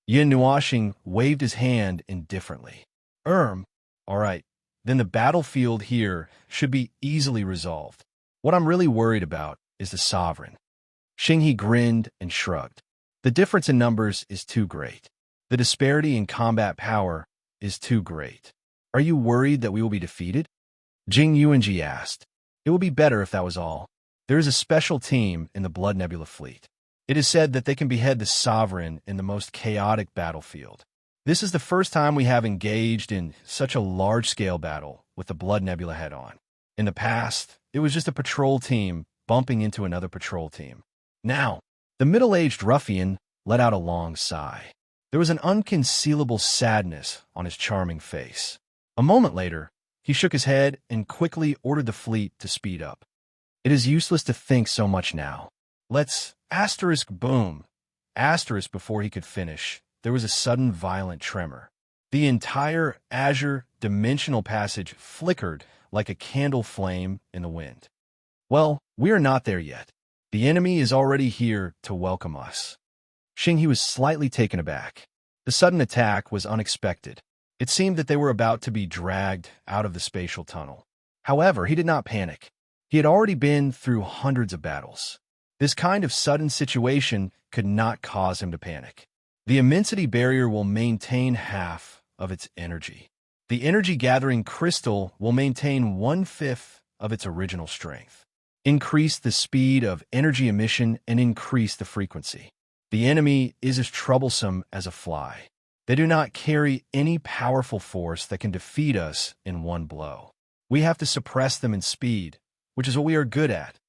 Speaker 1: Yin Nuoxing waved his hand indifferently. All right, then the battlefield here should be easily resolved. What I'm really worried about is the sovereign. Xinghe grinned and shrugged. The difference in numbers is too great. The disparity in combat power is too great. Are you worried that we will be defeated? Jing Yuanji asked. It would be better if that was all. There is a special team in the Blood Nebula fleet. It is said that they can behead the sovereign in the most chaotic battlefield. This is the first time we have engaged in such a large-scale battle with the Blood Nebula head-on. In the past, it was just a patrol team bumping into another patrol team. Now, the middle-aged ruffian let out a long sigh. There was an unconcealable sadness on his charming face. A moment later, he shook his head and quickly ordered the fleet to speed up. It is useless to think so much now. Let's boom. Before he could finish, there was a sudden violent tremor. The entire azure dimensional passage flickered like a candle flame in the wind. Well, we are not there yet. The enemy is already here to welcome us. Xinghe was slightly taken aback. The sudden attack was unexpected. It seemed that they were about to be dragged out of the spatial tunnel. However, he did not panic. He had already been through hundreds of battles. This kind of sudden situation could not cause him to panic. The immensity barrier will maintain half of its energy. The energy-gathering crystal will maintain 1/5 of its original strength. Increase the speed of energy emission and increase the frequency. The enemy is as troublesome as a fly. They do not carry any powerful force that can defeat us in one blow. We have to suppress them in speed, which is what we are good at.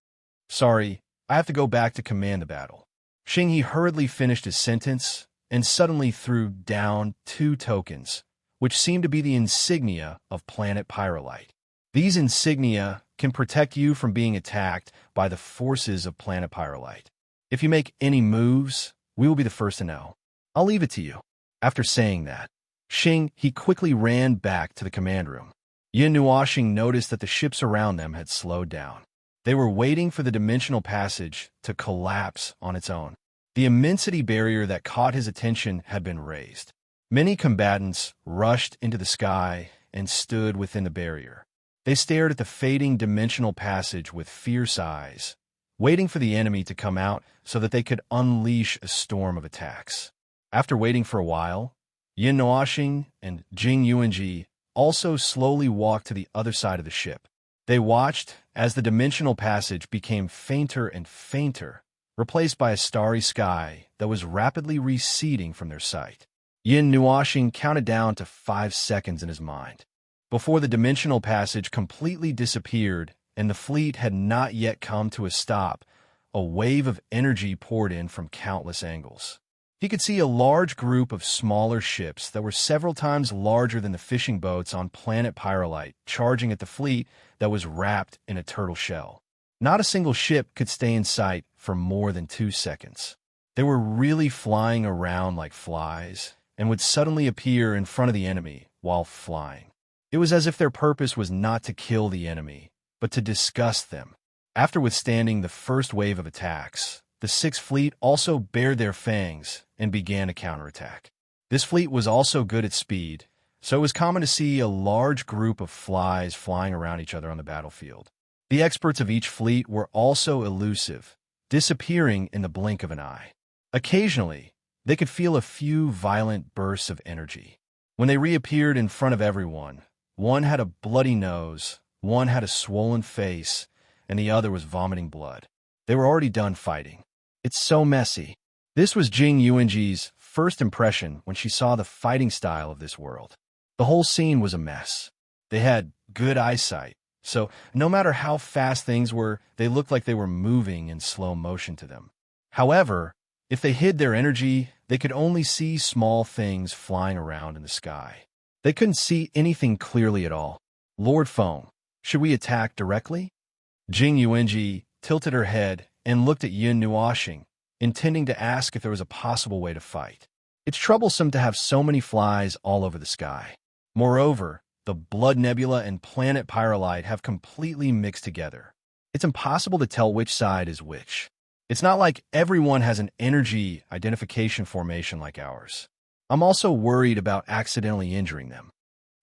Speaker 1: Sorry, I have to go back to command the battle. Xinghe hurriedly finished his sentence and suddenly threw down 2 tokens, which seemed to be the insignia of planet Pyrolite. These insignia can protect you from being attacked by the forces of planet Pyrolite. If you make any moves, we will be the first to know. I'll leave it to you. After saying that, he quickly ran back to the command room. Yin Nuoxing noticed that the ships around them had slowed down. They were waiting for the dimensional passage to collapse on its own. The immensity barrier that caught his attention had been raised. Many combatants rushed into the sky and stood within the barrier. They stared at the fading dimensional passage with fierce eyes, waiting for the enemy to come out so that they could unleash a storm of attacks. After waiting for a while, Yin Nuoxing and Jing Yuanji also slowly walked to the other side of the ship. They watched as the dimensional passage became fainter and fainter, replaced by a starry sky that was rapidly receding from their sight. Yin Nuoxing counted down to 5 seconds in his mind. Before the dimensional passage completely disappeared and the fleet had not yet come to a stop, a wave of energy poured in from countless angles. He could see a large group of smaller ships that were several times larger than the fishing boats on planet Pyrolite charging at the fleet that was wrapped in a turtle shell. Not a single ship could stay in sight for more than 2 seconds. They were really flying around like flies and would suddenly appear in front of the enemy while flying. It was as if their purpose was not to kill the enemy, but to disgust them. After withstanding the first wave of attacks, the Sixth Fleet also bared their fangs and began a counterattack. This fleet was also good at speed, so it was common to see a large group of flies flying around each other on the battlefield. The experts of each fleet were also elusive, disappearing in the blink of an eye. Occasionally, they could feel a few violent bursts of energy. When they reappeared in front of everyone, one had a bloody nose, one had a swollen face, and the other was vomiting blood. They were already done fighting. It's so messy. This was Jing Yuanji's first impression when she saw the fighting style of this world. The whole scene was a mess. They had good eyesight, so no matter how fast things were, they looked like they were moving in slow motion to them. However, if they hid their energy, they could only see small things flying around in the sky. They couldn't see anything clearly at all. Lord Feng, should we attack directly? Jing Yuanji tilted her head and looked at Yin Nuoxing, intending to ask if there was a possible way to fight. It's troublesome to have so many flies all over the sky. Moreover, the Blood Nebula and planet Pyrolite have completely mixed together. It's impossible to tell which side is which. It's not like everyone has an energy identification formation like ours. I'm also worried about accidentally injuring them.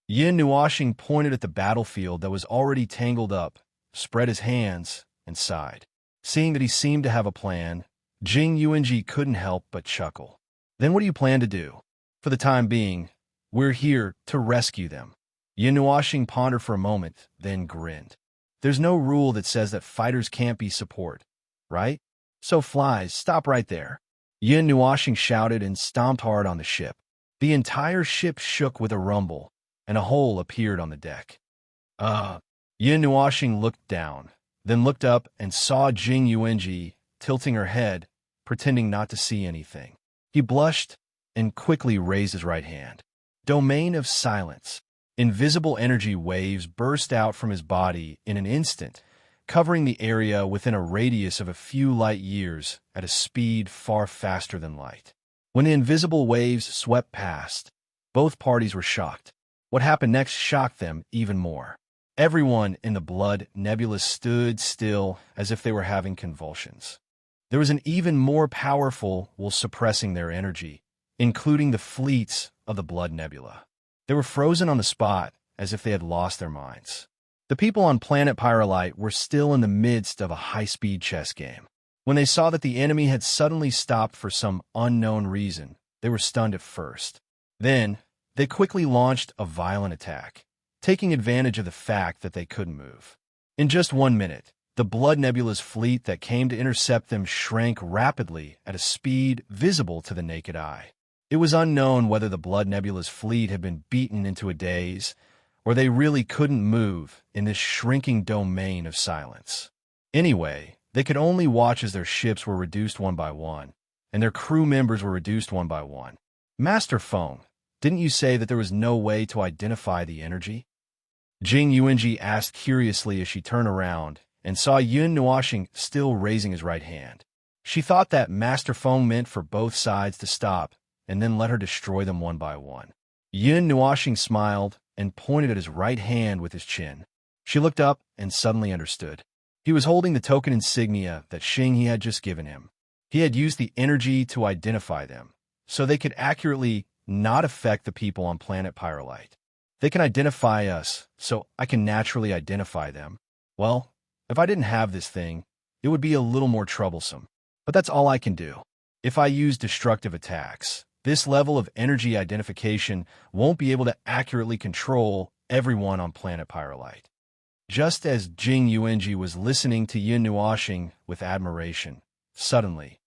Speaker 1: Yin Nuoxing pointed at the battlefield that was already tangled up, spread his hands, and sighed. Seeing that he seemed to have a plan, Jing Yuanji couldn't help but chuckle. Then what do you plan to do? For the time being, we're here to rescue them. Yin Nuoxing pondered for a moment, then grinned. There's no rule that says that fighters can't be support, right? So flies, stop right there. Yin Nuoxing shouted and stomped hard on the ship. The entire ship shook with a rumble, and a hole appeared on the deck. Yin Nuoxing looked down, then looked up and saw Jing Yuanji tilting her head, pretending not to see anything. He blushed and quickly raised his right hand. Domain of silence. Invisible energy waves burst out from his body in an instant, covering the area within a radius of a few light years at a speed far faster than light. When the invisible waves swept past, both parties were shocked. What happened next shocked them even more. Everyone in the Blood Nebula stood still as if they were having convulsions. There was an even more powerful while suppressing their energy, including the fleets of the Blood Nebula. They were frozen on the spot as if they had lost their minds. The people on planet Pyrolite were still in the midst of a high-speed chess game. When they saw that the enemy had suddenly stopped for some unknown reason, they were stunned at first. Then, they quickly launched a violent attack, taking advantage of the fact that they couldn't move. In just 1 minute, the Blood Nebula's fleet that came to intercept them shrank rapidly at a speed visible to the naked eye. It was unknown whether the Blood Nebula's fleet had been beaten into a daze, or they really couldn't move in this shrinking domain of silence. Anyway, they could only watch as their ships were reduced one by one, and their crew members were reduced one by one. Master Feng, didn't you say that there was no way to identify the energy? Jing Yuanji asked curiously as she turned around and saw Yin Nuoxing still raising his right hand. She thought that Master Feng meant for both sides to stop and then let her destroy them one by one. Yin Nuoxing smiled and pointed at his right hand with his chin. She looked up and suddenly understood. He was holding the token insignia that Xing had just given him. He had used the energy to identify them, so they could accurately not affect the people on planet Pyrolite. They can identify us, so I can naturally identify them. Well, if I didn't have this thing, it would be a little more troublesome. But that's all I can do. If I use destructive attacks, this level of energy identification won't be able to accurately control everyone on planet Pyrolite. Just as Jing Yuanji was listening to Yin Nuoxing with admiration, suddenly,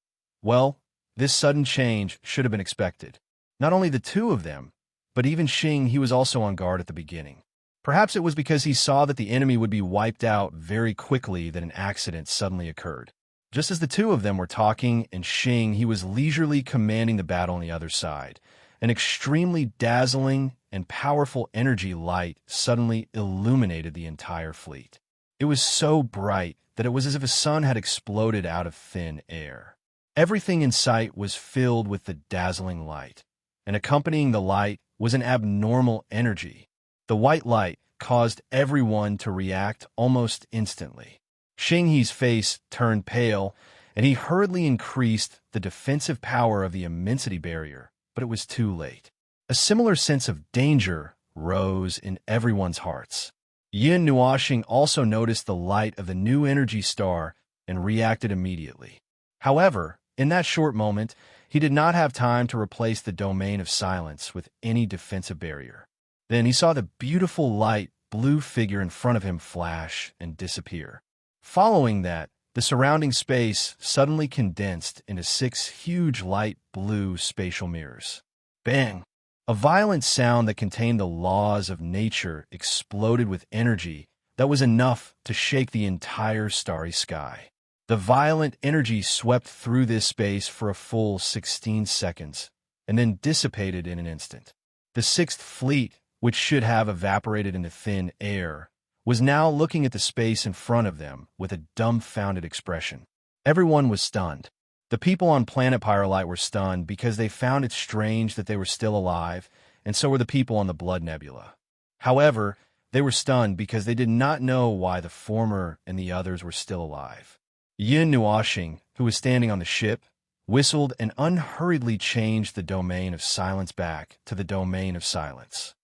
Speaker 1: this sudden change should have been expected. Not only the two of them, but even Xing, he was also on guard at the beginning. Perhaps it was because he saw that the enemy would be wiped out very quickly that an accident suddenly occurred. Just as the two of them were talking, and Xing, he was leisurely commanding the battle on the other side, an extremely dazzling and powerful energy light suddenly illuminated the entire fleet. It was so bright that it was as if a sun had exploded out of thin air. Everything in sight was filled with the dazzling light, and accompanying the light was an abnormal energy. The white light caused everyone to react almost instantly. Xinghe's face turned pale, and he hurriedly increased the defensive power of the immensity barrier, but it was too late. A similar sense of danger rose in everyone's hearts. Yin Nuoxing also noticed the light of the new energy star and reacted immediately. However, in that short moment, he did not have time to replace the domain of silence with any defensive barrier. Then he saw the beautiful light blue figure in front of him flash and disappear. Following that, the surrounding space suddenly condensed into 6 huge light blue spatial mirrors. Bang! A violent sound that contained the laws of nature exploded with energy that was enough to shake the entire starry sky. The violent energy swept through this space for a full 16 seconds and then dissipated in an instant. The Sixth Fleet, which should have evaporated into thin air, was now looking at the space in front of them with a dumbfounded expression. Everyone was stunned. The people on planet Pyrolite were stunned because they found it strange that they were still alive, and so were the people on the Blood Nebula. However, they were stunned because they did not know why the former and the others were still alive. Yin Nuoxing, who was standing on the ship, whistled and unhurriedly changed the domain of silence back to the domain of silence.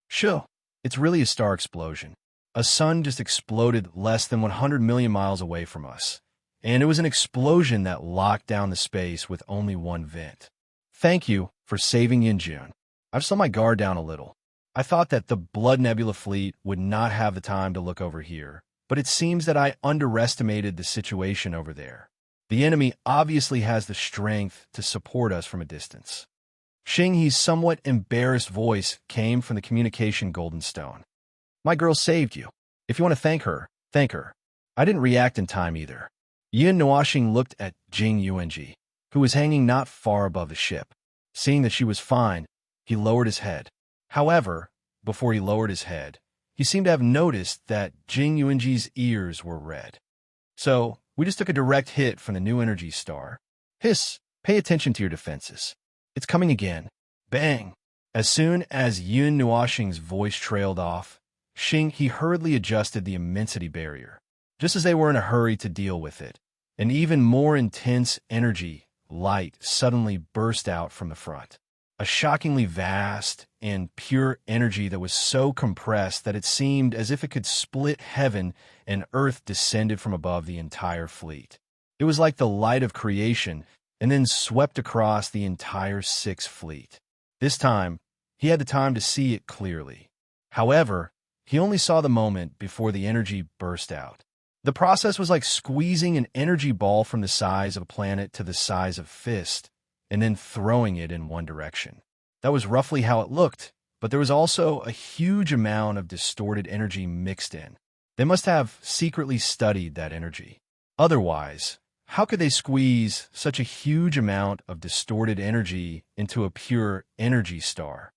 Speaker 1: Sure, it's really a star explosion. A sun just exploded less than 100 million miles away from us, and it was an explosion that locked down the space with only one vent. Thank you for saving Yinjun. I've let my guard down a little. I thought that the Blood Nebula fleet would not have the time to look over here, but it seems that I underestimated the situation over there. The enemy obviously has the strength to support us from a distance. Xinghe's somewhat embarrassed voice came from the communication golden stone. My girl saved you. If you want to thank her, thank her. I didn't react in time either. Yin Nuoxing looked at Jing Yuanji, who was hanging not far above the ship. Seeing that she was fine, he lowered his head. However, before he lowered his head, he seemed to have noticed that Jing Yuanji's ears were red. So, we just took a direct hit from the new energy star. Hiss, pay attention to your defenses. It's coming again. Bang! As soon as Yun Nuoxing's voice trailed off, he hurriedly adjusted the immensity barrier. Just as they were in a hurry to deal with it, an even more intense energy, light, suddenly burst out from the front. A shockingly vast and pure energy that was so compressed that it seemed as if it could split heaven and earth descended from above the entire fleet. It was like the light of creation and then swept across the entire Sixth Fleet. This time, he had the time to see it clearly. However, he only saw the moment before the energy burst out. The process was like squeezing an energy ball from the size of a planet to the size of a fist, and then throwing it in one direction. That was roughly how it looked, but there was also a huge amount of distorted energy mixed in. They must have secretly studied that energy. Otherwise, how could they squeeze such a huge amount of distorted energy into a pure energy star?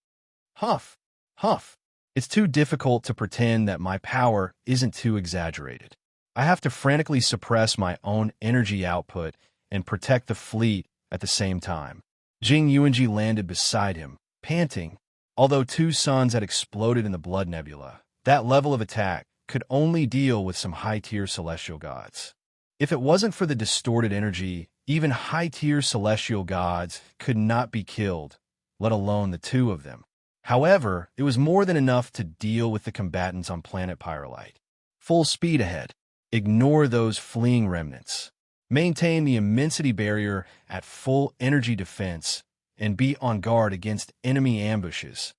Speaker 1: Huff, huff. It's too difficult to pretend that my power isn't too exaggerated. I have to frantically suppress my own energy output and protect the fleet at the same time. Jing Yuanji landed beside him, panting. Although 2 suns had exploded in the Blood Nebula, that level of attack could only deal with some high-tier celestial gods. If it wasn't for the distorted energy, even high-tier celestial gods could not be killed, let alone the 2 of them. However, it was more than enough to deal with the combatants on planet Pyrolite. Full speed ahead. Ignore those fleeing remnants. Maintain the immensity barrier at full energy defense and be on guard against enemy ambushes.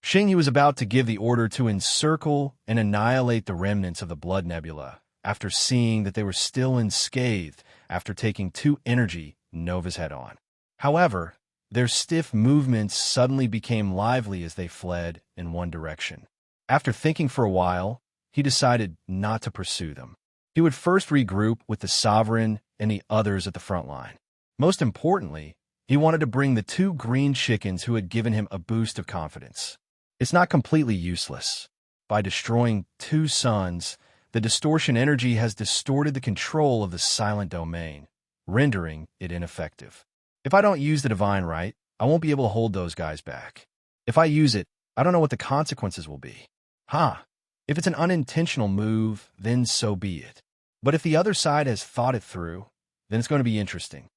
Speaker 1: Xinghe was about to give the order to encircle and annihilate the remnants of the Blood Nebula after seeing that they were still unscathed after taking 2 energy novas head-on. However, their stiff movements suddenly became lively as they fled in one direction. After thinking for a while, he decided not to pursue them. He would first regroup with the Sovereign and the others at the front line. Most importantly, he wanted to bring the 2 green chickens who had given him a boost of confidence. It's not completely useless. By destroying 2 suns, the distortion energy has distorted the control of the silent domain, rendering it ineffective. If I don't use the divine right, I won't be able to hold those guys back. If I use it, I don't know what the consequences will be. If it's an unintentional move, then so be it. But if the other side has thought it through, then it's going to be interesting.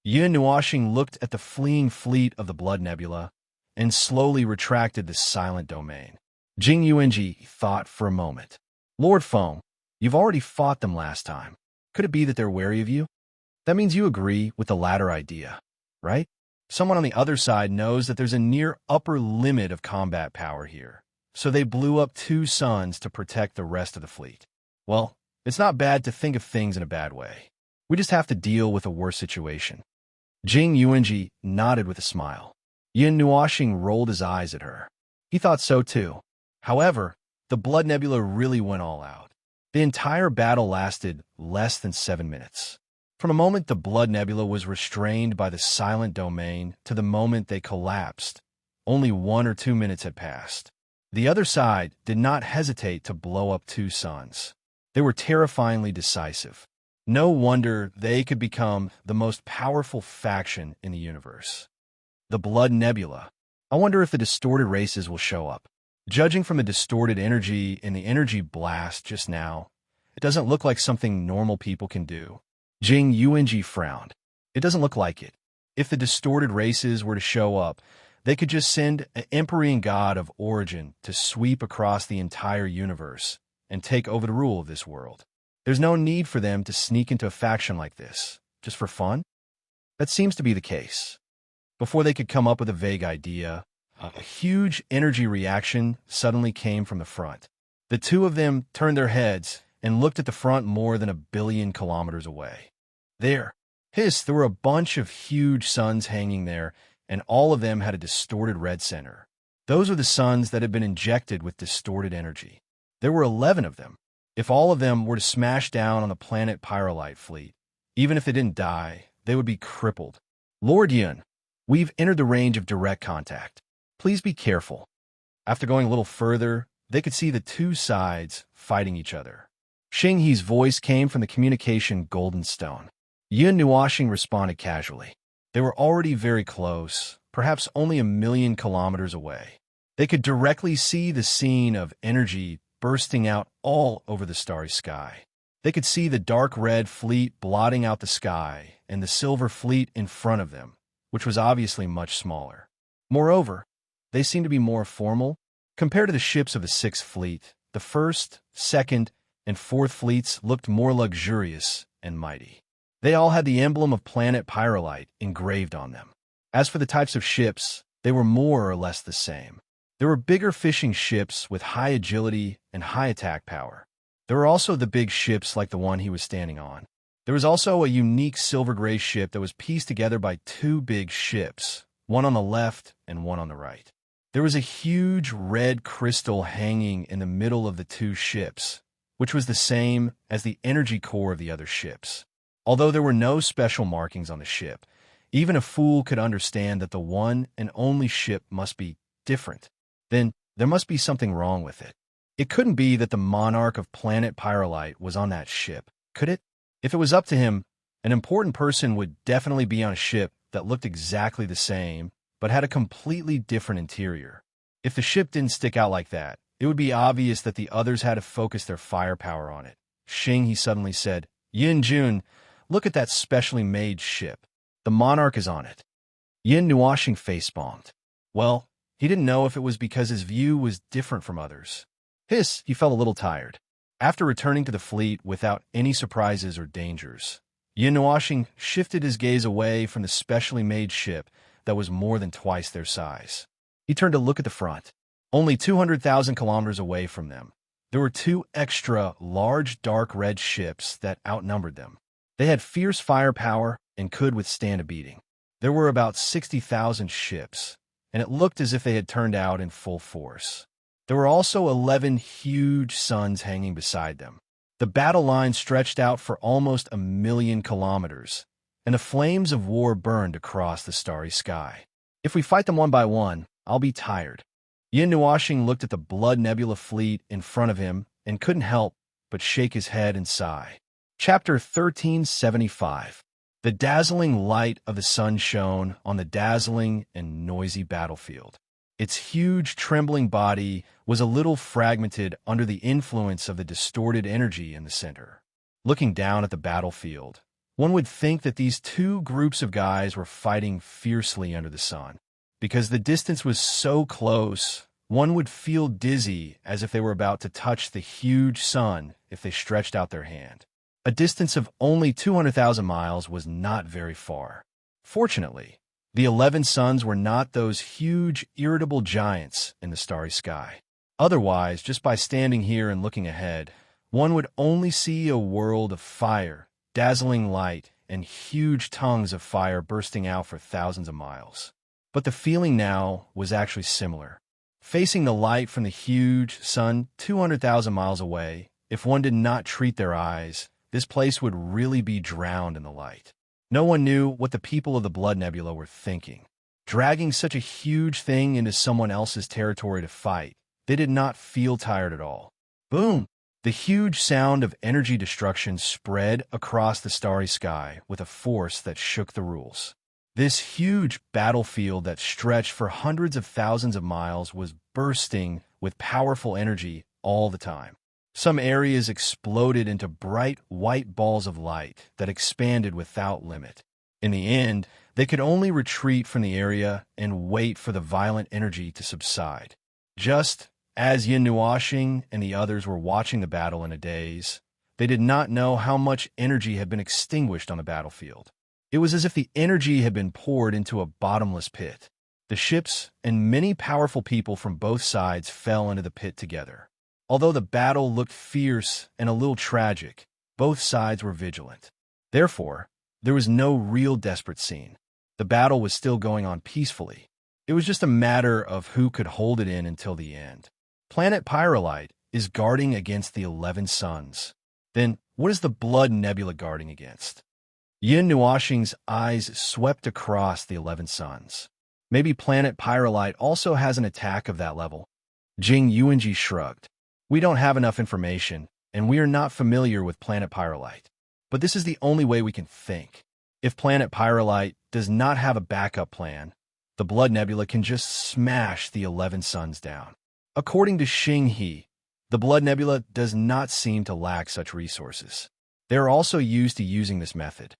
Speaker 1: Yin Nuoxing looked at the fleeing fleet of the Blood Nebula and slowly retracted the silent domain. Jing Yuanji thought for a moment. Lord Feng, you've already fought them last time. Could it be that they're wary of you? That means you agree with the latter idea, right? Someone on the other side knows that there's a near upper limit of combat power here, so they blew up 2 suns to protect the rest of the fleet. Well, it's not bad to think of things in a bad way. We just have to deal with a worse situation. Jing Yuanji nodded with a smile. Yin Nuoxing rolled his eyes at her. He thought so too. However, the Blood Nebula really went all out. The entire battle lasted less than 7 minutes. From the moment the Blood Nebula was restrained by the silent domain to the moment they collapsed, only 1 or 2 minutes had passed. The other side did not hesitate to blow up 2 suns. They were terrifyingly decisive. No wonder they could become the most powerful faction in the universe. The Blood Nebula. I wonder if the distorted races will show up. Judging from the distorted energy in the energy blast just now, it doesn't look like something normal people can do. Jing Yuanji frowned. It doesn't look like it. If the distorted races were to show up, they could just send an Empyrean god of origin to sweep across the entire universe, and take over the rule of this world. There's no need for them to sneak into a faction like this, just for fun. That seems to be the case. Before they could come up with a vague idea, a huge energy reaction suddenly came from the front. The two of them turned their heads and looked at the front more than 1 billion kilometers away. There were a bunch of huge suns hanging there, and all of them had a distorted red center. Those were the suns that had been injected with distorted energy. There were 11 of them. If all of them were to smash down on the planet Pyrolite fleet, even if they didn't die, they would be crippled. Lord Yun, we've entered the range of direct contact. Please be careful. After going a little further, they could see the two sides fighting each other. Xing He's voice came from the communication golden stone. Yun Nuoxing responded casually. They were already very close, perhaps only 1 million kilometers away. They could directly see the scene of energy bursting out all over the starry sky. They could see the dark red fleet blotting out the sky and the silver fleet in front of them, which was obviously much smaller. Moreover, they seemed to be more formal. Compared to the ships of the Sixth Fleet, the First, Second, and Fourth Fleets looked more luxurious and mighty. They all had the emblem of planet Pyrolite engraved on them. As for the types of ships, they were more or less the same. There were bigger fishing ships with high agility and high attack power. There were also the big ships like the one he was standing on. There was also a unique silver-gray ship that was pieced together by 2 big ships, one on the left and one on the right. There was a huge red crystal hanging in the middle of the 2 ships, which was the same as the energy core of the other ships. Although there were no special markings on the ship, even a fool could understand that the one and only ship must be different. Then there must be something wrong with it. It couldn't be that the monarch of planet Pyrolite was on that ship, could it? If it was up to him, an important person would definitely be on a ship that looked exactly the same, but had a completely different interior. If the ship didn't stick out like that, it would be obvious that the others had to focus their firepower on it. Xing, he suddenly said, Yin Jun, look at that specially made ship. The monarch is on it. Yin Nuoxing face-bombed. Well, he didn't know if it was because his view was different from others. He felt a little tired. After returning to the fleet without any surprises or dangers, Yin Nuoxing shifted his gaze away from the specially made ship that was more than twice their size. He turned to look at the front. Only 200,000 kilometers away from them, there were 2 extra large dark red ships that outnumbered them. They had fierce firepower and could withstand a beating. There were about 60,000 ships, and it looked as if they had turned out in full force. There were also 11 huge suns hanging beside them. The battle line stretched out for almost 1 million kilometers, and the flames of war burned across the starry sky. If we fight them one by one, I'll be tired. Yin Nuoxing looked at the Blood Nebula fleet in front of him and couldn't help but shake his head and sigh. Chapter 1375. The dazzling light of the sun shone on the dazzling and noisy battlefield. Its huge, trembling body was a little fragmented under the influence of the distorted energy in the center. Looking down at the battlefield, one would think that these 2 groups of guys were fighting fiercely under the sun. Because the distance was so close, one would feel dizzy as if they were about to touch the huge sun if they stretched out their hand. A distance of only 200,000 miles was not very far. Fortunately, the 11 suns were not those huge, irritable giants in the starry sky. Otherwise, just by standing here and looking ahead, one would only see a world of fire, dazzling light, and huge tongues of fire bursting out for thousands of miles. But the feeling now was actually similar. Facing the light from the huge sun 200,000 miles away, if one did not treat their eyes, this place would really be drowned in the light. No one knew what the people of the Blood Nebula were thinking. Dragging such a huge thing into someone else's territory to fight, they did not feel tired at all. Boom! The huge sound of energy destruction spread across the starry sky with a force that shook the rules. This huge battlefield that stretched for hundreds of thousands of miles was bursting with powerful energy all the time. Some areas exploded into bright white balls of light that expanded without limit. In the end, they could only retreat from the area and wait for the violent energy to subside. Just As Yin Nuoxing and the others were watching the battle in a daze, they did not know how much energy had been extinguished on the battlefield. It was as if the energy had been poured into a bottomless pit. The ships and many powerful people from both sides fell into the pit together. Although the battle looked fierce and a little tragic, both sides were vigilant. Therefore, there was no real desperate scene. The battle was still going on peacefully. It was just a matter of who could hold it in until the end. Planet Pyrrolite is guarding against the 11 suns. Then, what is the Blood Nebula guarding against? Yin Nuoxing's eyes swept across the 11 suns. Maybe Planet Pyrrolite also has an attack of that level. Jing Yuanji shrugged. We don't have enough information, and we are not familiar with Planet Pyrrolite. But this is the only way we can think. If Planet Pyrrolite does not have a backup plan, the Blood Nebula can just smash the 11 suns down. According to Xing He, the Blood Nebula does not seem to lack such resources. They are also used to using this method.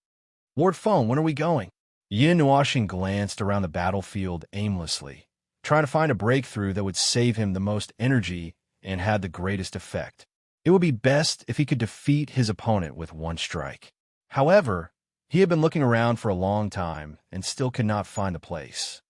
Speaker 1: Lord Feng, when are we going? Yin Nuoxing glanced around the battlefield aimlessly, trying to find a breakthrough that would save him the most energy and had the greatest effect. It would be best if he could defeat his opponent with one strike. However, he had been looking around for a long time and still could not find the place.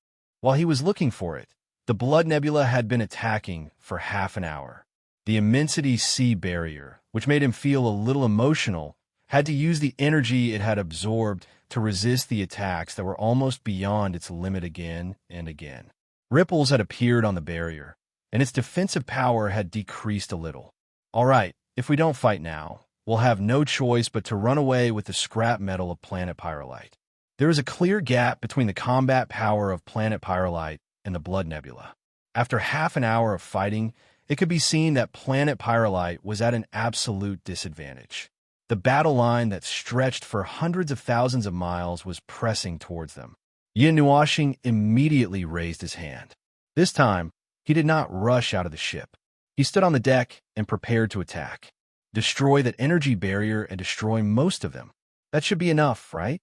Speaker 1: While he was looking for it, the Blood Nebula had been attacking for half an hour. The immensity sea barrier, which made him feel a little emotional, had to use the energy it had absorbed to resist the attacks that were almost beyond its limit again and again. Ripples had appeared on the barrier, and its defensive power had decreased a little. All right, if we don't fight now, we'll have no choice but to run away with the scrap metal of Planet Pyrrolite. There is a clear gap between the combat power of Planet Pyrrolite and the Blood Nebula. After half an hour of fighting, it could be seen that Planet Pyrrolite was at an absolute disadvantage. The battle line that stretched for hundreds of thousands of miles was pressing towards them. Yin Nuoxing immediately raised his hand. This time, he did not rush out of the ship. He stood on the deck and prepared to attack. Destroy that energy barrier and destroy most of them. That should be enough, right?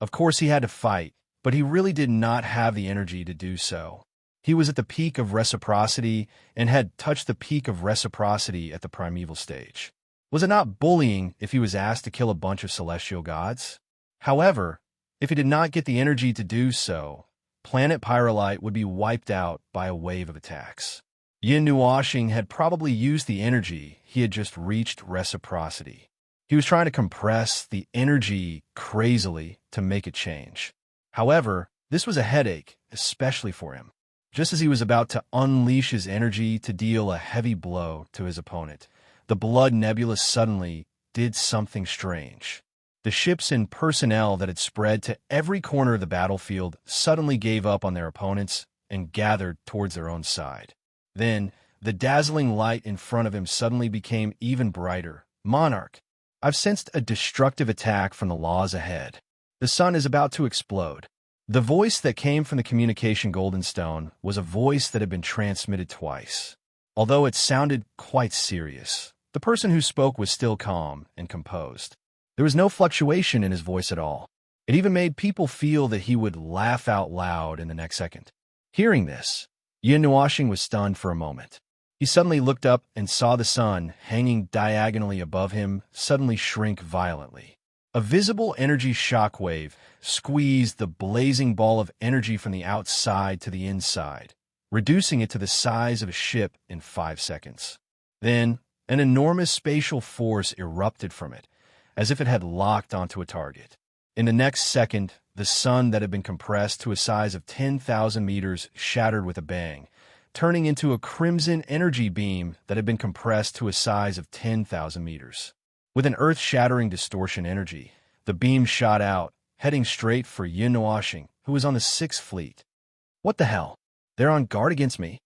Speaker 1: Of course he had to fight, but he really did not have the energy to do so. He was at the peak of reciprocity and had touched the peak of reciprocity at the primeval stage. Was it not bullying if he was asked to kill a bunch of celestial gods? However, if he did not get the energy to do so, Planet Pyrrolite would be wiped out by a wave of attacks. Yin Nuoxing had probably used the energy he had just reached reciprocity. He was trying to compress the energy crazily to make it change. However, this was a headache, especially for him. Just as he was about to unleash his energy to deal a heavy blow to his opponent, the Blood Nebula suddenly did something strange. The ships and personnel that had spread to every corner of the battlefield suddenly gave up on their opponents and gathered towards their own side. Then, the dazzling light in front of him suddenly became even brighter. Monarch, I've sensed a destructive attack from the laws ahead. The sun is about to explode. The voice that came from the communication golden stone was a voice that had been transmitted twice. Although it sounded quite serious, the person who spoke was still calm and composed. There was no fluctuation in his voice at all. It even made people feel that he would laugh out loud in the next second. Hearing this, Yin Nuoxing was stunned for a moment. He suddenly looked up and saw the sun, hanging diagonally above him, suddenly shrink violently. A visible energy shockwave squeezed the blazing ball of energy from the outside to the inside, reducing it to the size of a ship in 5 seconds. Then, an enormous spatial force erupted from it, as if it had locked onto a target. In the next second, the sun that had been compressed to a size of 10,000 meters shattered with a bang, turning into a crimson energy beam that had been compressed to a size of 10,000 meters. With an earth-shattering distortion energy, the beam shot out, heading straight for Yin Nuoxing, who was on the 6th Fleet. What the hell? They're on guard against me?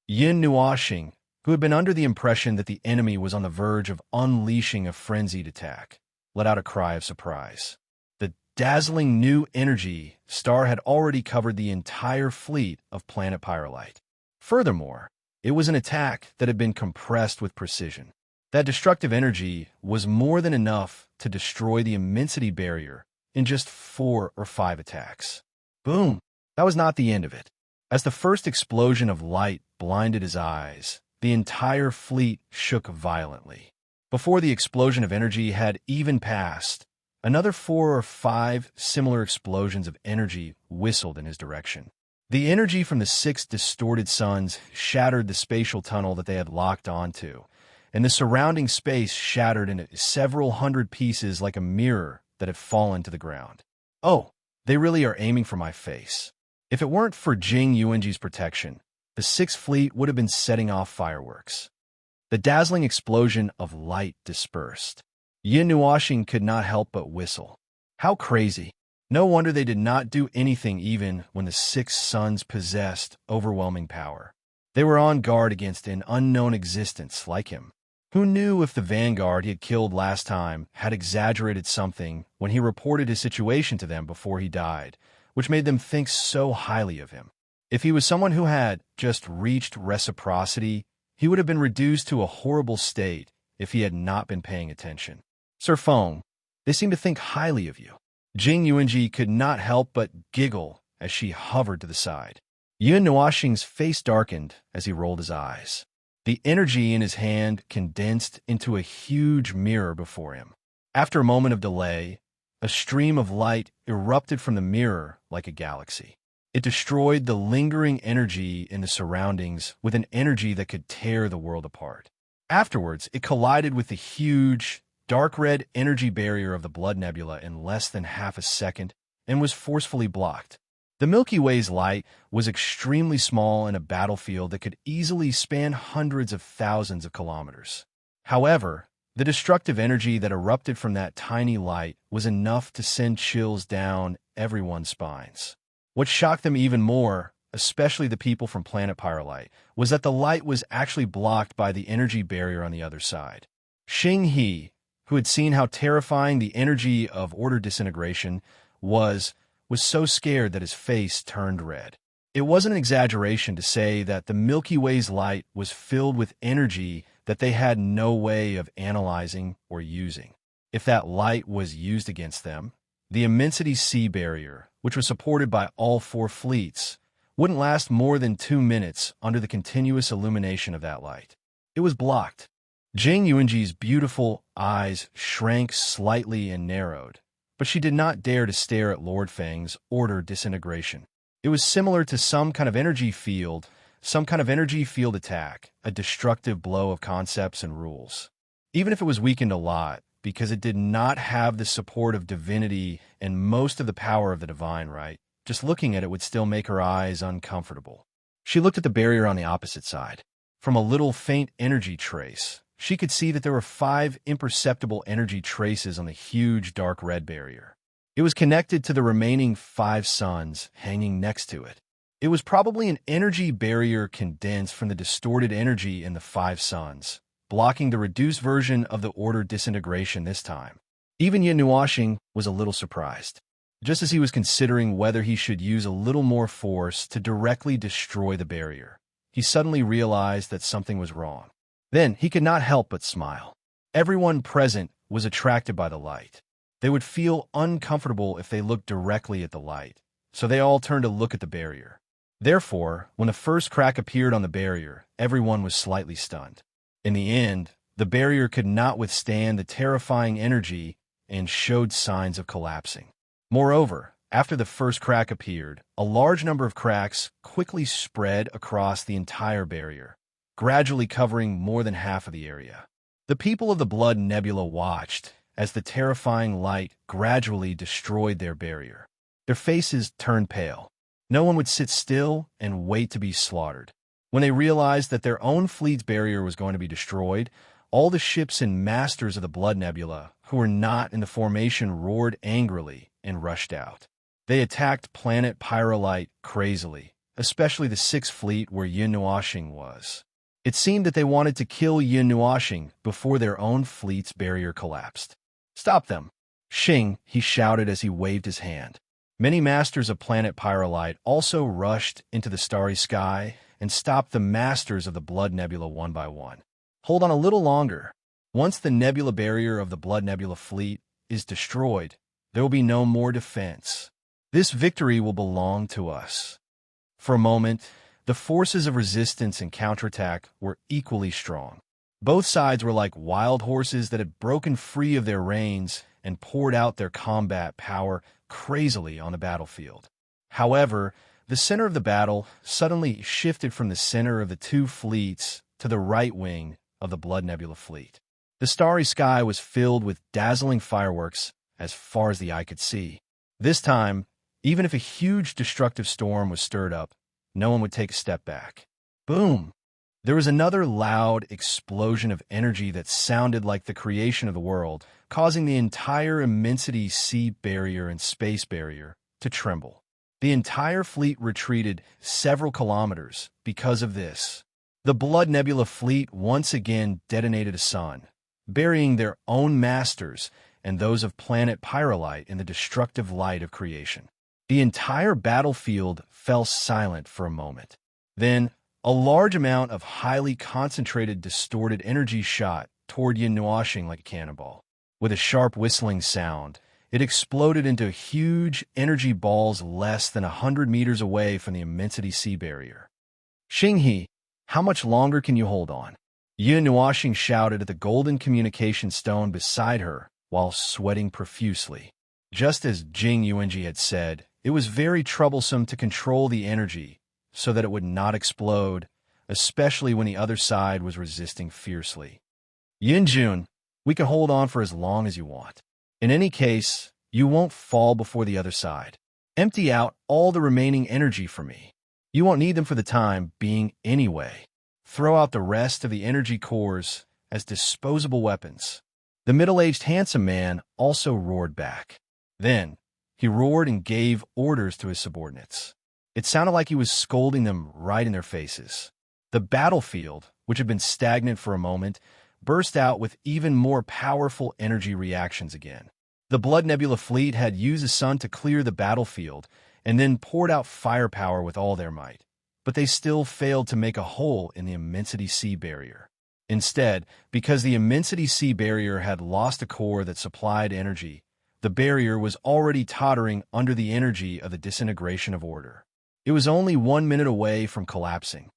Speaker 1: Yin Nuoxing, who had been under the impression that the enemy was on the verge of unleashing a frenzied attack, let out a cry of surprise. The dazzling new energy star had already covered the entire fleet of Planet Pyrrolite. Furthermore, it was an attack that had been compressed with precision. That destructive energy was more than enough to destroy the immensity barrier in just 4 or 5 attacks. Boom! That was not the end of it. As the first explosion of light blinded his eyes, the entire fleet shook violently. Before the explosion of energy had even passed, another 4 or 5 similar explosions of energy whistled in his direction. The energy from the 6 distorted suns shattered the spatial tunnel that they had locked onto, and the surrounding space shattered into several hundred pieces like a mirror that had fallen to the ground. Oh, they really are aiming for my face. If it weren't for Jing Yuanji's protection, the 6th Fleet would have been setting off fireworks. The dazzling explosion of light dispersed. Yin Nuoxing could not help but whistle. How crazy. No wonder they did not do anything even when the 6 suns possessed overwhelming power. They were on guard against an unknown existence like him. Who knew if the vanguard he had killed last time had exaggerated something when he reported his situation to them before he died, which made them think so highly of him? If he was someone who had just reached reciprocity, he would have been reduced to a horrible state if he had not been paying attention. Sir Feng, they seem to think highly of you. Jing Yuanji could not help but giggle as she hovered to the side. Yun Nuoxing's face darkened as he rolled his eyes. The energy in his hand condensed into a huge mirror before him. After a moment of delay, a stream of light erupted from the mirror like a galaxy. It destroyed the lingering energy in the surroundings with an energy that could tear the world apart. Afterwards, it collided with the huge, dark red energy barrier of the Blood Nebula in less than half a second and was forcefully blocked. The Milky Way's light was extremely small in a battlefield that could easily span hundreds of thousands of kilometers. However, the destructive energy that erupted from that tiny light was enough to send chills down everyone's spines. What shocked them even more, especially the people from planet Pyrolite, was that the light was actually blocked by the energy barrier on the other side. Xing He, who had seen how terrifying the energy of order disintegration was so scared that his face turned red. It wasn't an exaggeration to say that the Milky Way's light was filled with energy that they had no way of analyzing or using. If that light was used against them, the Immensity Sea Barrier, which was supported by all 4 fleets, wouldn't last more than 2 minutes under the continuous illumination of that light. It was blocked. Jing Yuanji's beautiful eyes shrank slightly and narrowed, but she did not dare to stare at Lord Feng's order disintegration. It was similar to some kind of energy field attack, a destructive blow of concepts and rules. Even if it was weakened a lot, because it did not have the support of divinity and most of the power of the divine, right? Just looking at it would still make her eyes uncomfortable. She looked at the barrier on the opposite side. From a little faint energy trace, she could see that there were 5 imperceptible energy traces on the huge dark red barrier. It was connected to the remaining 5 suns hanging next to it. It was probably an energy barrier condensed from the distorted energy in the 5 suns, blocking the reduced version of the order disintegration this time. Even Yin Nuoxing was a little surprised. Just as he was considering whether he should use a little more force to directly destroy the barrier, he suddenly realized that something was wrong. Then he could not help but smile. Everyone present was attracted by the light. They would feel uncomfortable if they looked directly at the light, so they all turned to look at the barrier. Therefore, when the first crack appeared on the barrier, everyone was slightly stunned. In the end, the barrier could not withstand the terrifying energy and showed signs of collapsing. Moreover, after the first crack appeared, a large number of cracks quickly spread across the entire barrier, gradually covering more than half of the area. The people of the Blood Nebula watched as the terrifying light gradually destroyed their barrier. Their faces turned pale. No one would sit still and wait to be slaughtered. When they realized that their own fleet's barrier was going to be destroyed, all the ships and masters of the Blood Nebula who were not in the formation roared angrily and rushed out. They attacked planet Pyrolite crazily, especially the 6th Fleet where Yin Nuoxing was. It seemed that they wanted to kill Yin Nuoxing before their own fleet's barrier collapsed. "Stop them!" Xing, he shouted as he waved his hand. Many masters of planet Pyrolite also rushed into the starry sky and stopped the masters of the Blood Nebula one by one. Hold on a little longer. Once the nebula barrier of the Blood Nebula fleet is destroyed, there will be no more defense. This victory will belong to us. For a moment, The forces of resistance and counterattack were equally strong. Both sides were like wild horses that had broken free of their reins and poured out their combat power crazily on the battlefield. However, the center of the battle suddenly shifted from the center of the two fleets to the right wing of the Blood Nebula fleet. The starry sky was filled with dazzling fireworks as far as the eye could see. This time, even if a huge destructive storm was stirred up, no one would take a step back. Boom! There was another loud explosion of energy that sounded like the creation of the world, causing the entire immensity sea barrier and space barrier to tremble. The entire fleet retreated several kilometers because of this. The Blood Nebula fleet once again detonated a sun, burying their own masters and those of planet Pyrolite in the destructive light of creation. The entire battlefield fell silent for a moment. Then, a large amount of highly concentrated, distorted energy shot toward Yin Nuashing like a cannonball. With a sharp whistling sound, it exploded into huge energy balls less than 100 meters away from the immensity sea barrier. Xinghe, how much longer can you hold on? Yin Nuashing shouted at the golden communication stone beside her while sweating profusely. Just as Jing Yuanji had said, it was very troublesome to control the energy so that it would not explode, especially when the other side was resisting fiercely. Yin Jun, we can hold on for as long as you want. In any case, you won't fall before the other side. Empty out all the remaining energy for me. You won't need them for the time being anyway. Throw out the rest of the energy cores as disposable weapons. The middle-aged handsome man also roared back. Then, he roared and gave orders to his subordinates. It sounded like he was scolding them right in their faces. The battlefield, which had been stagnant for a moment, burst out with even more powerful energy reactions again. The Blood Nebula fleet had used the sun to clear the battlefield and then poured out firepower with all their might, but they still failed to make a hole in the immensity sea barrier. Instead, because the immensity sea barrier had lost a core that supplied energy, the barrier was already tottering under the energy of the disintegration of order. It was only 1 minute away from collapsing.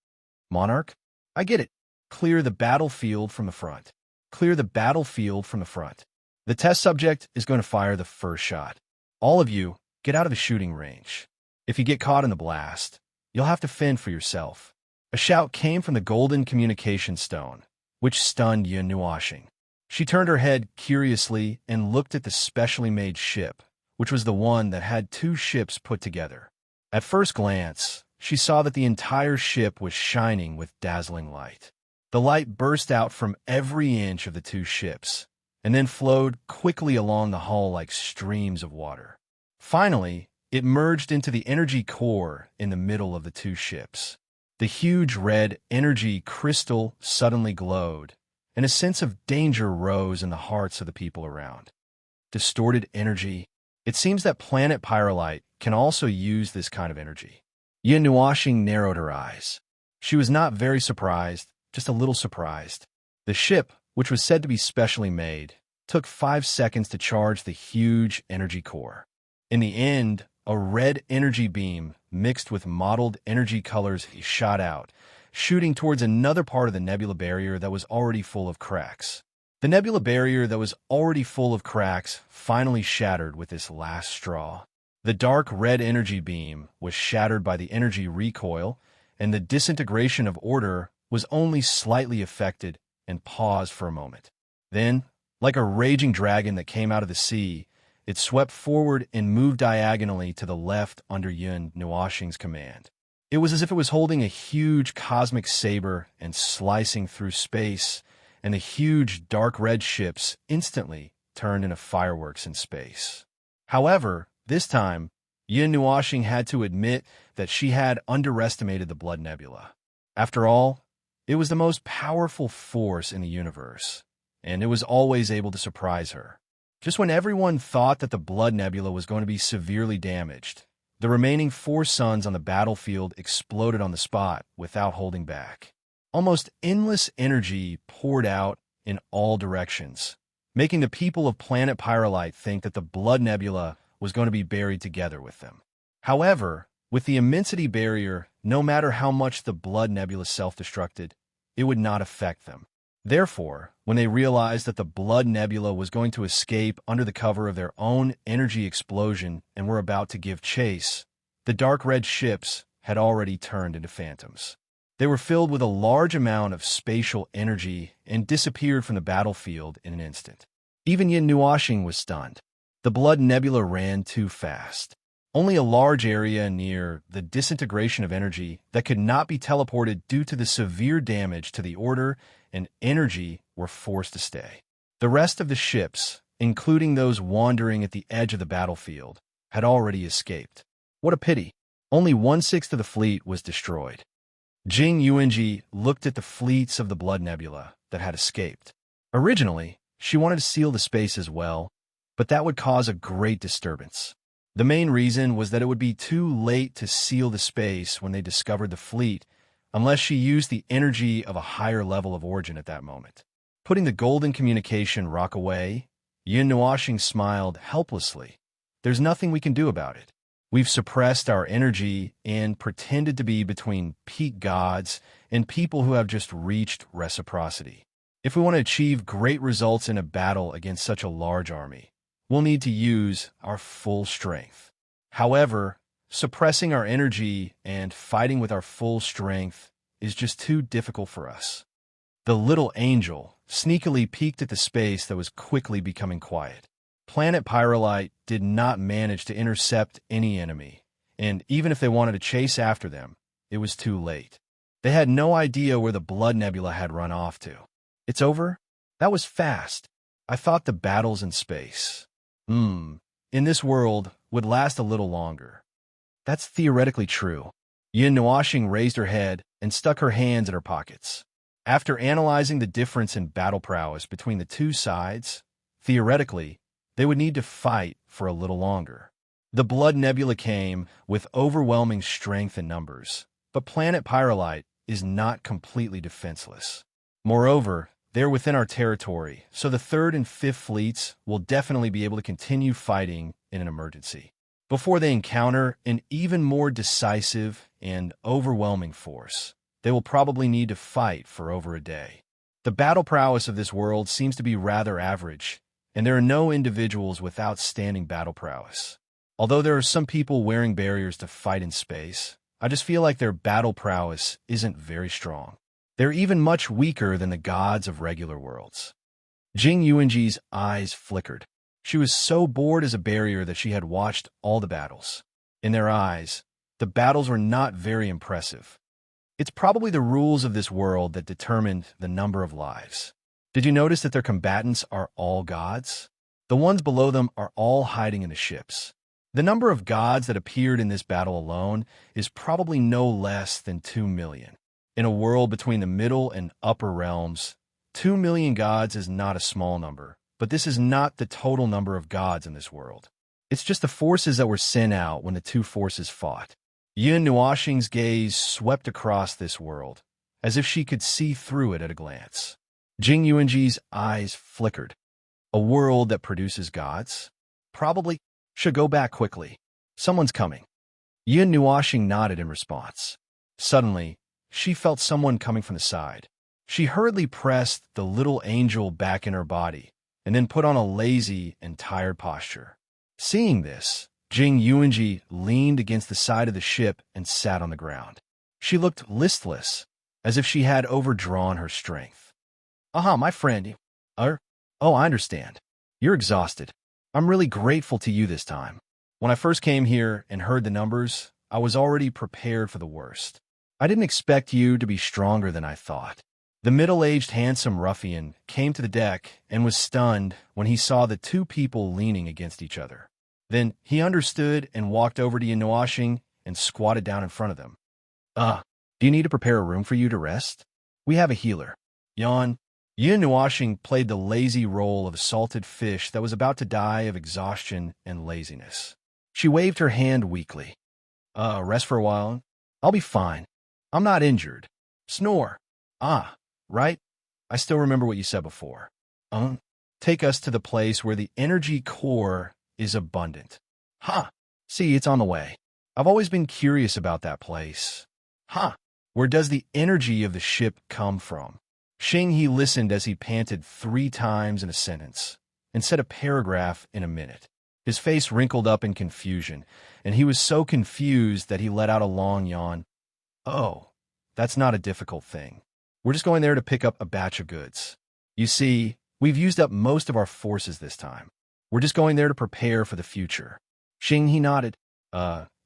Speaker 1: Monarch, I get it. Clear the battlefield from the front. Clear the battlefield from the front. The test subject is going to fire the first shot. All of you, get out of the shooting range. If you get caught in the blast, you'll have to fend for yourself. A shout came from the golden communication stone, which stunned Yin Nuashing. She turned her head curiously and looked at the specially made ship, which was the one that had two ships put together. At first glance, she saw that the entire ship was shining with dazzling light. The light burst out from every inch of the two ships, and then flowed quickly along the hull like streams of water. Finally, it merged into the energy core in the middle of the two ships. The huge red energy crystal suddenly glowed, and a sense of danger rose in the hearts of the people around. Distorted energy. It seems that planet Pyrolite can also use this kind of energy. Yin Nuashing narrowed her eyes. She was not very surprised, just a little surprised. The ship, which was said to be specially made, took 5 seconds to charge the huge energy core. In the end, a red energy beam mixed with mottled energy colors shot out, shooting towards another part of the nebula barrier that was already full of cracks. The nebula barrier that was already full of cracks finally shattered with this last straw. The dark red energy beam was shattered by the energy recoil, and the disintegration of order was only slightly affected and paused for a moment. Then, like a raging dragon that came out of the sea, it swept forward and moved diagonally to the left under Yin Nuashing's command. It was as if it was holding a huge cosmic saber and slicing through space, and the huge dark red ships instantly turned into fireworks in space. However, this time, Yin Nuashing had to admit that she had underestimated the Blood Nebula. After all, it was the most powerful force in the universe, and it was always able to surprise her. Just when everyone thought that the Blood Nebula was going to be severely damaged, the remaining 4 suns on the battlefield exploded on the spot without holding back. Almost endless energy poured out in all directions, making the people of planet Pyrolite think that the Blood Nebula was going to be buried together with them. However, With the immensity barrier, no matter how much the blood nebula self-destructed, it would not affect them. Therefore, when they realized that the blood nebula was going to escape under the cover of their own energy explosion and were about to give chase, the dark red ships had already turned into phantoms. They were filled with a large amount of spatial energy and disappeared from the battlefield in an instant. Even Yin Nuoxing was stunned. The blood nebula ran too fast. Only a large area near the disintegration of energy that could not be teleported due to the severe damage to the order and energy were forced to stay. The rest of the ships, including those wandering at the edge of the battlefield, had already escaped. What a pity. Only 1/6 of the fleet was destroyed. Jing Yuanji looked at the fleets of the blood nebula that had escaped. Originally, she wanted to seal the space as well, but that would cause a great disturbance. The main reason was that it would be too late to seal the space when they discovered the fleet, unless she used the energy of a higher level of origin at that moment. Putting the golden communication rock away, Yin Nuoxing smiled helplessly. There's nothing we can do about it. We've suppressed our energy and pretended to be between peak gods and people who have just reached reciprocity. If we want to achieve great results in a battle against such a large army, we'll need to use our full strength. However, suppressing our energy and fighting with our full strength is just too difficult for us. The little angel sneakily peeked at the space that was quickly becoming quiet. Planet Pyrolite did not manage to intercept any enemy, and even if they wanted to chase after them, it was too late. They had no idea where the blood nebula had run off to. It's over? That was fast. I thought the battles in space, in this world, would last a little longer. That's theoretically true. Yin Nuoxing raised her head and stuck her hands in her pockets. After analyzing the difference in battle prowess between the two sides, theoretically, they would need to fight for a little longer. The blood nebula came with overwhelming strength and numbers, but planet Pyrolite is not completely defenseless. Moreover, they're within our territory, so the 3rd and 5th fleets will definitely be able to continue fighting in an emergency. Before they encounter an even more decisive and overwhelming force, they will probably need to fight for over a day. The battle prowess of this world seems to be rather average, and there are no individuals with outstanding battle prowess. Although there are some people wearing barriers to fight in space, I just feel like their battle prowess isn't very strong. They're even much weaker than the gods of regular worlds. Jing Yuanji's eyes flickered. She was so bored as a barrier that she had watched all the battles. In their eyes, the battles were not very impressive. It's probably the rules of this world that determined the number of lives. Did you notice that their combatants are all gods? The ones below them are all hiding in the ships. The number of gods that appeared in this battle alone is probably no less than 2 million. In a world between the middle and upper realms, 2 million gods is not a small number, but this is not the total number of gods in this world. It's just the forces that were sent out when the two forces fought. Yin Nuoxing's gaze swept across this world, as if she could see through it at a glance. Jing Yuanji's eyes flickered. A world that produces gods? Probably should go back quickly. Someone's coming. Yin Nuoxing nodded in response. Suddenly, she felt someone coming from the side. She hurriedly pressed the little angel back in her body, and then put on a lazy and tired posture. Seeing this, Jing Yuanji leaned against the side of the ship and sat on the ground. She looked listless, as if she had overdrawn her strength. My friend. Oh, I understand. You're exhausted. I'm really grateful to you this time. When I first came here and heard the numbers, I was already prepared for the worst. I didn't expect you to be stronger than I thought. The middle-aged handsome ruffian came to the deck and was stunned when he saw the two people leaning against each other. Then he understood and walked over to Yin Nuoxing and squatted down in front of them. Do you need to prepare a room for you to rest? We have a healer. Yawn. Yin Nuoxing played the lazy role of a salted fish that was about to die of exhaustion and laziness. She waved her hand weakly. Rest for a while? I'll be fine. I'm not injured. Snore. Right? I still remember what you said before. Take us to the place where the energy core is abundant. See, it's on the way. I've always been curious about that place. Huh. Where does the energy of the ship come from? Xing listened as he panted 3 times in a sentence, and said a paragraph in a minute. His face wrinkled up in confusion, and he was so confused that he let out a long yawn. Oh, that's not a difficult thing. We're just going there to pick up a batch of goods. You see, we've used up most of our forces this time. We're just going there to prepare for the future. Xing nodded.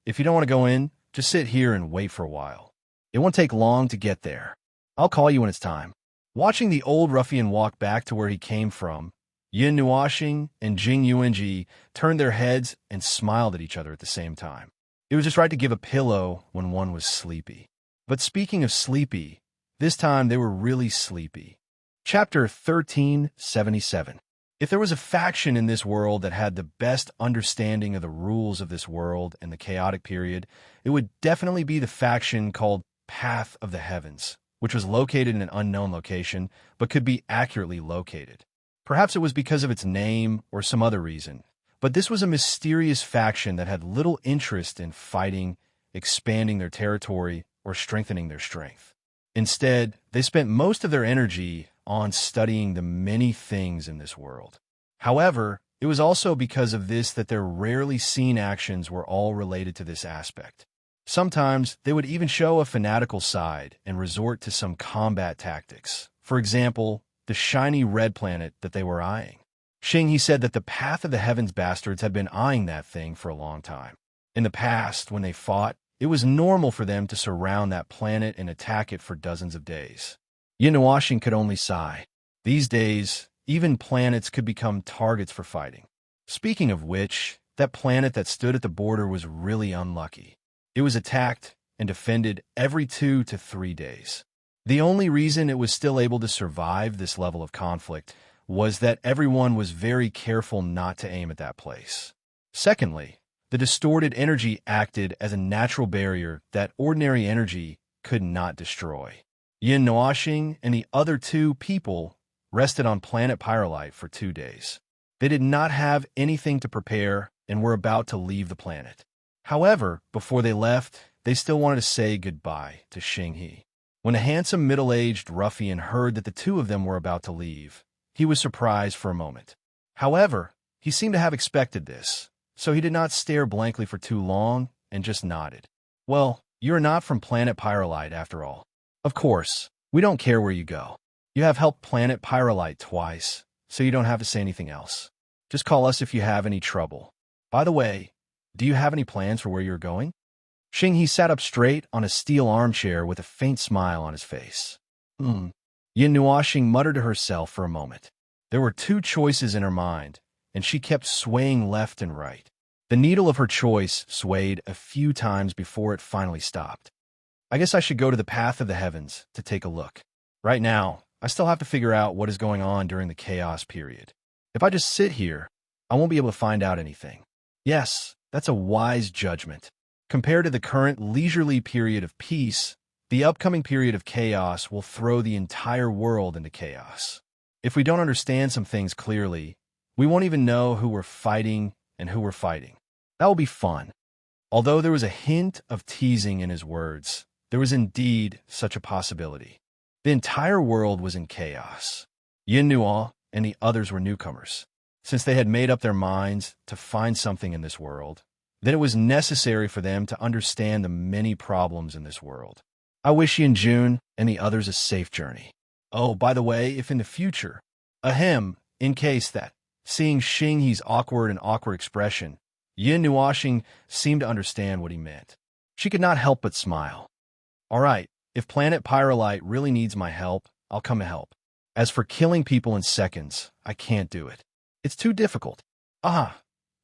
Speaker 1: If you don't want to go in, just sit here and wait for a while. It won't take long to get there. I'll call you when it's time. Watching the old ruffian walk back to where he came from, Yin Nuoxing and Jing Yuanji turned their heads and smiled at each other at the same time. It was just right to give a pillow when one was sleepy. But speaking of sleepy, this time they were really sleepy. Chapter 1377. If there was a faction in this world that had the best understanding of the rules of this world and the chaotic period, it would definitely be the faction called Path of the Heavens, which was located in an unknown location, but could be accurately located. Perhaps it was because of its name or some other reason, but this was a mysterious faction that had little interest in fighting, expanding their territory, or strengthening their strength. Instead, they spent most of their energy on studying the many things in this world. However, it was also because of this that their rarely seen actions were all related to this aspect. Sometimes they would even show a fanatical side and resort to some combat tactics. For example, the shiny red planet that they were eyeing. Xing said that the Path of the Heavens bastards had been eyeing that thing for a long time. In the past, when they fought, it was normal for them to surround that planet and attack it for dozens of days. Yin Nuoxing could only sigh. These days, even planets could become targets for fighting. Speaking of which, that planet that stood at the border was really unlucky. It was attacked and defended every 2 to 3 days. The only reason it was still able to survive this level of conflict was that everyone was very careful not to aim at that place. Secondly, the distorted energy acted as a natural barrier that ordinary energy could not destroy. Yin Nuoxing and the other 2 people rested on planet Pyrolite for 2 days. They did not have anything to prepare and were about to leave the planet. However, before they left, they still wanted to say goodbye to Xing. When a handsome middle-aged ruffian heard that the 2 of them were about to leave, he was surprised for a moment. However, he seemed to have expected this, so he did not stare blankly for too long and just nodded. Well, you're not from planet Pyrolite after all. Of course, we don't care where you go. You have helped planet Pyrolite twice, so you don't have to say anything else. Just call us if you have any trouble. By the way, do you have any plans for where you're going? Xing sat up straight on a steel armchair with a faint smile on his face. Yin Nuoxing muttered to herself for a moment. There were 2 choices in her mind, and she kept swaying left and right. The needle of her choice swayed a few times before it finally stopped. I guess I should go to the Path of the Heavens to take a look. Right now, I still have to figure out what is going on during the chaos period. If I just sit here, I won't be able to find out anything. Yes, that's a wise judgment. Compared to the current leisurely period of peace, the upcoming period of chaos will throw the entire world into chaos. If we don't understand some things clearly, we won't even know who we're fighting and who we're fighting. That will be fun. Although there was a hint of teasing in his words, there was indeed such a possibility. The entire world was in chaos. Yin Nuo and the others were newcomers. Since they had made up their minds to find something in this world, then it was necessary for them to understand the many problems in this world. I wish Yin Jun and the others a safe journey. Oh, by the way, if in the future, in case that, seeing Xing's awkward expression, Yin Nuoxing seemed to understand what he meant. She could not help but smile. All right, if planet Pyrolite really needs my help, I'll come to help. As for killing people in seconds, I can't do it. It's too difficult.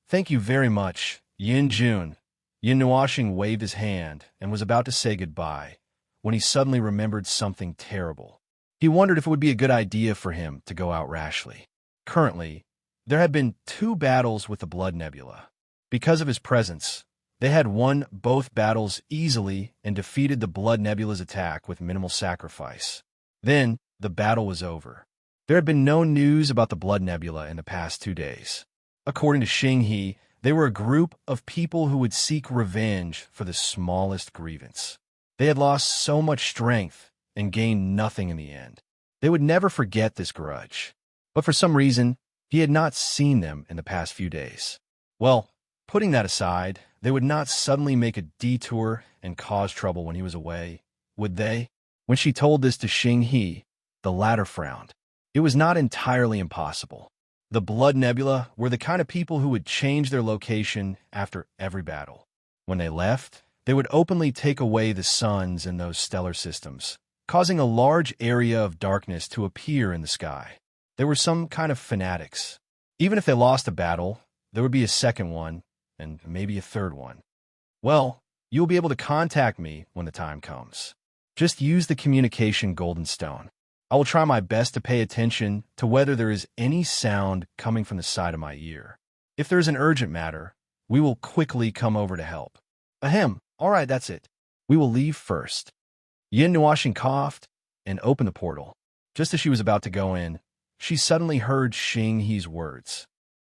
Speaker 1: Thank you very much, Yin Jun. Yin Nuoxing waved his hand and was about to say goodbye when he suddenly remembered something terrible. He wondered if it would be a good idea for him to go out rashly. Currently, there had been 2 battles with the Blood Nebula. Because of his presence, they had won both battles easily and defeated the Blood Nebula's attack with minimal sacrifice. Then, the battle was over. There had been no news about the Blood Nebula in the past 2 days. According to Xing, They were a group of people who would seek revenge for the smallest grievance. They had lost so much strength and gained nothing in the end. They would never forget this grudge. But for some reason, he had not seen them in the past few days. Well, putting that aside, they would not suddenly make a detour and cause trouble when he was away, would they? When she told this to Xing He, the latter frowned. It was not entirely impossible. The Blood Nebula were the kind of people who would change their location after every battle. When they left, they would openly take away the suns in those stellar systems, causing a large area of darkness to appear in the sky. They were some kind of fanatics. Even if they lost a battle, there would be a second one, and maybe a third one. Well, you'll be able to contact me when the time comes. Just use the communication golden stone. I will try my best to pay attention to whether there is any sound coming from the side of my ear. If there is an urgent matter, we will quickly come over to help. Ahem, all right, that's it. We will leave first. Yin Nuoxing coughed and opened the portal. Just as she was about to go in, she suddenly heard Xing He's words.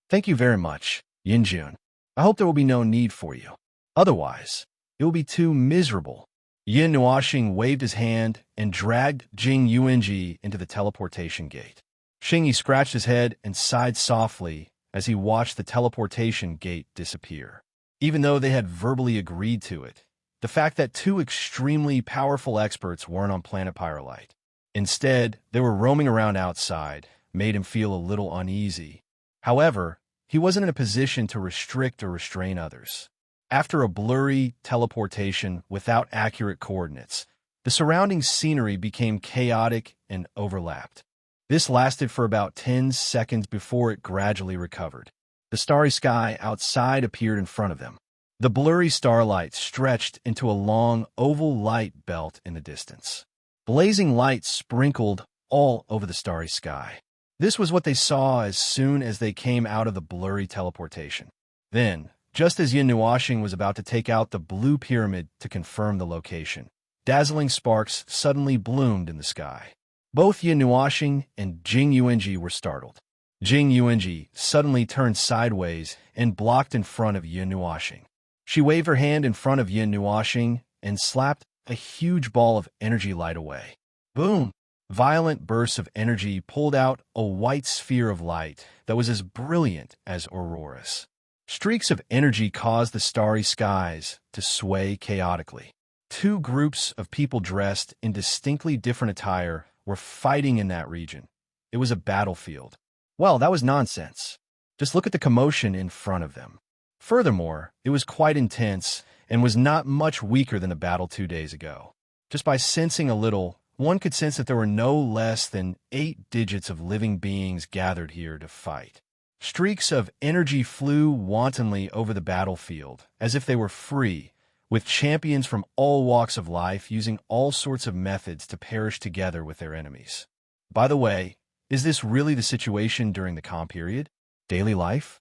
Speaker 1: Thank you very much, Yin Jun. I hope there will be no need for you. Otherwise, it will be too miserable. Yin Nuoxing waved his hand and dragged Jing Yuanji into the teleportation gate. Xing He scratched his head and sighed softly as he watched the teleportation gate disappear. Even though they had verbally agreed to it, the fact that two extremely powerful experts weren't on planet Pyrolite. Instead, they were roaming around outside, made him feel a little uneasy. However, he wasn't in a position to restrict or restrain others. After a blurry teleportation without accurate coordinates, the surrounding scenery became chaotic and overlapped. This lasted for about 10 seconds before it gradually recovered. The starry sky outside appeared in front of them. The blurry starlight stretched into a long oval light belt in the distance. Blazing lights sprinkled all over the starry sky. This was what they saw as soon as they came out of the blurry teleportation. Then, just as Yin Nuoxing was about to take out the blue pyramid to confirm the location, dazzling sparks suddenly bloomed in the sky. Both Yin Nuoxing and Jing Yuanji were startled. Jing Yuanji suddenly turned sideways and blocked in front of Yin Nuoxing. She waved her hand in front of Yin Nuoxing and slapped a huge ball of energy light away. Boom! Violent bursts of energy pulled out a white sphere of light that was as brilliant as auroras. Streaks of energy caused the starry skies to sway chaotically. Two groups of people dressed in distinctly different attire were fighting in that region. It was a battlefield. Well, that was nonsense. Just look at the commotion in front of them. Furthermore, it was quite intense and was not much weaker than the battle 2 days ago. Just by sensing a little, one could sense that there were no less than 8 digits of living beings gathered here to fight. Streaks of energy flew wantonly over the battlefield, as if they were free, with champions from all walks of life using all sorts of methods to perish together with their enemies. By the way, is this really the situation during the calm period? Daily life?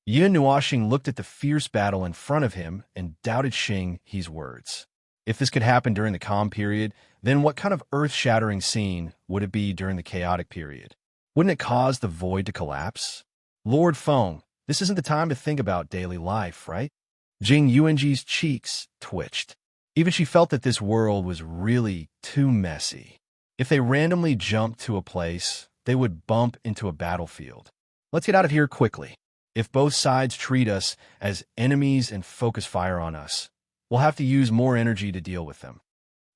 Speaker 1: Yin Nuoxing looked at the fierce battle in front of him and doubted Xing He's words. If this could happen during the calm period, then what kind of earth-shattering scene would it be during the chaotic period? Wouldn't it cause the void to collapse? Lord Feng, this isn't the time to think about daily life, right? Jing Yuanji's cheeks twitched. Even she felt that this world was really too messy. If they randomly jumped to a place, they would bump into a battlefield. Let's get out of here quickly. If both sides treat us as enemies and focus fire on us, we'll have to use more energy to deal with them.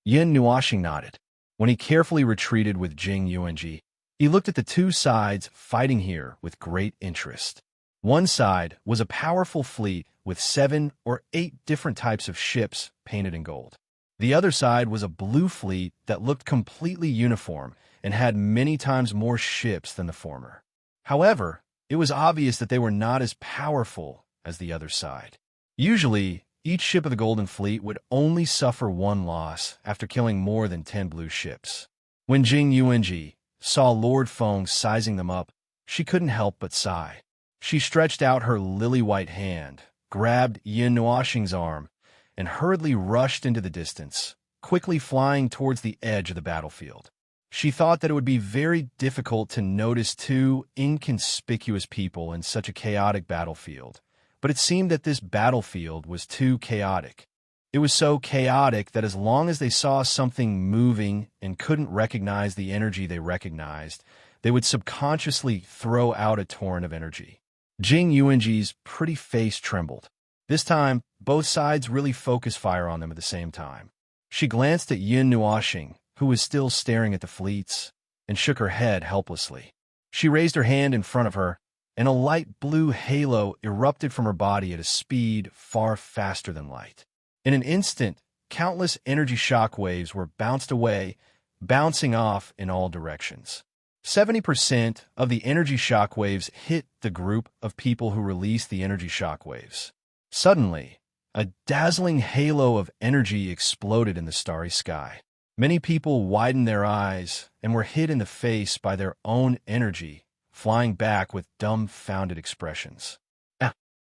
Speaker 1: Yin Nuoxing nodded. When he carefully retreated with Jing Yuanji, he looked at the two sides fighting here with great interest. One side was a powerful fleet with 7 or 8 different types of ships painted in gold. The other side was a blue fleet that looked completely uniform and had many times more ships than the former. However, it was obvious that they were not as powerful as the other side. Usually, each ship of the Golden Fleet would only suffer one loss after killing more than 10 blue ships. When Jing Yuanji saw Lord Feng sizing them up, she couldn't help but sigh. She stretched out her lily-white hand, grabbed Yin Nuoxing's arm, and hurriedly rushed into the distance, quickly flying towards the edge of the battlefield. She thought that it would be very difficult to notice two inconspicuous people in such a chaotic battlefield, But it seemed that this battlefield was too chaotic. It was so chaotic that as long as they saw something moving and couldn't recognize the energy they recognized, they would subconsciously throw out a torrent of energy. Jing Yuanji's pretty face trembled. This time, both sides really focused fire on them at the same time. She glanced at Yin Nuoxing, who was still staring at the fleets, and shook her head helplessly. She raised her hand in front of her, and a light blue halo erupted from her body at a speed far faster than light. In an instant, countless energy shock waves were bounced away, bouncing off in all directions. 70% of the energy shock waves hit the group of people who released the energy shock waves. Suddenly, a dazzling halo of energy exploded in the starry sky. Many people widened their eyes and were hit in the face by their own energy, flying back with dumbfounded expressions.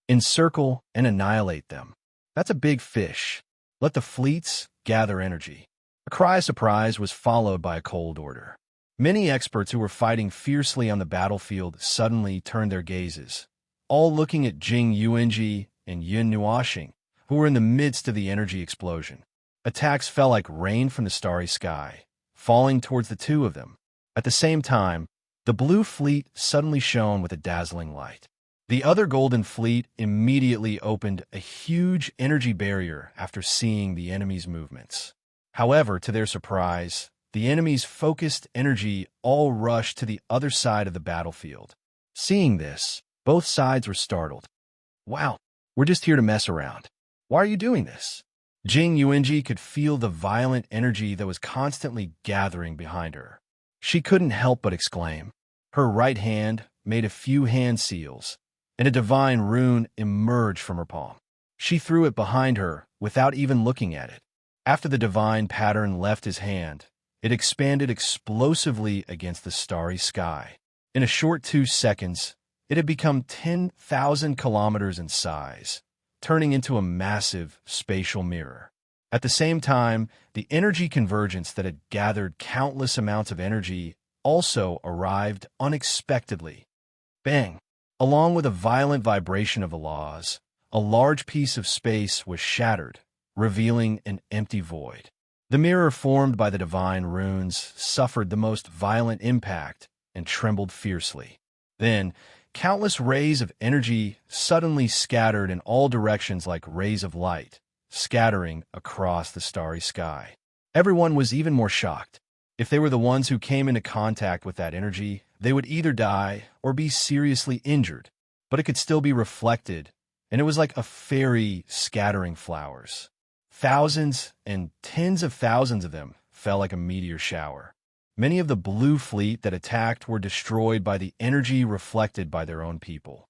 Speaker 1: Encircle and annihilate them. That's a big fish. Let the fleets gather energy. A cry of surprise was followed by a cold order. Many experts who were fighting fiercely on the battlefield suddenly turned their gazes, all looking at Jing Yuanji and Yin Nuoxing, who were in the midst of the energy explosion. Attacks fell like rain from the starry sky, falling towards the two of them. At the same time, the blue fleet suddenly shone with a dazzling light. The other golden fleet immediately opened a huge energy barrier after seeing the enemy's movements. However, to their surprise, the enemy's focused energy all rushed to the other side of the battlefield. Seeing this, both sides were startled. Wow, we're just here to mess around. Why are you doing this? Jing Yuanji could feel the violent energy that was constantly gathering behind her. She couldn't help but exclaim. Her right hand made a few hand seals, and a divine rune emerged from her palm. She threw it behind her without even looking at it. After the divine pattern left his hand, it expanded explosively against the starry sky. In a short 2 seconds, it had become 10,000 kilometers in size, turning into a massive spatial mirror. At the same time, the energy convergence that had gathered countless amounts of energy also arrived unexpectedly. Bang! Along with a violent vibration of the laws, a large piece of space was shattered, revealing an empty void. The mirror formed by the divine runes suffered the most violent impact and trembled fiercely. Then, countless rays of energy suddenly scattered in all directions like rays of light, scattering across the starry sky. Everyone was even more shocked. If they were the ones who came into contact with that energy, they would either die or be seriously injured, but it could still be reflected, and it was like a fairy scattering flowers. Thousands and tens of thousands of them fell like a meteor shower. Many of the blue fleet that attacked were destroyed by the energy reflected by their own people.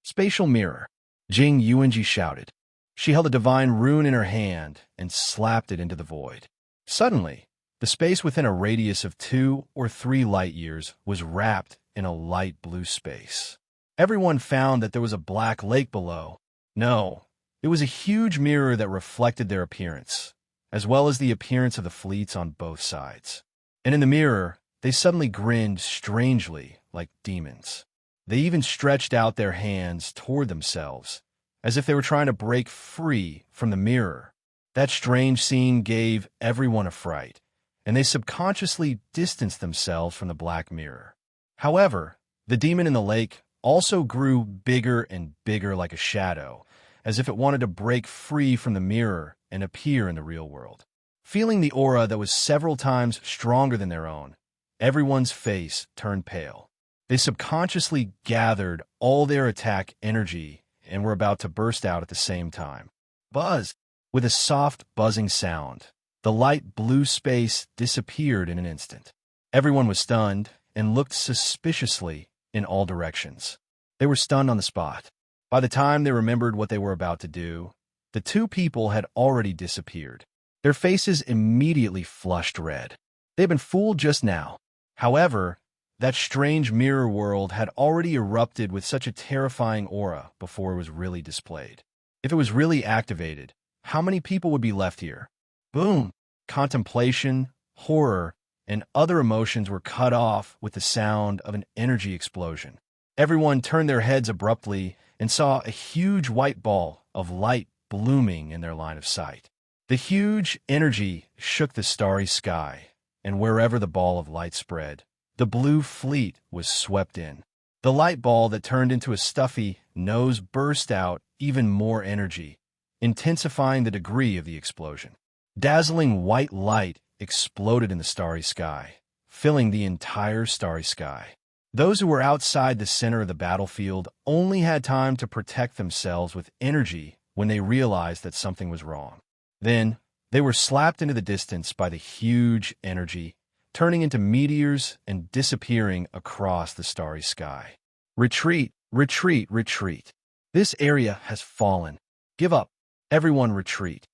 Speaker 1: Spatial mirror, Jing Yuanji shouted. She held a divine rune in her hand and slapped it into the void. Suddenly, the space within a radius of 2 or 3 light years was wrapped in a light blue space. Everyone found that there was a black lake below. No, it was a huge mirror that reflected their appearance, as well as the appearance of the fleets on both sides. And in the mirror, they suddenly grinned strangely like demons. They even stretched out their hands toward themselves, as if they were trying to break free from the mirror. That strange scene gave everyone a fright, and they subconsciously distanced themselves from the black mirror. However, the demon in the lake also grew bigger and bigger like a shadow, as if it wanted to break free from the mirror and appear in the real world. Feeling the aura that was several times stronger than their own, everyone's face turned pale. They subconsciously gathered all their attack energy and were about to burst out at the same time. Buzz! With a soft, buzzing sound, the light blue space disappeared in an instant. Everyone was stunned and looked suspiciously in all directions. They were stunned on the spot. By the time they remembered what they were about to do, the two people had already disappeared. Their faces immediately flushed red. They had been fooled just now. However, that strange mirror world had already erupted with such a terrifying aura before it was really displayed. If it was really activated, how many people would be left here? Boom! Contemplation, horror, and other emotions were cut off with the sound of an energy explosion. Everyone turned their heads abruptly and saw a huge white ball of light blooming in their line of sight. The huge energy shook the starry sky, and wherever the ball of light spread, the blue fleet was swept in. The light ball that turned into a stuffy nose burst out even more energy, intensifying the degree of the explosion. Dazzling white light exploded in the starry sky, filling the entire starry sky. Those who were outside the center of the battlefield only had time to protect themselves with energy when they realized that something was wrong. Then, they were slapped into the distance by the huge energy, turning into meteors and disappearing across the starry sky. Retreat, retreat, retreat. This area has fallen. Give up. Everyone retreat.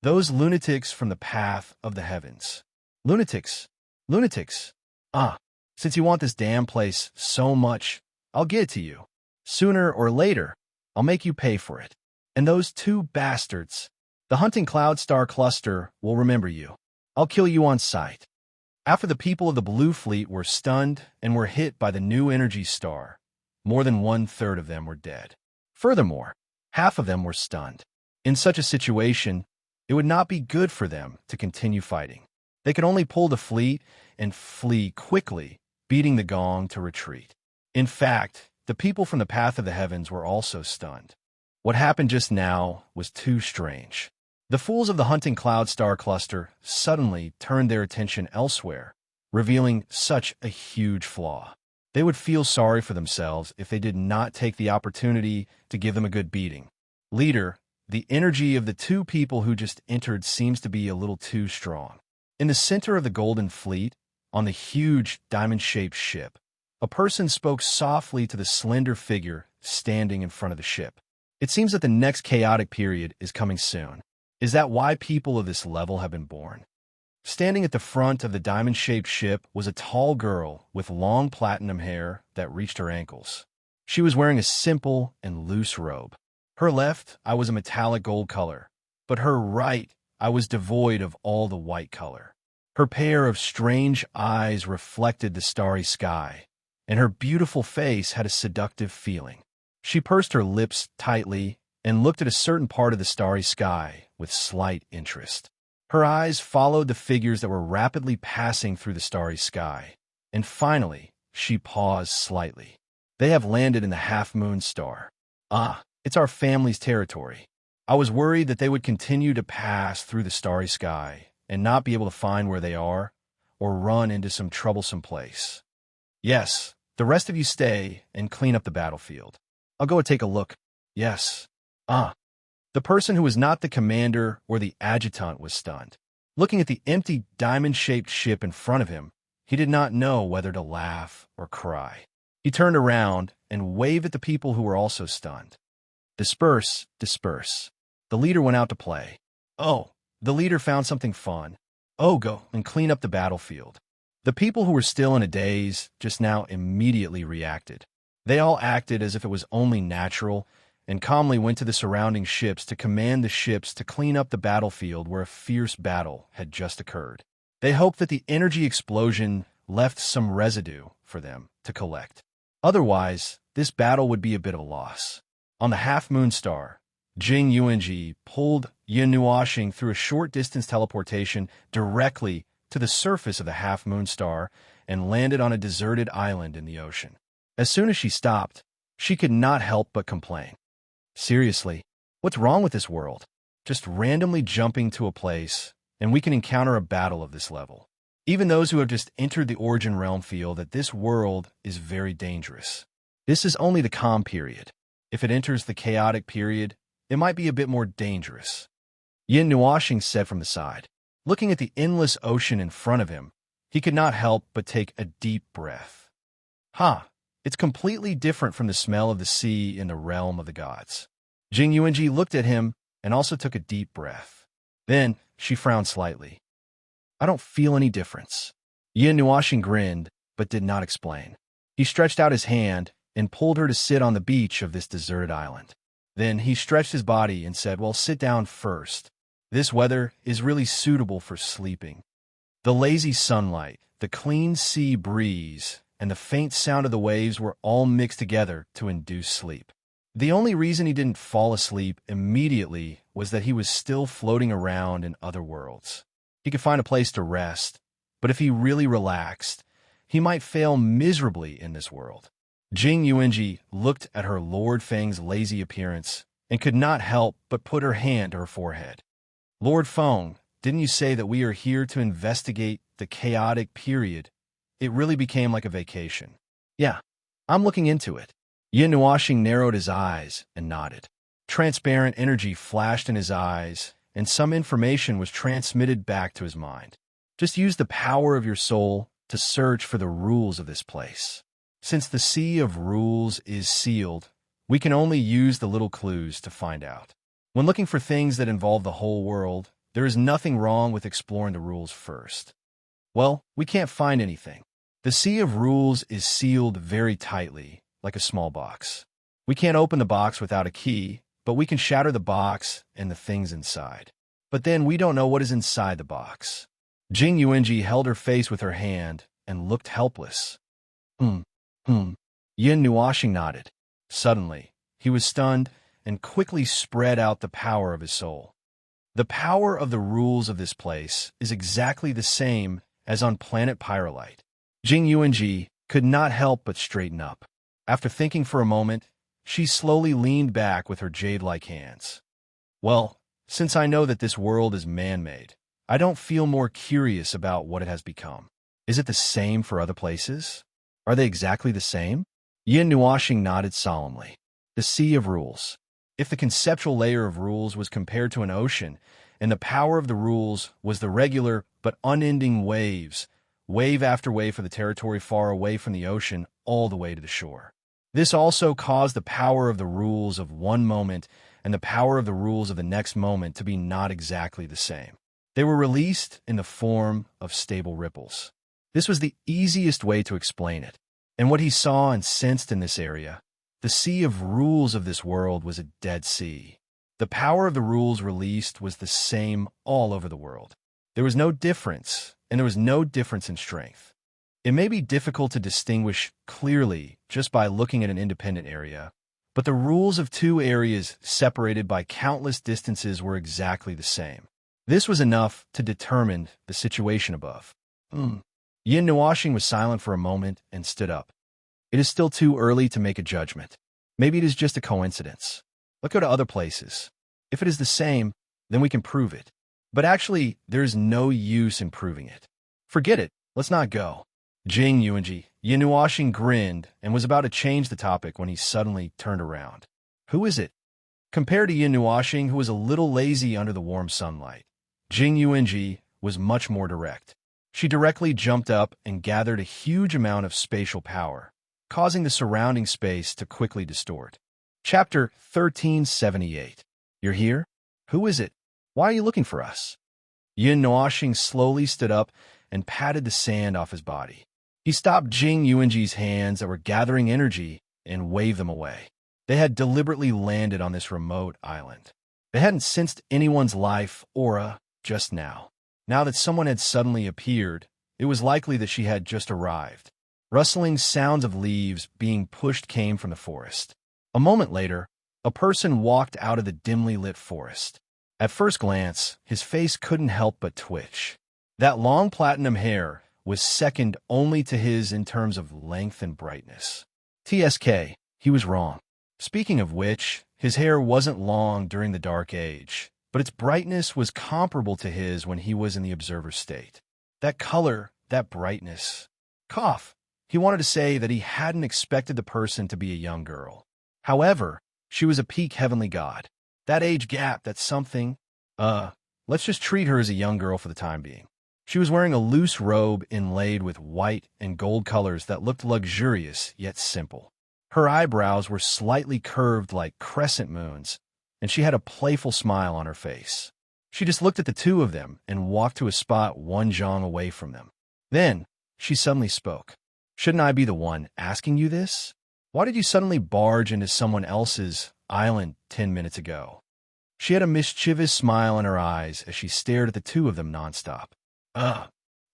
Speaker 1: Those lunatics from the path of the heavens. Lunatics. Lunatics. Since you want this damn place so much, I'll give it to you. Sooner or later, I'll make you pay for it. And those two bastards, the hunting cloud star cluster, will remember you. I'll kill you on sight. After the people of the Blue Fleet were stunned and were hit by the new energy star, more than 1/3 of them were dead. Furthermore, half of them were stunned. In such a situation, it would not be good for them to continue fighting. They could only pull the fleet and flee quickly, beating the gong to retreat. In fact, the people from the path of the heavens were also stunned. What happened just now was too strange. The fools of the hunting cloud star cluster suddenly turned their attention elsewhere, revealing such a huge flaw. They would feel sorry for themselves if they did not take the opportunity to give them a good beating. Leader, the energy of the two people who just entered seems to be a little too strong. In the center of the Golden Fleet, on the huge diamond-shaped ship, a person spoke softly to the slender figure standing in front of the ship. It seems that the next chaotic period is coming soon. Is that why people of this level have been born? Standing at the front of the diamond-shaped ship was a tall girl with long platinum hair that reached her ankles. She was wearing a simple and loose robe. Her left eye was a metallic gold color, but her right eye was devoid of all the white color. Her pair of strange eyes reflected the starry sky, and her beautiful face had a seductive feeling. She pursed her lips tightly and looked at a certain part of the starry sky with slight interest. Her eyes followed the figures that were rapidly passing through the starry sky, and finally, she paused slightly. They have landed in the half-moon star. It's our family's territory. I was worried that they would continue to pass through the starry sky and not be able to find where they are, or run into some troublesome place. Yes, the rest of you stay and clean up the battlefield. I'll go and take a look. Yes. The person who was not the commander or the adjutant was stunned. Looking at the empty diamond-shaped ship in front of him, he did not know whether to laugh or cry. He turned around and waved at the people who were also stunned. Disperse, disperse. The leader went out to play. The leader found something fun. Go and clean up the battlefield. The people who were still in a daze just now immediately reacted. They all acted as if it was only natural and calmly went to the surrounding ships to command the ships to clean up the battlefield where a fierce battle had just occurred. They hoped that the energy explosion left some residue for them to collect. Otherwise, this battle would be a bit of a loss. On the half-moon star, Jing Yuanji pulled Yin Nuoxing through a short-distance teleportation directly to the surface of the half-moon star and landed on a deserted island in the ocean. As soon as she stopped, she could not help but complain. Seriously, what's wrong with this world? Just randomly jumping to a place, and we can encounter a battle of this level. Even those who have just entered the Origin Realm feel that this world is very dangerous. This is only the calm period. If it enters the chaotic period, it might be a bit more dangerous. Yin Nuoxing said from the side. Looking at the endless ocean in front of him, he could not help but take a deep breath. It's completely different from the smell of the sea in the realm of the gods. Jing Yuanji looked at him and also took a deep breath. Then she frowned slightly. I don't feel any difference. Yin Nuoxing grinned, but did not explain. He stretched out his hand and pulled her to sit on the beach of this deserted island. Then he stretched his body and said, well, sit down first. This weather is really suitable for sleeping. The lazy sunlight, the clean sea breeze, and the faint sound of the waves were all mixed together to induce sleep. The only reason he didn't fall asleep immediately was that he was still floating around in other worlds. He could find a place to rest, but if he really relaxed, he might fail miserably in this world. Jing Yuanji looked at her Lord Feng's lazy appearance and could not help but put her hand to her forehead. Lord Feng, didn't you say that we are here to investigate the chaotic period? It really became like a vacation. Yeah, I'm looking into it. Yin Nuoxing narrowed his eyes and nodded. Transparent energy flashed in his eyes, and some information was transmitted back to his mind. Just use the power of your soul to search for the rules of this place. Since the sea of rules is sealed, we can only use the little clues to find out. When looking for things that involve the whole world, there is nothing wrong with exploring the rules first. Well, we can't find anything. The sea of rules is sealed very tightly, like a small box. We can't open the box without a key, but we can shatter the box and the things inside. But then we don't know what is inside the box. Jing Yuanji held her face with her hand and looked helpless. Yin Nuoxing nodded. Suddenly, he was stunned and quickly spread out the power of his soul. The power of the rules of this place is exactly the same as on planet Pyrolite. Jing Yuanji could not help but straighten up. After thinking for a moment, she slowly leaned back with her jade-like hands. Well, since I know that this world is man-made, I don't feel more curious about what it has become. Is it the same for other places? Are they exactly the same? Yin Nuoxing nodded solemnly. The sea of rules. If the conceptual layer of rules was compared to an ocean, and the power of the rules was the regular but unending waves, wave after wave for the territory far away from the ocean all the way to the shore. This also caused the power of the rules of one moment and the power of the rules of the next moment to be not exactly the same. They were released in the form of stable ripples. This was the easiest way to explain it. And what he saw and sensed in this area, the sea of rules of this world was a dead sea. The power of the rules released was the same all over the world. There was no difference, and there was no difference in strength. It may be difficult to distinguish clearly just by looking at an independent area, but the rules of two areas separated by countless distances were exactly the same. This was enough to determine the situation above. Yin Nuoxing was silent for a moment and stood up. It is still too early to make a judgment. Maybe it is just a coincidence. Let's go to other places. If it is the same, then we can prove it. But actually, there is no use in proving it. Forget it. Let's not go. Jing Yuanji, Yin Nuoxing grinned and was about to change the topic when he suddenly turned around. Who is it? Compared to Yin Nuoxing, who was a little lazy under the warm sunlight, Jing Yuanji was much more direct. She directly jumped up and gathered a huge amount of spatial power, causing the surrounding space to quickly distort. Chapter 1378. You're here? Who is it? Why are you looking for us? Yin Nuoxing slowly stood up and patted the sand off his body. He stopped Jing Yuanji's hands that were gathering energy and waved them away. They had deliberately landed on this remote island. They hadn't sensed anyone's life aura just now. Now that someone had suddenly appeared, it was likely that she had just arrived. Rustling sounds of leaves being pushed came from the forest. A moment later, a person walked out of the dimly lit forest. At first glance, his face couldn't help but twitch. That long platinum hair was second only to his in terms of length and brightness. TSK, he was wrong. Speaking of which, his hair wasn't long during the Dark Age, but its brightness was comparable to his when he was in the observer state. That color, that brightness. Cough. He wanted to say that he hadn't expected the person to be a young girl. However, she was a peak heavenly god. That age gap, that's something. Let's just treat her as a young girl for the time being. She was wearing a loose robe inlaid with white and gold colors that looked luxurious yet simple. Her eyebrows were slightly curved like crescent moons, and she had a playful smile on her face. She just looked at the two of them and walked to a spot one zhang away from them. Then, she suddenly spoke. Shouldn't I be the one asking you this? Why did you suddenly barge into someone else's island 10 minutes ago? She had a mischievous smile in her eyes as she stared at the two of them nonstop.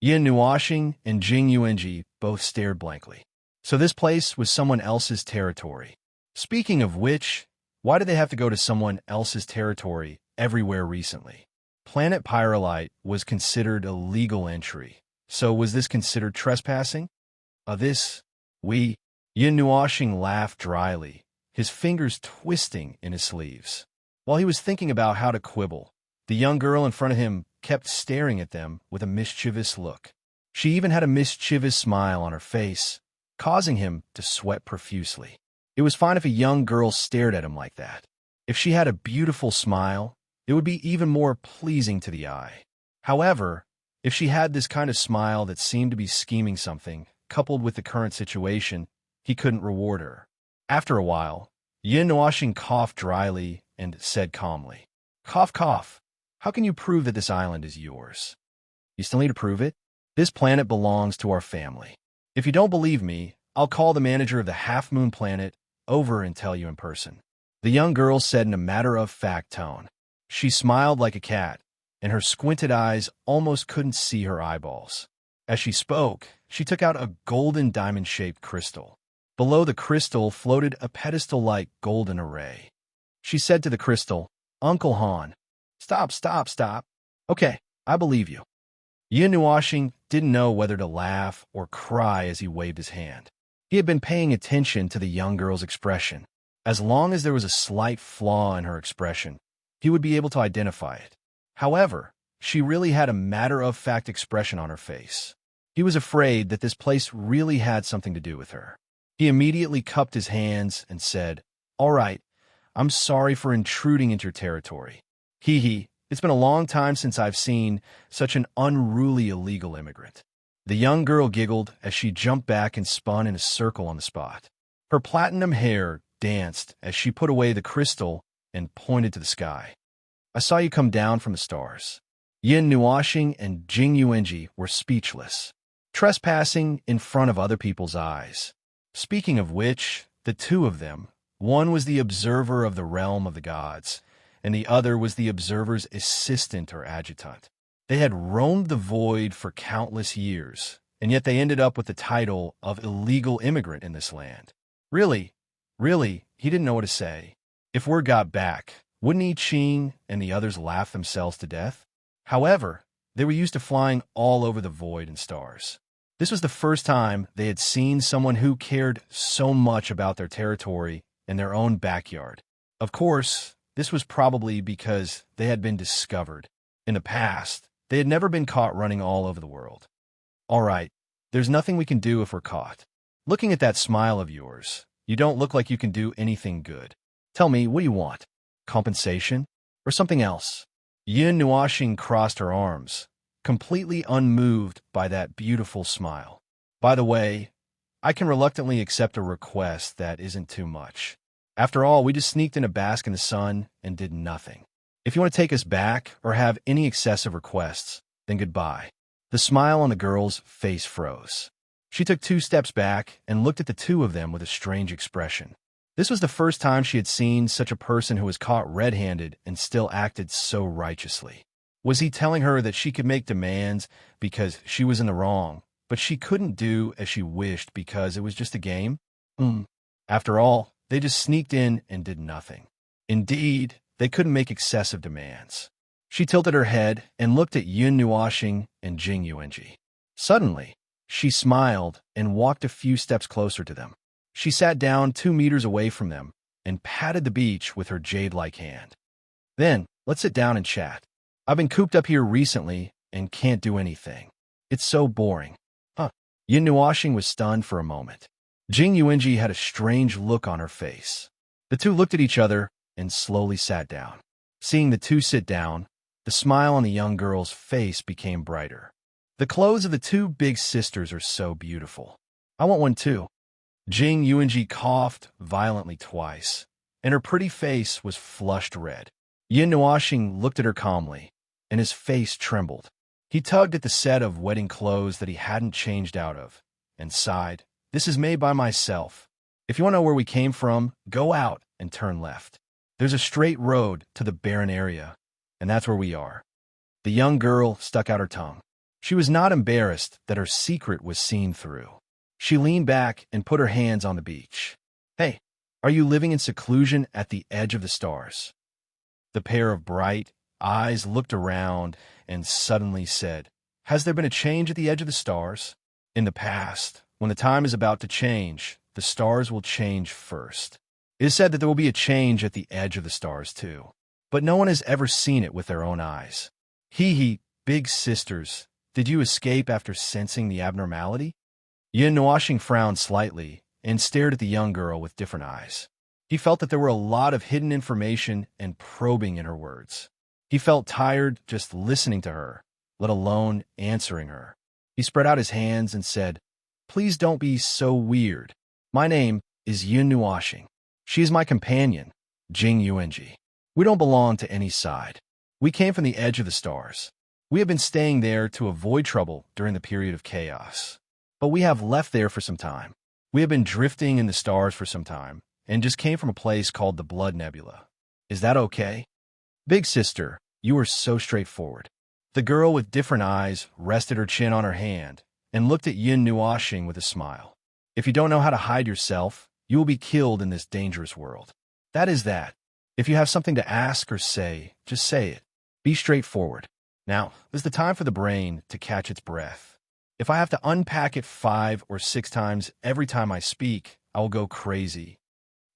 Speaker 1: Yin Nuoxing and Jing Yuanji both stared blankly. So this place was someone else's territory. Speaking of which, why did they have to go to someone else's territory everywhere recently? Planet Pyrolite was considered a legal entry. So was this considered trespassing? We. Yin Nuoxing laughed dryly, his fingers twisting in his sleeves. While he was thinking about how to quibble, the young girl in front of him kept staring at them with a mischievous look. She even had a mischievous smile on her face, causing him to sweat profusely. It was fine if a young girl stared at him like that. If she had a beautiful smile, it would be even more pleasing to the eye. However, if she had this kind of smile that seemed to be scheming something, coupled with the current situation, he couldn't reward her. After a while, Yin Nuoxing coughed dryly and said calmly, "Cough, cough. How can you prove that this island is yours? You still need to prove it? This planet belongs to our family. If you don't believe me, I'll call the manager of the half-moon planet over and tell you in person." The young girl said in a matter-of-fact tone. She smiled like a cat, and her squinted eyes almost couldn't see her eyeballs. As she spoke, she took out a golden diamond-shaped crystal. Below the crystal floated a pedestal-like golden array. She said to the crystal, "Uncle Han, stop, stop, stop. Okay, I believe you." Yin Nuoxing didn't know whether to laugh or cry as he waved his hand. He had been paying attention to the young girl's expression. As long as there was a slight flaw in her expression, he would be able to identify it. However, she really had a matter-of-fact expression on her face. He was afraid that this place really had something to do with her. He immediately cupped his hands and said, "All right, I'm sorry for intruding into your territory. Hee, it's been a long time since I've seen such an unruly illegal immigrant." The young girl giggled as she jumped back and spun in a circle on the spot. Her platinum hair danced as she put away the crystal and pointed to the sky. "I saw you come down from the stars." Yin Nuoxing and Jing Yuanji were speechless, trespassing in front of other people's eyes. Speaking of which, the two of them, one was the observer of the realm of the gods, and the other was the observer's assistant or adjutant. They had roamed the void for countless years, and yet they ended up with the title of illegal immigrant in this land. Really, he didn't know what to say. If word got back, wouldn't I Ching and the others laugh themselves to death? However, they were used to flying all over the void and stars. This was the first time they had seen someone who cared so much about their territory and their own backyard. Of course, this was probably because they had been discovered. In the past, they had never been caught running all over the world. "All right, there's nothing we can do if we're caught. Looking at that smile of yours, you don't look like you can do anything good. Tell me, what do you want? Compensation? Or something else?" Yin Nuoxing crossed her arms, completely unmoved by that beautiful smile. "By the way, I can reluctantly accept a request that isn't too much. After all, we just sneaked in a bask in the sun and did nothing. If you want to take us back or have any excessive requests, then goodbye." The smile on the girl's face froze. She took 2 steps back and looked at the two of them with a strange expression. This was the first time she had seen such a person who was caught red-handed and still acted so righteously. Was he telling her that she could make demands because she was in the wrong, but she couldn't do as she wished because it was just a game? After all, they just sneaked in and did nothing. Indeed, they couldn't make excessive demands. She tilted her head and looked at Yin Nuoxing and Jing Yuanji. Suddenly, she smiled and walked a few steps closer to them. She sat down 2 meters away from them and patted the beach with her jade-like hand. "Then, let's sit down and chat. I've been cooped up here recently and can't do anything. It's so boring." Yin Nuoxing was stunned for a moment. Jing Yuanji had a strange look on her face. The two looked at each other and slowly sat down. Seeing the two sit down, the smile on the young girl's face became brighter. "The clothes of the 2 big sisters are so beautiful. I want one too." Jing Yuanji coughed violently twice, and her pretty face was flushed red. Yin Nuoxing looked at her calmly, and his face trembled. He tugged at the set of wedding clothes that he hadn't changed out of, and sighed, "This is made by myself. If you want to know where we came from, go out and turn left. There's a straight road to the barren area, and that's where we are." The young girl stuck out her tongue. She was not embarrassed that her secret was seen through. She leaned back and put her hands on the beach. Hey, are you living in seclusion at the edge of the stars? The pair of bright eyes looked around and suddenly said, Has there been a change at the edge of the stars? In the past, when the time is about to change, the stars will change first. It is said that there will be a change at the edge of the stars too, but no one has ever seen it with their own eyes. Hee, big sisters, did you escape after sensing the abnormality? Yin Nuashing frowned slightly and stared at the young girl with different eyes. He felt that there were a lot of hidden information and probing in her words. He felt tired just listening to her, let alone answering her. He spread out his hands and said, Please don't be so weird. My name is Yin Nuashing. She is my companion, Jing Yuanji. We don't belong to any side. We came from the edge of the stars. We have been staying there to avoid trouble during the period of chaos. But we have left there for some time. We have been drifting in the stars for some time, and just came from a place called the Blood Nebula. Is that okay? Big sister, you are so straightforward. The girl with different eyes rested her chin on her hand and looked at Yin Nuashing with a smile. If you don't know how to hide yourself, you will be killed in this dangerous world. That is that. If you have something to ask or say, just say it. Be straightforward. Now, is the time for the brain to catch its breath. If I have to unpack it 5 or 6 times every time I speak, I will go crazy.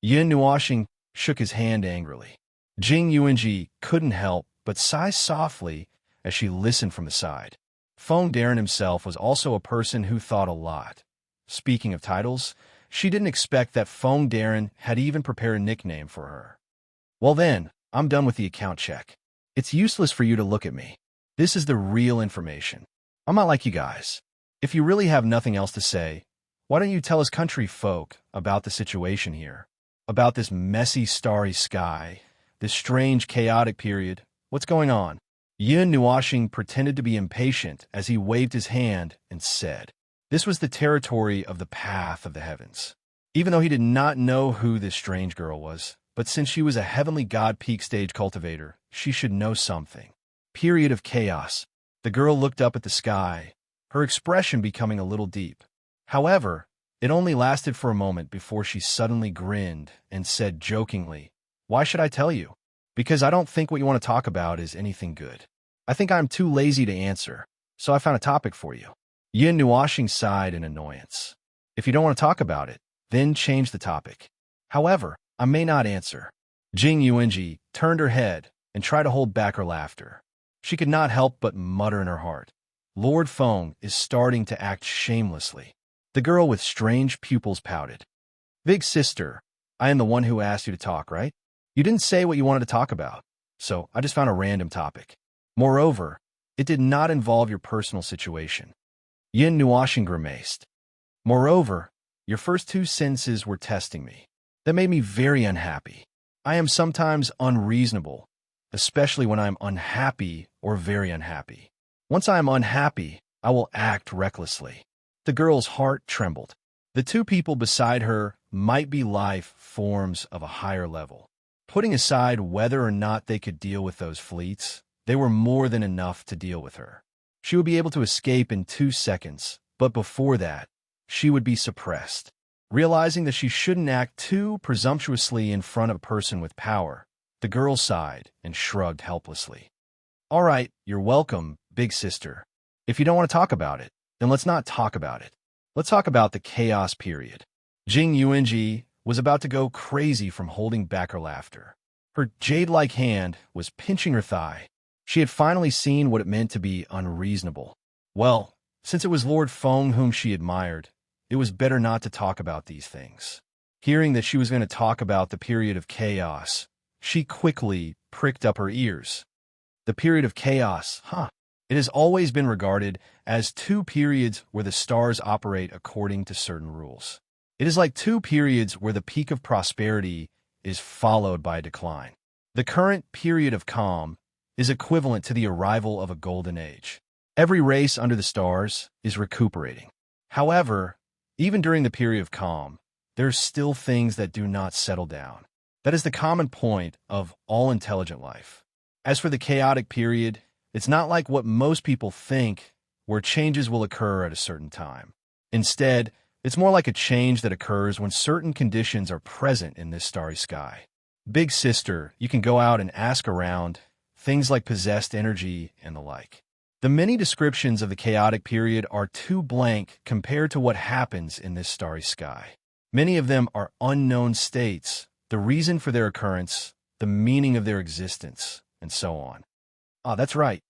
Speaker 1: Yin Nuashing shook his hand angrily. Jing Yuanji couldn't help but sigh softly as she listened from the side. Feng Darren himself was also a person who thought a lot. Speaking of titles, she didn't expect that Feng Darren had even prepared a nickname for her. Well then, I'm done with the account check. It's useless for you to look at me. This is the real information. I'm not like you guys. If you really have nothing else to say, why don't you tell us country folk about the situation here? About this messy starry sky, this strange chaotic period. What's going on? Yin Nuashing pretended to be impatient as he waved his hand and said, This was the territory of the path of the heavens. Even though he did not know who this strange girl was, but since she was a heavenly god peak stage cultivator, she should know something. Period of chaos. The girl looked up at the sky, her expression becoming a little deep. However, it only lasted for a moment before she suddenly grinned and said jokingly, Why should I tell you? Because I don't think what you want to talk about is anything good. I think I'm too lazy to answer, so I found a topic for you. Yin Nuashing sighed in annoyance. If you don't want to talk about it, then change the topic. However, I may not answer. Jing Yuanji turned her head and tried to hold back her laughter. She could not help but mutter in her heart, Lord Feng is starting to act shamelessly. The girl with strange pupils pouted. Big sister, I am the one who asked you to talk, right? You didn't say what you wanted to talk about, so I just found a random topic. Moreover, it did not involve your personal situation. Yin Nuashing grimaced. Moreover, your first 2 sentences were testing me. That made me very unhappy. I am sometimes unreasonable, especially when I am unhappy or very unhappy. Once I am unhappy, I will act recklessly. The girl's heart trembled. The 2 people beside her might be life forms of a higher level. Putting aside whether or not they could deal with those fleets, they were more than enough to deal with her. She would be able to escape in 2 seconds, but before that, she would be suppressed. Realizing that she shouldn't act too presumptuously in front of a person with power, the girl sighed and shrugged helplessly. All right, you're welcome, big sister. If you don't want to talk about it, then let's not talk about it. Let's talk about the chaos period. Jing Yuanji was about to go crazy from holding back her laughter. Her jade-like hand was pinching her thigh. She had finally seen what it meant to be unreasonable. Well, since it was Lord Feng whom she admired, it was better not to talk about these things. Hearing that she was going to talk about the period of chaos, she quickly pricked up her ears. The period of chaos, It has always been regarded as 2 periods where the stars operate according to certain rules. It is like 2 periods where the peak of prosperity is followed by a decline. The current period of calm is equivalent to the arrival of a golden age. Every race under the stars is recuperating. However, even during the period of calm, there are still things that do not settle down. That is the common point of all intelligent life. As for the chaotic period, it's not like what most people think, where changes will occur at a certain time. Instead, It's more like a change that occurs when certain conditions are present in this starry sky. Big sister, you can go out and ask around, things like possessed energy and the like. The many descriptions of the chaotic period are too blank compared to what happens in this starry sky. Many of them are unknown states, the reason for their occurrence, the meaning of their existence, and so on. Ah, that's right.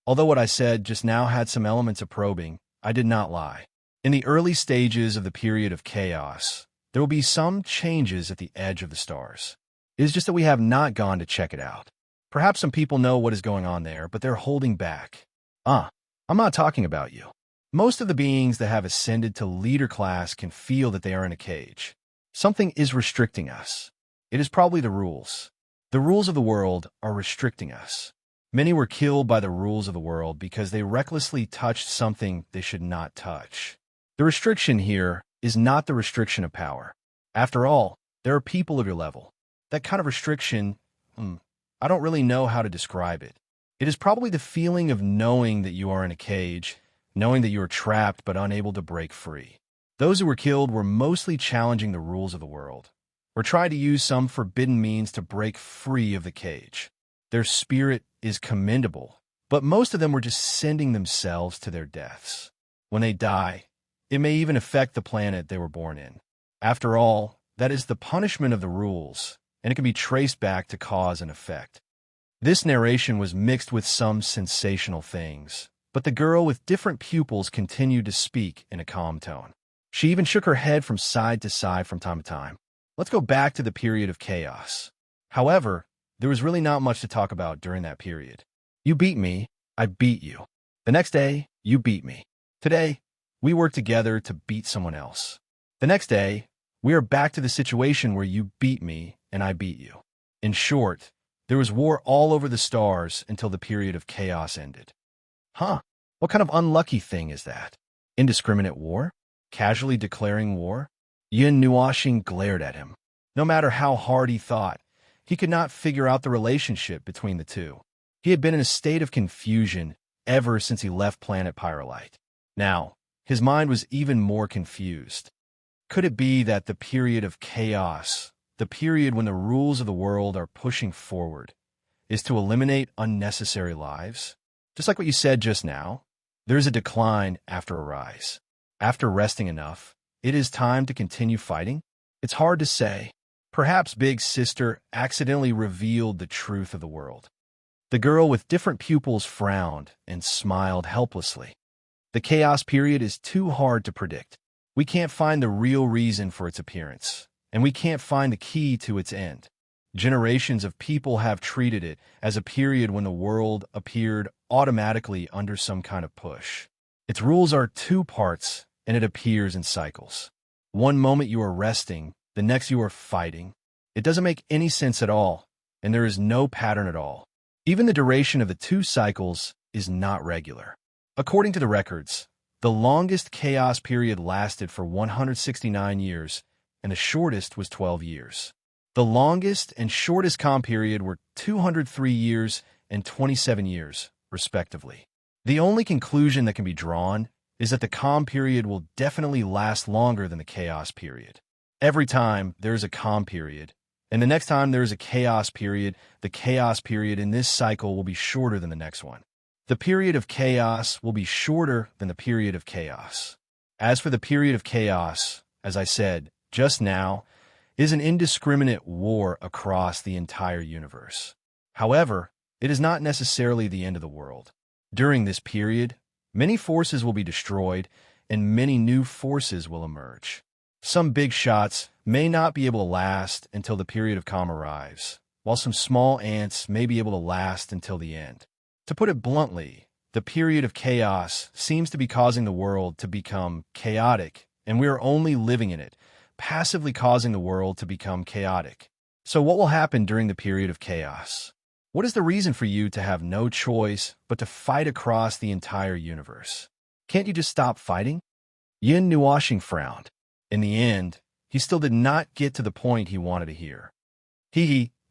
Speaker 1: Although what I said just now had some elements of probing, I did not lie. In the early stages of the period of chaos, there will be some changes at the edge of the stars. It is just that we have not gone to check it out. Perhaps some people know what is going on there, but they're holding back. I'm not talking about you. Most of the beings that have ascended to leader class can feel that they are in a cage. Something is restricting us. It is probably the rules. The rules of the world are restricting us. Many were killed by the rules of the world because they recklessly touched something they should not touch. The restriction here is not the restriction of power. After all, there are people of your level. That kind of restriction, I don't really know how to describe it. It is probably the feeling of knowing that you are in a cage, knowing that you are trapped but unable to break free. Those who were killed were mostly challenging the rules of the world, or trying to use some forbidden means to break free of the cage. Their spirit is commendable, but most of them were just sending themselves to their deaths. When they die, it may even affect the planet they were born in. After all, that is the punishment of the rules, and it can be traced back to cause and effect. This narration was mixed with some sensational things, but the girl with different pupils continued to speak in a calm tone. She even shook her head from side to side from time to time. Let's go back to the period of chaos. However, there was really not much to talk about during that period. You beat me, I beat you. The next day, you beat me. Today, we work together to beat someone else. The next day, we are back to the situation where you beat me and I beat you. In short, there was war all over the stars until the period of chaos ended. What kind of unlucky thing is that? Indiscriminate war? Casually declaring war? Yin Nuoxing glared at him. No matter how hard he thought, he could not figure out the relationship between the two. He had been in a state of confusion ever since he left planet Pyrolite. Now, his mind was even more confused. Could it be that the period of chaos, the period when the rules of the world are pushing forward, is to eliminate unnecessary lives? Just like what you said just now, there is a decline after a rise. After resting enough, it is time to continue fighting? It's hard to say. Perhaps Big Sister accidentally revealed the truth of the world. The girl with different pupils frowned and smiled helplessly. The chaos period is too hard to predict. We can't find the real reason for its appearance, and we can't find the key to its end. Generations of people have treated it as a period when the world appeared automatically under some kind of push. Its rules are two parts, and it appears in cycles. One moment you are resting, the next you are fighting. It doesn't make any sense at all, and there is no pattern at all. Even the duration of the two cycles is not regular. According to the records, the longest chaos period lasted for 169 years, and the shortest was 12 years. The longest and shortest calm period were 203 years and 27 years, respectively. The only conclusion that can be drawn is that the calm period will definitely last longer than the chaos period. Every time there is a calm period, and the next time there is a chaos period, the chaos period in this cycle will be shorter than the next one. The period of chaos will be shorter than the period of chaos. As for the period of chaos, as I said just now, is an indiscriminate war across the entire universe. However, it is not necessarily the end of the world. During this period, many forces will be destroyed, and many new forces will emerge. Some big shots may not be able to last until the period of calm arrives, while some small ants may be able to last until the end. To put it bluntly, the period of chaos seems to be causing the world to become chaotic, and we are only living in it, passively causing the world to become chaotic. So what will happen during the period of chaos? What is the reason for you to have no choice but to fight across the entire universe? Can't you just stop fighting? Yin Nuoxing frowned. In the end, he still did not get to the point he wanted to hear.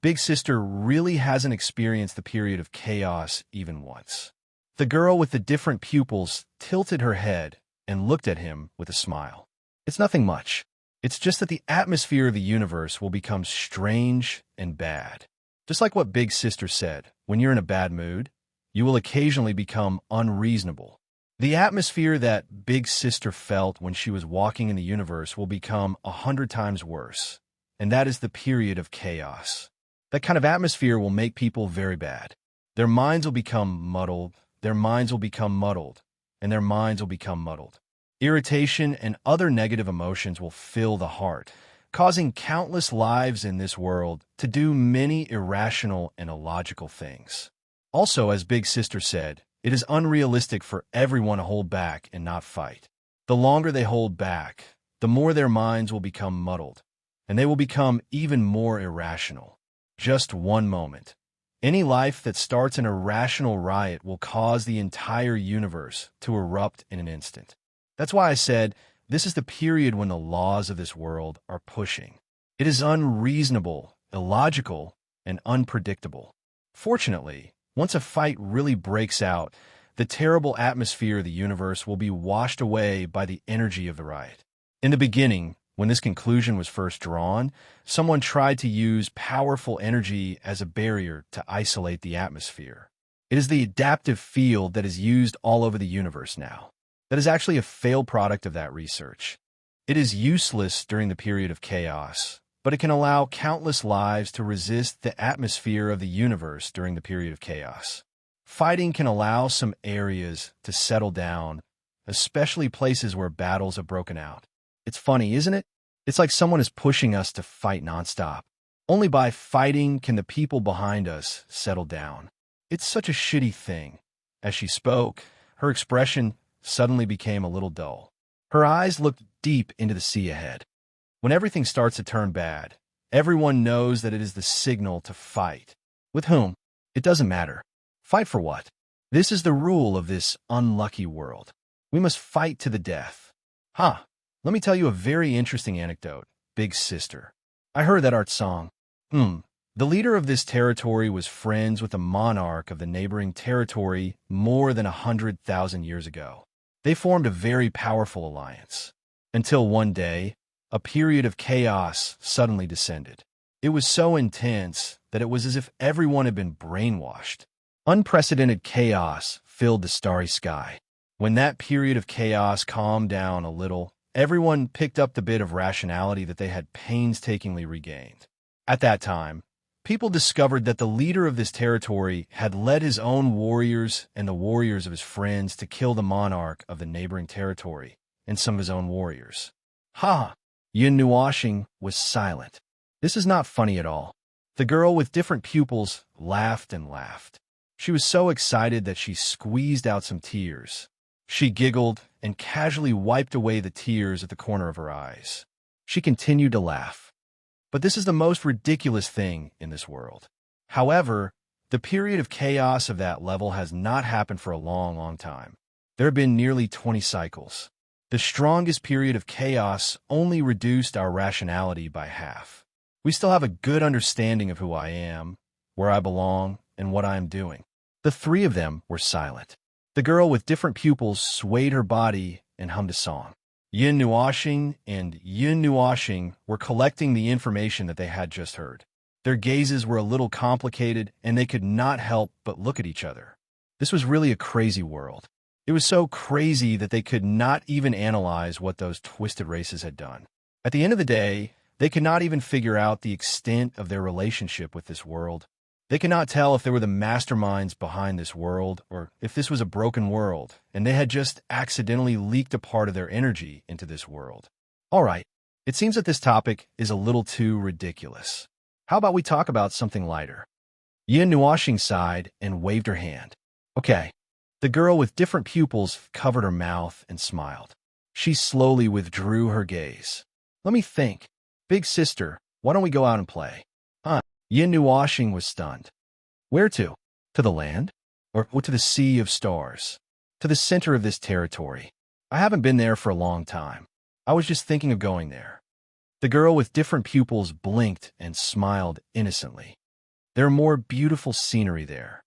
Speaker 1: Big Sister really hasn't experienced the period of chaos even once. The girl with the different pupils tilted her head and looked at him with a smile. It's nothing much. It's just that the atmosphere of the universe will become strange and bad. Just like what Big Sister said, when you're in a bad mood, you will occasionally become unreasonable. The atmosphere that Big Sister felt when she was walking in the universe will become 100 times worse, and that is the period of chaos. That kind of atmosphere will make people very bad. Their minds will become muddled, their minds will become muddled, and their minds will become muddled. Irritation and other negative emotions will fill the heart, causing countless lives in this world to do many irrational and illogical things. Also, as Big Sister said, it is unrealistic for everyone to hold back and not fight. The longer they hold back, the more their minds will become muddled, and they will become even more irrational. Just one moment. Any life that starts an irrational riot will cause the entire universe to erupt in an instant. That's why I said this is the period when the laws of this world are pushing. It is unreasonable, illogical, and unpredictable. Fortunately, once a fight really breaks out, the terrible atmosphere of the universe will be washed away by the energy of the riot. In the beginning, when this conclusion was first drawn, someone tried to use powerful energy as a barrier to isolate the atmosphere. It is the adaptive field that is used all over the universe now. That is actually a failed product of that research. It is useless during the period of chaos, but it can allow countless lives to resist the atmosphere of the universe during the period of chaos. Fighting can allow some areas to settle down, especially places where battles have broken out. It's funny, isn't it? It's like someone is pushing us to fight nonstop. Only by fighting can the people behind us settle down. It's such a shitty thing. As she spoke, her expression suddenly became a little dull. Her eyes looked deep into the sea ahead. When everything starts to turn bad, everyone knows that it is the signal to fight. With whom? It doesn't matter. Fight for what? This is the rule of this unlucky world. We must fight to the death. Let me tell you a very interesting anecdote, Big Sister. I heard that art song. The leader of this territory was friends with the monarch of the neighboring territory more than 100,000 years ago. They formed a very powerful alliance. Until one day, a period of chaos suddenly descended. It was so intense that it was as if everyone had been brainwashed. Unprecedented chaos filled the starry sky. When that period of chaos calmed down a little, everyone picked up the bit of rationality that they had painstakingly regained. At that time, people discovered that the leader of this territory had led his own warriors and the warriors of his friends to kill the monarch of the neighboring territory and some of his own warriors. Yin Nuashing was silent. This is not funny at all. The girl with different pupils laughed and laughed. She was so excited that she squeezed out some tears. She giggled and casually wiped away the tears at the corner of her eyes. She continued to laugh. But this is the most ridiculous thing in this world. However, the period of chaos of that level has not happened for a long, long time. There have been nearly 20 cycles. The strongest period of chaos only reduced our rationality by half. We still have a good understanding of who I am, where I belong, and what I am doing. The three of them were silent. The girl with different pupils swayed her body and hummed a song. Yin Nuashing and Yin Nuashing were collecting the information that they had just heard. Their gazes were a little complicated, and they could not help but look at each other. This was really a crazy world. It was so crazy that they could not even analyze what those twisted races had done. At the end of the day, they could not even figure out the extent of their relationship with this world. They could not tell if they were the masterminds behind this world or if this was a broken world, and they had just accidentally leaked a part of their energy into this world. All right, it seems that this topic is a little too ridiculous. How about we talk about something lighter? Yin Nuashing sighed and waved her hand. Okay. The girl with different pupils covered her mouth and smiled. She slowly withdrew her gaze. Let me think. Big Sister, why don't we go out and play? Yin Nuashing was stunned. Where to? To the land? Or to the sea of stars? To the center of this territory. I haven't been there for a long time. I was just thinking of going there. The girl with different pupils blinked and smiled innocently. There are more beautiful scenery there.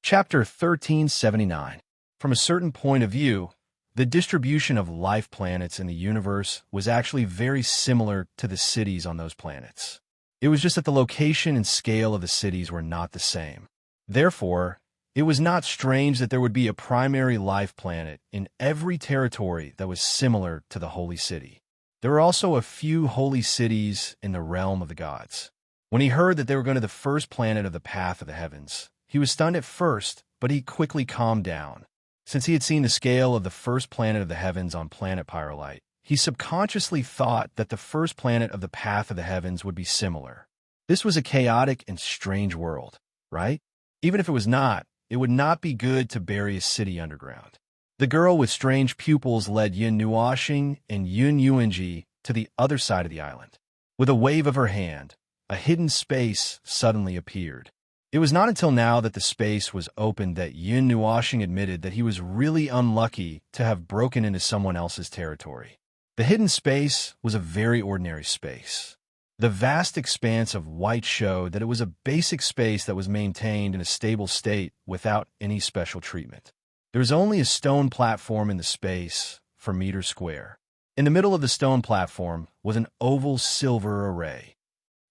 Speaker 1: Chapter 1379. From a certain point of view, The distribution of life planets in the universe was actually very similar to the cities on those planets. It was just that the location and scale of the cities were not the same. Therefore, it was not strange that there would be a primary life planet in every territory that was similar to the holy city. There were also a few holy cities in the realm of the gods. When he heard that they were going to the first planet of the path of the heavens, he was stunned at first, but he quickly calmed down. Since he had seen the scale of the first planet of the heavens on planet Pyrolite, he subconsciously thought that the first planet of the path of the heavens would be similar. This was a chaotic and strange world, right? Even if it was not, it would not be good to bury a city underground. The girl with strange pupils led Yin Nuoxing and Yun Yuanji to the other side of the island. With a wave of her hand, a hidden space suddenly appeared. It was not until now that the space was opened that Yun Nuoxing admitted that he was really unlucky to have broken into someone else's territory. The hidden space was a very ordinary space. The vast expanse of white showed that it was a basic space that was maintained in a stable state without any special treatment. There was only a stone platform in the space for meters square. In the middle of the stone platform was an oval silver array.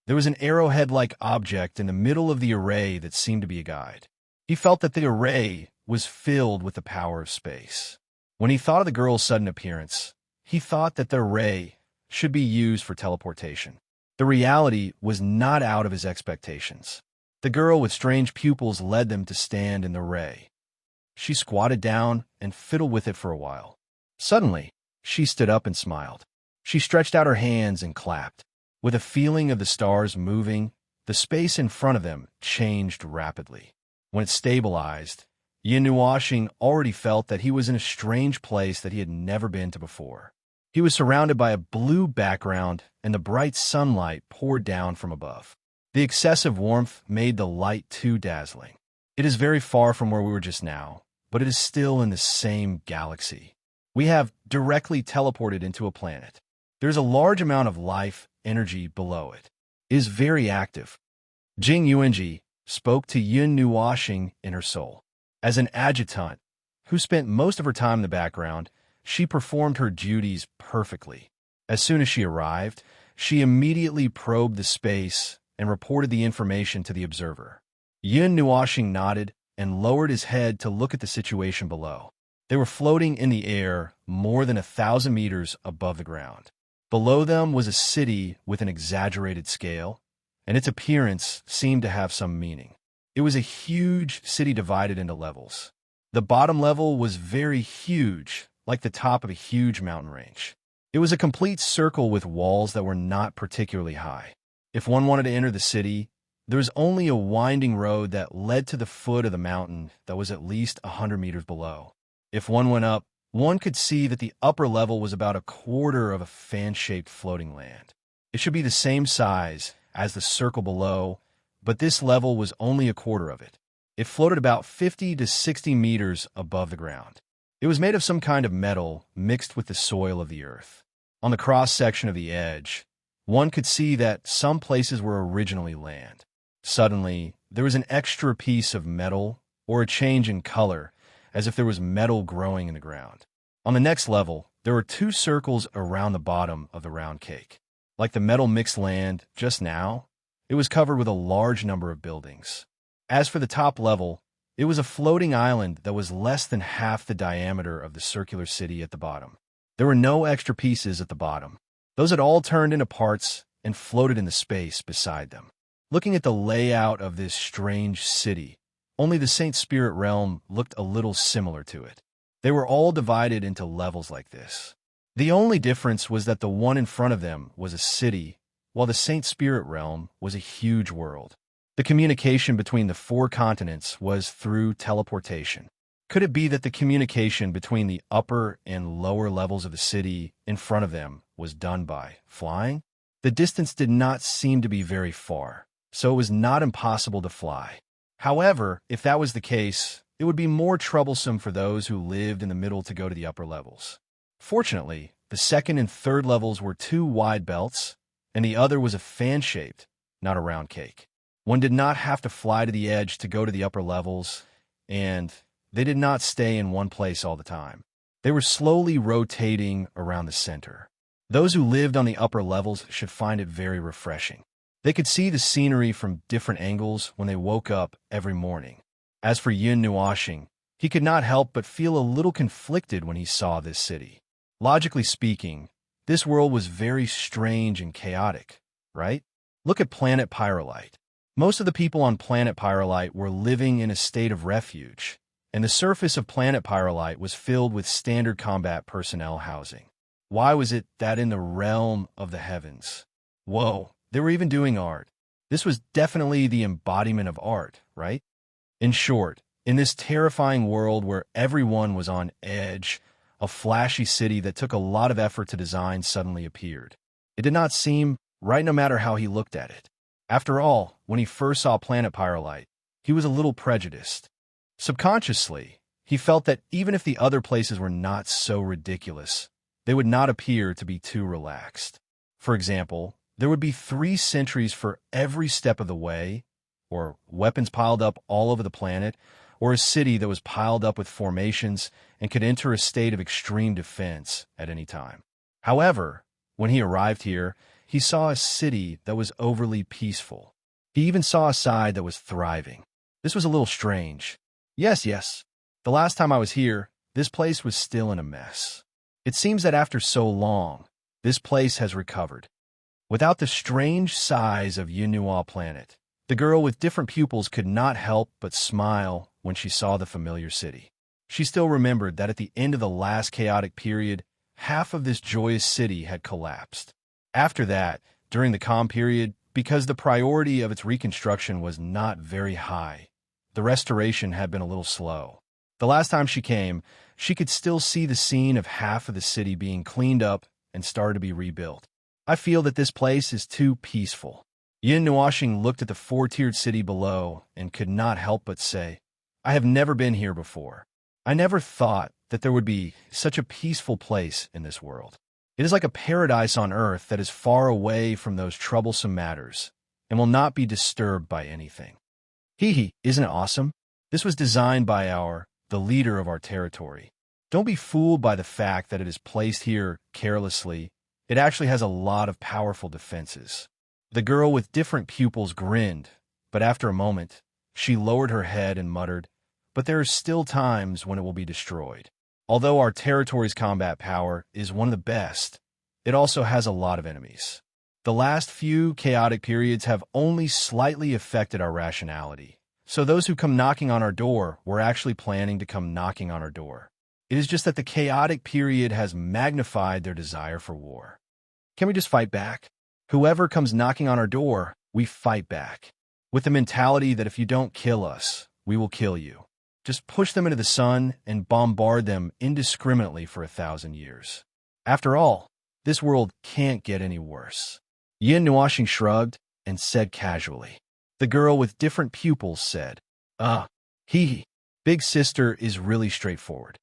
Speaker 1: There was an arrowhead-like object in the middle of the array that seemed to be a guide. He felt that the array was filled with the power of space. When he thought of the girl's sudden appearance, he thought that the array should be used for teleportation. The reality was not out of his expectations. The girl with strange pupils led them to stand in the array. She squatted down and fiddled with it for a while. Suddenly, she stood up and smiled. She stretched out her hands and clapped. With a feeling of the stars moving, the space in front of them changed rapidly. When it stabilized, Yin Nuoxing already felt that he was in a strange place that he had never been to before. He was surrounded by a blue background, and the bright sunlight poured down from above. The excessive warmth made the light too dazzling. It is very far from where we were just now, but it is still in the same galaxy. We have directly teleported into a planet. There is a large amount of life energy below it. It is very active. Jing Yuanji spoke to Yun Nuoxing in her soul. As an adjutant who spent most of her time in the background, she performed her duties perfectly. As soon as she arrived, she immediately probed the space and reported the information to the observer. Yun Nuoxing nodded and lowered his head to look at the situation below. They were floating in the air more than 1,000 meters above the ground. Below them was a city with an exaggerated scale, and its appearance seemed to have some meaning. It was a huge city divided into levels. The bottom level was very huge, like the top of a huge mountain range. It was a complete circle with walls that were not particularly high. If one wanted to enter the city, there was only a winding road that led to the foot of the mountain that was at least 100 meters below. If one went up, one could see that the upper level was about a quarter of a fan-shaped floating land. It should be the same size as the circle below, but this level was only a quarter of it. It floated about 50 to 60 meters above the ground. It was made of some kind of metal mixed with the soil of the earth. On the cross-section of the edge, one could see that some places were originally land. Suddenly, there was an extra piece of metal or a change in color, as if there was metal growing in the ground. On the next level, there were 2 circles around the bottom of the round cake. Like the metal mixed land just now, it was covered with a large number of buildings. As for the top level, it was a floating island that was less than half the diameter of the circular city at the bottom. There were no extra pieces at the bottom. Those had all turned into parts and floated in the space beside them. Looking at the layout of this strange city, only the Saint Spirit realm looked a little similar to it. They were all divided into levels like this. The only difference was that the one in front of them was a city, while the Saint Spirit realm was a huge world. The communication between the 4 continents was through teleportation. Could it be that the communication between the upper and lower levels of the city in front of them was done by flying? The distance did not seem to be very far, so it was not impossible to fly. However, if that was the case, it would be more troublesome for those who lived in the middle to go to the upper levels. Fortunately, the second and third levels were 2 wide belts, and the other was a fan-shaped, not a round cake. One did not have to fly to the edge to go to the upper levels, and they did not stay in one place all the time. They were slowly rotating around the center. Those who lived on the upper levels should find it very refreshing. They could see the scenery from different angles when they woke up every morning. As for Yin Nuashing, he could not help but feel a little conflicted when he saw this city. Logically speaking, this world was very strange and chaotic, right? Look at planet Pyrolite. Most of the people on planet Pyrolite were living in a state of refuge, and the surface of planet Pyrolite was filled with standard combat personnel housing. Why was it that in the realm of the heavens? Whoa, they were even doing art. This was definitely the embodiment of art, right? In short, in this terrifying world where everyone was on edge, a flashy city that took a lot of effort to design suddenly appeared. It did not seem right no matter how he looked at it. After all, when he first saw planet Pyrolite, he was a little prejudiced. Subconsciously, he felt that even if the other places were not so ridiculous, they would not appear to be too relaxed. For example, there would be 3 sentries for every step of the way, or weapons piled up all over the planet, or a city that was piled up with formations and could enter a state of extreme defense at any time. However, when he arrived here, he saw a city that was overly peaceful. He even saw a side that was thriving. This was a little strange. Yes. The last time I was here, this place was still in a mess. It seems that after so long, this place has recovered. Without the strange size of Yinhua planet, the girl with different pupils could not help but smile when she saw the familiar city. She still remembered that at the end of the last chaotic period, half of this joyous city had collapsed. After that, during the calm period, because the priority of its reconstruction was not very high, the restoration had been a little slow. The last time she came, she could still see the scene of half of the city being cleaned up and started to be rebuilt. I feel that this place is too peaceful. Yin Nuashing looked at the 4-tiered city below and could not help but say, I have never been here before. I never thought that there would be such a peaceful place in this world. It is like a paradise on earth that is far away from those troublesome matters and will not be disturbed by anything. Isn't it awesome? This was designed by the leader of our territory. Don't be fooled by the fact that it is placed here carelessly. It actually has a lot of powerful defenses. The girl with different pupils grinned, but after a moment, she lowered her head and muttered, but there are still times when it will be destroyed. Although our territory's combat power is one of the best, it also has a lot of enemies. The last few chaotic periods have only slightly affected our rationality, so those who come knocking on our door were actually planning to come knocking on our door. It is just that the chaotic period has magnified their desire for war. Can we just fight back? Whoever comes knocking on our door, we fight back. With the mentality that if you don't kill us, we will kill you. Just push them into the sun and bombard them indiscriminately for 1,000 years. After all, this world can't get any worse. Yin Nuashing shrugged and said casually. The girl with different pupils said, Big sister is really straightforward.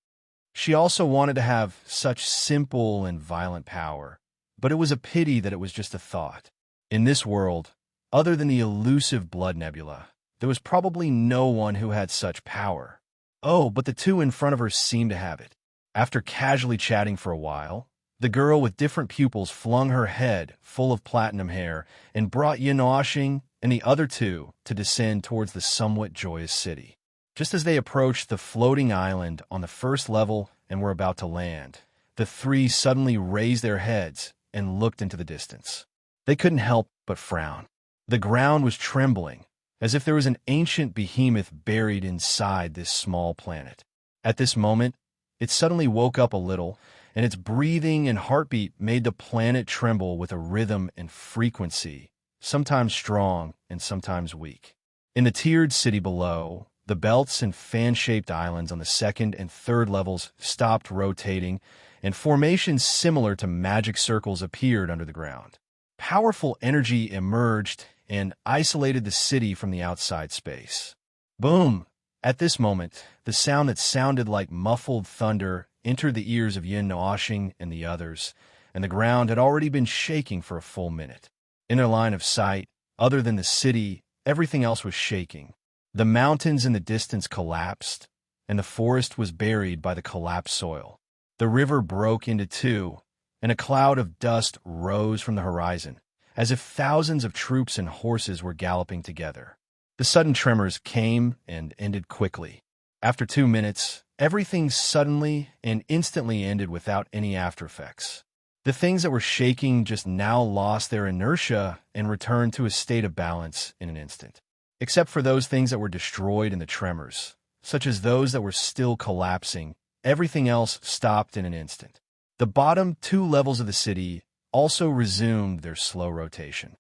Speaker 1: She also wanted to have such simple and violent power, but it was a pity that it was just a thought. In this world, other than the elusive blood nebula, there was probably no one who had such power. Oh, but the 2 in front of her seemed to have it. After casually chatting for a while, the girl with different pupils flung her head full of platinum hair and brought Yin Nuashing and the other 2 to descend towards the somewhat joyous city. Just as they approached the floating island on the first level and were about to land, the 3 suddenly raised their heads and looked into the distance. They couldn't help but frown. The ground was trembling, as if there was an ancient behemoth buried inside this small planet. At this moment, it suddenly woke up a little, and its breathing and heartbeat made the planet tremble with a rhythm and frequency, sometimes strong and sometimes weak. In the tiered city below, the belts and fan-shaped islands on the 2nd and 3rd levels stopped rotating, and formations similar to magic circles appeared under the ground. Powerful energy emerged and isolated the city from the outside space. Boom! At this moment, the sound that sounded like muffled thunder entered the ears of Yin Nuashing and the others, and the ground had already been shaking for a full minute. In their line of sight, other than the city, everything else was shaking. The mountains in the distance collapsed, and the forest was buried by the collapsed soil. The river broke into two, and a cloud of dust rose from the horizon, as if thousands of troops and horses were galloping together. The sudden tremors came and ended quickly. After 2 minutes, everything suddenly and instantly ended without any aftereffects. The things that were shaking just now lost their inertia and returned to a state of balance in an instant. Except for those things that were destroyed in the tremors, such as those that were still collapsing, everything else stopped in an instant. The bottom 2 levels of the city also resumed their slow rotation.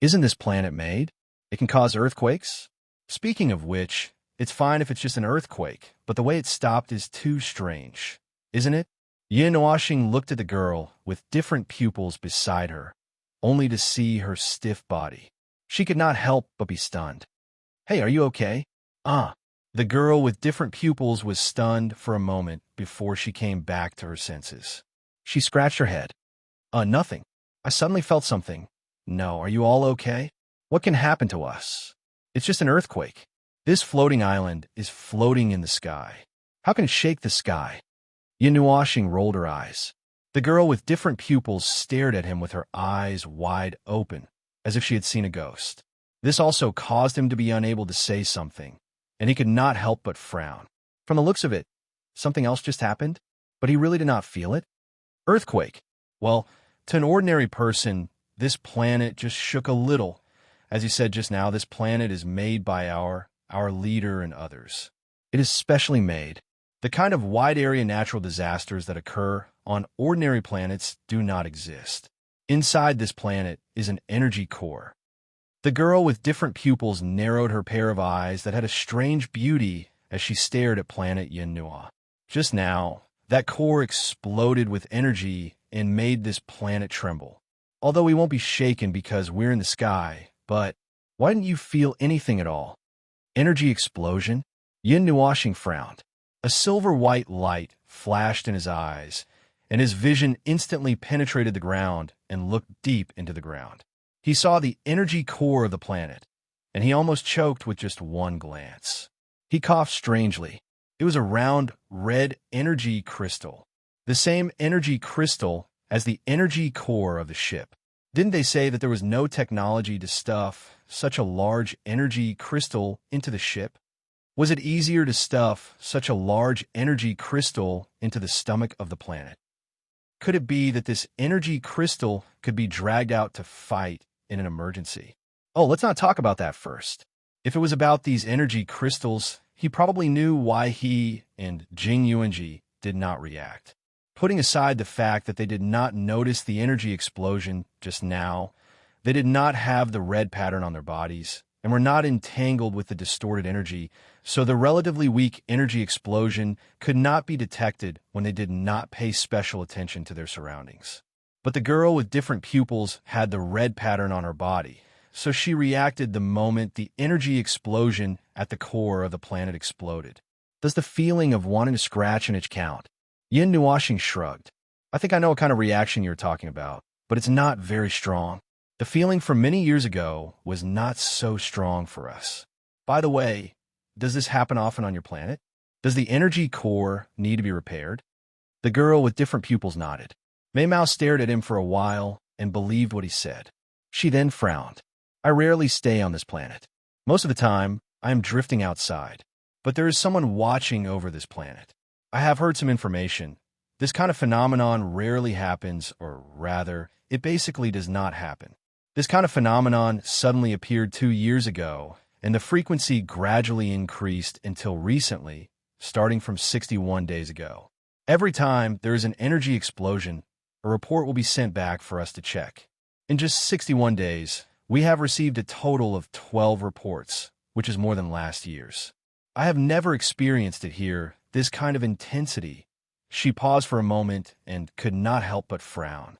Speaker 1: Isn't this planet made? It can cause earthquakes? Speaking of which, it's fine if it's just an earthquake, but the way it stopped is too strange, isn't it? Yin Washing looked at the girl with different pupils beside her, only to see her stiff body. She could not help but be stunned. Hey, are you okay? The girl with different pupils was stunned for a moment before she came back to her senses. She scratched her head. Nothing. I suddenly felt something. No, are you all okay? What can happen to us? It's just an earthquake. This floating island is floating in the sky. How can it shake the sky? Washing rolled her eyes. The girl with different pupils stared at him with her eyes wide open, as if she had seen a ghost. This also caused him to be unable to say something, and he could not help but frown. From the looks of it, something else just happened, but he really did not feel it. Earthquake. Well, to an ordinary person, this planet just shook a little. As you said just now, this planet is made by our leader and others. It is specially made. The kind of wide-area natural disasters that occur on ordinary planets do not exist. Inside this planet is an energy core. The girl with different pupils narrowed her pair of eyes that had a strange beauty as she stared at planet Yenua. Just now, that core exploded with energy and made this planet tremble. Although we won't be shaken because we're in the sky, but why didn't you feel anything at all? Energy explosion? Washing frowned. A silver-white light flashed in his eyes, and his vision instantly penetrated the ground and looked deep into the ground. He saw the energy core of the planet, and he almost choked with just one glance. He coughed strangely. It was a round, red energy crystal, the same energy crystal as the energy core of the ship. Didn't they say that there was no technology to stuff such a large energy crystal into the ship? Was it easier to stuff such a large energy crystal into the stomach of the planet? Could it be that this energy crystal could be dragged out to fight in an emergency? Oh, let's not talk about that first. If it was about these energy crystals, he probably knew why he and Jing Yuanji did not react. Putting aside the fact that they did not notice the energy explosion just now, they did not have the red pattern on their bodies, and were not entangled with the distorted energy, so the relatively weak energy explosion could not be detected when they did not pay special attention to their surroundings. But the girl with different pupils had the red pattern on her body, so she reacted the moment the energy explosion at the core of the planet exploded. Does the feeling of wanting to scratch and itch count? Washing shrugged. I think I know what kind of reaction you're talking about, but it's not very strong. The feeling from many years ago was not so strong for us. By the way, does this happen often on your planet? Does the energy core need to be repaired? The girl with different pupils nodded. Mei Mao stared at him for a while and believed what he said. She then frowned. I rarely stay on this planet. Most of the time, I am drifting outside. But there is someone watching over this planet. I have heard some information. This kind of phenomenon rarely happens, or rather, it basically does not happen. This kind of phenomenon suddenly appeared 2 years ago, and the frequency gradually increased until recently, starting from 61 days ago. Every time there is an energy explosion, a report will be sent back for us to check. In just 61 days, we have received a total of 12 reports, which is more than last year's. I have never experienced it here, this kind of intensity. She paused for a moment and could not help but frown.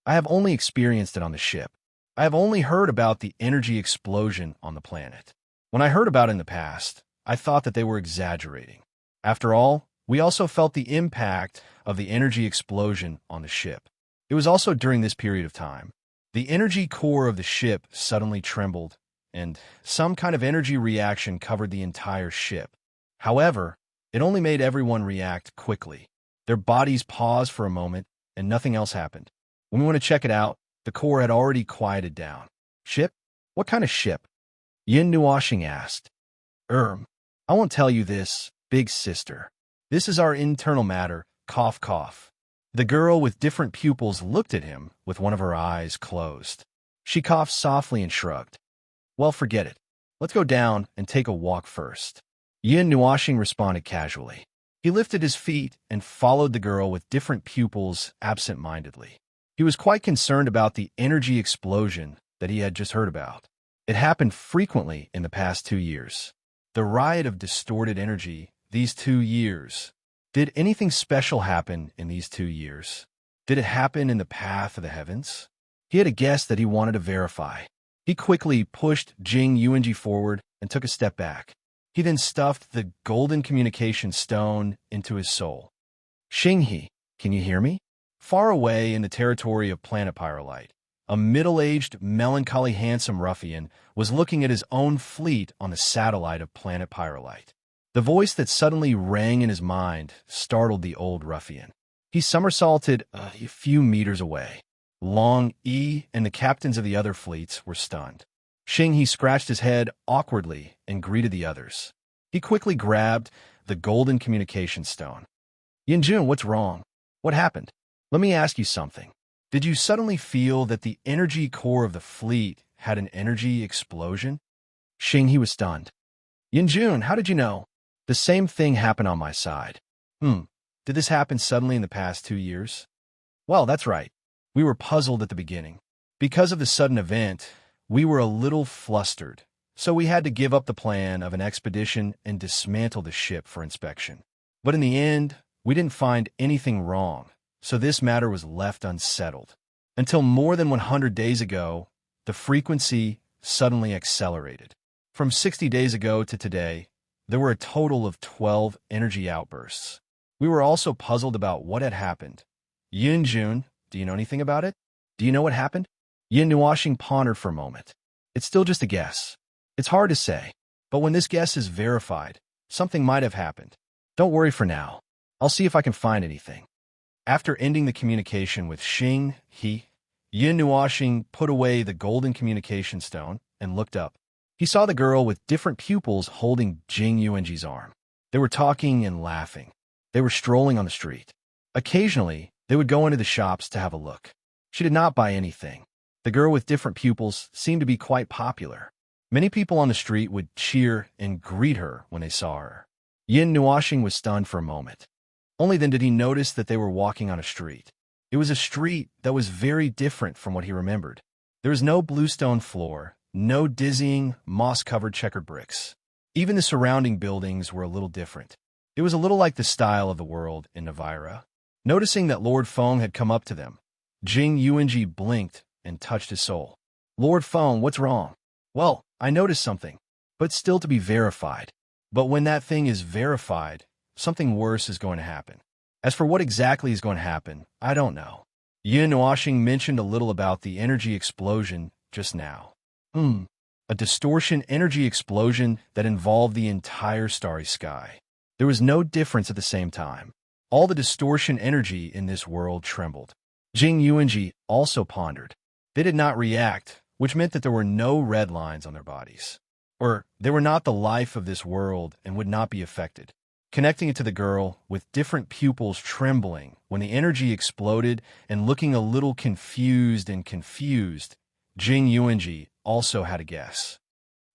Speaker 1: I have only experienced it on the ship. I have only heard about the energy explosion on the planet. When I heard about it in the past, I thought that they were exaggerating. After all, we also felt the impact of the energy explosion on the ship. It was also during this period of time. The energy core of the ship suddenly trembled, and some kind of energy reaction covered the entire ship. However, it only made everyone react quickly. Their bodies paused for a moment, and nothing else happened. When we went to check it out, the core had already quieted down. Ship? What kind of ship? Yin Nuashing asked. I won't tell you this, big sister. This is our internal matter, cough cough. The girl with different pupils looked at him with one of her eyes closed. She coughed softly and shrugged. Well, forget it. Let's go down and take a walk first. Yin Nuashing responded casually. He lifted his feet and followed the girl with different pupils absent-mindedly. He was quite concerned about the energy explosion that he had just heard about. It happened frequently in the past 2 years. The riot of distorted energy these 2 years. Did anything special happen in these 2 years? Did it happen in the path of the heavens? He had a guess that he wanted to verify. He quickly pushed Jing Yuanji forward and took a step back. He then stuffed the golden communication stone into his soul. Xinghe, can you hear me? Far away in the territory of planet Pyrolite, a middle-aged, melancholy, handsome ruffian was looking at his own fleet on the satellite of planet Pyrolite. The voice that suddenly rang in his mind startled the old ruffian. He somersaulted a few meters away. Long E and the captains of the other fleets were stunned. Xinghe scratched his head awkwardly and greeted the others. He quickly grabbed the golden communication stone. Yinjun, what's wrong? What happened? Let me ask you something. Did you suddenly feel that the energy core of the fleet had an energy explosion? Xinghe was stunned. Yinjun, how did you know? The same thing happened on my side. Did this happen suddenly in the past 2 years? Well, that's right. We were puzzled at the beginning. Because of the sudden event, we were a little flustered, so we had to give up the plan of an expedition and dismantle the ship for inspection. But in the end, we didn't find anything wrong, so this matter was left unsettled. Until more than 100 days ago, the frequency suddenly accelerated. From 60 days ago to today, there were a total of 12 energy outbursts. We were also puzzled about what had happened. Yinjun, do you know anything about it? Do you know what happened? Yin Nuashing pondered for a moment. It's still just a guess. It's hard to say, but when this guess is verified, something might have happened. Don't worry for now. I'll see if I can find anything. After ending the communication with Xinghe, Yin Nuashing put away the golden communication stone and looked up. He saw the girl with different pupils holding Jing Yuanji's arm. They were talking and laughing. They were strolling on the street. Occasionally, they would go into the shops to have a look. She did not buy anything. The girl with different pupils seemed to be quite popular. Many people on the street would cheer and greet her when they saw her. Yin Nuashing was stunned for a moment. Only then did he notice that they were walking on a street. It was a street that was very different from what he remembered. There was no bluestone floor, no dizzying, moss-covered checkered bricks. Even the surrounding buildings were a little different. It was a little like the style of the world in Navira. Noticing that Lord Feng had come up to them, Jing Yuanji blinked and touched his soul. Lord Feng, what's wrong? Well, I noticed something, but still to be verified. But when that thing is verified, something worse is going to happen. As for what exactly is going to happen, I don't know. Yin Nuashing mentioned a little about the energy explosion just now. A distortion energy explosion that involved the entire starry sky. There was no difference at the same time. All the distortion energy in this world trembled. Jing Yuanji also pondered. They did not react, which meant that there were no red lines on their bodies. Or they were not the life of this world and would not be affected. Connecting it to the girl with different pupils trembling when the energy exploded and looking a little confused, Jing Yuanji also had a guess.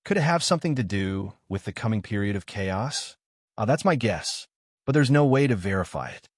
Speaker 1: Could it have something to do with the coming period of chaos? That's my guess, but there's no way to verify it.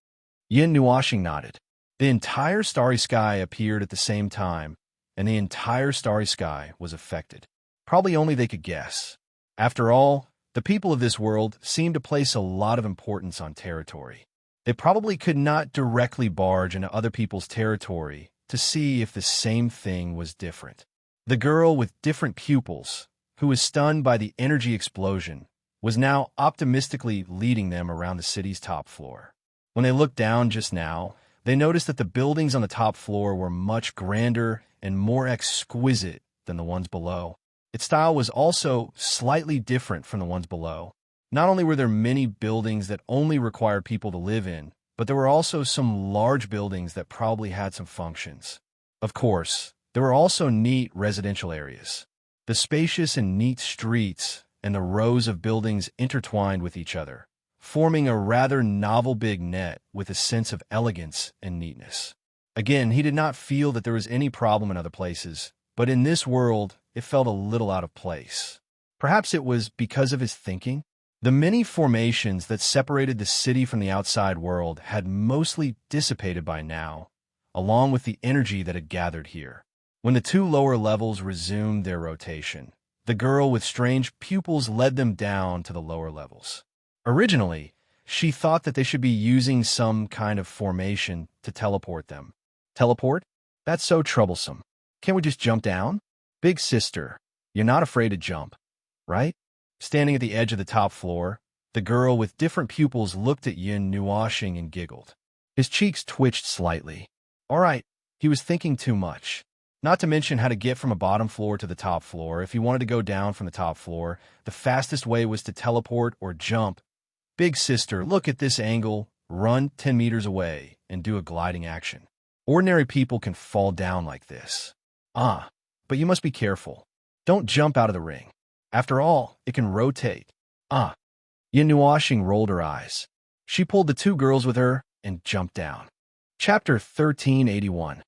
Speaker 1: Yin Nuashing nodded. The entire starry sky appeared at the same time, and the entire starry sky was affected. Probably only they could guess. After all, the people of this world seem to place a lot of importance on territory. They probably could not directly barge into other people's territory to see if the same thing was different. The girl with different pupils, who was stunned by the energy explosion, was now optimistically leading them around the city's top floor. When they looked down just now, they noticed that the buildings on the top floor were much grander and more exquisite than the ones below. Its style was also slightly different from the ones below. Not only were there many buildings that only required people to live in, but there were also some large buildings that probably had some functions. Of course, there were also neat residential areas. The spacious and neat streets and the rows of buildings intertwined with each other, forming a rather novel big net with a sense of elegance and neatness. Again, he did not feel that there was any problem in other places, but in this world, it felt a little out of place. Perhaps it was because of his thinking. The many formations that separated the city from the outside world had mostly dissipated by now, along with the energy that had gathered here. When the two lower levels resumed their rotation, the girl with strange pupils led them down to the lower levels. Originally, she thought that they should be using some kind of formation to teleport them. Teleport? That's so troublesome. Can't we just jump down? Big sister, you're not afraid to jump, right? Standing at the edge of the top floor, the girl with different pupils looked at Yin Nuashing and giggled. His cheeks twitched slightly. All right, he was thinking too much. Not to mention how to get from a bottom floor to the top floor. If he wanted to go down from the top floor, the fastest way was to teleport or jump. Big sister, look at this angle, run 10 meters away, and do a gliding action. Ordinary people can fall down like this. But you must be careful. Don't jump out of the ring. After all, it can rotate. Yin Nuashing rolled her eyes. She pulled the two girls with her and jumped down. Chapter 1381.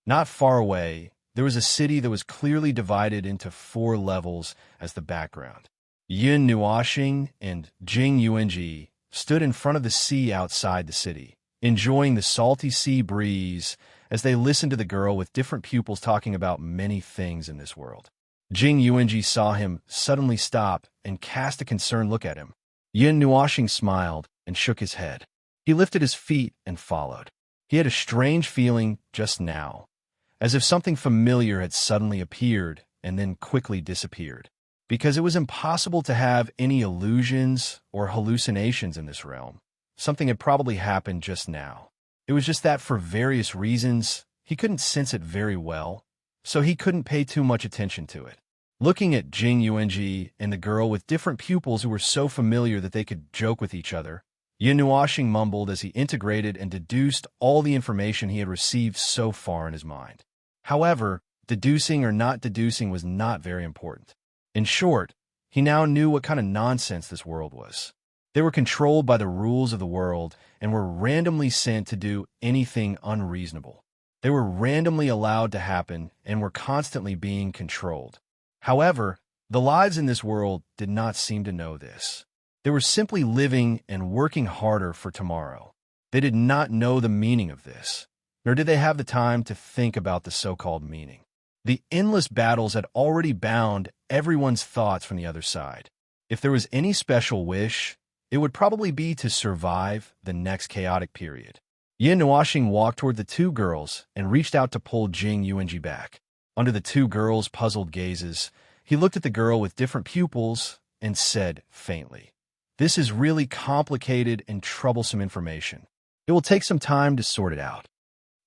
Speaker 1: Not far away, there was a city that was clearly divided into 4 levels as the background. Yin Nuashing and Jing Yuanji stood in front of the sea outside the city, enjoying the salty sea breeze as they listened to the girl with different pupils talking about many things in this world. Jing Yuanji saw him suddenly stop and cast a concerned look at him. Yin Nuashing smiled and shook his head. He lifted his feet and followed. He had a strange feeling just now, as if something familiar had suddenly appeared and then quickly disappeared. Because it was impossible to have any illusions or hallucinations in this realm. Something had probably happened just now. It was just that for various reasons, he couldn't sense it very well, so he couldn't pay too much attention to it. Looking at Jing Yuanji and the girl with different pupils who were so familiar that they could joke with each other, Yin Nuashing mumbled as he integrated and deduced all the information he had received so far in his mind. However, deducing or not deducing was not very important. In short, he now knew what kind of nonsense this world was. They were controlled by the rules of the world and were randomly sent to do anything unreasonable. They were randomly allowed to happen and were constantly being controlled. However, the lives in this world did not seem to know this. They were simply living and working harder for tomorrow. They did not know the meaning of this, nor did they have the time to think about the so-called meaning. The endless battles had already bound everyone's thoughts from the other side. If there was any special wish, it would probably be to survive the next chaotic period. Yin Nuashing walked toward the two girls and reached out to pull Jing Yuanji back. Under the two girls' puzzled gazes, he looked at the girl with different pupils and said faintly, "This is really complicated and troublesome information. It will take some time to sort it out."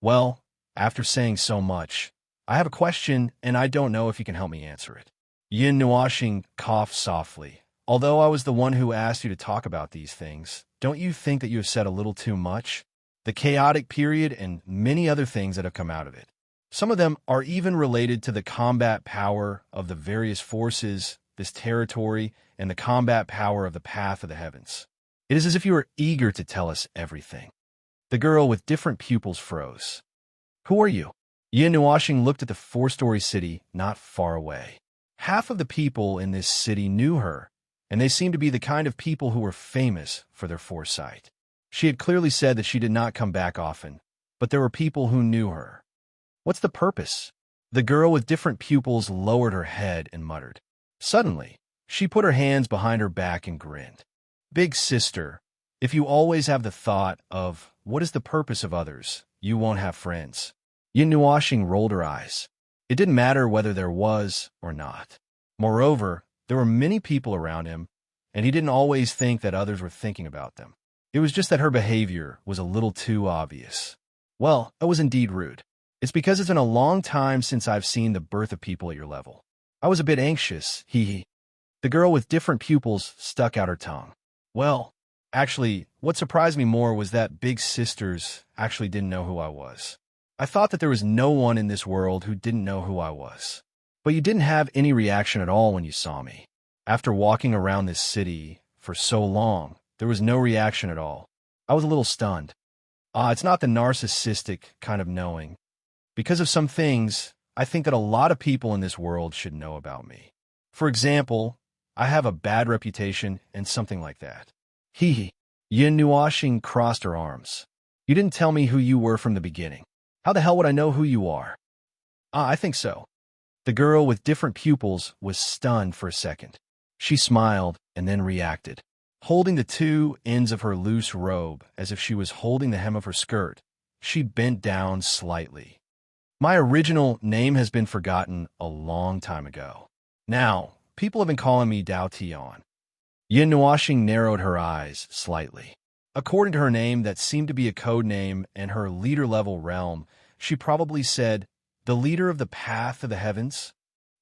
Speaker 1: Well, after saying so much, I have a question and I don't know if you can help me answer it. Yin Nuashing coughed softly. Although I was the one who asked you to talk about these things, don't you think that you have said a little too much? The chaotic period and many other things that have come out of it. Some of them are even related to the combat power of the various forces, this territory, and the combat power of the path of the heavens. It is as if you were eager to tell us everything. The girl with different pupils froze. Who are you? Yin Nuashing looked at the 4-story city not far away. Half of the people in this city knew her, and they seemed to be the kind of people who were famous for their foresight. She had clearly said that she did not come back often, but there were people who knew her. What's the purpose? The girl with different pupils lowered her head and muttered. Suddenly, she put her hands behind her back and grinned. Big sister, if you always have the thought of what is the purpose of others, you won't have friends. Yin Nuashing rolled her eyes. It didn't matter whether there was or not. Moreover, there were many people around him, and he didn't always think that others were thinking about them. It was just that her behavior was a little too obvious. Well, I was indeed rude. It's because it's been a long time since I've seen the birth of people at your level. I was a bit anxious, hee hee. The girl with different pupils stuck out her tongue. Well, Actually, what surprised me more was that big sisters actually didn't know who I was. I thought that there was no one in this world who didn't know who I was. But you didn't have any reaction at all when you saw me. After walking around this city for so long, there was no reaction at all. I was a little stunned. It's not the narcissistic kind of knowing. Because of some things, I think that a lot of people in this world should know about me. For example, I have a bad reputation and something like that. Hee hee. Yin Nuashing crossed her arms. You didn't tell me who you were from the beginning. How the hell would I know who you are? I think so. The girl with different pupils was stunned for a second. She smiled and then reacted. Holding the two ends of her loose robe as if she was holding the hem of her skirt, she bent down slightly. My original name has been forgotten a long time ago. Now, people have been calling me Dao Tian. Yin Nuashing narrowed her eyes slightly. According to her name, that seemed to be a code name in her leader-level realm. She probably said, the leader of the path of the heavens?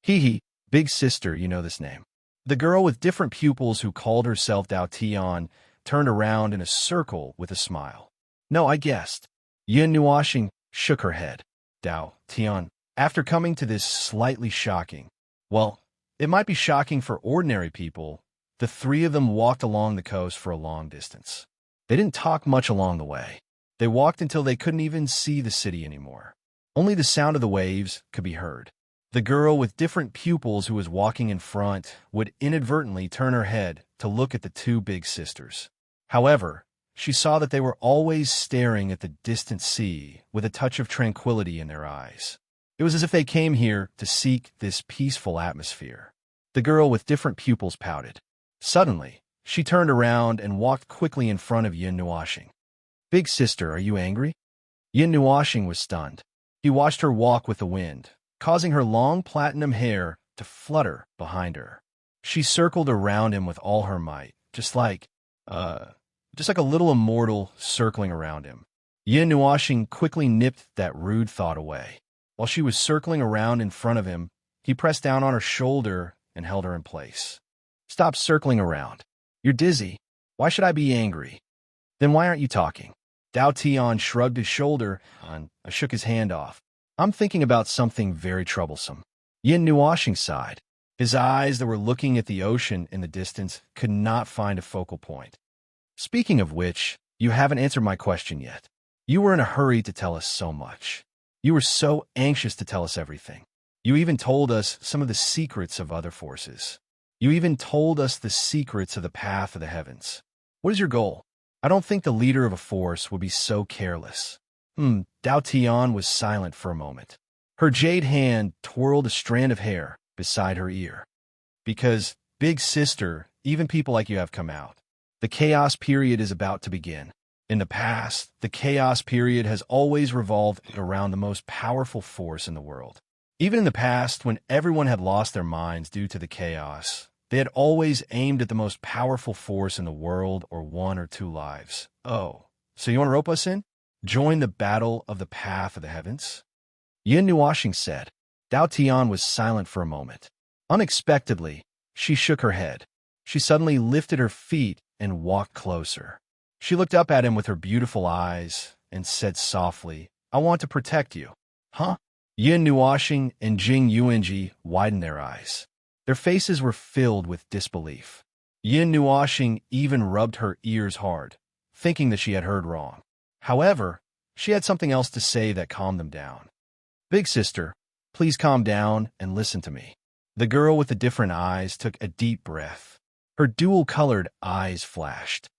Speaker 1: Hee hee, big sister, you know this name. The girl with different pupils who called herself Dao Tian turned around in a circle with a smile. No, I guessed. Yin Nuashing shook her head. Dao Tian, after coming to this slightly shocking, well, it might be shocking for ordinary people, the three of them walked along the coast for a long distance. They didn't talk much along the way. They walked until they couldn't even see the city anymore. Only the sound of the waves could be heard. The girl with different pupils who was walking in front would inadvertently turn her head to look at the two big sisters. However, she saw that they were always staring at the distant sea with a touch of tranquility in their eyes. It was as if they came here to seek this peaceful atmosphere. The girl with different pupils pouted. Suddenly, she turned around and walked quickly in front of Yin Nuashing. Big sister, are you angry? Yin Nuashing was stunned. He watched her walk with the wind, causing her long platinum hair to flutter behind her. She circled around him with all her might, just like a little immortal circling around him. Yin Nuashing quickly nipped that rude thought away. While she was circling around in front of him, he pressed down on her shoulder and held her in place. Stop circling around. You're dizzy. Why should I be angry? Then why aren't you talking? Dao Tian shrugged his shoulder and shook his hand off. I'm thinking about something very troublesome. Yin Nuashing sighed. His eyes that were looking at the ocean in the distance could not find a focal point. Speaking of which, you haven't answered my question yet. You were in a hurry to tell us so much. You were so anxious to tell us everything. You even told us some of the secrets of other forces. You even told us the secrets of the path of the heavens. What is your goal? I don't think the leader of a force would be so careless. Dao Tian was silent for a moment. Her jade hand twirled a strand of hair beside her ear. Because, big sister, even people like you have come out. The chaos period is about to begin. In the past, the chaos period has always revolved around the most powerful force in the world. Even in the past, when everyone had lost their minds due to the chaos, they had always aimed at the most powerful force in the world or one or two lives. Oh, so you want to rope us in? Join the battle of the path of the heavens? Yin Nuashing said. Dao Tian was silent for a moment. Unexpectedly, she shook her head. She suddenly lifted her feet and walked closer. She looked up at him with her beautiful eyes and said softly, I want to protect you. Huh? Yin Nuashing and Jing Yuanji widened their eyes. Their faces were filled with disbelief. Yin Nuashing even rubbed her ears hard, thinking that she had heard wrong. However, she had something else to say that calmed them down. Big sister, please calm down and listen to me. The girl with the different eyes took a deep breath. Her dual-colored eyes flashed.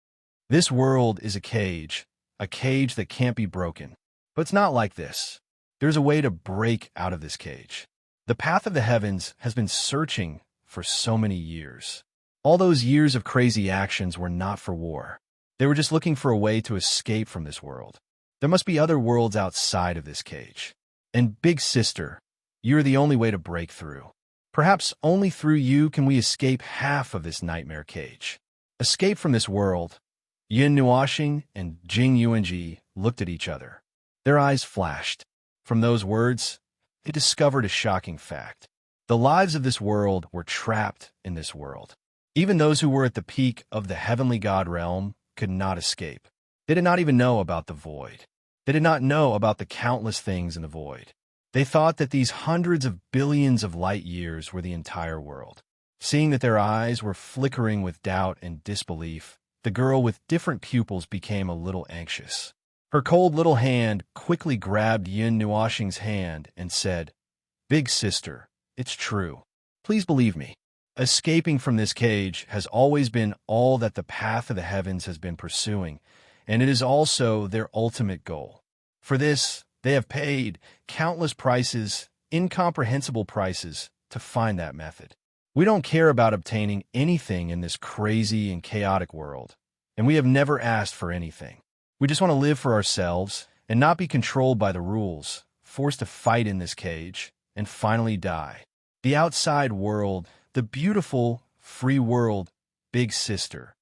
Speaker 1: This world is a cage that can't be broken. But it's not like this. There's a way to break out of this cage. The path of the heavens has been searching for so many years. All those years of crazy actions were not for war. They were just looking for a way to escape from this world. There must be other worlds outside of this cage. And big sister, you're the only way to break through. Perhaps only through you can we escape half of this nightmare cage. Escape from this world. Yin Nuashing and Jing Yuanji looked at each other. Their eyes flashed. From those words, they discovered a shocking fact. The lives of this world were trapped in this world. Even those who were at the peak of the heavenly god realm could not escape. They did not even know about the void. They did not know about the countless things in the void. They thought that these hundreds of billions of light years were the entire world. Seeing that their eyes were flickering with doubt and disbelief, the girl with different pupils became a little anxious. Her cold little hand quickly grabbed Yin Nuoxing's hand and said, "Big sister, it's true. Please believe me. Escaping from this cage has always been all that the path of the heavens has been pursuing, and it is also their ultimate goal. For this, they have paid countless prices, incomprehensible prices, to find that method. We don't care about obtaining anything in this crazy and chaotic world, and we have never asked for anything. We just want to live for ourselves and not be controlled by the rules, forced to fight in this cage, and finally die. The outside world, the beautiful, free world, big sister.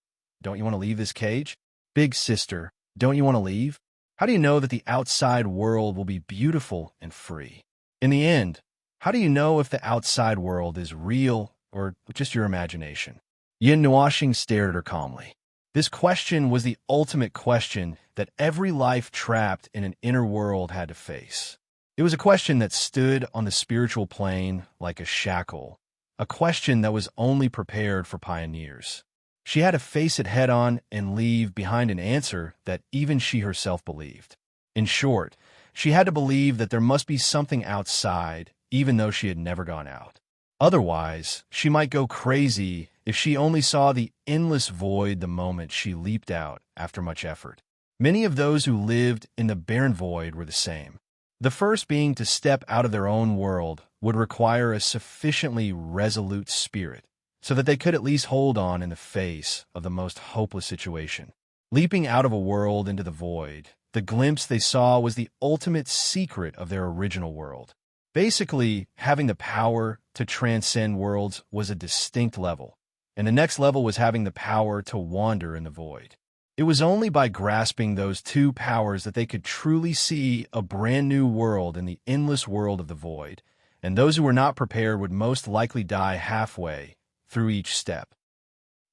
Speaker 1: Don't you want to leave this cage? Big sister, don't you want to leave? How do you know that the outside world will be beautiful and free? In the end, how do you know if the outside world is real or just your imagination?" Yin Nuoxing stared at her calmly. This question was the ultimate question that every life trapped in an inner world had to face. It was a question that stood on the spiritual plane like a shackle, a question that was only prepared for pioneers. She had to face it head-on and leave behind an answer that even she herself believed. In short, she had to believe that there must be something outside, even though she had never gone out. Otherwise, she might go crazy if she only saw the endless void the moment she leaped out after much effort. Many of those who lived in the barren void were the same. The first being to step out of their own world would require a sufficiently resolute spirit, so that they could at least hold on in the face of the most hopeless situation. Leaping out of a world into the void, the glimpse they saw was the ultimate secret of their original world. Basically, having the power to transcend worlds was a distinct level, and the next level was having the power to wander in the void. It was only by grasping those two powers that they could truly see a brand new world in the endless world of the void, and those who were not prepared would most likely die halfway through each step.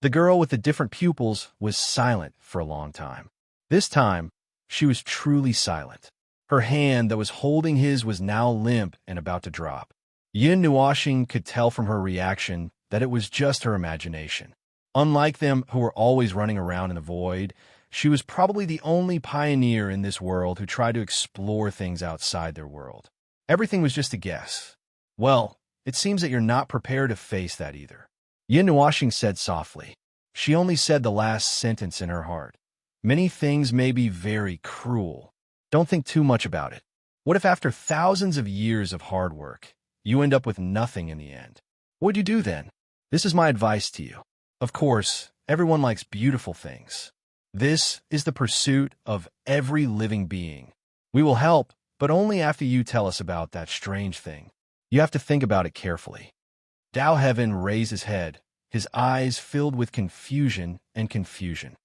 Speaker 1: The girl with the different pupils was silent for a long time. This time, she was truly silent. Her hand that was holding his was now limp and about to drop. Yin Nuoxing could tell from her reaction that it was just her imagination. Unlike them who were always running around in the void, she was probably the only pioneer in this world who tried to explore things outside their world. Everything was just a guess. "Well, it seems that you're not prepared to face that either," Yin Nuoxing said softly. She only said the last sentence in her heart. "Many things may be very cruel. Don't think too much about it. What if after thousands of years of hard work, you end up with nothing in the end? What would you do then? This is my advice to you. Of course, everyone likes beautiful things. This is the pursuit of every living being. We will help, but only after you tell us about that strange thing. You have to think about it carefully." Dao Heaven raised his head, his eyes filled with confusion and confusion.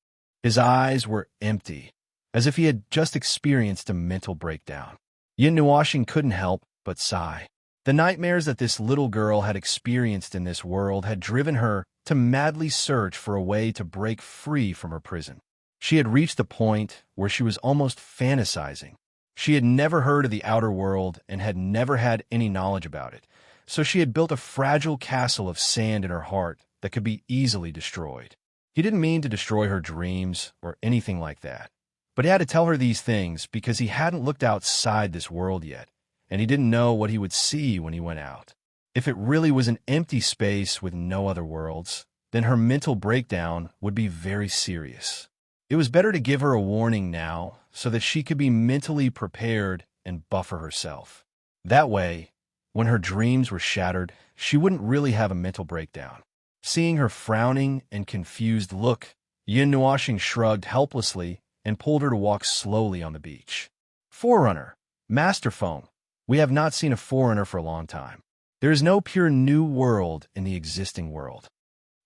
Speaker 1: His eyes were empty, as if he had just experienced a mental breakdown. Yin Nuoxing couldn't help but sigh. The nightmares that this little girl had experienced in this world had driven her to madly search for a way to break free from her prison. She had reached the point where she was almost fantasizing. She had never heard of the outer world and had never had any knowledge about it, so she had built a fragile castle of sand in her heart that could be easily destroyed. He didn't mean to destroy her dreams or anything like that, but he had to tell her these things because he hadn't looked outside this world yet, and he didn't know what he would see when he went out. If it really was an empty space with no other worlds, then her mental breakdown would be very serious. It was better to give her a warning now so that she could be mentally prepared and buffer herself. That way, when her dreams were shattered, she wouldn't really have a mental breakdown. Seeing her frowning and confused look, Yin Nuoxing shrugged helplessly and pulled her to walk slowly on the beach. "Forerunner, Master Foam, we have not seen a forerunner for a long time. There is no pure new world in the existing world."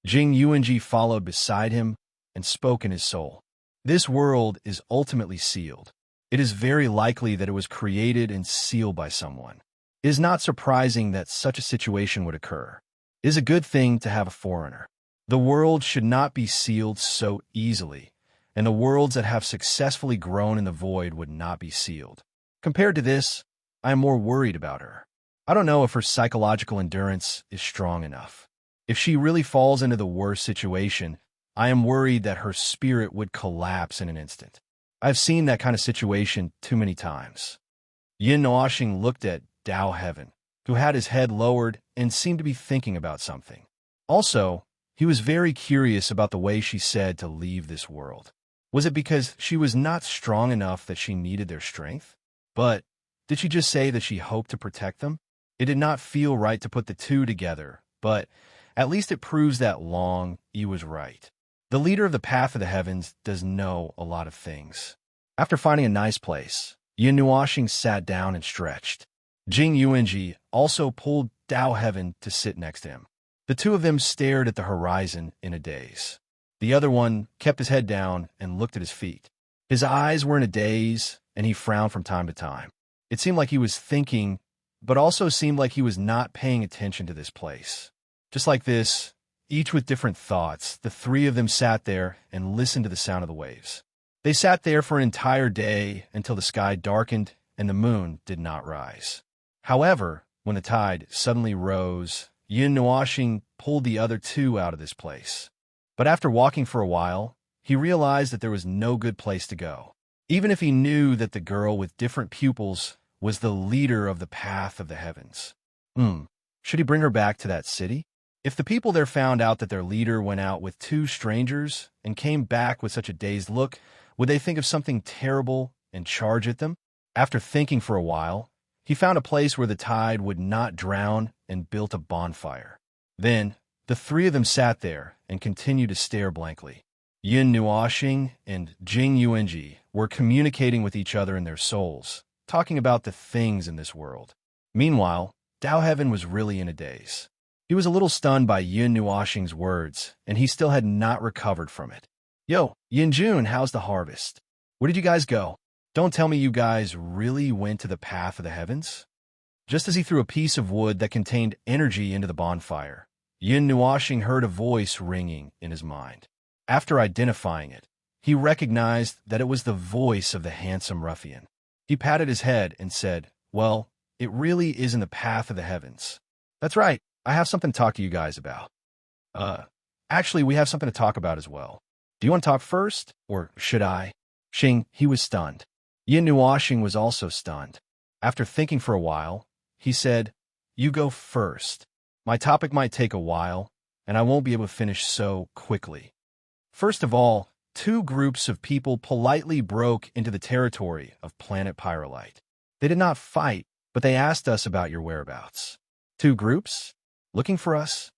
Speaker 1: Jing Yuanji followed beside him and spoke in his soul. "This world is ultimately sealed. It is very likely that it was created and sealed by someone. It is not surprising that such a situation would occur. It is a good thing to have a forerunner. The world should not be sealed so easily, and the worlds that have successfully grown in the void would not be sealed. Compared to this, I am more worried about her. I don't know if her psychological endurance is strong enough. If she really falls into the worst situation, I am worried that her spirit would collapse in an instant. I've seen that kind of situation too many times. Yin Nuoxing looked at Dao Heaven, who had his head lowered and seemed to be thinking about something. Also, he was very curious about the way she said to leave this world. Was it because she was not strong enough that she needed their strength? But did she just say that she hoped to protect them? It did not feel right to put the two together, but at least it proves that Long Yi was right. The leader of the Path of the Heavens does know a lot of things. After finding a nice place, Yin Nuoxing sat down and stretched. Jing Yuanji also pulled Dao Heaven to sit next to him. The two of them stared at the horizon in a daze. The other one kept his head down and looked at his feet. His eyes were in a daze, and he frowned from time to time. It seemed like he was thinking, but also seemed like he was not paying attention to this place. Just like this, each with different thoughts, the three of them sat there and listened to the sound of the waves. They sat there for an entire day until the sky darkened and the moon did not rise. However, when the tide suddenly rose, Yin Nuoxing pulled the other two out of this place. But after walking for a while, he realized that there was no good place to go. Even if he knew that the girl with different pupils was the leader of the Path of the Heavens. Should he bring her back to that city? If the people there found out that their leader went out with two strangers and came back with such a dazed look, would they think of something terrible and charge at them? After thinking for a while, he found a place where the tide would not drown and built a bonfire. Then, the three of them sat there and continued to stare blankly. Yin Nuoxing and Jing Yuanji were communicating with each other in their souls, talking about the things in this world. Meanwhile, Dao Heaven was really in a daze. He was a little stunned by Yin Nuoxing's words, and he still had not recovered from it. Yo, Yin Jun, how's the harvest? Where did you guys go? Don't tell me you guys really went to the Path of the Heavens? Just as he threw a piece of wood that contained energy into the bonfire, Yin Nuoxing heard a voice ringing in his mind. After identifying it, he recognized that it was the voice of the handsome ruffian. He patted his head and said, "Well, it really is in the Path of the Heavens. That's right, I have something to talk to you guys about." Actually, we have something to talk about as well. Do you want to talk first, or should I? Xing, he was stunned. Yin Nuoxing was also stunned. After thinking for a while, he said, "You go first. My topic might take a while, and I won't be able to finish so quickly." First of all, two groups of people politely broke into the territory of planet Pyrolite. They did not fight, but they asked us about your whereabouts. Two groups? Looking for us?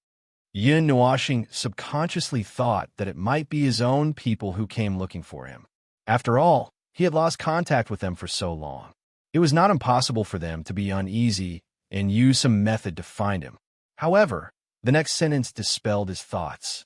Speaker 1: Yin Nuoxing subconsciously thought that it might be his own people who came looking for him. After all, he had lost contact with them for so long. It was not impossible for them to be uneasy and use some method to find him. However, the next sentence dispelled his thoughts.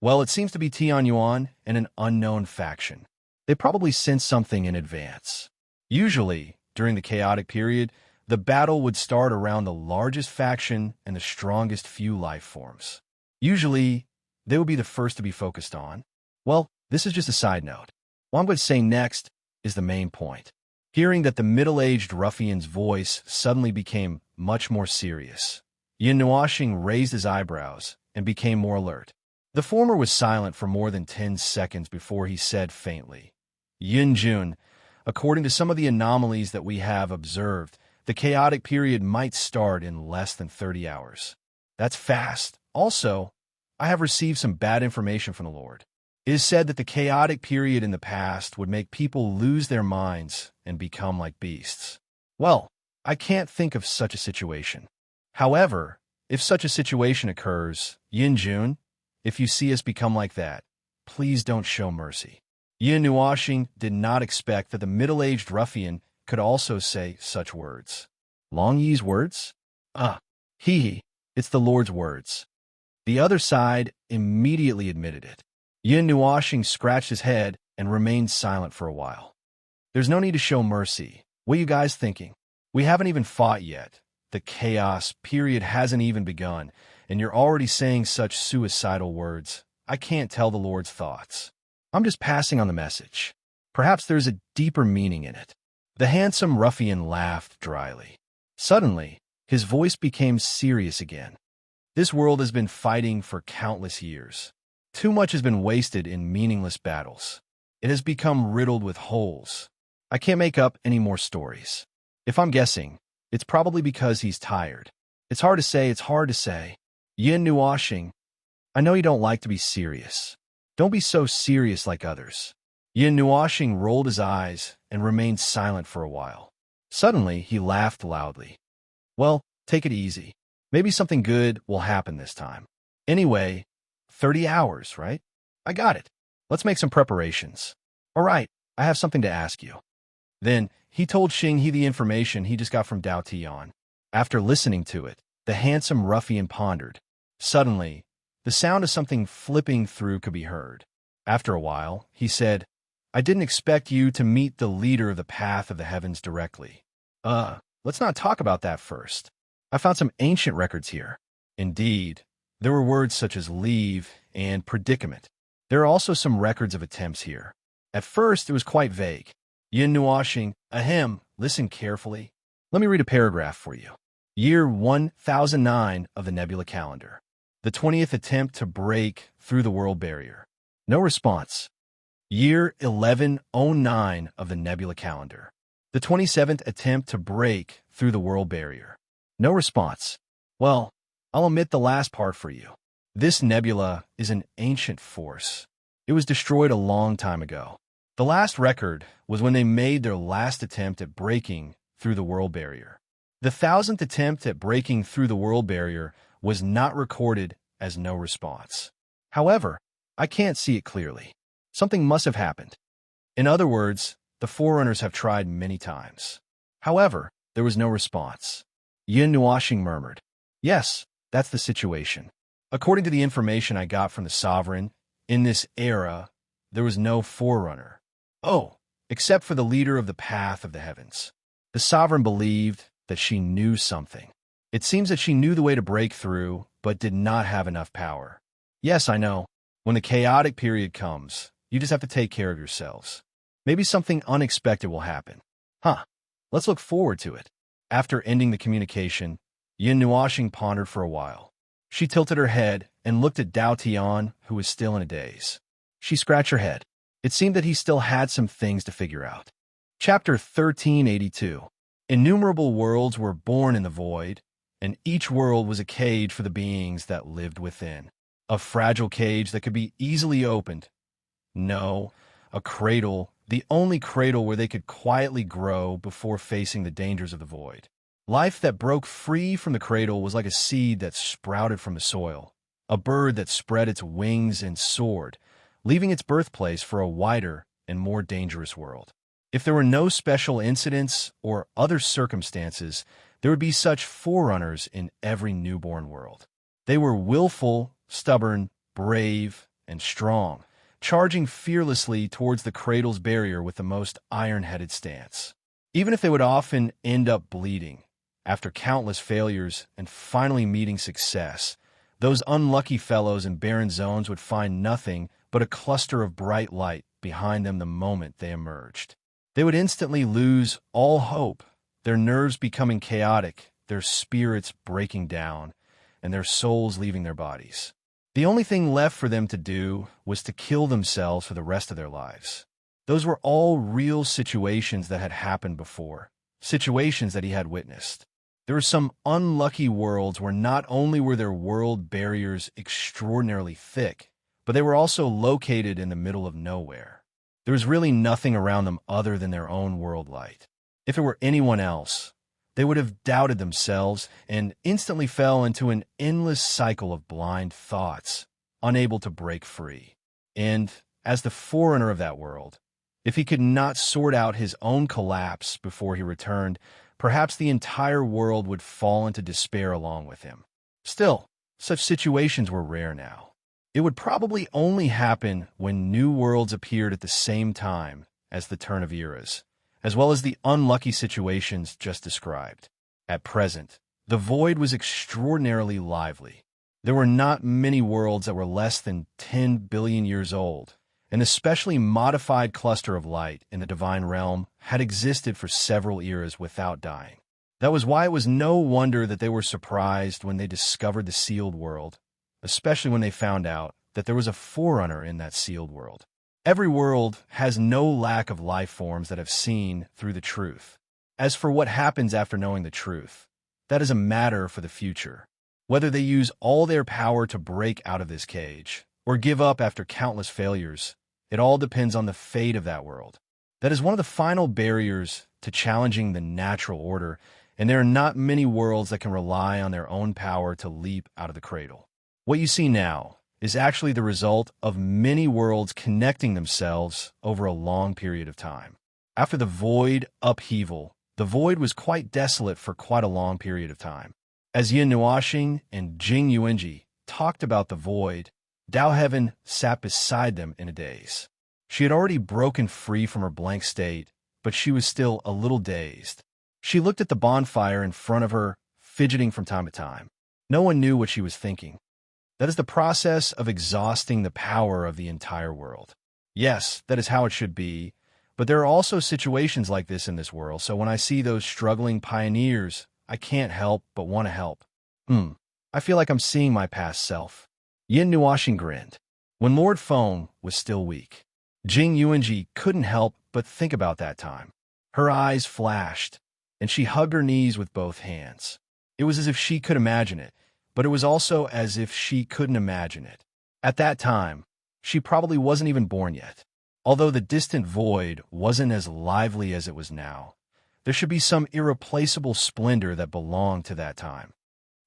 Speaker 1: Well, it seems to be Tianyuan and an unknown faction. They probably sensed something in advance. Usually, during the chaotic period, the battle would start around the largest faction and the strongest few life forms. Usually, they would be the first to be focused on. Well, this is just a side note. What I'm going to say next is the main point. Hearing that the middle-aged ruffian's voice suddenly became much more serious, Yin Nuoxing raised his eyebrows and became more alert. The former was silent for more than 10 seconds before he said faintly, "Yin Jun, according to some of the anomalies that we have observed, the chaotic period might start in less than 30 hours. That's fast. Also, I have received some bad information from the Lord. It is said that the chaotic period in the past would make people lose their minds and become like beasts. Well, I can't think of such a situation. However, if such a situation occurs, Yin Jun, if you see us become like that, please don't show mercy." Yin Nuoxing did not expect that the middle-aged ruffian could also say such words. Long Yi's words? It's the Lord's words. The other side immediately admitted it. Yin Nuoxing scratched his head and remained silent for a while. "There's no need to show mercy. What are you guys thinking? We haven't even fought yet. The chaos period hasn't even begun, and you're already saying such suicidal words. I can't tell the Lord's thoughts." I'm just passing on the message. Perhaps there's a deeper meaning in it." The handsome ruffian laughed dryly. Suddenly, his voice became serious again. "This world has been fighting for countless years. Too much has been wasted in meaningless battles. It has become riddled with holes. I can't make up any more stories. If I'm guessing, it's probably because he's tired. It's hard to say. Yin Nuashing, I know you don't like to be serious. Don't be so serious like others." Yin Nuashing rolled his eyes and remained silent for a while. Suddenly, he laughed loudly. "Well, take it easy. Maybe something good will happen this time. Anyway, 30 hours, right? I got it. Let's make some preparations. All right, I have something to ask you." Then, he told Xinghe the information he just got from Dao Tian. After listening to it, the handsome ruffian pondered. Suddenly, the sound of something flipping through could be heard. After a while, he said, "I didn't expect you to meet the leader of the path of the heavens directly. Let's not talk about that first. I found some ancient records here." Indeed, there were words such as leave and predicament. There are also some records of attempts here. At first, it was quite vague. Yin Nuashing, ahem, listen carefully. Let me read a paragraph for you. Year 1009 of the Nebula Calendar. The 20th attempt to break through the world barrier. No response. Year 1109 of the Nebula Calendar. The 27th attempt to break through the world barrier. No response. Well, I'll omit the last part for you. This nebula is an ancient force. It was destroyed a long time ago. The last record was when they made their last attempt at breaking through the world barrier. The 1000th attempt at breaking through the world barrier was not recorded as no response. However, I can't see it clearly. Something must have happened. In other words, the Forerunners have tried many times. However, there was no response. Yin Nuashing murmured, "Yes, that's the situation. According to the information I got from the Sovereign, in this era, there was no Forerunner. Oh, except for the leader of the path of the heavens. The Sovereign believed that she knew something. It seems that she knew the way to break through, but did not have enough power. Yes, I know. When the chaotic period comes, you just have to take care of yourselves. Maybe something unexpected will happen. Let's look forward to it." After ending the communication, Yin Nuashing pondered for a while. She tilted her head and looked at Dao Tian, who was still in a daze. She scratched her head. It seemed that he still had some things to figure out. Chapter 1382. Innumerable worlds were born in the void, and each world was a cage for the beings that lived within. A fragile cage that could be easily opened. No, a cradle, the only cradle where they could quietly grow before facing the dangers of the void. Life that broke free from the cradle was like a seed that sprouted from the soil, a bird that spread its wings and soared, leaving its birthplace for a wider and more dangerous world. If there were no special incidents or other circumstances, there would be such forerunners in every newborn world. They were willful, stubborn, brave, and strong, charging fearlessly towards the cradle's barrier with the most iron-headed stance. Even if they would often end up bleeding, after countless failures and finally meeting success, those unlucky fellows in barren zones would find nothing but a cluster of bright light behind them the moment they emerged. They would instantly lose all hope, their nerves becoming chaotic, their spirits breaking down, and their souls leaving their bodies. The only thing left for them to do was to kill themselves for the rest of their lives. Those were all real situations that had happened before, situations that he had witnessed. There were some unlucky worlds where not only were their world barriers extraordinarily thick, but they were also located in the middle of nowhere. There was really nothing around them other than their own world light. If it were anyone else, they would have doubted themselves and instantly fell into an endless cycle of blind thoughts, unable to break free. And, as the forerunner of that world, if he could not sort out his own collapse before he returned, perhaps the entire world would fall into despair along with him. Still, such situations were rare now. It would probably only happen when new worlds appeared at the same time as the turn of eras, as well as the unlucky situations just described. At present, the void was extraordinarily lively. There were not many worlds that were less than 10 billion years old, An especially modified cluster of light in the divine realm had existed for several eras without dying. That was why it was no wonder that they were surprised when they discovered the sealed world, especially when they found out that there was a forerunner in that sealed world. Every world has no lack of life forms that have seen through the truth. As for what happens after knowing the truth, that is a matter for the future. Whether they use all their power to break out of this cage, or give up after countless failures, it all depends on the fate of that world. That is one of the final barriers to challenging the natural order, and there are not many worlds that can rely on their own power to leap out of the cradle. What you see now is actually the result of many worlds connecting themselves over a long period of time. After the void upheaval, the void was quite desolate for quite a long period of time. As Yin Nuoxing and Jing Yuanji talked about the void, Dao Heaven sat beside them in a daze. She had already broken free from her blank state, but she was still a little dazed. She looked at the bonfire in front of her, fidgeting from time to time. No one knew what she was thinking. That is the process of exhausting the power of the entire world. Yes, that is how it should be, but there are also situations like this in this world, so when I see those struggling pioneers, I can't help but want to help. I feel like I'm seeing my past self. Yin Nuoxing grinned. When Lord Feng was still weak, Jing Yuanji couldn't help but think about that time. Her eyes flashed, and she hugged her knees with both hands. It was as if she could imagine it, but it was also as if she couldn't imagine it. At that time, she probably wasn't even born yet. Although the distant void wasn't as lively as it was now, there should be some irreplaceable splendor that belonged to that time.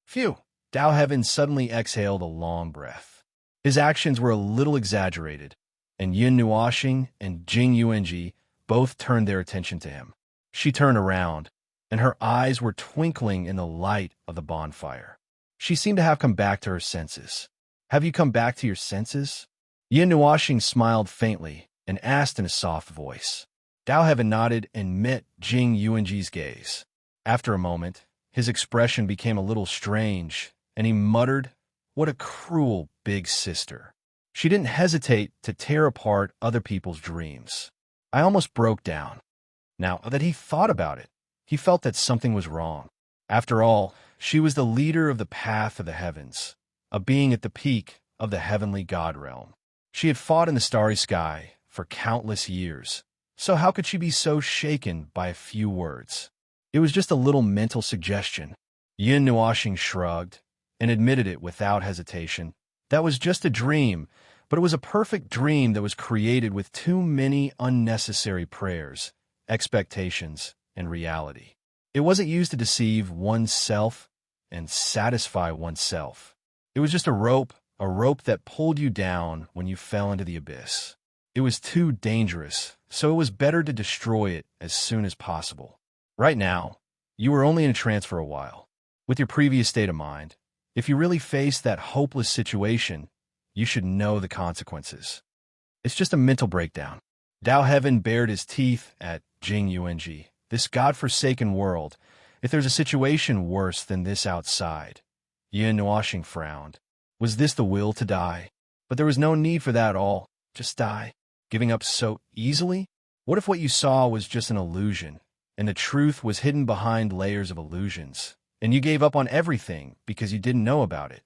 Speaker 1: Phew! Dao Heaven suddenly exhaled a long breath. His actions were a little exaggerated, and Yin Nuoxing and Jing Yuanji both turned their attention to him. She turned around, and her eyes were twinkling in the light of the bonfire. She seemed to have come back to her senses. Have you come back to your senses? Yin Nuoxing smiled faintly and asked in a soft voice. Dao Heaven nodded and met Jing Yuanji's gaze. After a moment, his expression became a little strange, and he muttered, "What a cruel big sister." She didn't hesitate to tear apart other people's dreams. I almost broke down. Now that he thought about it, he felt that something was wrong. After all, she was the leader of the path of the heavens, a being at the peak of the heavenly god realm. She had fought in the starry sky for countless years, so how could she be so shaken by a few words? It was just a little mental suggestion. Yin Nuoxing shrugged and admitted it without hesitation. That was just a dream, but it was a perfect dream that was created with too many unnecessary prayers, expectations, and reality. It wasn't used to deceive oneself and satisfy oneself. It was just a rope that pulled you down when you fell into the abyss. It was too dangerous, so it was better to destroy it as soon as possible. Right now, you were only in a trance for a while. With your previous state of mind, if you really face that hopeless situation, you should know the consequences. It's just a mental breakdown. Dao Heaven bared his teeth at Jing Yuanji. This godforsaken world, if there's a situation worse than this outside. Yin Nuoxing frowned. Was this the will to die? But there was no need for that at all. Just die. Giving up so easily? What if what you saw was just an illusion, and the truth was hidden behind layers of illusions, and you gave up on everything because you didn't know about it?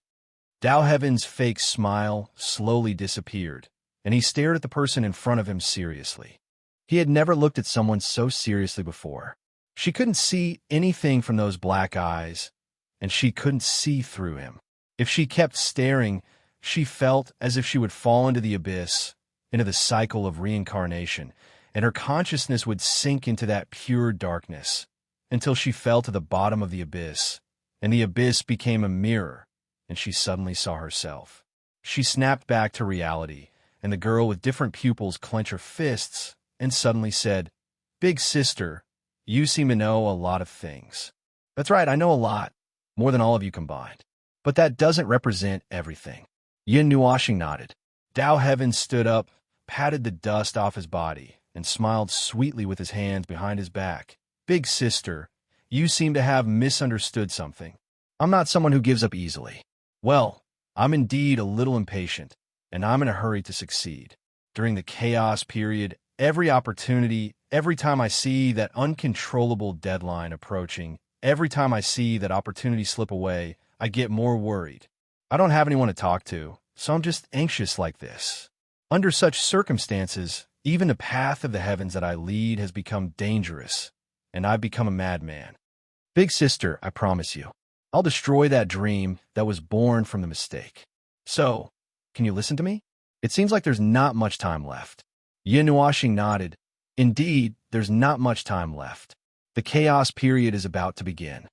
Speaker 1: Dao Heaven's fake smile slowly disappeared, and he stared at the person in front of him seriously. He had never looked at someone so seriously before. She couldn't see anything from those black eyes, and she couldn't see through him. If she kept staring, she felt as if she would fall into the abyss, into the cycle of reincarnation, and her consciousness would sink into that pure darkness, until she fell to the bottom of the abyss, and the abyss became a mirror, and she suddenly saw herself. She snapped back to reality, and the girl with different pupils clenched her fists and suddenly said, "Big sister, you seem to know a lot of things." "That's right, I know a lot, more than all of you combined. But that doesn't represent everything." Yin Nuoxing nodded. Dao Heaven stood up, patted the dust off his body, and smiled sweetly with his hands behind his back. "Big sister, you seem to have misunderstood something. I'm not someone who gives up easily. Well, I'm indeed a little impatient, and I'm in a hurry to succeed. During the chaos period, every opportunity, every time I see that uncontrollable deadline approaching, every time I see that opportunity slip away, I get more worried. I don't have anyone to talk to, so I'm just anxious like this. Under such circumstances, even the path of the heavens that I lead has become dangerous, and I've become a madman. Big sister, I promise you, I'll destroy that dream that was born from the mistake. So, can you listen to me? It seems like there's not much time left. Yin Nuashing nodded. Indeed, there's not much time left. The chaos period is about to begin.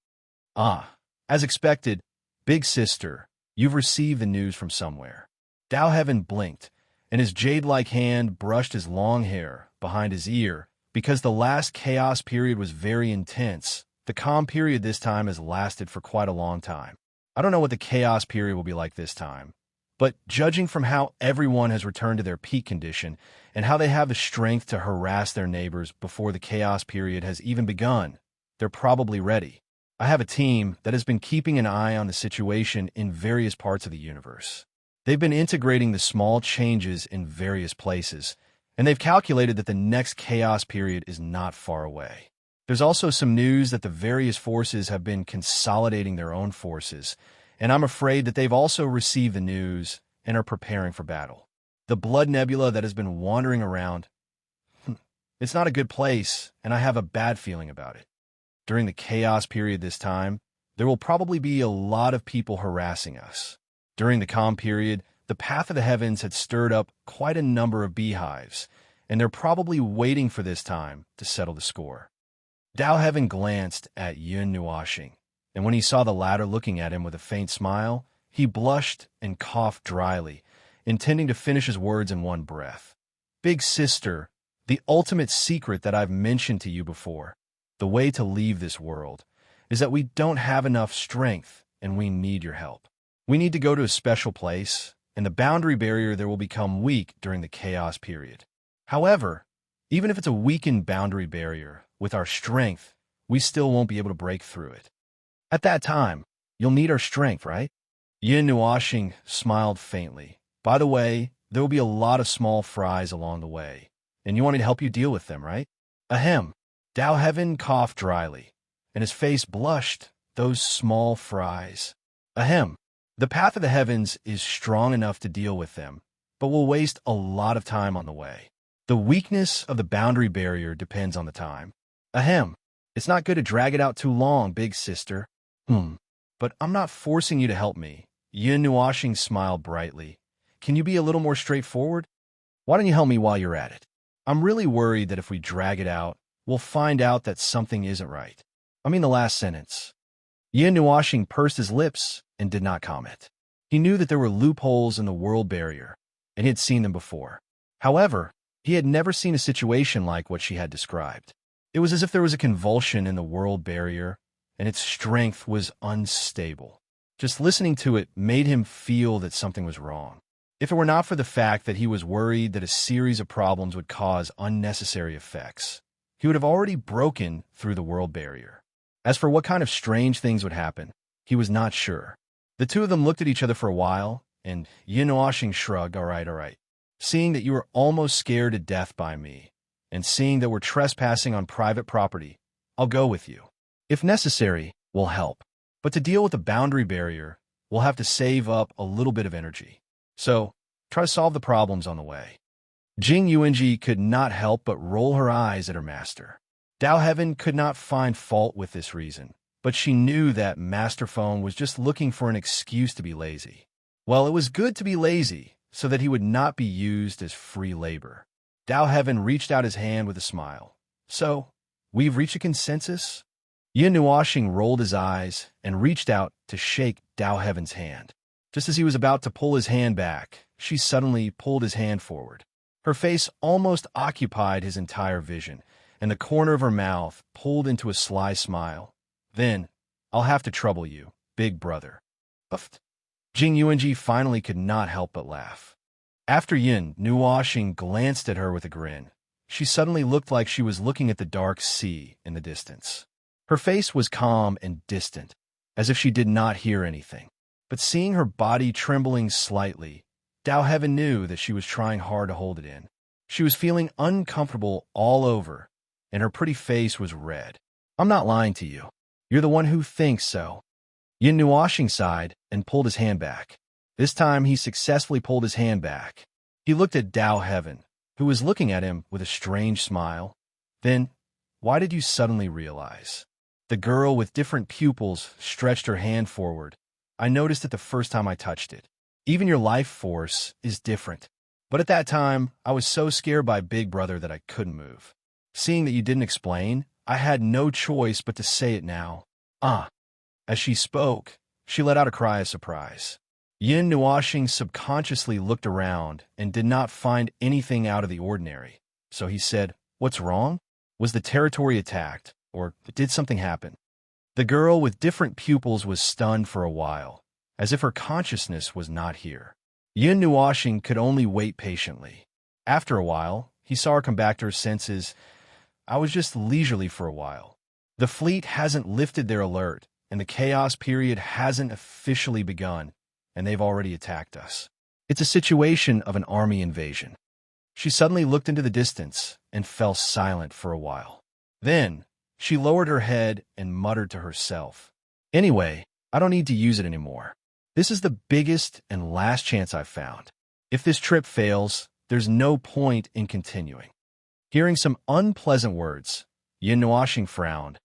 Speaker 1: As expected, big sister, you've received the news from somewhere. Dao Heaven blinked, and his jade-like hand brushed his long hair behind his ear. Because the last chaos period was very intense, the calm period this time has lasted for quite a long time. I don't know what the chaos period will be like this time, but judging from how everyone has returned to their peak condition and how they have the strength to harass their neighbors before the chaos period has even begun, they're probably ready. I have a team that has been keeping an eye on the situation in various parts of the universe. They've been integrating the small changes in various places, and they've calculated that the next chaos period is not far away. There's also some news that the various forces have been consolidating their own forces, and I'm afraid that they've also received the news and are preparing for battle. The blood nebula that has been wandering around, it's not a good place, and I have a bad feeling about it. During the chaos period this time, there will probably be a lot of people harassing us. During the calm period, the path of the heavens had stirred up quite a number of beehives, and they're probably waiting for this time to settle the score. Dao Heaven glanced at Yun Nuashing, and when he saw the latter looking at him with a faint smile, he blushed and coughed dryly, intending to finish his words in one breath. Big sister, the ultimate secret that I've mentioned to you before, the way to leave this world, is that we don't have enough strength, and we need your help. We need to go to a special place, and the boundary barrier there will become weak during the chaos period. However, even if it's a weakened boundary barrier, with our strength, we still won't be able to break through it. At that time, you'll need our strength, right? Yin Nuashing smiled faintly. By the way, there will be a lot of small fries along the way, and you want me to help you deal with them, right? Ahem. Dao Heaven coughed dryly, and his face blushed. Those small fries. Ahem. The path of the heavens is strong enough to deal with them, but will waste a lot of time on the way. The weakness of the boundary barrier depends on the time. Ahem. It's not good to drag it out too long, big sister. But I'm not forcing you to help me. Yin Nuashing smiled brightly. Can you be a little more straightforward? Why don't you help me while you're at it? I'm really worried that if we drag it out, we'll find out that something isn't right. I mean the last sentence. Yin Nuashing pursed his lips and did not comment. He knew that there were loopholes in the world barrier, and he had seen them before. However, he had never seen a situation like what she had described. It was as if there was a convulsion in the world barrier, and its strength was unstable. Just listening to it made him feel that something was wrong. If it were not for the fact that he was worried that a series of problems would cause unnecessary effects, he would have already broken through the world barrier. As for what kind of strange things would happen, he was not sure. The two of them looked at each other for a while, and Yin Nuashing shrugged. All right. Seeing that you were almost scared to death by me, and seeing that we're trespassing on private property, I'll go with you. If necessary, we'll help. But to deal with the boundary barrier, we'll have to save up a little bit of energy. So, try to solve the problems on the way. Jing Yuanji could not help but roll her eyes at her master. Dao Heaven could not find fault with this reason, but she knew that Master Phone was just looking for an excuse to be lazy. Well, it was good to be lazy, so that he would not be used as free labor. Dao Heaven reached out his hand with a smile. So, we've reached a consensus? Yin Nuashing rolled his eyes and reached out to shake Dao Heaven's hand. Just as he was about to pull his hand back, she suddenly pulled his hand forward. Her face almost occupied his entire vision, and the corner of her mouth pulled into a sly smile. Then, I'll have to trouble you, big brother. Puffed. Jing Yuanji finally could not help but laugh. After Yin Nuashing glanced at her with a grin, she suddenly looked like she was looking at the dark sea in the distance. Her face was calm and distant, as if she did not hear anything. But seeing her body trembling slightly, Dao Heaven knew that she was trying hard to hold it in. She was feeling uncomfortable all over, and her pretty face was red. I'm not lying to you. You're the one who thinks so. Yin Nuoxing sighed and pulled his hand back. This time he successfully pulled his hand back. He looked at Dao Heaven, who was looking at him with a strange smile. Then, why did you suddenly realize? The girl with different pupils stretched her hand forward. I noticed it the first time I touched it. Even your life force is different. But at that time, I was so scared by Big Brother that I couldn't move. Seeing that you didn't explain, I had no choice but to say it now. As she spoke, she let out a cry of surprise. Yin Nuoxing subconsciously looked around and did not find anything out of the ordinary. So he said, "What's wrong? Was the territory attacked, or did something happen?" The girl with different pupils was stunned for a while, as if her consciousness was not here. Yin Nuoxing could only wait patiently. After a while, he saw her come back to her senses. I was just leisurely for a while. The fleet hasn't lifted their alert, and the chaos period hasn't officially begun, and they've already attacked us. It's a situation of an army invasion. She suddenly looked into the distance and fell silent for a while. Then, she lowered her head and muttered to herself, "Anyway, I don't need to use it anymore. This is the biggest and last chance I've found. If this trip fails, there's no point in continuing." Hearing some unpleasant words, Yin Nuoxing frowned.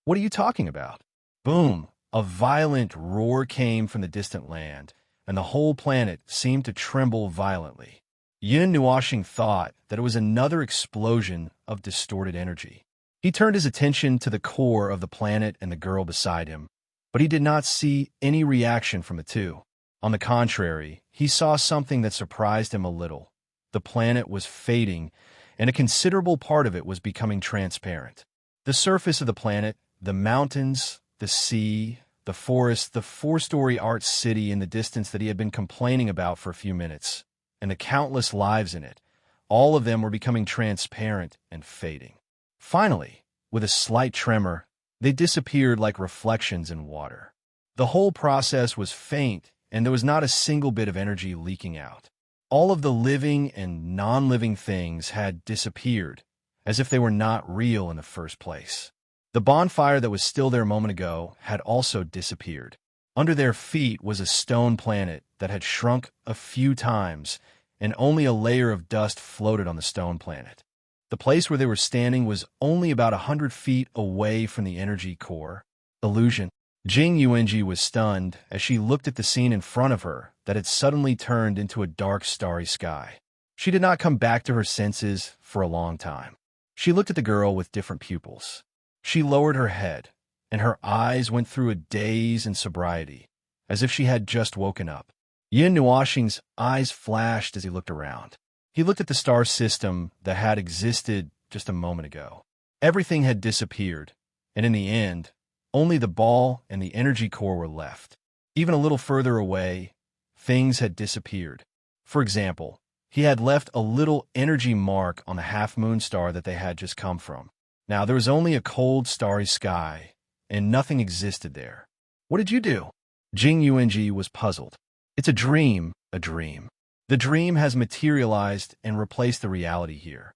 Speaker 1: "What are you talking about?" Boom! A violent roar came from the distant land, and the whole planet seemed to tremble violently. Yin Nuoxing thought that it was another explosion of distorted energy. He turned his attention to the core of the planet and the girl beside him, but he did not see any reaction from the two. On the contrary, he saw something that surprised him a little. The planet was fading, and a considerable part of it was becoming transparent. The surface of the planet, the mountains, the sea, the forest, the four-story art city in the distance that he had been complaining about for a few minutes, and the countless lives in it, all of them were becoming transparent and fading. Finally, with a slight tremor, they disappeared like reflections in water. The whole process was faint, and there was not a single bit of energy leaking out. All of the living and non-living things had disappeared, as if they were not real in the first place. The bonfire that was still there a moment ago had also disappeared. Under their feet was a stone planet that had shrunk a few times, and only a layer of dust floated on the stone planet. The place where they were standing was only about 100 feet away from the energy core. Illusion. Jing Yuanji was stunned as she looked at the scene in front of her that had suddenly turned into a dark, starry sky. She did not come back to her senses for a long time. She looked at the girl with different pupils. She lowered her head, and her eyes went through a daze in sobriety, as if she had just woken up. Yin Nuoxing's eyes flashed as he looked around. He looked at the star system that had existed just a moment ago. Everything had disappeared, and in the end, only the ball and the energy core were left. Even a little further away, things had disappeared. For example, he had left a little energy mark on the half-moon star that they had just come from. Now, there was only a cold, starry sky, and nothing existed there. "What did you do?" Jing Yuanji was puzzled. "It's a dream, a dream. The dream has materialized and replaced the reality here."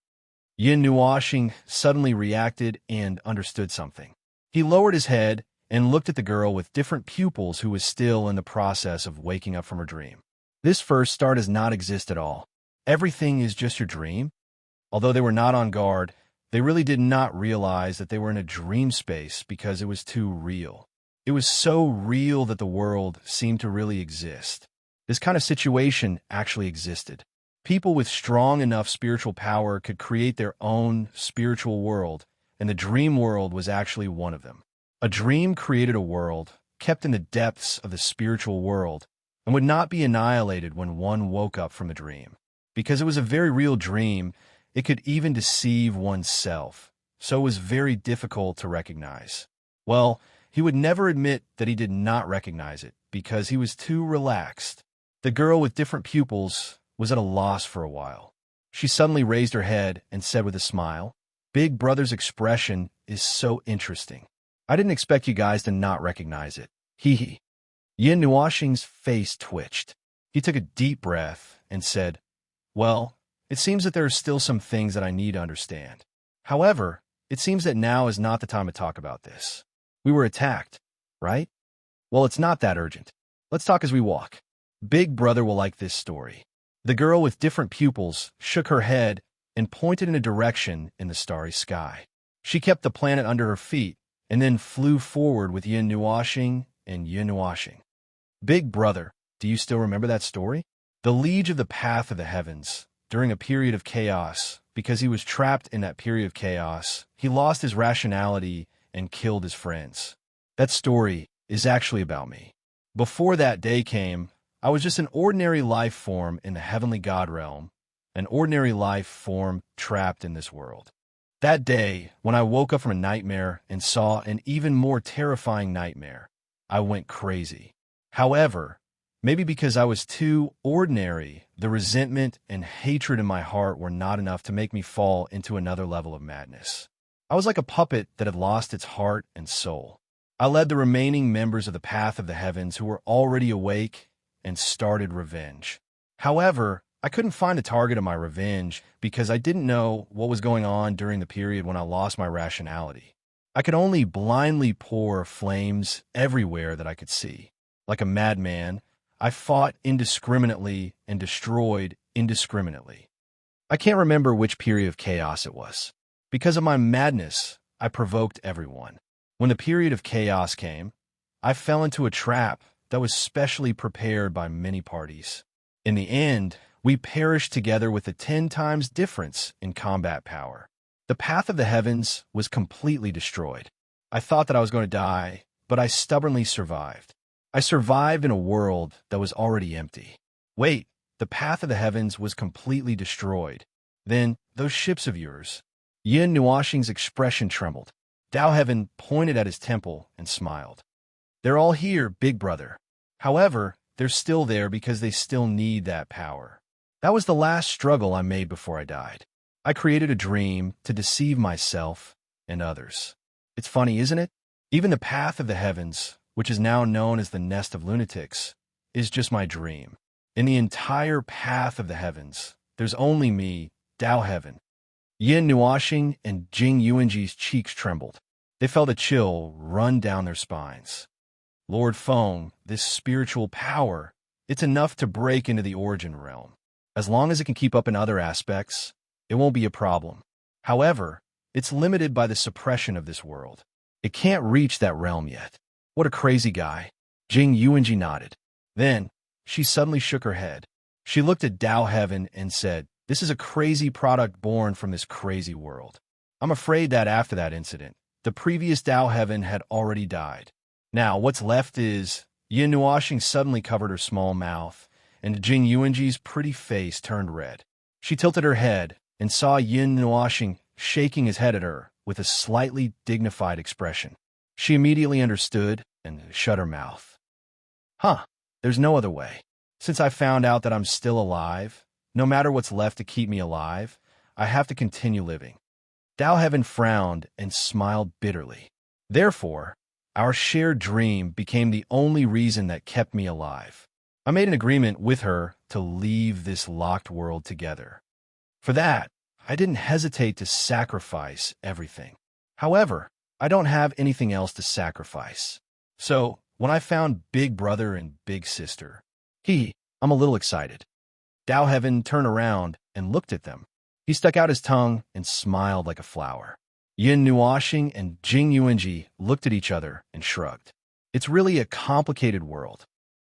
Speaker 1: Yin Nuoxing suddenly reacted and understood something. He lowered his head and looked at the girl with different pupils who was still in the process of waking up from her dream. "This first star does not exist at all. Everything is just your dream?" Although they were not on guard, they really did not realize that they were in a dream space because it was too real. It was so real that the world seemed to really exist. This kind of situation actually existed. People with strong enough spiritual power could create their own spiritual world, and the dream world was actually one of them. A dream created a world, kept in the depths of the spiritual world, and would not be annihilated when one woke up from the dream. Because it was a very real dream, it could even deceive oneself, so it was very difficult to recognize. Well, he would never admit that he did not recognize it, because he was too relaxed. The girl with different pupils was at a loss for a while. She suddenly raised her head and said with a smile, "Big Brother's expression is so interesting. I didn't expect you guys to not recognize it. Hee hee." Yin Nuoxing's face twitched. He took a deep breath and said, "Well, it seems that there are still some things that I need to understand. However, it seems that now is not the time to talk about this. We were attacked, right? Well, it's not that urgent. Let's talk as we walk. Big Brother will like this story." The girl with different pupils shook her head and pointed in a direction in the starry sky. She kept the planet under her feet and then flew forward with yin nuashing and yin nuashing. "Big Brother, do you still remember that story? The liege of the path of the heavens, during a period of chaos, because he was trapped in that period of chaos, he lost his rationality and killed his friends. That story is actually about me. Before that day came, I was just an ordinary life form in the heavenly God realm, an ordinary life form trapped in this world. That day, when I woke up from a nightmare and saw an even more terrifying nightmare, I went crazy. However, maybe because I was too ordinary, the resentment and hatred in my heart were not enough to make me fall into another level of madness. I was like a puppet that had lost its heart and soul. I led the remaining members of the Path of the Heavens who were already awake and started revenge. However, I couldn't find a target of my revenge because I didn't know what was going on during the period when I lost my rationality. I could only blindly pour flames everywhere that I could see. Like a madman, I fought indiscriminately and destroyed indiscriminately. I can't remember which period of chaos it was. Because of my madness, I provoked everyone. When the period of chaos came, I fell into a trap that was specially prepared by many parties. In the end, we perished together with a 10 times difference in combat power. The Path of the Heavens was completely destroyed. I thought that I was going to die, but I stubbornly survived. I survived in a world that was already empty. Wait, the Path of the Heavens was completely destroyed. Then, those ships of yours. Yin Nuashing's expression trembled. Dao Heaven pointed at his temple and smiled. "They're all here, Big Brother. However, they're still there because they still need that power. That was the last struggle I made before I died. I created a dream to deceive myself and others. It's funny, isn't it? Even the Path of the Heavens, which is now known as the Nest of Lunatics, is just my dream. In the entire Path of the Heavens, there's only me, Dao Heaven." Yin Nuashing and Jing Yuanji's cheeks trembled. They felt a chill run down their spines. "Lord Feng, this spiritual power, it's enough to break into the origin realm. As long as it can keep up in other aspects, it won't be a problem. However, it's limited by the suppression of this world. It can't reach that realm yet." "What a crazy guy." Jing Yuanji nodded. Then, she suddenly shook her head. She looked at Dao Heaven and said, "This is a crazy product born from this crazy world. I'm afraid that after that incident, the previous Dao Heaven had already died. Now, what's left is..." Yin Nuashing suddenly covered her small mouth, and Jing Yuanji's pretty face turned red. She tilted her head and saw Yin Nuashing shaking his head at her with a slightly dignified expression. She immediately understood and shut her mouth. "Huh, there's no other way. Since I found out that I'm still alive, no matter what's left to keep me alive, I have to continue living." Dao Heaven frowned and smiled bitterly. "Therefore, our shared dream became the only reason that kept me alive. I made an agreement with her to leave this locked world together. For that, I didn't hesitate to sacrifice everything. However, I don't have anything else to sacrifice. So, when I found Big Brother and Big Sister, I'm a little excited." Dao Heaven turned around and looked at them. He stuck out his tongue and smiled like a flower. Yin Nuashing and Jing Yuanji looked at each other and shrugged. "It's really a complicated world.